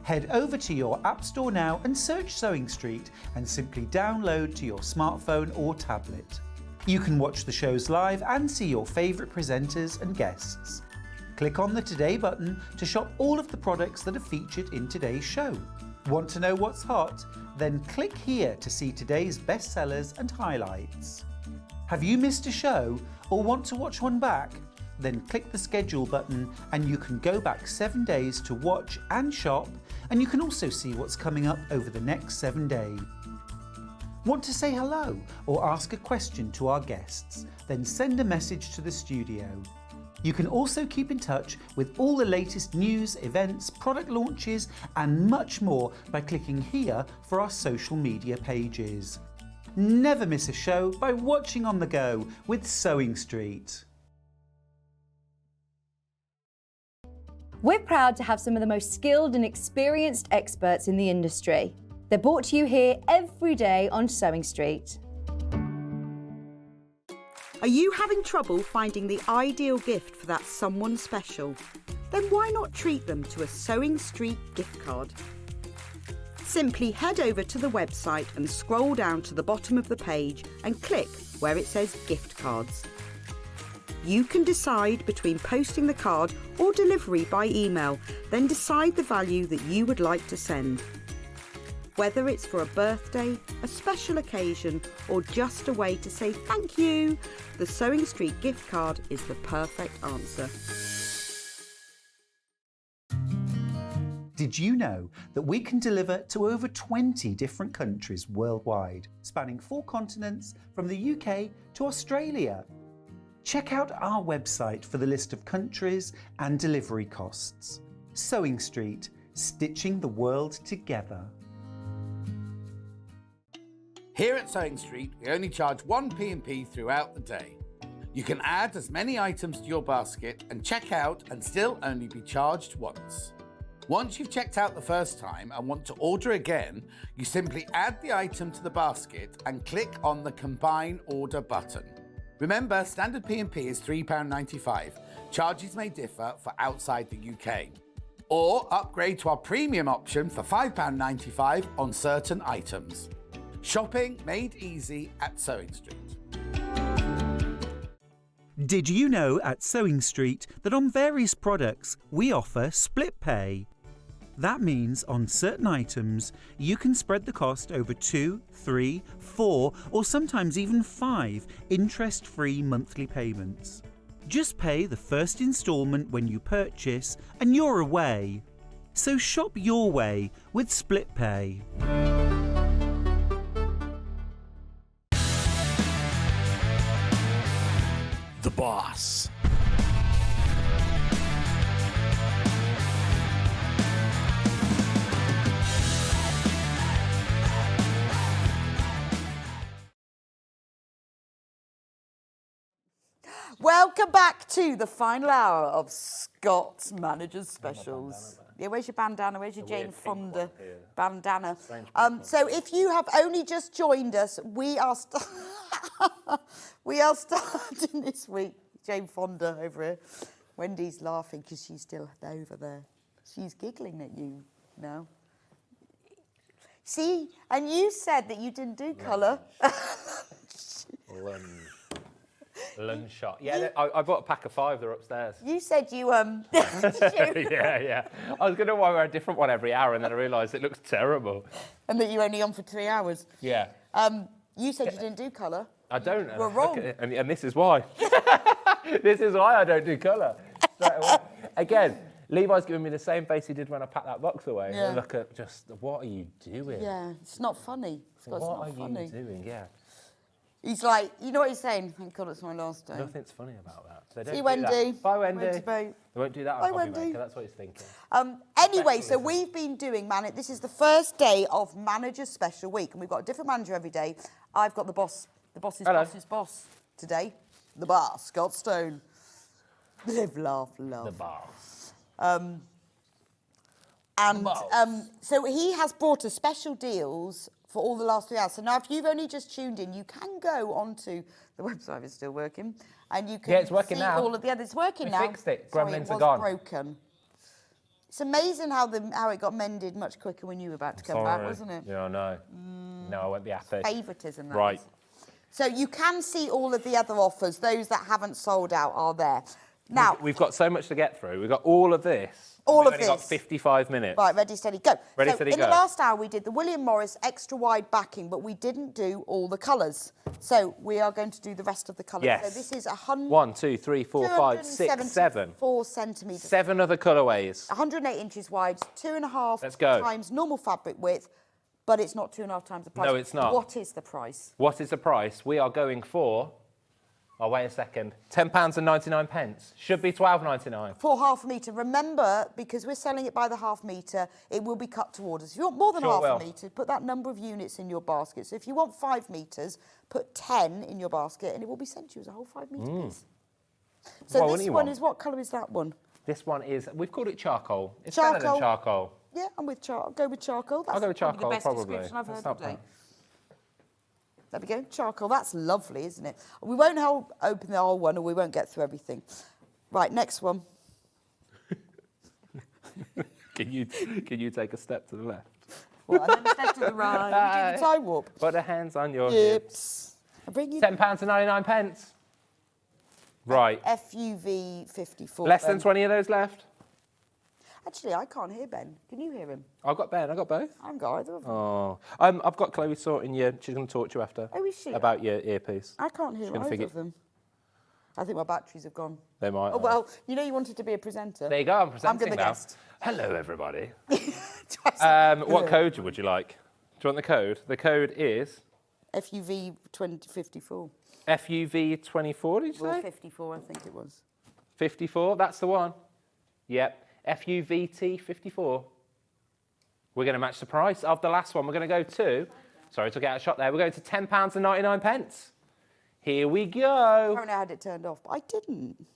Head over to your app store now and search Sewing Street and simply download to your smartphone or tablet. You can watch the shows live and see your favourite presenters and guests. Click on the Today button to shop all of the products that are featured in today's show. Want to know what's hot? Then click here to see today's bestsellers and highlights. Have you missed a show or want to watch one back? Then click the schedule button and you can go back 7 days to watch and shop, and you can also see what's coming up over the next 7 days. Want to say hello or ask a question to our guests? Then send a message to the studio. You can also keep in touch with all the latest news, events, product launches and much more by clicking here for our social media pages. Never miss a show by watching on the go with Sewing Street. We're proud to have some of the most skilled and experienced experts in the industry. They're brought to you here every day on Sewing Street. Are you having trouble finding the ideal gift for that someone special? Then why not treat them to a Sewing Street gift card? Simply head over to the website and scroll down to the bottom of the page and click where it says gift cards. You can decide between posting the card or delivery by email, then decide the value that you would like to send. Whether it's for a birthday, a special occasion, or just a way to say thank you, the Sewing Street gift card is the perfect answer. Did you know that we can deliver to over 20 different countries worldwide, spanning 4 continents from the UK to Australia? Check out our website for the list of countries and delivery costs. Sewing Street, stitching the world together. Here at Sewing Street, we only charge one P&P throughout the day. You can add as many items to your basket and check out and still only be charged once. Once you've checked out the first time and want to order again, you simply add the item to the basket and click on the Combine Order button. Remember, standard P&P is £3.95. Charges may differ for outside the UK. Or upgrade to our premium option for £5.95 on certain items. Shopping made easy at Sewing Street. Did you know at Sewing Street that on various products we offer split pay? That means on certain items you can spread the cost over 2, 3, 4 or sometimes even 5 interest-free monthly payments. Just pay the first instalment when you purchase and you're away. So shop your way with split pay. The Boss. Welcome back to the final hour of Scott's Managers Specials. Yeah, where's your bandana? Where's your Jane Fonda bandana? So if you have only just joined us, we are starting this week. Jane Fonda over here. Wendy's laughing because she's still over there. She's giggling at you now. See, and you said that you didn't do colour. Lunge shot. Yeah, I bought a pack of 5. They're upstairs. You said you Yeah. I was going to wear a different one every hour, and then I realised it looks terrible. And that you only on for 3 hours. Yeah. You said you didn't do colour. I don't. We're wrong. And this is why. This is why I don't do colour. Again, Levi's giving me the same face he did when I packed that box away. Yeah. Look at just, what are you doing? Yeah, it's not funny. What are you doing? Yeah. He's like, you know what he's saying? Thank God it's my last day. Nothing's funny about that. So don't See you, do Wendy. that. Bye, Wendy. Wendy. They won't do that on Bye, Coffee Wendy. Maker. That's what he's thinking. Anyway, so we've been doing this is the first day of Manager Special Week, and we've got a different manager every day. I've got the boss's boss's boss today. The boss, Scott Stone. Live, laugh, love. The boss. So he has brought us special deals for all the last 3 hours. So now if you've only just tuned in, you can go onto the website, it's still working, and you can it's working see now. all of the others. It's working now. We fixed it. Sorry, Gremlins it are was gone. broken. It's amazing how it got mended much quicker when you were about to come back, wasn't it? Yeah, I know. No, I won't be happy. Favouritism, that Right. is. So you can see all of the other offers. Those that haven't sold out are there. Now, We've got so much to get through. We've got all of this. All We've of only got this. 55 minutes. Right, ready, steady, go. Ready, so steady, in go. the last hour, we did the William Morris extra wide backing, but we didn't do all the colours. So we are going to do the rest of the colours. Yes. So this is 100. 1, 2, 3, 4, 5, 6, 7. 4 centimetres. 7 other colourways. 108 inches wide, 2.5 Let's go. times normal fabric width, but it's not 2.5 times the price. No, it's not. What is the price? What is the price? We are going for... Oh, wait a second. £10.99. Should be £12.99. For half a metre. Remember, because we're selling it by the half metre, it will be cut to orders. If you want more than Sure half will. a metre, put that number of units in your basket. So if you want 5 metres, put 10 in your basket and it will be sent to you as a whole 5 metre piece. So What this you one want? is, what colour is that one? This one is... We've called it charcoal. It's better than charcoal. Yeah, I'm with charcoal. I'll go with charcoal. That's I'll go with probably charcoal, the best probably. description I've Let's heard not today. plan. There we go, charcoal. That's lovely, isn't it? We won't open the whole one or we won't get through everything. Right, next one. Can you take a step to the left? Well, and then a step to the right. We do the time warp. Put the hands on your hips. Hips. I bring you £10.99. Right. FUV 54. Less than 20 of those left? Actually, I can't hear Ben. Can you hear him? I've got Ben. I've got both. I haven't got either of them. Oh. I've got Chloe sorting you. She's going to talk to you after. Oh, is she? About your earpiece. I can't hear gonna either figure- of them. I think my batteries have gone. They might. Oh, well, you know you wanted to be a presenter. There you go. I'm presenting I'm the now. guest. Hello, everybody. Twice. What code would you like? Do you want the code? The code is FUV 2054. FUV24, did you Or say? 54, I think it was. 54, that's the one. Yep, FUVT54. We're going to match the price of the last one. We're going to go to Sorry, took it out of shot there. We're going to £10.99. Here we go. Apparently I had it turned off, but I didn't.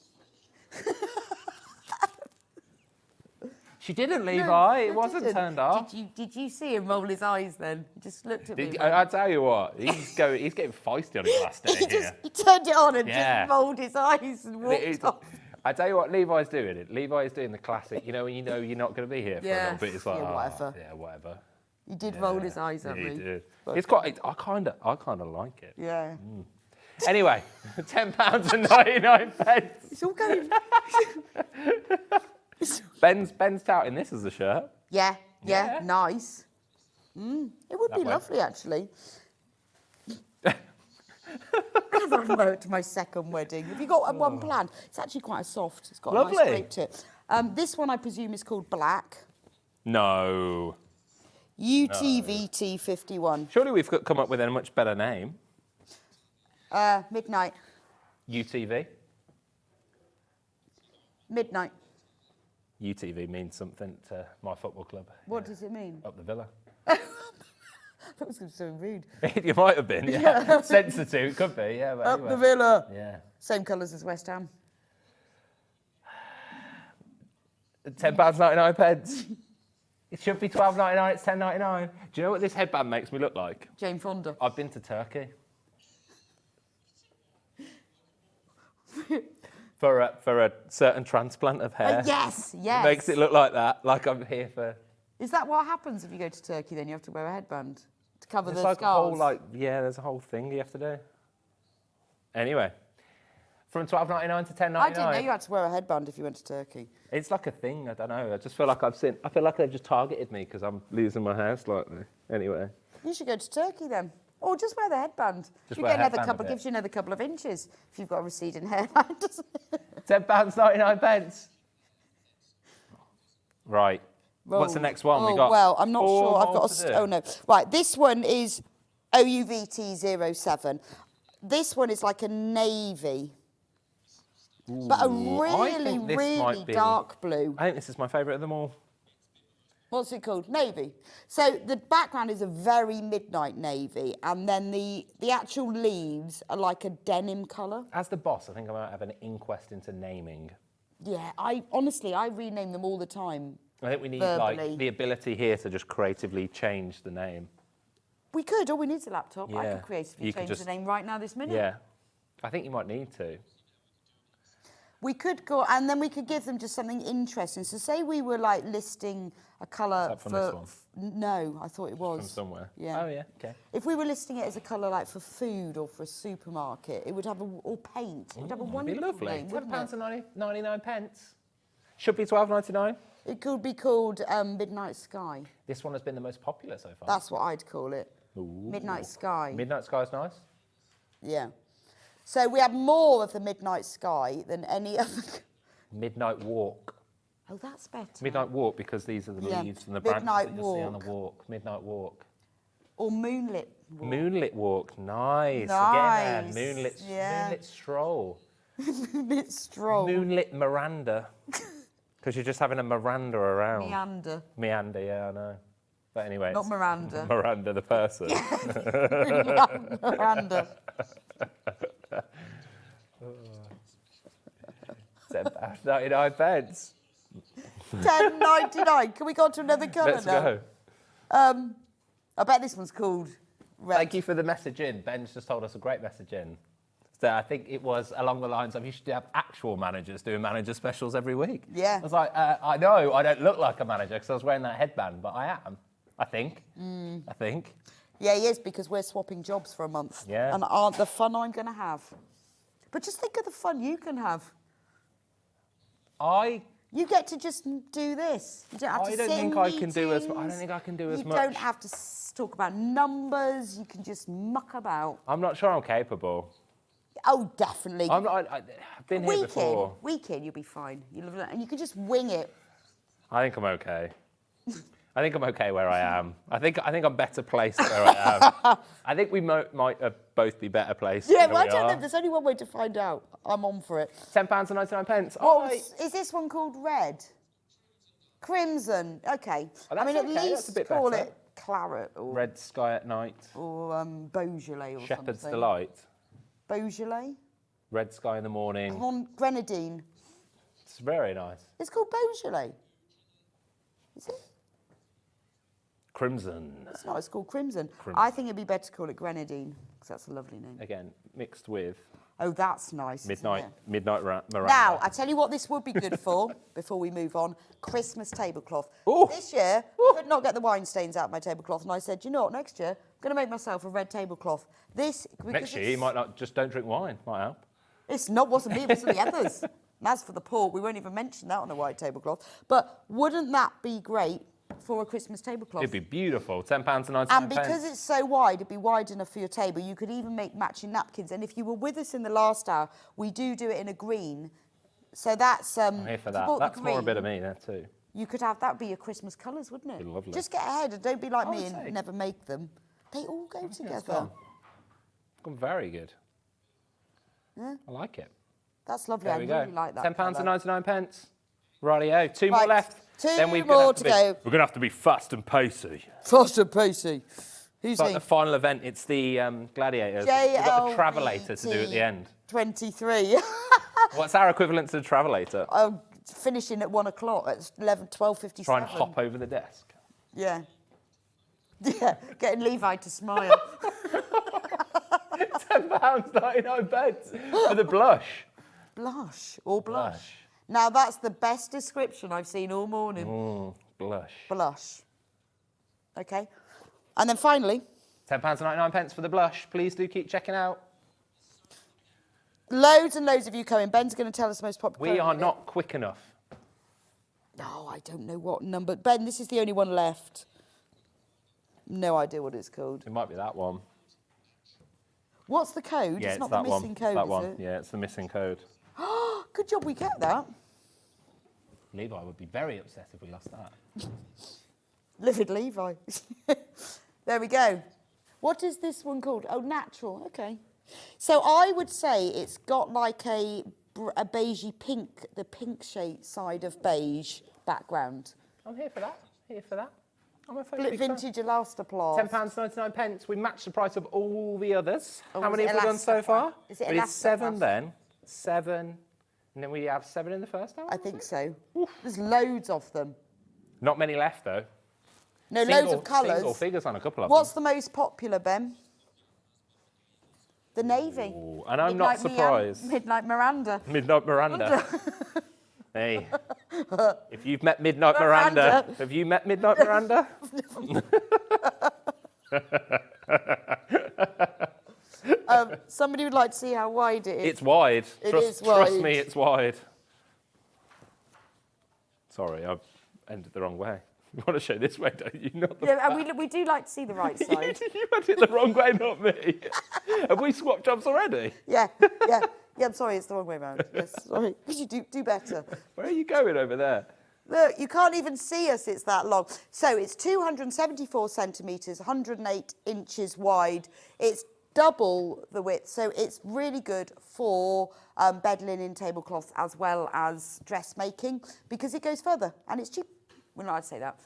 She didn't, Levi. No, it wasn't turned off. Did you see him roll his eyes then? He just looked at me. I tell you what, he's getting feisty on his last day here. He turned it on and just rolled his eyes and walked off. I tell you what, Levi's doing it. Levi's doing the classic. When you know you're not going to be here for a little bit. It's like, whatever. Yeah, whatever. He did roll his eyes at me. He did. It's quite. I kind of like it. Yeah. Anyway, £10.99. It's all going. Ben's touting this as a shirt. Yeah, nice. It would be lovely, actually. I'd wear it to my second wedding. Have you got one planned? It's actually quite soft. It's got a nice shape to it. This one, I presume, is called Black. No. UTVT51. Surely we've come up with a much better name. Midnight. UTV. Midnight. UTV means something to my football club. What does it mean? Up the Villa. That was so rude. You might have been, yeah. Sensitive, it could be, yeah. But Up anyway. the Villa. Yeah. Same colours as West Ham. £10.99. It should be £12.99, it's £10.99. Do you know what this headband makes me look like? Jane Fonda. I've been to Turkey. for a certain transplant of hair. Yes. It makes it look like that, like I'm here for... Is that what happens if you go to Turkey then? You have to wear a headband to cover There's the like scars? there's a whole thing you have to do. Anyway, from £12.99 to £10.99. I didn't know you had to wear a headband if you went to Turkey. It's like a thing, I don't know. I just feel like I feel like they've just targeted me because I'm losing my hair slightly. Anyway. You should go to Turkey then. Or just wear the headband. Just you wear get a another headband couple, a bit. gives you another couple of inches if you've got a receding hairline, doesn't it? £10.99. Right. What's the next one? We got well, I'm not sure. I've got to do. oh no. Right, this one is OUVT07. This one is like a navy. But a really, really dark blue. I think this is my favourite of them all. What's it called? Navy. So the background is a very midnight navy, and then the actual leaves are like a denim colour. As the boss, I think I might have an inquest into naming. Yeah, I rename them all the time. I think we need verbally. like the ability here to just creatively change the name. We could, all we need is a laptop. I Yeah. could creatively You could change just- the name right now this minute. Yeah. I think you might need to. We could go, and then we could give them just something interesting. So say we were like listing a colour that from this one? No, I thought it was. From somewhere. Yeah. Oh, yeah, okay. If we were listing it as a colour like for food or for a supermarket, it would have or paint. It would have a It'd be wonderful lovely. name, wouldn't it? £10.99. Should be £12.99. It could be called Midnight Sky. This one has been the most popular so far. That's what I'd call it. Ooh. Midnight Sky. Midnight Sky's nice. Yeah. So we have more of the Midnight Sky than any other. Midnight Walk. Oh, that's better. Midnight Walk because these are the Yeah. leaves and the branches Midnight that you'll see on the Walk. walk. Midnight Walk. Or Moonlit Walk. Moonlit Walk. Nice. Nice. Again, moonlit, Yeah. moonlit stroll. Moonlit Stroll. Moonlit Miranda. Because you're just having a Miranda around. Meander. Meander, yeah, I know. But anyway. Not it's Miranda. Miranda, the person. Miranda. £10.99. £10.99. Can we go on to another colour Let's now? go. I bet this one's called Red. Thank you for the message in. Ben's just told us a great message in. So I think it was along the lines of you should have actual managers doing manager specials every week. Yeah. I was like, I know I don't look like a manager because I was wearing that headband, but I am. I think. I think. Yeah, he is, because we're swapping jobs for a month. Yeah. And aren't the fun I'm going to have. But just think of the fun you can have. You get to just do this. You don't have to I don't sit think in I can do as. I meetings. don't think I can do as You much. don't have to talk about numbers. You can just muck about. I'm not sure I'm capable. Oh, definitely. I'm not. I've been here before. Week in, you'll be fine. And you can just wing it. I think I'm okay. I think I'm okay where I am. I think I'm better placed where I am. I think we might both be better placed. Yeah, where well, I we don't are. know. There's only one way to find out. I'm on for it. £10.99. Is this one called Red? Crimson. Okay. Oh, I mean, that's at okay, that's a least bit call better. it claret or Red Sky at Night. or Beaujolais or Shepherd's something. Delight. Beaujolais? Red Sky in the Morning. Grenadine. It's very nice. It's called Beaujolais. Is it? Crimson. It's not, it's called Crimson. Crimson. I think it'd be better to call it Grenadine, because that's a lovely name. Again, mixed with Oh, that's nice. Midnight Isn't it? Miranda. Now, I tell you what this would be good for, before we move on, Christmas tablecloth. Ooh. This year, I could not get the wine stains out of my tablecloth, and I said, you know what, next year, I'm going to make myself a red tablecloth. This, Next year, you might not, just don't drink wine. Might help. It's not, wasn't me, it was the others. And as for the port, we won't even mention that on a white tablecloth. But wouldn't that be great for a Christmas tablecloth? It'd be beautiful. £10.99. And because it's so wide, it'd be wide enough for your table. You could even make matching napkins. And if you were with us in the last hour, we do it in a green. So that's... I'm here for if you that. bought the That's more a bit of green, me there too. You could have, that would be your Christmas colours, wouldn't it? Be lovely. Just get ahead and don't be like me would say. and never make them. They all go together. It's gone very good. Yeah. I like it. That's lovely. There I we really go. like that. £10.99. Rightio. Two more Right, left. two then we're more gonna have to be, go. We're going to have to be fast and pacey. Fast and pacey. Who's It's like he? the final event. It's the Gladiators. We've got a travelator to do at the end. 23. What's our equivalent to the travelator? I'm finishing at 1 o'clock. It's 12:57. Try and hop over the desk. Yeah. Yeah, getting Levi to smile. £10.99 for the blush. Blush or blush. Blush. Now, that's the best description I've seen all morning. Blush. Blush. Okay. And then finally, £10.99 for the blush. Please do keep checking out. loads and loads of you coming. Ben's going to tell us the most popular. We are not quick enough. No, I don't know what number. Ben, this is the only one left. No idea what it's called. It might be that one. What's the code? Yeah, it's not that the missing one. code, That is one. it? Yeah, it's the missing code. Good job we get that. Levi would be very upset if we lost that. Livid Levi. There we go. What is this one called? Oh, natural. Okay. So I would say it's got like a beigey pink, the pink shade side of beige background. I'm here for that. Here for that. I'm a big fan. Vintage elastoplast. £10.99. We matched the price of all the others. Oh, How is many it have we done so Elastoplast? far? Is it We did 7 Elastoplast? then. 7. And then we have 7 in the first hour? I think so. There's loads of them. Not many left, though. No, loads of colours. Single figures on a couple of What's the most popular, Ben? The navy. them. And I'm not surprised. Midnight Miranda. Midnight Miranda. Hey, if you've met Midnight Miranda, have you met Midnight Miranda? Somebody would like to see how wide it is. It's wide. It is Trust wide. me, it's wide. Sorry, I've ended the wrong way. You want to show this way, don't you? Not the Yeah, and we do like to see the right side. You had it the wrong way, not me. Have we swapped jobs already? Yeah. Yeah, I'm sorry, it's the wrong way round. Yes, sorry. Could you do better? Where are you going over there? Look, you can't even see us, it's that long. So it's 274 centimetres, 108 inches wide. It's double the width, so it's really good for bed linen, tablecloths, as well as dressmaking, because it goes further, and it's cheap. We're not allowed to say that.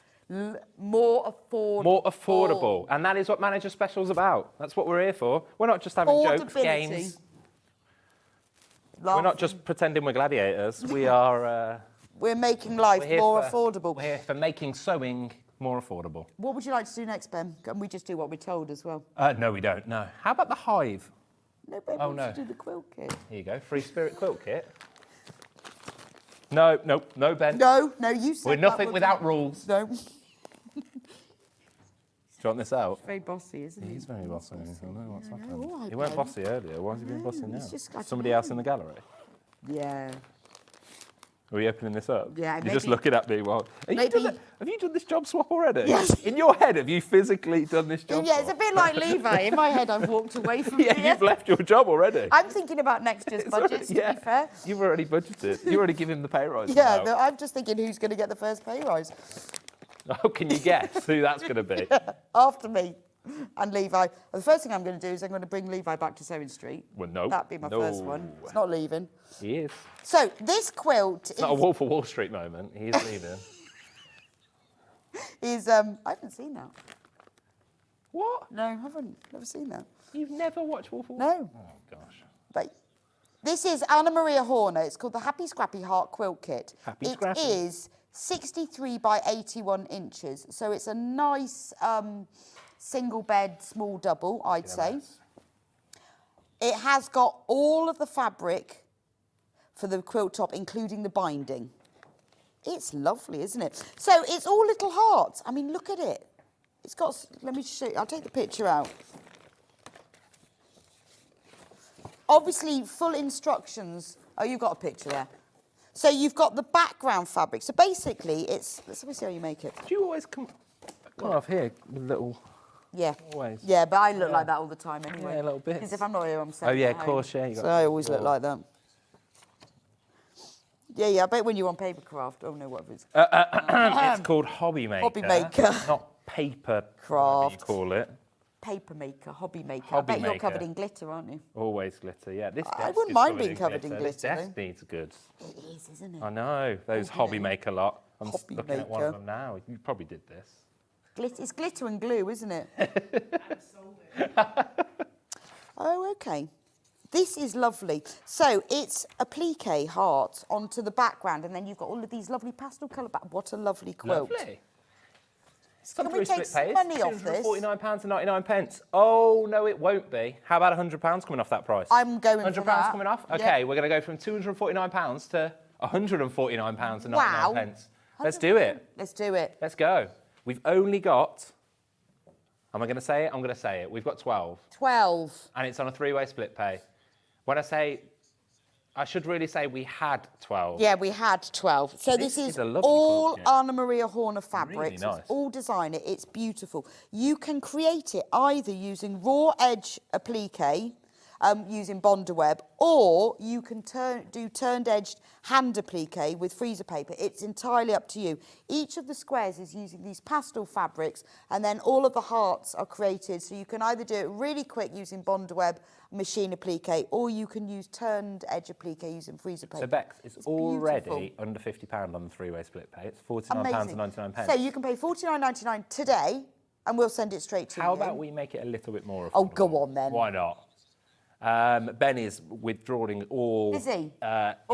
More affordable. More affordable. And that is what Manager Special's about. That's what we're here for. We're not just having jokes, Affordability. games. We're Laughing. not just pretending we're gladiators. We are... We're making life we're here more for- affordable. We're here for making sewing more affordable. What would you like to do next, Ben? Can we just do what we're told as well? No, we don't. No. How about the hive? No, Ben, Oh, we no. should do the quilt kit. Here you go. Free Spirit quilt kit. No, Ben. No, you said We're that nothing would without be- rules. Do No. you want this out? Very bossy, isn't he? He's very bossy. I know what's happened. all right, He weren't Ben. bossy earlier. Why is he being bossy now? it's just- I don't Somebody know. else in the gallery? Yeah. Are we opening this up? Yeah, You're just maybe- looking at me while... Maybe- Have you done this job swap already? Yes. In your head, have you physically done this job Yeah, swap? it's a bit like Levi. In my head, I've walked away from Yeah, here. you've left your job already. I'm thinking about next year's budgets, to be fair. You've already budgeted. You already given him the pay rise. Yeah, now. no, I'm just thinking who's going to get the first pay rise Oh, can you guess who that's going to be? after me and Levi. The first thing I'm going to do is I'm going to bring Levi back to Sewing Street. Well, no. That'd be my first one. It's not leaving. He is. So this quilt It's not a Wolf of Wall Street moment. He is leaving. is I haven't seen that. What? No, I haven't. Never seen that. You've never watched Wolf of Wall? No. Oh, gosh. But this is Anna Maria Horner. It's called the Happy Scrappy Heart Quilt Kit. Happy Scrappy. It is 63 by 81 inches. So it's a nice single bed, small double, I'd say. Nice. It has got all of the fabric for the quilt top, including the binding. It's lovely, isn't it? So it's all little hearts. I mean, look at it. It's got, let me show you, I'll take the picture out. Obviously, full instructions. Oh, you've got a picture there. So you've got the background fabric. So basically, it's, let me see how you make it. Do you always come off here with little... Yeah. Always. Yeah, but I look like that all the time anyway. Yeah, a little bit. Because if I'm not here, I'm saying. Oh, yeah, of course, yeah. So I always look like that. Yeah, I bet when you're on paper craft, oh no, whatever it's It's called Hobby Maker. Hobby Maker. Not paper Craft. you call it. Paper maker, hobby maker. Hobby I bet you're maker. covered in glitter, aren't you? Always glitter, yeah. This I desk wouldn't is mind being covered in This glitter, desk though. needs goods. It is, isn't it? I know, those Hobby Maker lot. I'm Hobby looking at one of Maker. them now. You probably did this. It's glitter and glue, isn't it? Oh, okay. This is lovely. So it's applique heart onto the background, and then you've got all of these lovely pastel colour back. What a lovely quilt. Lovely. Can we take some money off this? £249.99. Oh, no, it won't be. How about £100 coming off that price? I'm going for £100 that. coming off? Yeah. Okay, we're going to go from £249 to £149.99. Wow. Let's do it. Let's do it. Let's go. We've only got... Am I going to say it? I'm going to say it. We've got 12. 12. And it's on a three-way split pay. When I say... I should really say we had 12. Yeah, we had 12. So this is a lovely all quilt, yeah. Anna Maria Horner fabric. Really So nice. it's all designer. It's beautiful. You can create it either using raw edge applique, using Bonder web, or you can do turned edged hand applique with freezer paper. It's entirely up to you. Each of the squares is using these pastel fabrics, and then all of the hearts are created. So you can either do it really quick using Bonder web, machine applique, or you can use turned edge applique using freezer paper. So Bex, it's already beautiful. under £50 on the three-way split pay. It's Amazing. £49.99. So you can pay £49.99 today, and we'll send it straight to you. How about we make it a little bit more affordable? Oh, go on then. Why not? Ben is withdrawing all Is he? input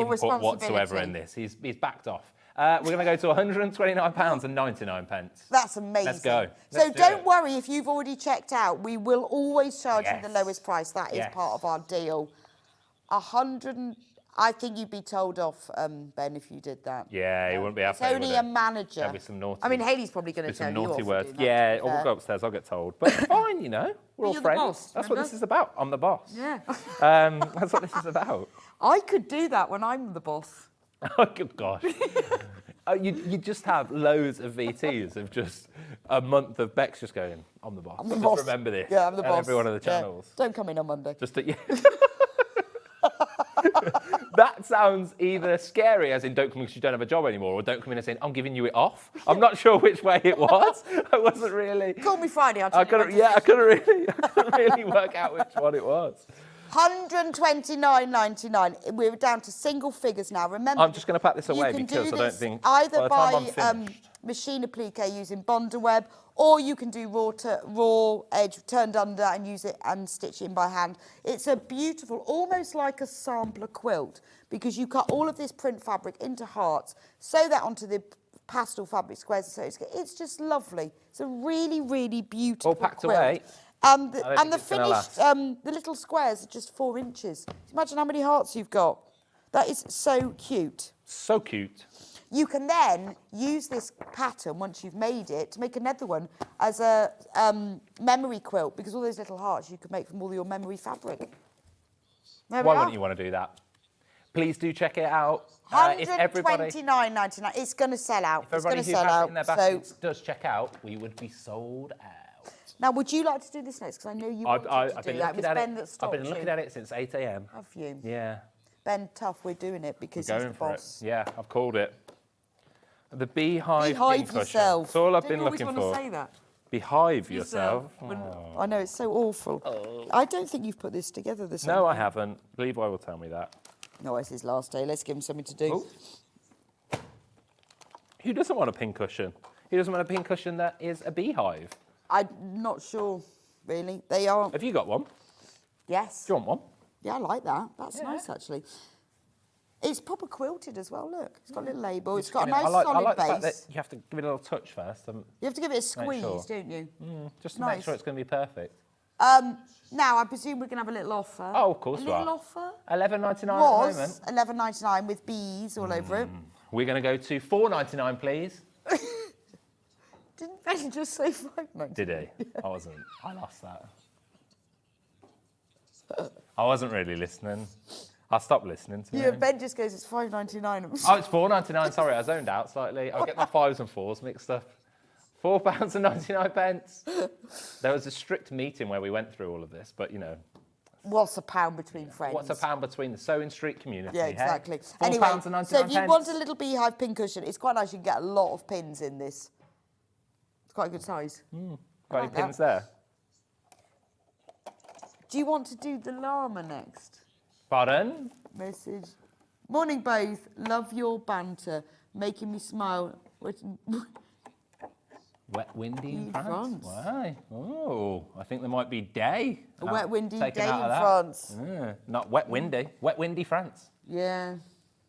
responsibility? whatsoever in this. He's backed off. We're going to go to £129.99. That's amazing. Let's go. So Let's do don't it. worry if you've already checked out. We will always charge you the Yes. lowest price. That is Yes. part of our deal. I think you'd be told off, Ben, if you did that. Yeah, he wouldn't be happy. It's only would a he? manager. There'll be some naughty. I mean, Hayley's probably going to be tell some you naughty off for words. doing that, Yeah, to be or we'll fair. go upstairs. I'll get told. But it's fine, you know. We're all you're the friends. boss, That's what remember? this is about. I'm the boss. Yeah. That's what this is about. I could do that when I'm the boss. Oh, good gosh. You just have loads of VTs of just a month of Bex just going, I'm the boss. I'm the Just boss. remember this. Yeah, I'm the on boss. every one of the Yeah. channels. Don't come in on Monday. Just yeah. That sounds either scary, as in don't come in because you don't have a job anymore, or don't come in and saying, I'm giving you it off. I'm not sure which way it was. I wasn't really... Call me Friday, I'll tell I couldn't really work out which one it was. £129.99. We're down to single figures now. Remember, I'm just going to pack this you away can because do I don't this think... either by the time by I'm finished- machine applique using Bonder web, or you can do raw edge turned under and use it and stitch it in by hand. It's a beautiful, almost like a sampler quilt, because you cut all of this print fabric into hearts, sew that onto the pastel fabric squares. So it's just lovely. It's a really, really beautiful All packed quilt. away. And don't the think it's gonna finished, the little squares are just 4 inches. Imagine how many hearts you've got. That is so cute. So cute. You can then use this pattern, once you've made it, to make another one as a memory quilt, because all those little hearts you could make from all your memory fabric. There we Why are. wouldn't you want to do that? Please do check it out. If everybody £129.99. It's going to sell out. It's going who to sell has it out. in their So baskets does check out, we would be sold out. now, would you like to do this next? Because I know you wanted to do that. It was Ben that I've stopped been looking you. at it since 8 a.m. Have you? Yeah. Ben, tough. We're doing it because he's Going the for boss. it. Yeah, I've called it. The beehive Beehive pincushion. yourself. That's all I've Don't been you always looking want for. to say that? Beehive yourself. I know, it's so awful. I don't think you've put this together this No, I evening. haven't. Levi will tell me that. No, it's his last day. Let's give him something to do. Who doesn't want a pincushion? Who doesn't want a pincushion that is a beehive? I'm not sure, really. They are. Have you got one? Yes. Do you want one? Yeah, I like that. That's nice, actually. It's proper quilted as well, look. It's got a little label. It's got a nice solid I like base. the fact that you have to give it a little touch first. You have to give it a squeeze, sure. don't you? Just to make sure it's going to be perfect. Now, I presume we can have a little offer. Oh, of course a we are. little offer? $11.99 at the moment. Was $11.99 with bees all over it. We're going to go to $4.99, please. Didn't Ben just say $5.99? Did he? I wasn't. I lost that. I wasn't really listening. I stopped listening to Yeah, him. Ben just goes, it's $5.99. Oh, it's $4.99. Sorry, I zoned out slightly. I'll get my 5s and 4s mixed up. £4.99. There was a strict meeting where we went through all of this, but you know. What's a pound between friends? What's a pound between the Sewing Street community? Yeah, exactly. Hey? Anyway, £4.99. so if you want a little beehive pin cushion, it's quite nice. You can get a lot of pins in this. It's quite a good size. Got any pins there? Do you want to do the llama next? Pardon? Message. Morning, both. Love your banter, making me smile. Wet, windy in In France. France. Why? Oh, I think there might be day. A wet, windy day in taken out of that. France. Not wet, windy. Wet, windy France. Yeah.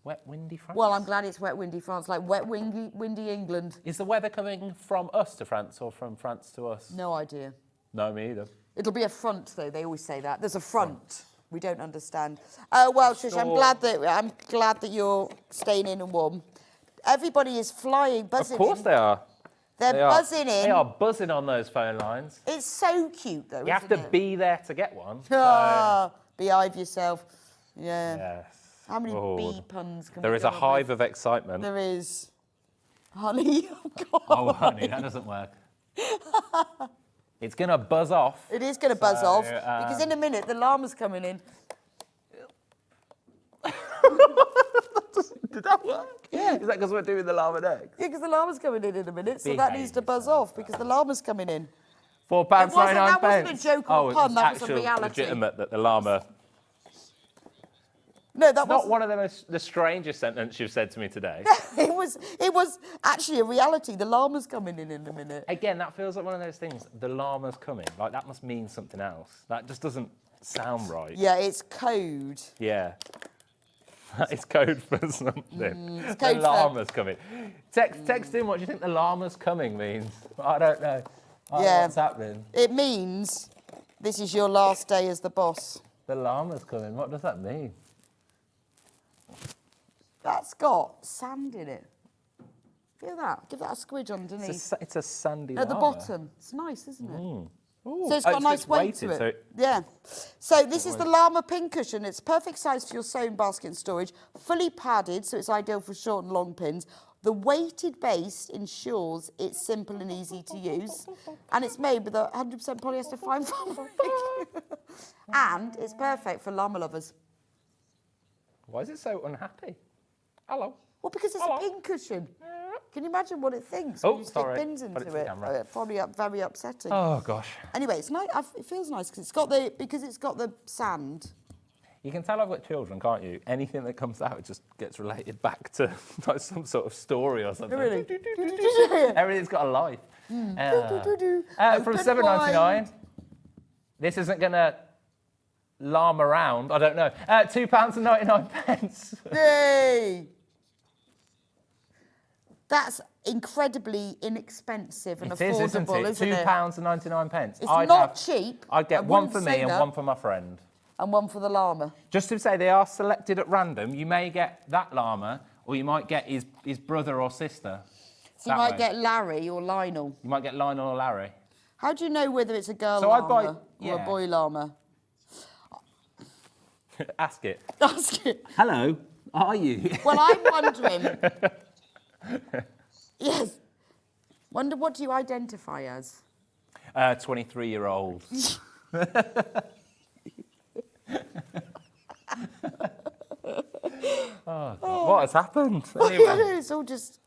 Wet, windy France. Well, I'm glad it's wet, windy France, like wet, windy England. Is the weather coming from us to France or from France to us? No idea. No, me either. It'll be a front, though. They always say that. There's a front. We don't understand. Oh well, Shush, I'm glad that you're staying in and warm. Everybody is flying, buzzing. Of course they are. They're buzzing in. They are buzzing on those phone lines. It's so cute, though. You have to be there to get one. Ah, behave yourself. Yeah. Yes. How many Oh, bee puns can There we is a come up hive with? of excitement. There is. Honey, oh God. Oh, honey, that doesn't work. It's going to buzz off. It is going to buzz off, because in a minute, the llama's coming in. Did that work? Yeah. Is that because we're doing the llama next? Yeah, because the llama's coming in a minute, so that needs to buzz off, because the llama's coming in. £4.99. That wasn't a joke or a pun, that was a actual reality. legitimate that the llama... No, that It's not was one of the strangest sentences you've said to me today. it was actually a reality. The llama's coming in a minute. Again, that feels like one of those things. The llama's coming. Like, that must mean something else. That just doesn't sound right. Yeah, it's code. Yeah. That is code for something. It's The code for- llama's coming. Text in what do you think the llama's coming means. I don't know. I don't know Yeah. what's happening. It means this is your last day as the boss. The llama's coming. What does that mean? That's got sand in it. Feel that? Give that a squidge underneath. It's a sandy At the llama. bottom. It's nice, isn't it? Ooh. So it's got a nice it's weight to weighted, it. Yeah. So this is the llama pin cushion. It's perfect size for your sewing basket and storage. Fully padded, so it's ideal for short and long pins. The weighted base ensures it's simple and easy to use. And it's made with a 100% polyester fine fabric. And it's perfect for llama lovers. Why is it so unhappy? Hello. Well, because it's Hello. a pin cushion. Can you imagine what it thinks Oh, when you sorry. stick pins Put into it to the it? camera. Probably very upsetting. Oh, gosh. Anyway, it's nice. It feels nice because it's got the sand. You can tell I've got children, can't you? Anything that comes out just gets related back to like some sort of story or something. Really? Everything's got a life. From Open $7.99. This isn't going to llama around. I don't know. £2.99. Yay! That's incredibly inexpensive and affordable, isn't it? £2.99. It's not cheap. I'd I get one wouldn't for me say and that. one for my friend. And one for the llama. Just to say, they are selected at random. You may get that llama, or you might get his brother or sister. So you might get Larry or Lionel. You might get Lionel or Larry. How do you know whether it's a girl So I'd llama buy- or yeah. a boy llama? Ask it. Ask it. Hello, are you? Well, I'm wondering. Yes. Wonder what do you identify as? 23-year-old. Oh, God. What has happened? Anyway. It's all just.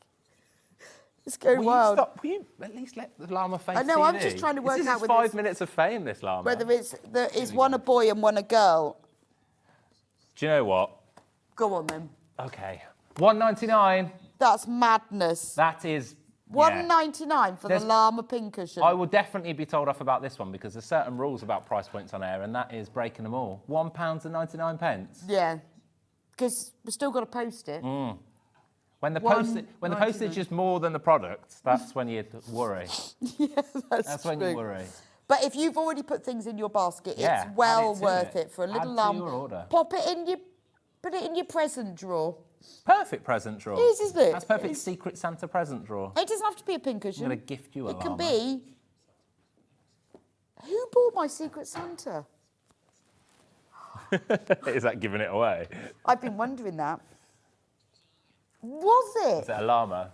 It's going Will wild. you at least let the llama face I know, I'm TV? just trying to work This is out his whether 5 it's- minutes of fame, this llama. Whether is one a boy and one a girl. Do you know what? Go on then. Okay. $1.99. That's madness. That is $1.99 for There's- the llama pincushion. I will definitely be told off about this one because there's certain rules about price points on air, and that is breaking them all. £1.99. Yeah, because we've still got to post it. When the postage is more than the product, that's when you worry. Yeah, That's when true. you worry. But if you've already put things in your basket, Yeah, it's well add it to worth it. it for a little Add to llama. your order. Put it in your present drawer. Perfect present drawer. It is, isn't it? That's perfect Secret Santa present drawer. It doesn't have to be a pincushion. I'm going to gift you a It can llama. be. Who bought my Secret Santa? Is that giving it away? I've been wondering that. Was it? Is it a llama?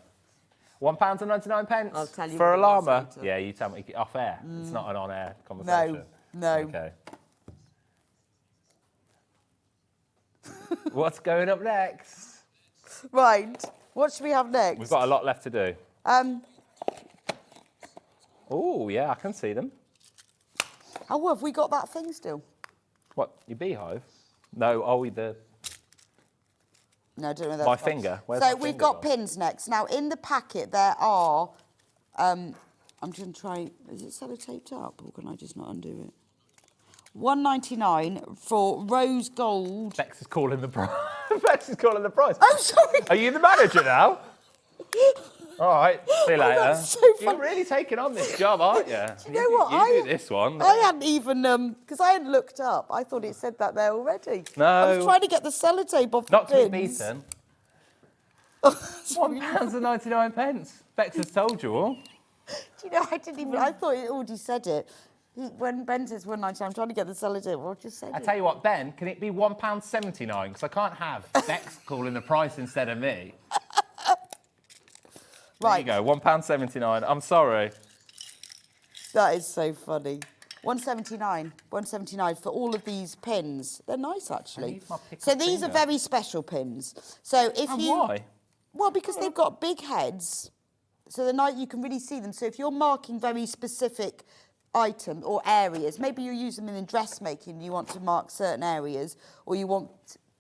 £1.99 I'll tell you for a what it was llama? later. Yeah, you tell me off air. It's not an on-air conversation. No. Okay. What's going up next? Right. What should we have next? We've got a lot left to do. Oh, yeah, I can see them. Oh, have we got that thing still? What, your beehive? No, the... No, I don't know that. My finger. Where's So my we've finger got gone? pins next. Now, in the packet, there are... I'm just going to try... Is it sellotaped up, or can I just not undo it? $1.99 for rose gold. Bex is calling the price. Bex is calling the price. Oh, sorry. Are you the manager now? All right, see you later. that's so You're funny. really taking on this job, aren't you? Do you know what? You do this one. I hadn't even... Because I hadn't looked up. I thought it said that there already. No. I was trying to get the sellotape off Not the to be pins. beaten. £1.99. Bex has told you all. Do you know, I didn't even... I thought it already said it. When Ben says $1.99, I'm trying to get the sellotape. Well, just said I it. tell you what, Ben, can it be £1.79? Because I can't have Bex calling the price instead of me. Right. There you go, £1.79. I'm sorry. That is so funny. $1.79 for all of these pins. They're nice, actually. need my pick So up these are finger. very special pins. So if And you... why? Well, because they've got big heads, so you can really see them. So if you're marking very specific items or areas, maybe you use them in dressmaking, you want to mark certain areas, or you want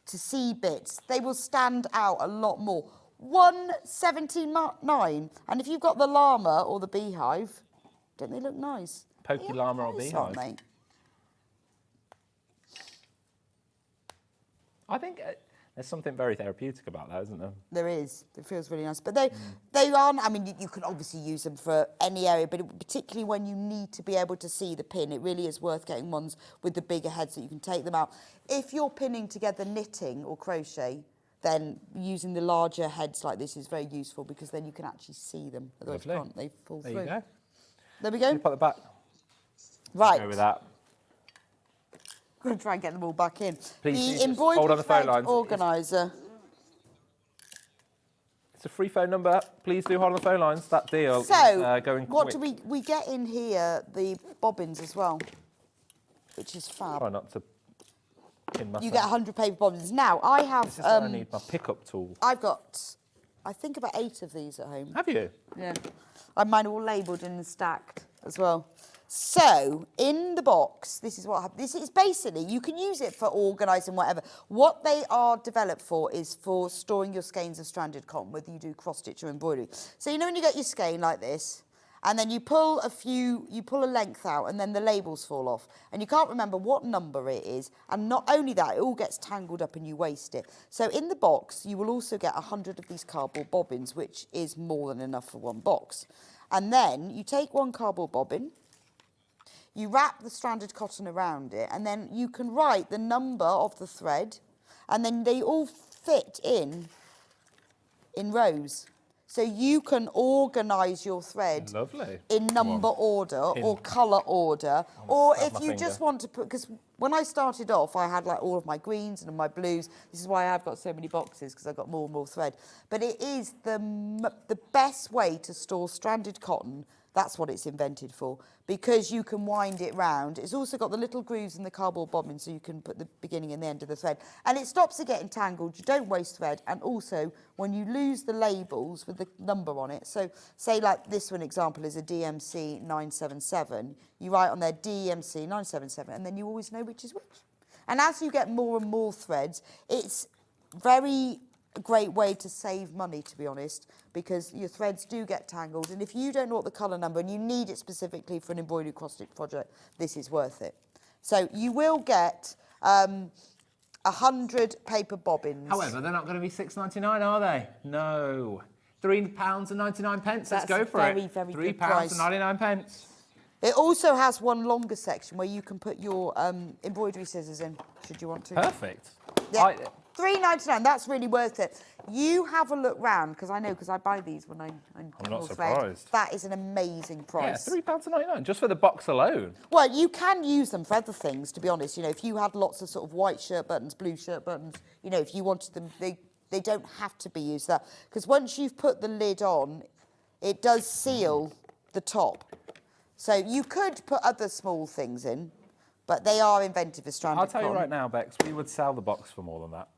to see bits, they will stand out a lot more. $1.79, and if you've got the llama or the beehive, don't they look nice? Pokey They are llama or nice, beehive? aren't they? I think there's something very therapeutic about that, isn't there? There is. It feels really nice. But they aren't, I mean, you can obviously use them for any area, but particularly when you need to be able to see the pin, it really is worth getting ones with the bigger heads so you can take them out. If you're pinning together knitting or crochet, then using the larger heads like this is very useful because then you can actually see them. Otherwise, Lovely. can't they fall There through? you go. There we go. Put the back. Right. Go with that. I'm going to try and get them all back in. Please do the just embroidered hold on the phone thread lines. organiser. It's a free phone number. Please do hold on the phone lines. That deal So, is going what quick. do we get in here? The bobbins as well, which is fab. Try not to pin myself. You get 100 paper bobbins. Now, I have... This is where I need my pickup tool. I've got, I think, about 8 of these at home. Have you? Yeah. I have mine all labelled and stacked as well. So, in the box, this is what happens. This is basically, you can use it for organising whatever. What they are developed for is for storing your skeins of stranded cotton, whether you do cross-stitch or embroidery. So, you know when you get your skein like this, and then you pull a length out, and then the labels fall off. And you can't remember what number it is. And not only that, it all gets tangled up and you waste it. So in the box, you will also get 100 of these cardboard bobbins, which is more than enough for one box. And then you take one cardboard bobbin, you wrap the stranded cotton around it, and then you can write the number of the thread, and then they all fit in rows. So you can organise your thread Lovely. in number order or colour order, or if you just want to put, because when I started off, I had like all of my greens and my blues. This is why I've got so many boxes, because I've got more and more thread. But it is the best way to store stranded cotton. That's what it's invented for, because you can wind it round. It's also got the little grooves in the cardboard bobbin, so you can put the beginning and the end of the thread. And it stops it getting tangled. You don't waste thread. And also, when you lose the labels with the number on it, so say like this one example is a DMC 977, you write on there DMC 977, and then you always know which is which. And as you get more and more threads, it's very a great way to save money, to be honest, because your threads do get tangled. And if you don't know what the colour number and you need it specifically for an embroidery cross-stitch project, this is worth it. So you will get 100 paper bobbins. However, they're not going to be £6.99, are they? No. £3.99. Let's That's go for very, it. very good price. £3.99. It also has one longer section where you can put your embroidery scissors in, should you want to. Perfect. Yeah. £3.99, that's really worth it. You have a look round, because I buy these when I'm not surprised. That is an amazing price. Yeah, £3.99, just for the box alone. Well, you can use them for other things, to be honest. You know, if you had lots of sort of white shirt buttons, blue shirt buttons, you know, if you wanted them, they don't have to be used that. Because once you've put the lid on, it does seal the top. So you could put other small things in, but they are inventive as stranded I'll tell you cotton. right now, Bex, we would sell the box for more than that.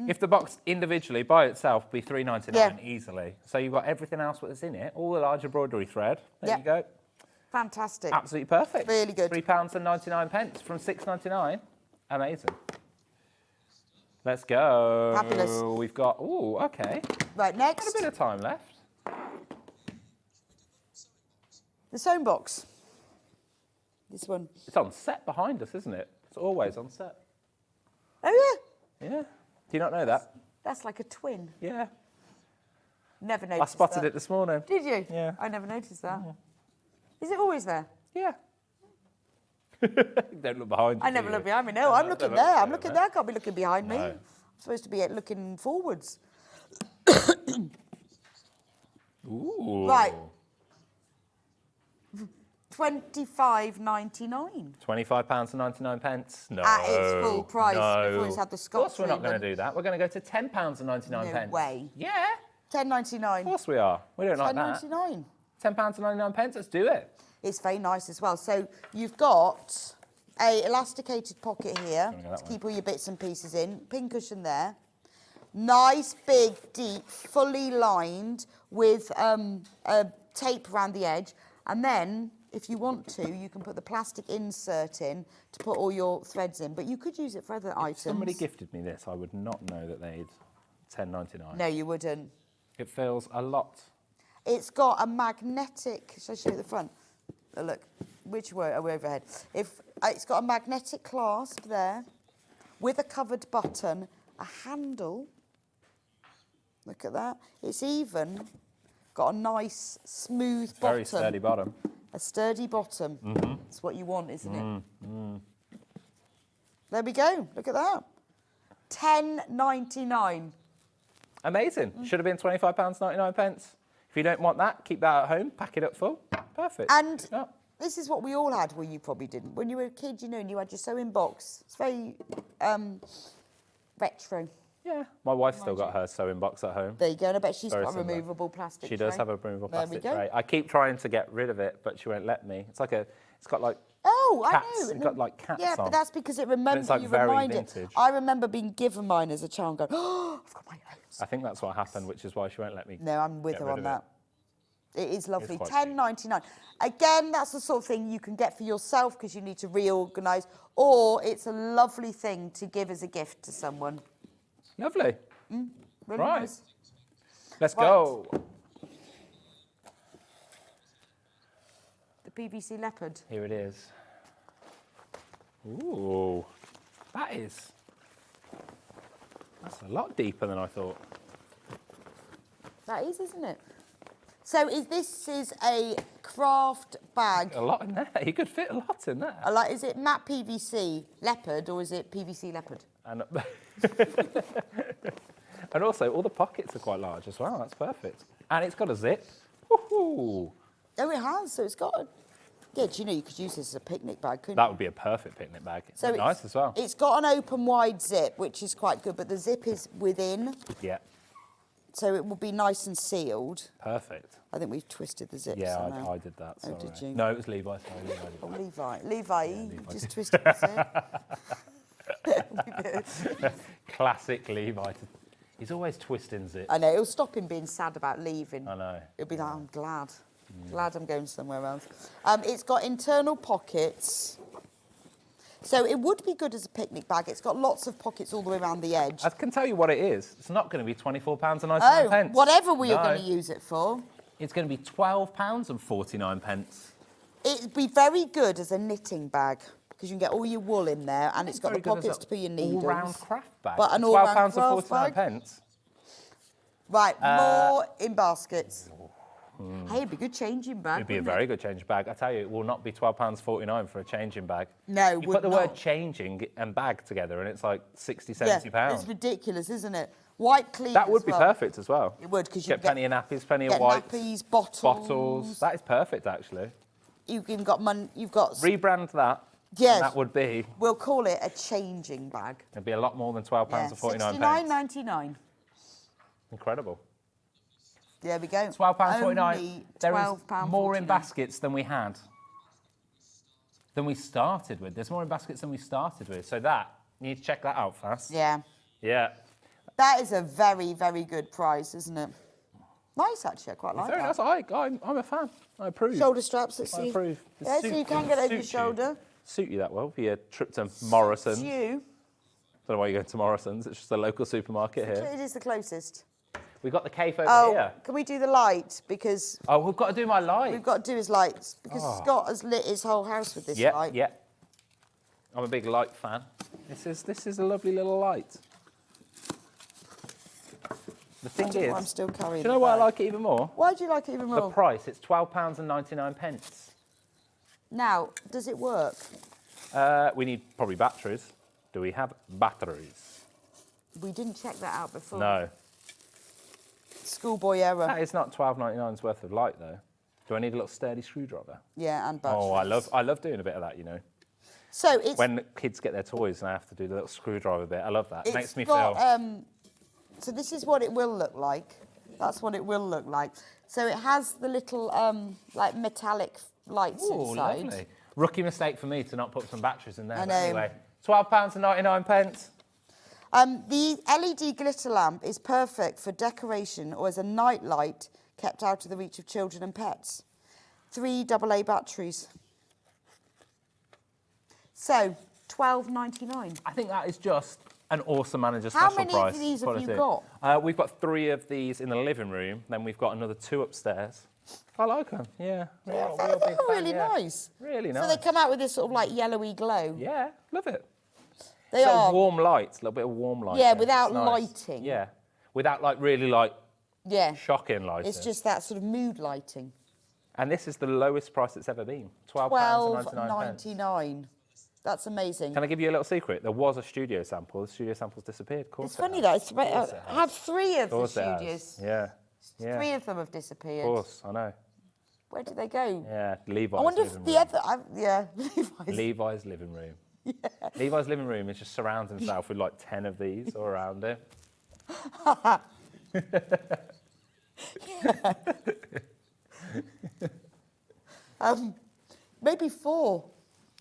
If the box individually, by itself, would be £3.99 easily. So you've got everything else that's in it, all the large embroidery thread. There you go. Fantastic. Absolutely perfect. Really good. £3.99 from £6.99. Amazing. Let's go. Fabulous. We've got, okay. Right, next. Got a bit of time left. The sewn box. This one. It's on set behind us, isn't it? It's always on set. Oh, yeah. Yeah. Do you not know that? That's like a twin. Yeah. Never noticed I spotted that. it this morning. Did you? Yeah. I never noticed that. Is it always there? Yeah. Don't look behind you. I never look behind me. No, I'm looking there. I'm looking there. I can't be looking behind me. I'm supposed to be looking forwards. Ooh. Right. £25.99. £25.99. No. At its full price. No. Before it's had the Of Scotch course we're not going treatment. to do that. We're going to go to £10.99. No way. Yeah. £10.99. Of course we are. We don't like that. £10.99. £10.99. Let's do it. It's very nice as well. So you've got a elasticated pocket here Gonna go that to way. keep all your bits and pieces in. Pincushion there. Nice, big, deep, fully lined with tape around the edge. And then, if you want to, you can put the plastic insert in to put all your threads in. But you could use it for other items. If somebody gifted me this, I would not know that they'd £10.99. No, you wouldn't. It feels a lot. It's got a magnetic... Shall I show you the front? Oh, look, which way are we overhead? It's got a magnetic clasp there with a covered button, a handle. Look at that. It's even got a nice, smooth bottom. Very sturdy bottom. A sturdy bottom. That's what you want, isn't it? There we go. Look at that. £10.99. Amazing. Should have been £25.99. If you don't want that, keep that at home, pack it up full. Perfect. And Yeah. this is what we all had. Well, you probably didn't. When you were a kid, you know, and you had your sewing box. It's very retro. Yeah. My wife's still got her sewing box at home. There you go. And I bet she's Very got a similar. removable plastic She tray. does have a removable There we plastic go. tray. I keep trying to get rid of it, but she won't let me. It's like it's got like Oh, cats. I know. It's got like cats Yeah, on. but that's because it remembers like you very remind vintage. it. I remember being given mine as a child and going, oh, I've got my own. I think that's what happened, which is why she won't let me. No, I'm with get her rid on of that. It is lovely. quite £10.99. Again, that's the sort of thing you can get for yourself because you need to reorganise, or it's a lovely thing to give as a gift to someone. Lovely. Really Right. nice. Let's Right. go. The PVC leopard. Here it is. Ooh, that's a lot deeper than I thought. That is, isn't it? So this is a craft bag. A lot in there. You could fit a lot in there. Is it matte PVC leopard or is it PVC leopard? And, and also, all the pockets are quite large as well. That's perfect. And it's got a zip. Woohoo! Oh, it has. So it's got a... Yeah, do you know you could use this as a picnic bag, couldn't That you? would be a perfect picnic bag. It's So nice as well. It's got an open wide zip, which is quite good, but the zip is within, Yeah, so it will be nice and sealed. perfect. I think we've twisted the zip Yeah, somehow. I did that. Oh, Sorry. did you? No, it was Levi. Sorry, Levi did Oh, that. Levi, Levi just did. twisted the zip. Classic Levi. He's always twisting zip. I know, it'll stop him being sad about leaving. I know. He'll be like, I'm glad. Glad I'm going somewhere else. It's got internal pockets. So it would be good as a picnic bag. It's got lots of pockets all the way around the edge. I can tell you what it is. It's not going to be £24.99. Oh, whatever we are going to use it for. It's going to be £12.49. It'd be very good as a knitting bag because you can get all your wool in there and it's got the pockets to put your needles. All-round craft bag. But an all-round craft £12.49. bag. Right, more in baskets. Hey, it'd be a good changing bag. It'd be a very good changing bag. I tell you, it will not be £12.49 for a changing bag. No, you put the word changing and bag together and it's like 60, 70 pounds. It's ridiculous, isn't it? White clean. That would be perfect as well. It would, because you get plenty of nappies, plenty of wipes. Nappies, bottles. That is perfect, actually. You've got money. You've got. Rebrand that. Yes. That would be. We'll call it a changing bag. It'd be a lot more than £12.49. £69.99. Incredible. There we go. £12.49. There is more in £12.49. baskets than we had. Than we started with. There's more in baskets than we started with. So that, you need to check that out fast. Yeah. Yeah. That is a very, very good price, isn't it? Nice, actually. I quite like Very that. nice. I'm a fan. I approve. Shoulder straps, let's see. I approve. Yeah, so you can get over your shoulder. Suit you that well for your trip to Morrison's. Suits you. Don't know why you're going to Morrison's. It's just a local supermarket here. It is the closest. We've got the cave over here. Can we do the light? Because... Oh, we've got to do my light. We've got to do his lights. Because Scott has lit his whole house with this light. Yeah. I'm a big light fan. This is a lovely little light. The thing is, I'm still carrying. do you know why I like it even more? Why do you like it even more? The price. It's £12.99. Now, does it work? We need probably batteries. Do we have batteries? We didn't check that out before. No. Schoolboy error. That is not £12.99's worth of light, though. Do I need a little sturdy screwdriver? Yeah, and batteries. Oh, I love doing a bit of that, you know. So it's... When kids get their toys and I have to do the little screwdriver bit, I love that. It makes me got, feel... So this is what it will look like. That's what it will look like. So it has the little, like, metallic lights inside. Lovely. Rookie mistake for me to not put some batteries in there. I But know. anyway, £12.99. The LED glitter lamp is perfect for decoration or as a night light kept out of the reach of children and pets. 3 AA batteries. So, £12.99. I think that is just an awesome manager special price. How many of these have you got? We've got 3 of these in the living room. Then we've got another 2 upstairs. I like them. Yeah. They're really nice. Really nice. So they come out with this sort of like yellowy glow. Yeah, love it. They are. Warm light, a little bit of warm light. Yeah, there. without It's nice. lighting. Yeah, without like really like shocking lighting. It's just that sort of mood lighting. And this is the lowest price it's ever been. £12.99. That's amazing. Can I give you a little secret? There was a studio sample. The studio sample's disappeared. Of course It's funny that it's I have 3 of the studios. Yeah. 3 of them have disappeared. Of course, I know. Where did they go? Yeah, Levi's. I wonder if the other. Levi's living room. Yeah. Levi's living room is just surrounds himself with like 10 of these all around him. Maybe 4.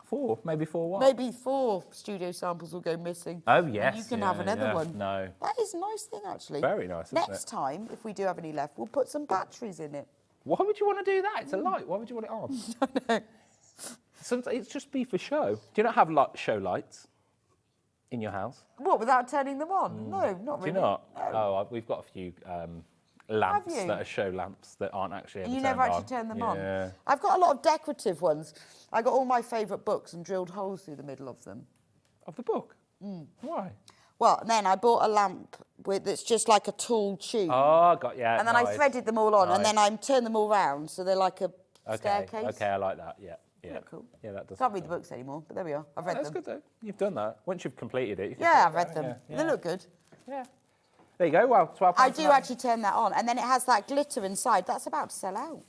4? Maybe 4 what? Maybe 4 studio samples will go missing. Oh, yes. And you can have another one. No. That is a nice thing, actually. Very nice, isn't Next time, if we do have any left, we'll put some batteries in it. Why would you want to do that? It's a light. Why would you want it on? I don't know. It's just be for show. Do you not have show lights in your house? What, without turning them on? No, not really. Do you not? No. Oh, we've got a few lamps that are show lamps that aren't actually ever You turned never on. actually turn them Yeah. on? I've got a lot of decorative ones. I got all my favourite books and drilled holes through the middle of them. Of the book? Why? Well, then I bought a lamp that's just like a tall tube. Oh, yeah. And then I threaded them all on, and then I turned them all round, so they're like a staircase. Okay, I like that. Yeah. Yeah, cool. Yeah, that does. Can't read the books anymore, but there we are. I've read them. That's good though. You've done that. Once you've completed it. Yeah, I've read them. Yeah. They look good. Yeah. There you go. Well, £12. I do actually turn that on, and then it has that glitter inside. That's about to sell out.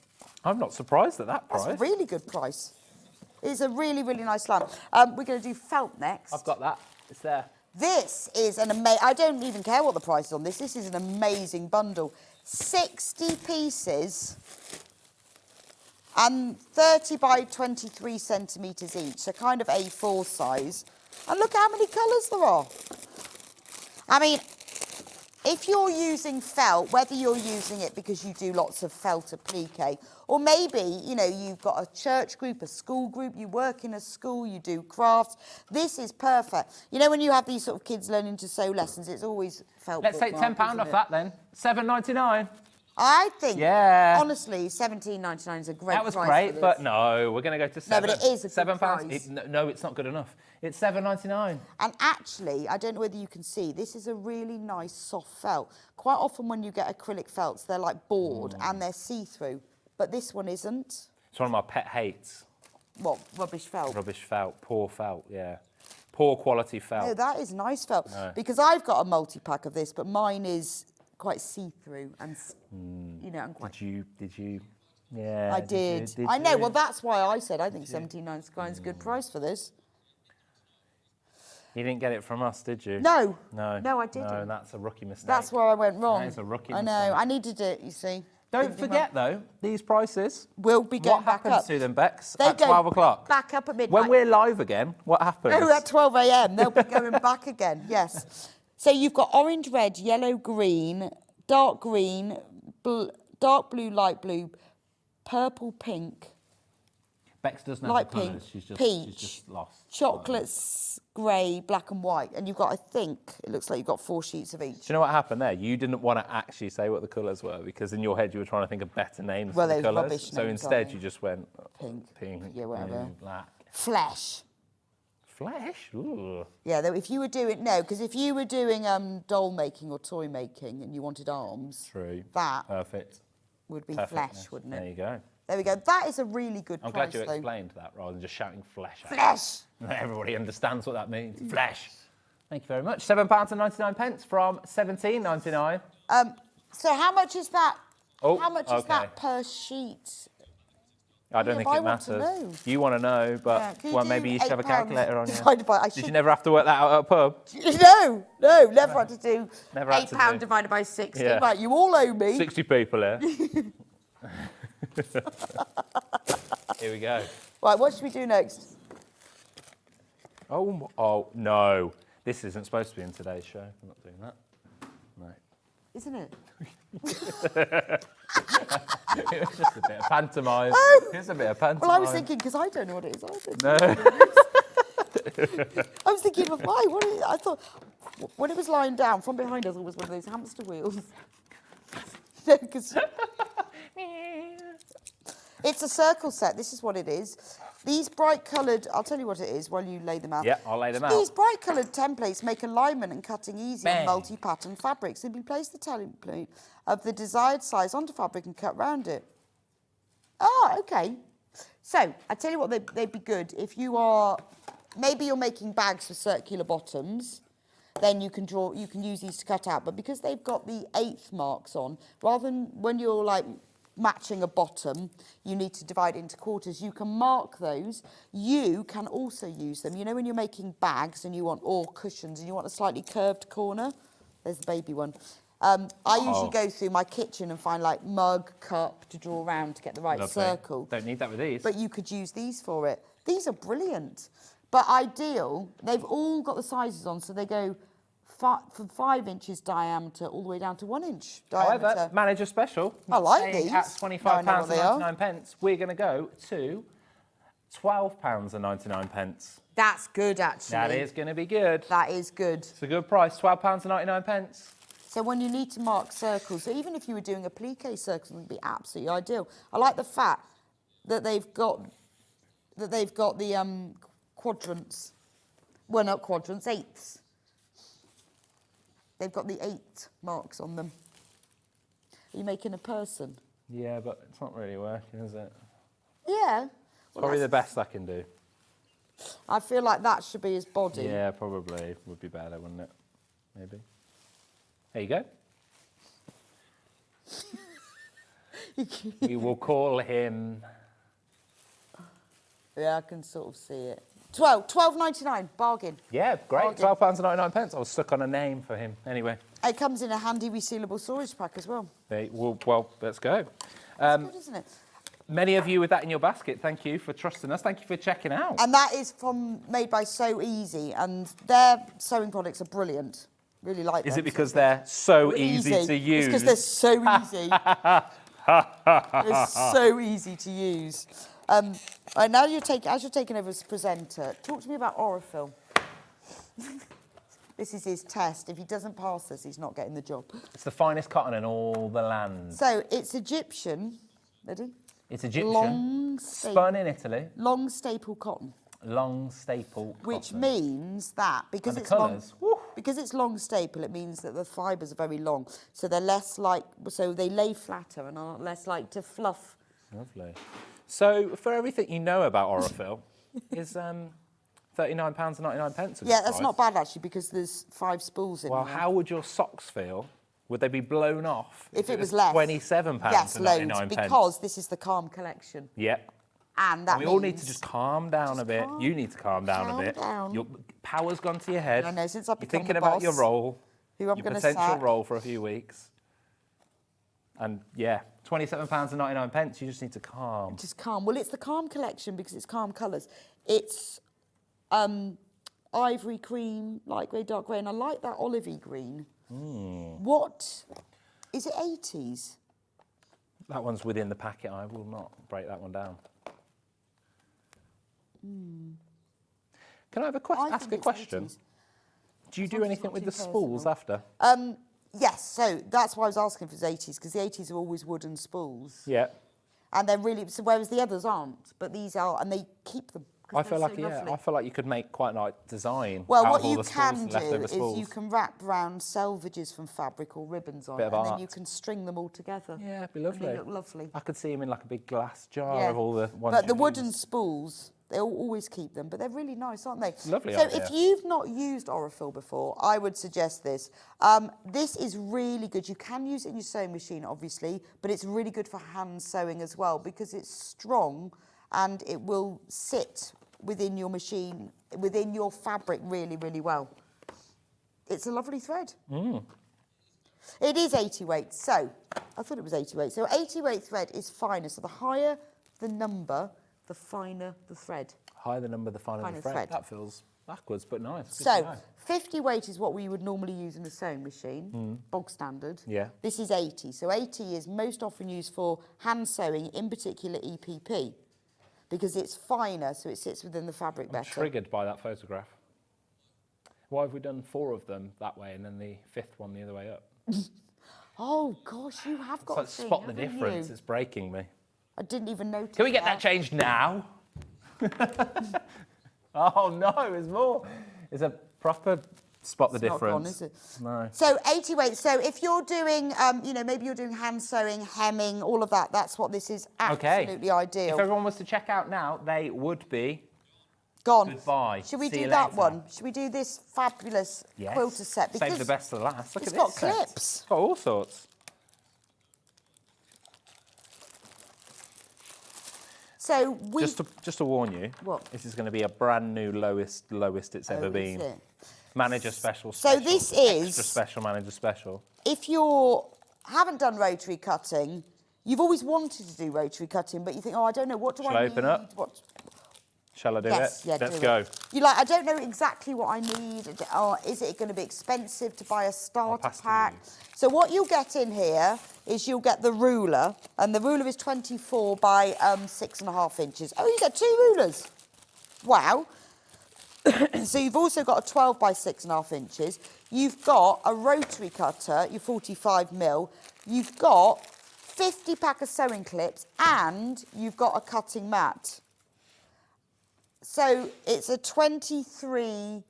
I'm not surprised at that price. That's a really good price. It's a really, really nice lamp. We're going to do felt next. I've got that. It's there. This is an amazing... I don't even care what the price is on this. This is an amazing bundle. 60 pieces and 30 by 23 centimetres each, so kind of A4 size. And look how many colours there are. I mean, If you're using felt, whether you're using it because you do lots of felt applique, or maybe, you know, you've got a church group, a school group, you work in a school, you do crafts, this is perfect. You know, when you have these sort of kids learning to sew lessons, it's always felt. Let's take £10 off that then. $7.99. I think, Yeah. honestly, $17.99 is a great price. That was for great, this. but no, we're going to go to £7. No, but it is a good £7. price. No, it's not good enough. It's $7.99. And actually, I don't know whether you can see, this is a really nice soft felt. Quite often when you get acrylic felts, they're like board and they're see-through, but this one isn't. It's one of my pet hates. What, rubbish felt? Rubbish felt, poor felt, yeah. Poor quality felt. No, that is nice felt. No. Because I've got a multi-pack of this, but mine is quite see-through and, you know, and quite... Did you? Yeah. I did. You, I know, you? well, that's why I said I think £17.99 is a good price for this. You didn't get it from us, did you? No. No. No, I didn't. No, that's a rookie mistake. That's where I went wrong. That is a rookie I know. mistake. I needed it, you see. Don't forget, though, these prices. We'll be going What back happens up. to them, Bex, They at go 12 o'clock? back up at midnight. When we're live again, what happens? Oh, at 12 a.m. They'll be going back again, yes. So you've got orange, red, yellow, green, dark green, dark blue, light blue, purple, pink, Bex doesn't have light the pink, colours. She's peach, just lost. chocolates, grey, black and white. And you've got, I think, it looks like you've got 4 sheets of each. Do you know what happened there? You didn't want to actually say what the colours were because in your head you were trying to think of better names Well, for the those colours. rubbish So names, instead aren't you they? just went Pink, yeah, whatever. blue, black. Flesh. Flesh? Ooh. Yeah, though if you were doing, no, because if you were doing doll making or toy making and you wanted arms, True. that Perfect. would be Perfectness. flesh, wouldn't it? There you go. There we go. That is a really good I'm price, glad you though. explained that rather than just shouting flesh out. Flesh! Everybody understands what that means. Flesh. Thank you very much. £7.99 from £17.99. So how much is that? Oh, how much is okay. that per sheet? I don't Yeah, think but I it want to matters. know. You want to know, but Yeah, can you well, do maybe you should have a £8 calculator on you. divided by- Did you never have to work that out at a pub? No, never had to do Never had to £8 do. divided by 60. Yeah. Right, you all owe me. 60 people here. Here we go. Right, what should we do next? Oh, no. This isn't supposed to be in today's show. I'm not doing that. No. Isn't it? It was just a bit of pantomime. It's a bit of pantomime. Well, I was thinking, because I don't know what it is either. No. I was thinking of why. What is it? I thought, when it was lying down, from behind us, it was one of those hamster wheels. No, 'cause it's a circle set. This is what it is. These bright coloured, I'll tell you what it is while you lay them out. Yeah, I'll lay them out. These bright coloured templates make alignment and cutting easy on Bang. multi-pattern fabric. Simply place the template of the desired size onto fabric and cut round it. Ah, okay. So, I tell you what, they'd be good. If you are, maybe you're making bags for circular bottoms, then you can use these to cut out. But because they've got the 1/8 marks on, rather than when you're like matching a bottom, you need to divide it into quarters. You can mark those. You can also use them. You know when you're making bags and you want, or cushions, and you want a slightly curved corner? There's the baby one. I usually go through my kitchen and find like mug, cup to draw around to get the right Lovely. circle. Don't need that with these. But you could use these for it. These are brilliant. But ideal, they've all got the sizes on, so they go from 5 inches diameter all the way down to 1 inch diameter. However, manager special. I like saying these. At Now I know what they are. £25.99, we're going to go to £12.99. That's good, actually. That is going to be good. That is good. It's a good price, £12.99. So when you need to mark circles, so even if you were doing applique circles, it would be absolutely ideal. I like the fact that they've got the quadrants. Well, not quadrants, 8ths. They've got the 8 marks on them. Are you making a person? Yeah, but it's not really working, is it? Yeah. It's probably the best I can do. I feel like that should be his body. Yeah, probably would be better, wouldn't it? Maybe. There you go. We will call him. Yeah, I can sort of see it. £12.99, bargain. Yeah, great. Bargain. £12.99. I was stuck on a name for him. Anyway. It comes in a handy resealable storage pack as well. Well, let's go. That's good, isn't it? Many of you with that in your basket, thank you for trusting us. Thank you for checking out. And that is made by So Easy, and their sewing products are brilliant. Really like them. Is it because they're so easy to use? It's because they're so easy. They're so easy to use. Right, now as you're taking over as presenter, talk to me about Orifil. This is his test. If he doesn't pass this, he's not getting the job. It's the finest cotton in all the land. So it's Egyptian. Ready? It's Egyptian, spun in Italy. Long staple cotton. Long staple Which cotton. means that because And the it's long, colours, woo. because it's long staple, it means that the fibres are very long, so they're less like, so they lay flatter and are less like to fluff. Lovely. So for everything you know about Orifil, is £39.99 a good Yeah, that's price? not bad actually because there's 5 spools in Well, there. how would your socks feel? Would they be blown off if it was less? £27 Yes, and loads, 99 because this is the Calm collection. Yep. And that We all need means- to just calm down a bit. You need to calm down a bit. down. Your power's gone to your head. I know, since I've You're become thinking the about your boss, role, who I'm your gonna potential sack. role for a few weeks. And yeah, £27.99. You just need to calm. Just Calm. Well, it's the Calm collection because it's Calm colours. It's ivory cream, light grey, dark grey, and I like that olivey green. What is it? 80s? That one's within the packet. I will not break that one down. Can I have ask a question? 80s. Do you As do long as it's anything not with too the spools personal. after? Yes, so that's why I was asking if it was 80s, because the 80s are always wooden spools. Yeah. And they're really, so whereas the others aren't, but these are, and they keep them. 'cause I they're feel so like lovely. I feel like you could make quite a nice design. Well, out what of all you the can spools, do leftover is spools. you can wrap round selvages from fabric or ribbons on Bit it, of and then art. you can string them all together. Yeah, it'd be And lovely. they look lovely. I could see him in like a big glass jar Yeah. of all the ones. But the you've wooden used. spools, they'll always keep them, but they're really nice, aren't they? Lovely So idea. if you've not used Orifil before, I would suggest this. This is really good. You can use it in your sewing machine, obviously, but it's really good for hand sewing as well because it's strong and it will sit within your machine, within your fabric really, really well. It's a lovely thread. It is 80 weight, so I thought it was 80 weight. So 80 weight thread is finer. So the higher the number, the finer the thread. Higher the number, the finer Finer the thread. thread. That feels backwards, but nice. Good to So know. 50 weight is what we would normally use in a sewing machine, bog standard. Yeah. This is 80. So 80 is most often used for hand sewing, in particular EPP, because it's finer, so it sits within the fabric better. Triggered by that photograph. Why have we done 4 of them that way and then the 5th one the other way up? Oh gosh, you have got So a thing, spot the haven't difference. you? It's breaking me. I didn't even notice. Can we get that changed now? Oh no, there's more. It's a proper spot the It's not difference. gone, is it? No. So 80 weight. So if you're doing, maybe you're doing hand sewing, hemming, all of that, that's what this is absolutely ideal. If everyone was to check out now, they would be Gone. goodbye. Should we See do you that later. one? Should we do this fabulous Yes. quilter set? Save the best for last. Look it's at got this set. clips. It's got all sorts. So we. Just to warn you, What? this is going to be a brand new lowest it's ever is been. it? Manager special. So special, this is- extra special manager special. If you haven't done rotary cutting, you've always wanted to do rotary cutting, but you think, oh, I don't know, what do Shall I I need? open up? What? Shall I do Yes, it? yeah, Let's do go. it. You're like, I don't know exactly what I need. Or is it going to be expensive to buy a starter pass to pack? you. So what you'll get in here is you'll get the ruler, and the ruler is 24 by 6.5 inches. Oh, you get 2 rulers. Wow. So you've also got a 12 by 6.5 inches. You've got a rotary cutter, your 45 mil. You've got 50 pack of sewing clips, and you've got a cutting mat. So it's a 23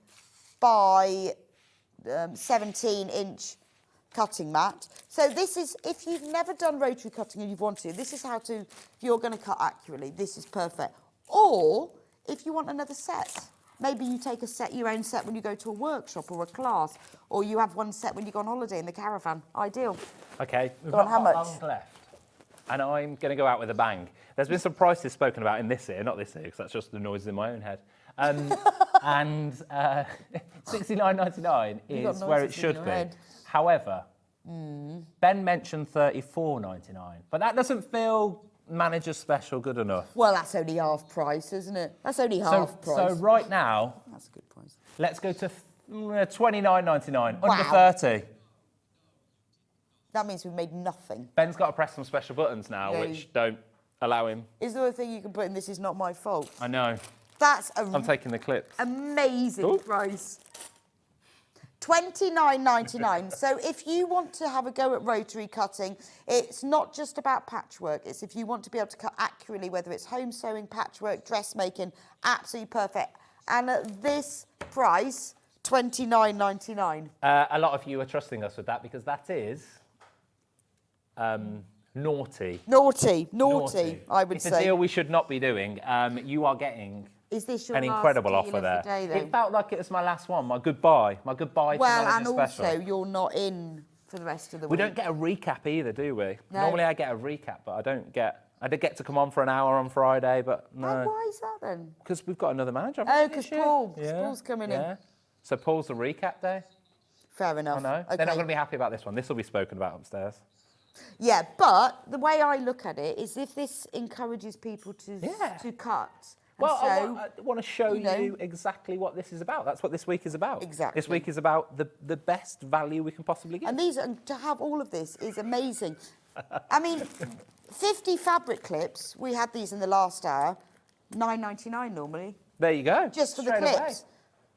by 17 inch cutting mat. So this is, if you've never done rotary cutting and you've wanted to, this is how to, if you're going to cut accurately, this is perfect. Or if you want another set, maybe you take your own set when you go to a workshop or a class, or you have one set when you go on holiday in the caravan. Ideal. Okay, we've Go on, got how not much? long left. And I'm going to go out with a bang. There's been some prices spoken about in this ear, not this ear, because that's just the noises in my own head. And $69.99 You've got is where it noises in should your be. head. However, Ben mentioned $34.99, but that doesn't feel manager special good enough. Well, that's only half price, isn't it? That's only half price. So right now, That's a good price. let's go to $29.99. Wow. Under 30. That means we've made nothing. Ben's got to press some special buttons now, Yeah, which don't allow him. Is there a thing you can put in "This is not my fault"? I know. That's I'm taking the clips. amazing Ooh. price. $29.99. So if you want to have a go at rotary cutting, it's not just about patchwork. It's if you want to be able to cut accurately, whether it's home sewing, patchwork, dressmaking, absolutely perfect. And at this price, $29.99. A lot of you are trusting us with that because that is naughty. Naughty, I would it's say. It's a deal we should not be doing. You are getting Is this your an last incredible deal offer of there. the day, though? It felt like it was my last one, my goodbye to Well, and Manager Special. also you're not in for the rest of the week. We don't get a recap either, do we? No. Normally I get a recap, but I don't get... I did get to come on for an hour on Friday, but no. Oh, why is that then? Because we've got another manager. Oh, because Paul's coming in. So Paul's the recap day. Fair enough. I know. Okay. They're not going to be happy about this one. This will be spoken about upstairs. Yeah, but the way I look at it is if this encourages people to cut. And Well, so, I want to show you know- you exactly what this is about. That's what this week is about. Exactly. This week is about the best value we can possibly get. and to have all of this is amazing. I mean, 50 fabric clips, we had these in the last hour, $9.99 normally, There you go. just for the Straight away. clips.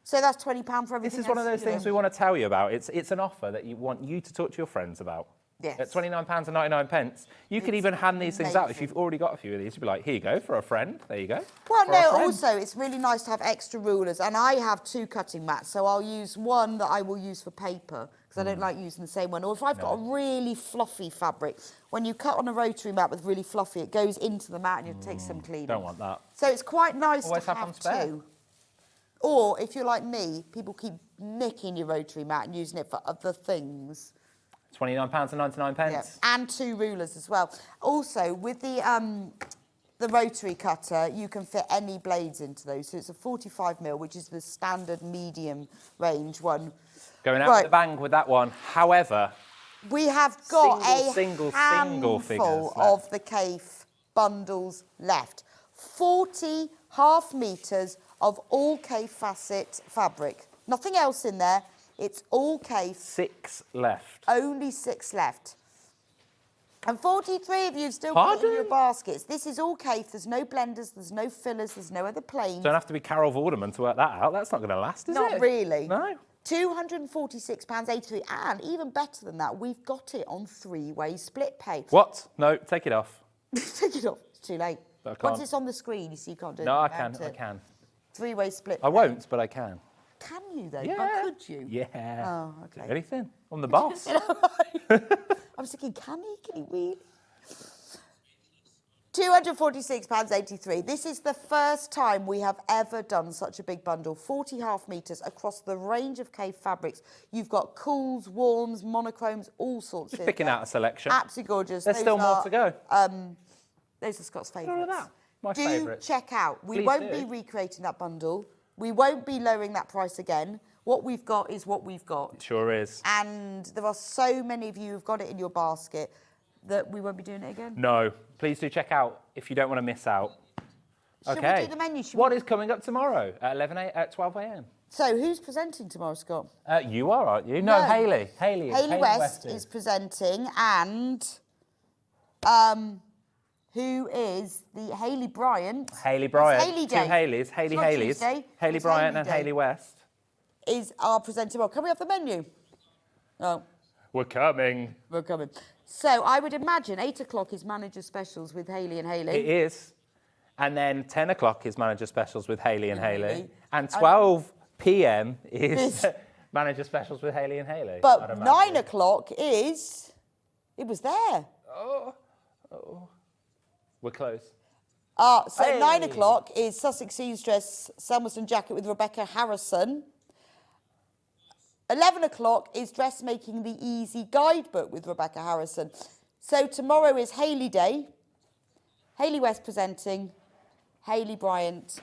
So that's £20 for everything. This is one of else, those you know. things we want to tell you about. It's an offer that you want you to talk to your friends about. Yes. At £29.99, you could even hand these things out. If you've already got a few of these, you'd be like, here you go, for a friend. There you go. Well, For a no, friend. also, it's really nice to have extra rulers. And I have 2 cutting mats, so I'll use one that I will use for paper, because I don't like using the same one. Or if I've got a really fluffy fabric, when you cut on a rotary mat with really fluffy, it goes into the mat and you take some cleaning. Don't want that. So it's quite nice Always to have one have spare. 2. Or, if you're like me, people keep nicking your rotary mat and using it for other things. £29.99. Yeah. And 2 rulers as well. Also, with the rotary cutter, you can fit any blades into those. So it's a 45mm, which is the standard medium range one. Going out with a bang with that one. However, we have got single handful figures of the Kaffe bundles left. 40 half meters of all Kaffe facet fabric. Nothing else in there. It's all Kaffe. 6 left. Only 6 left. And 43 of you have still got it in your baskets. This is all Kaffe. There's no blenders, there's no fillers, there's no other planes. Don't have to be Carol Vorderman to work that out. That's not going to last, is it? Not really. No. £246.83. And even better than that, we've got it on 3-way split pay. What? No, take it off. Take it off. It's too late. I can't. Once it's on the screen, you see you can't do it. No, I can. 3-way split I pay. won't, but I can. Can you, though? Yeah. But could you? Yeah. Oh, okay. Do anything. I'm the boss. I was thinking, can he? Can he really? £246.83. This is the first time we have ever done such a big bundle. 40 half metres across the range of Kaffe fabrics. You've got cools, warms, monochromes, all sorts Just of picking out a selection. Absolutely gorgeous. There's still more to go. Those are Scott's Look favourites. at that. My Do favourites. check out. We Please won't do. be recreating that bundle. We won't be lowering that price again. What we've got is what we've got. It sure is. And there are so many of you who've got it in your basket that we won't be doing it again. No. Please do check out if you don't want to miss out. Should Okay. we do the menu? What is coming up tomorrow at 12 a.m.? So who's presenting tomorrow, Scott? You are, aren't you? No, Hayley. Hayley West is presenting, and who is the Hayley Bryant? Hayley Bryant. It's Hayley Day. Two Hayleys. Hayley It's not Hayleys. Tuesday, Hayley it's Bryant Hayley and Day. Hayley West. Is our presenter. Well, can we have the menu? Oh, We're coming. we're coming. So I would imagine 8 o'clock is manager specials with Hayley and Hayley. It is. And then 10 o'clock is manager specials with Hayley and Hayley. Hayley. And 12 p.m. is manager specials with Hayley and Hayley. I'd But imagine. 9 o'clock is. It was there. We're close. So Hey. 9 o'clock is Sussex seamstress Selmerston jacket with Rebecca Harrison. 11 o'clock is Dressmaking the Easy guidebook with Rebecca Harrison. So tomorrow is Hayley Day. Hayley West presenting. Hayley Bryant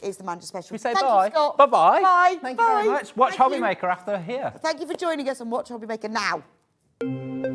is the manager special. We say Thank bye. You, Scott. Bye-bye. Bye. Thank Bye. you very much. Watch Thank you. Hobbymaker after here. Thank you for joining us and watch Hobbymaker now.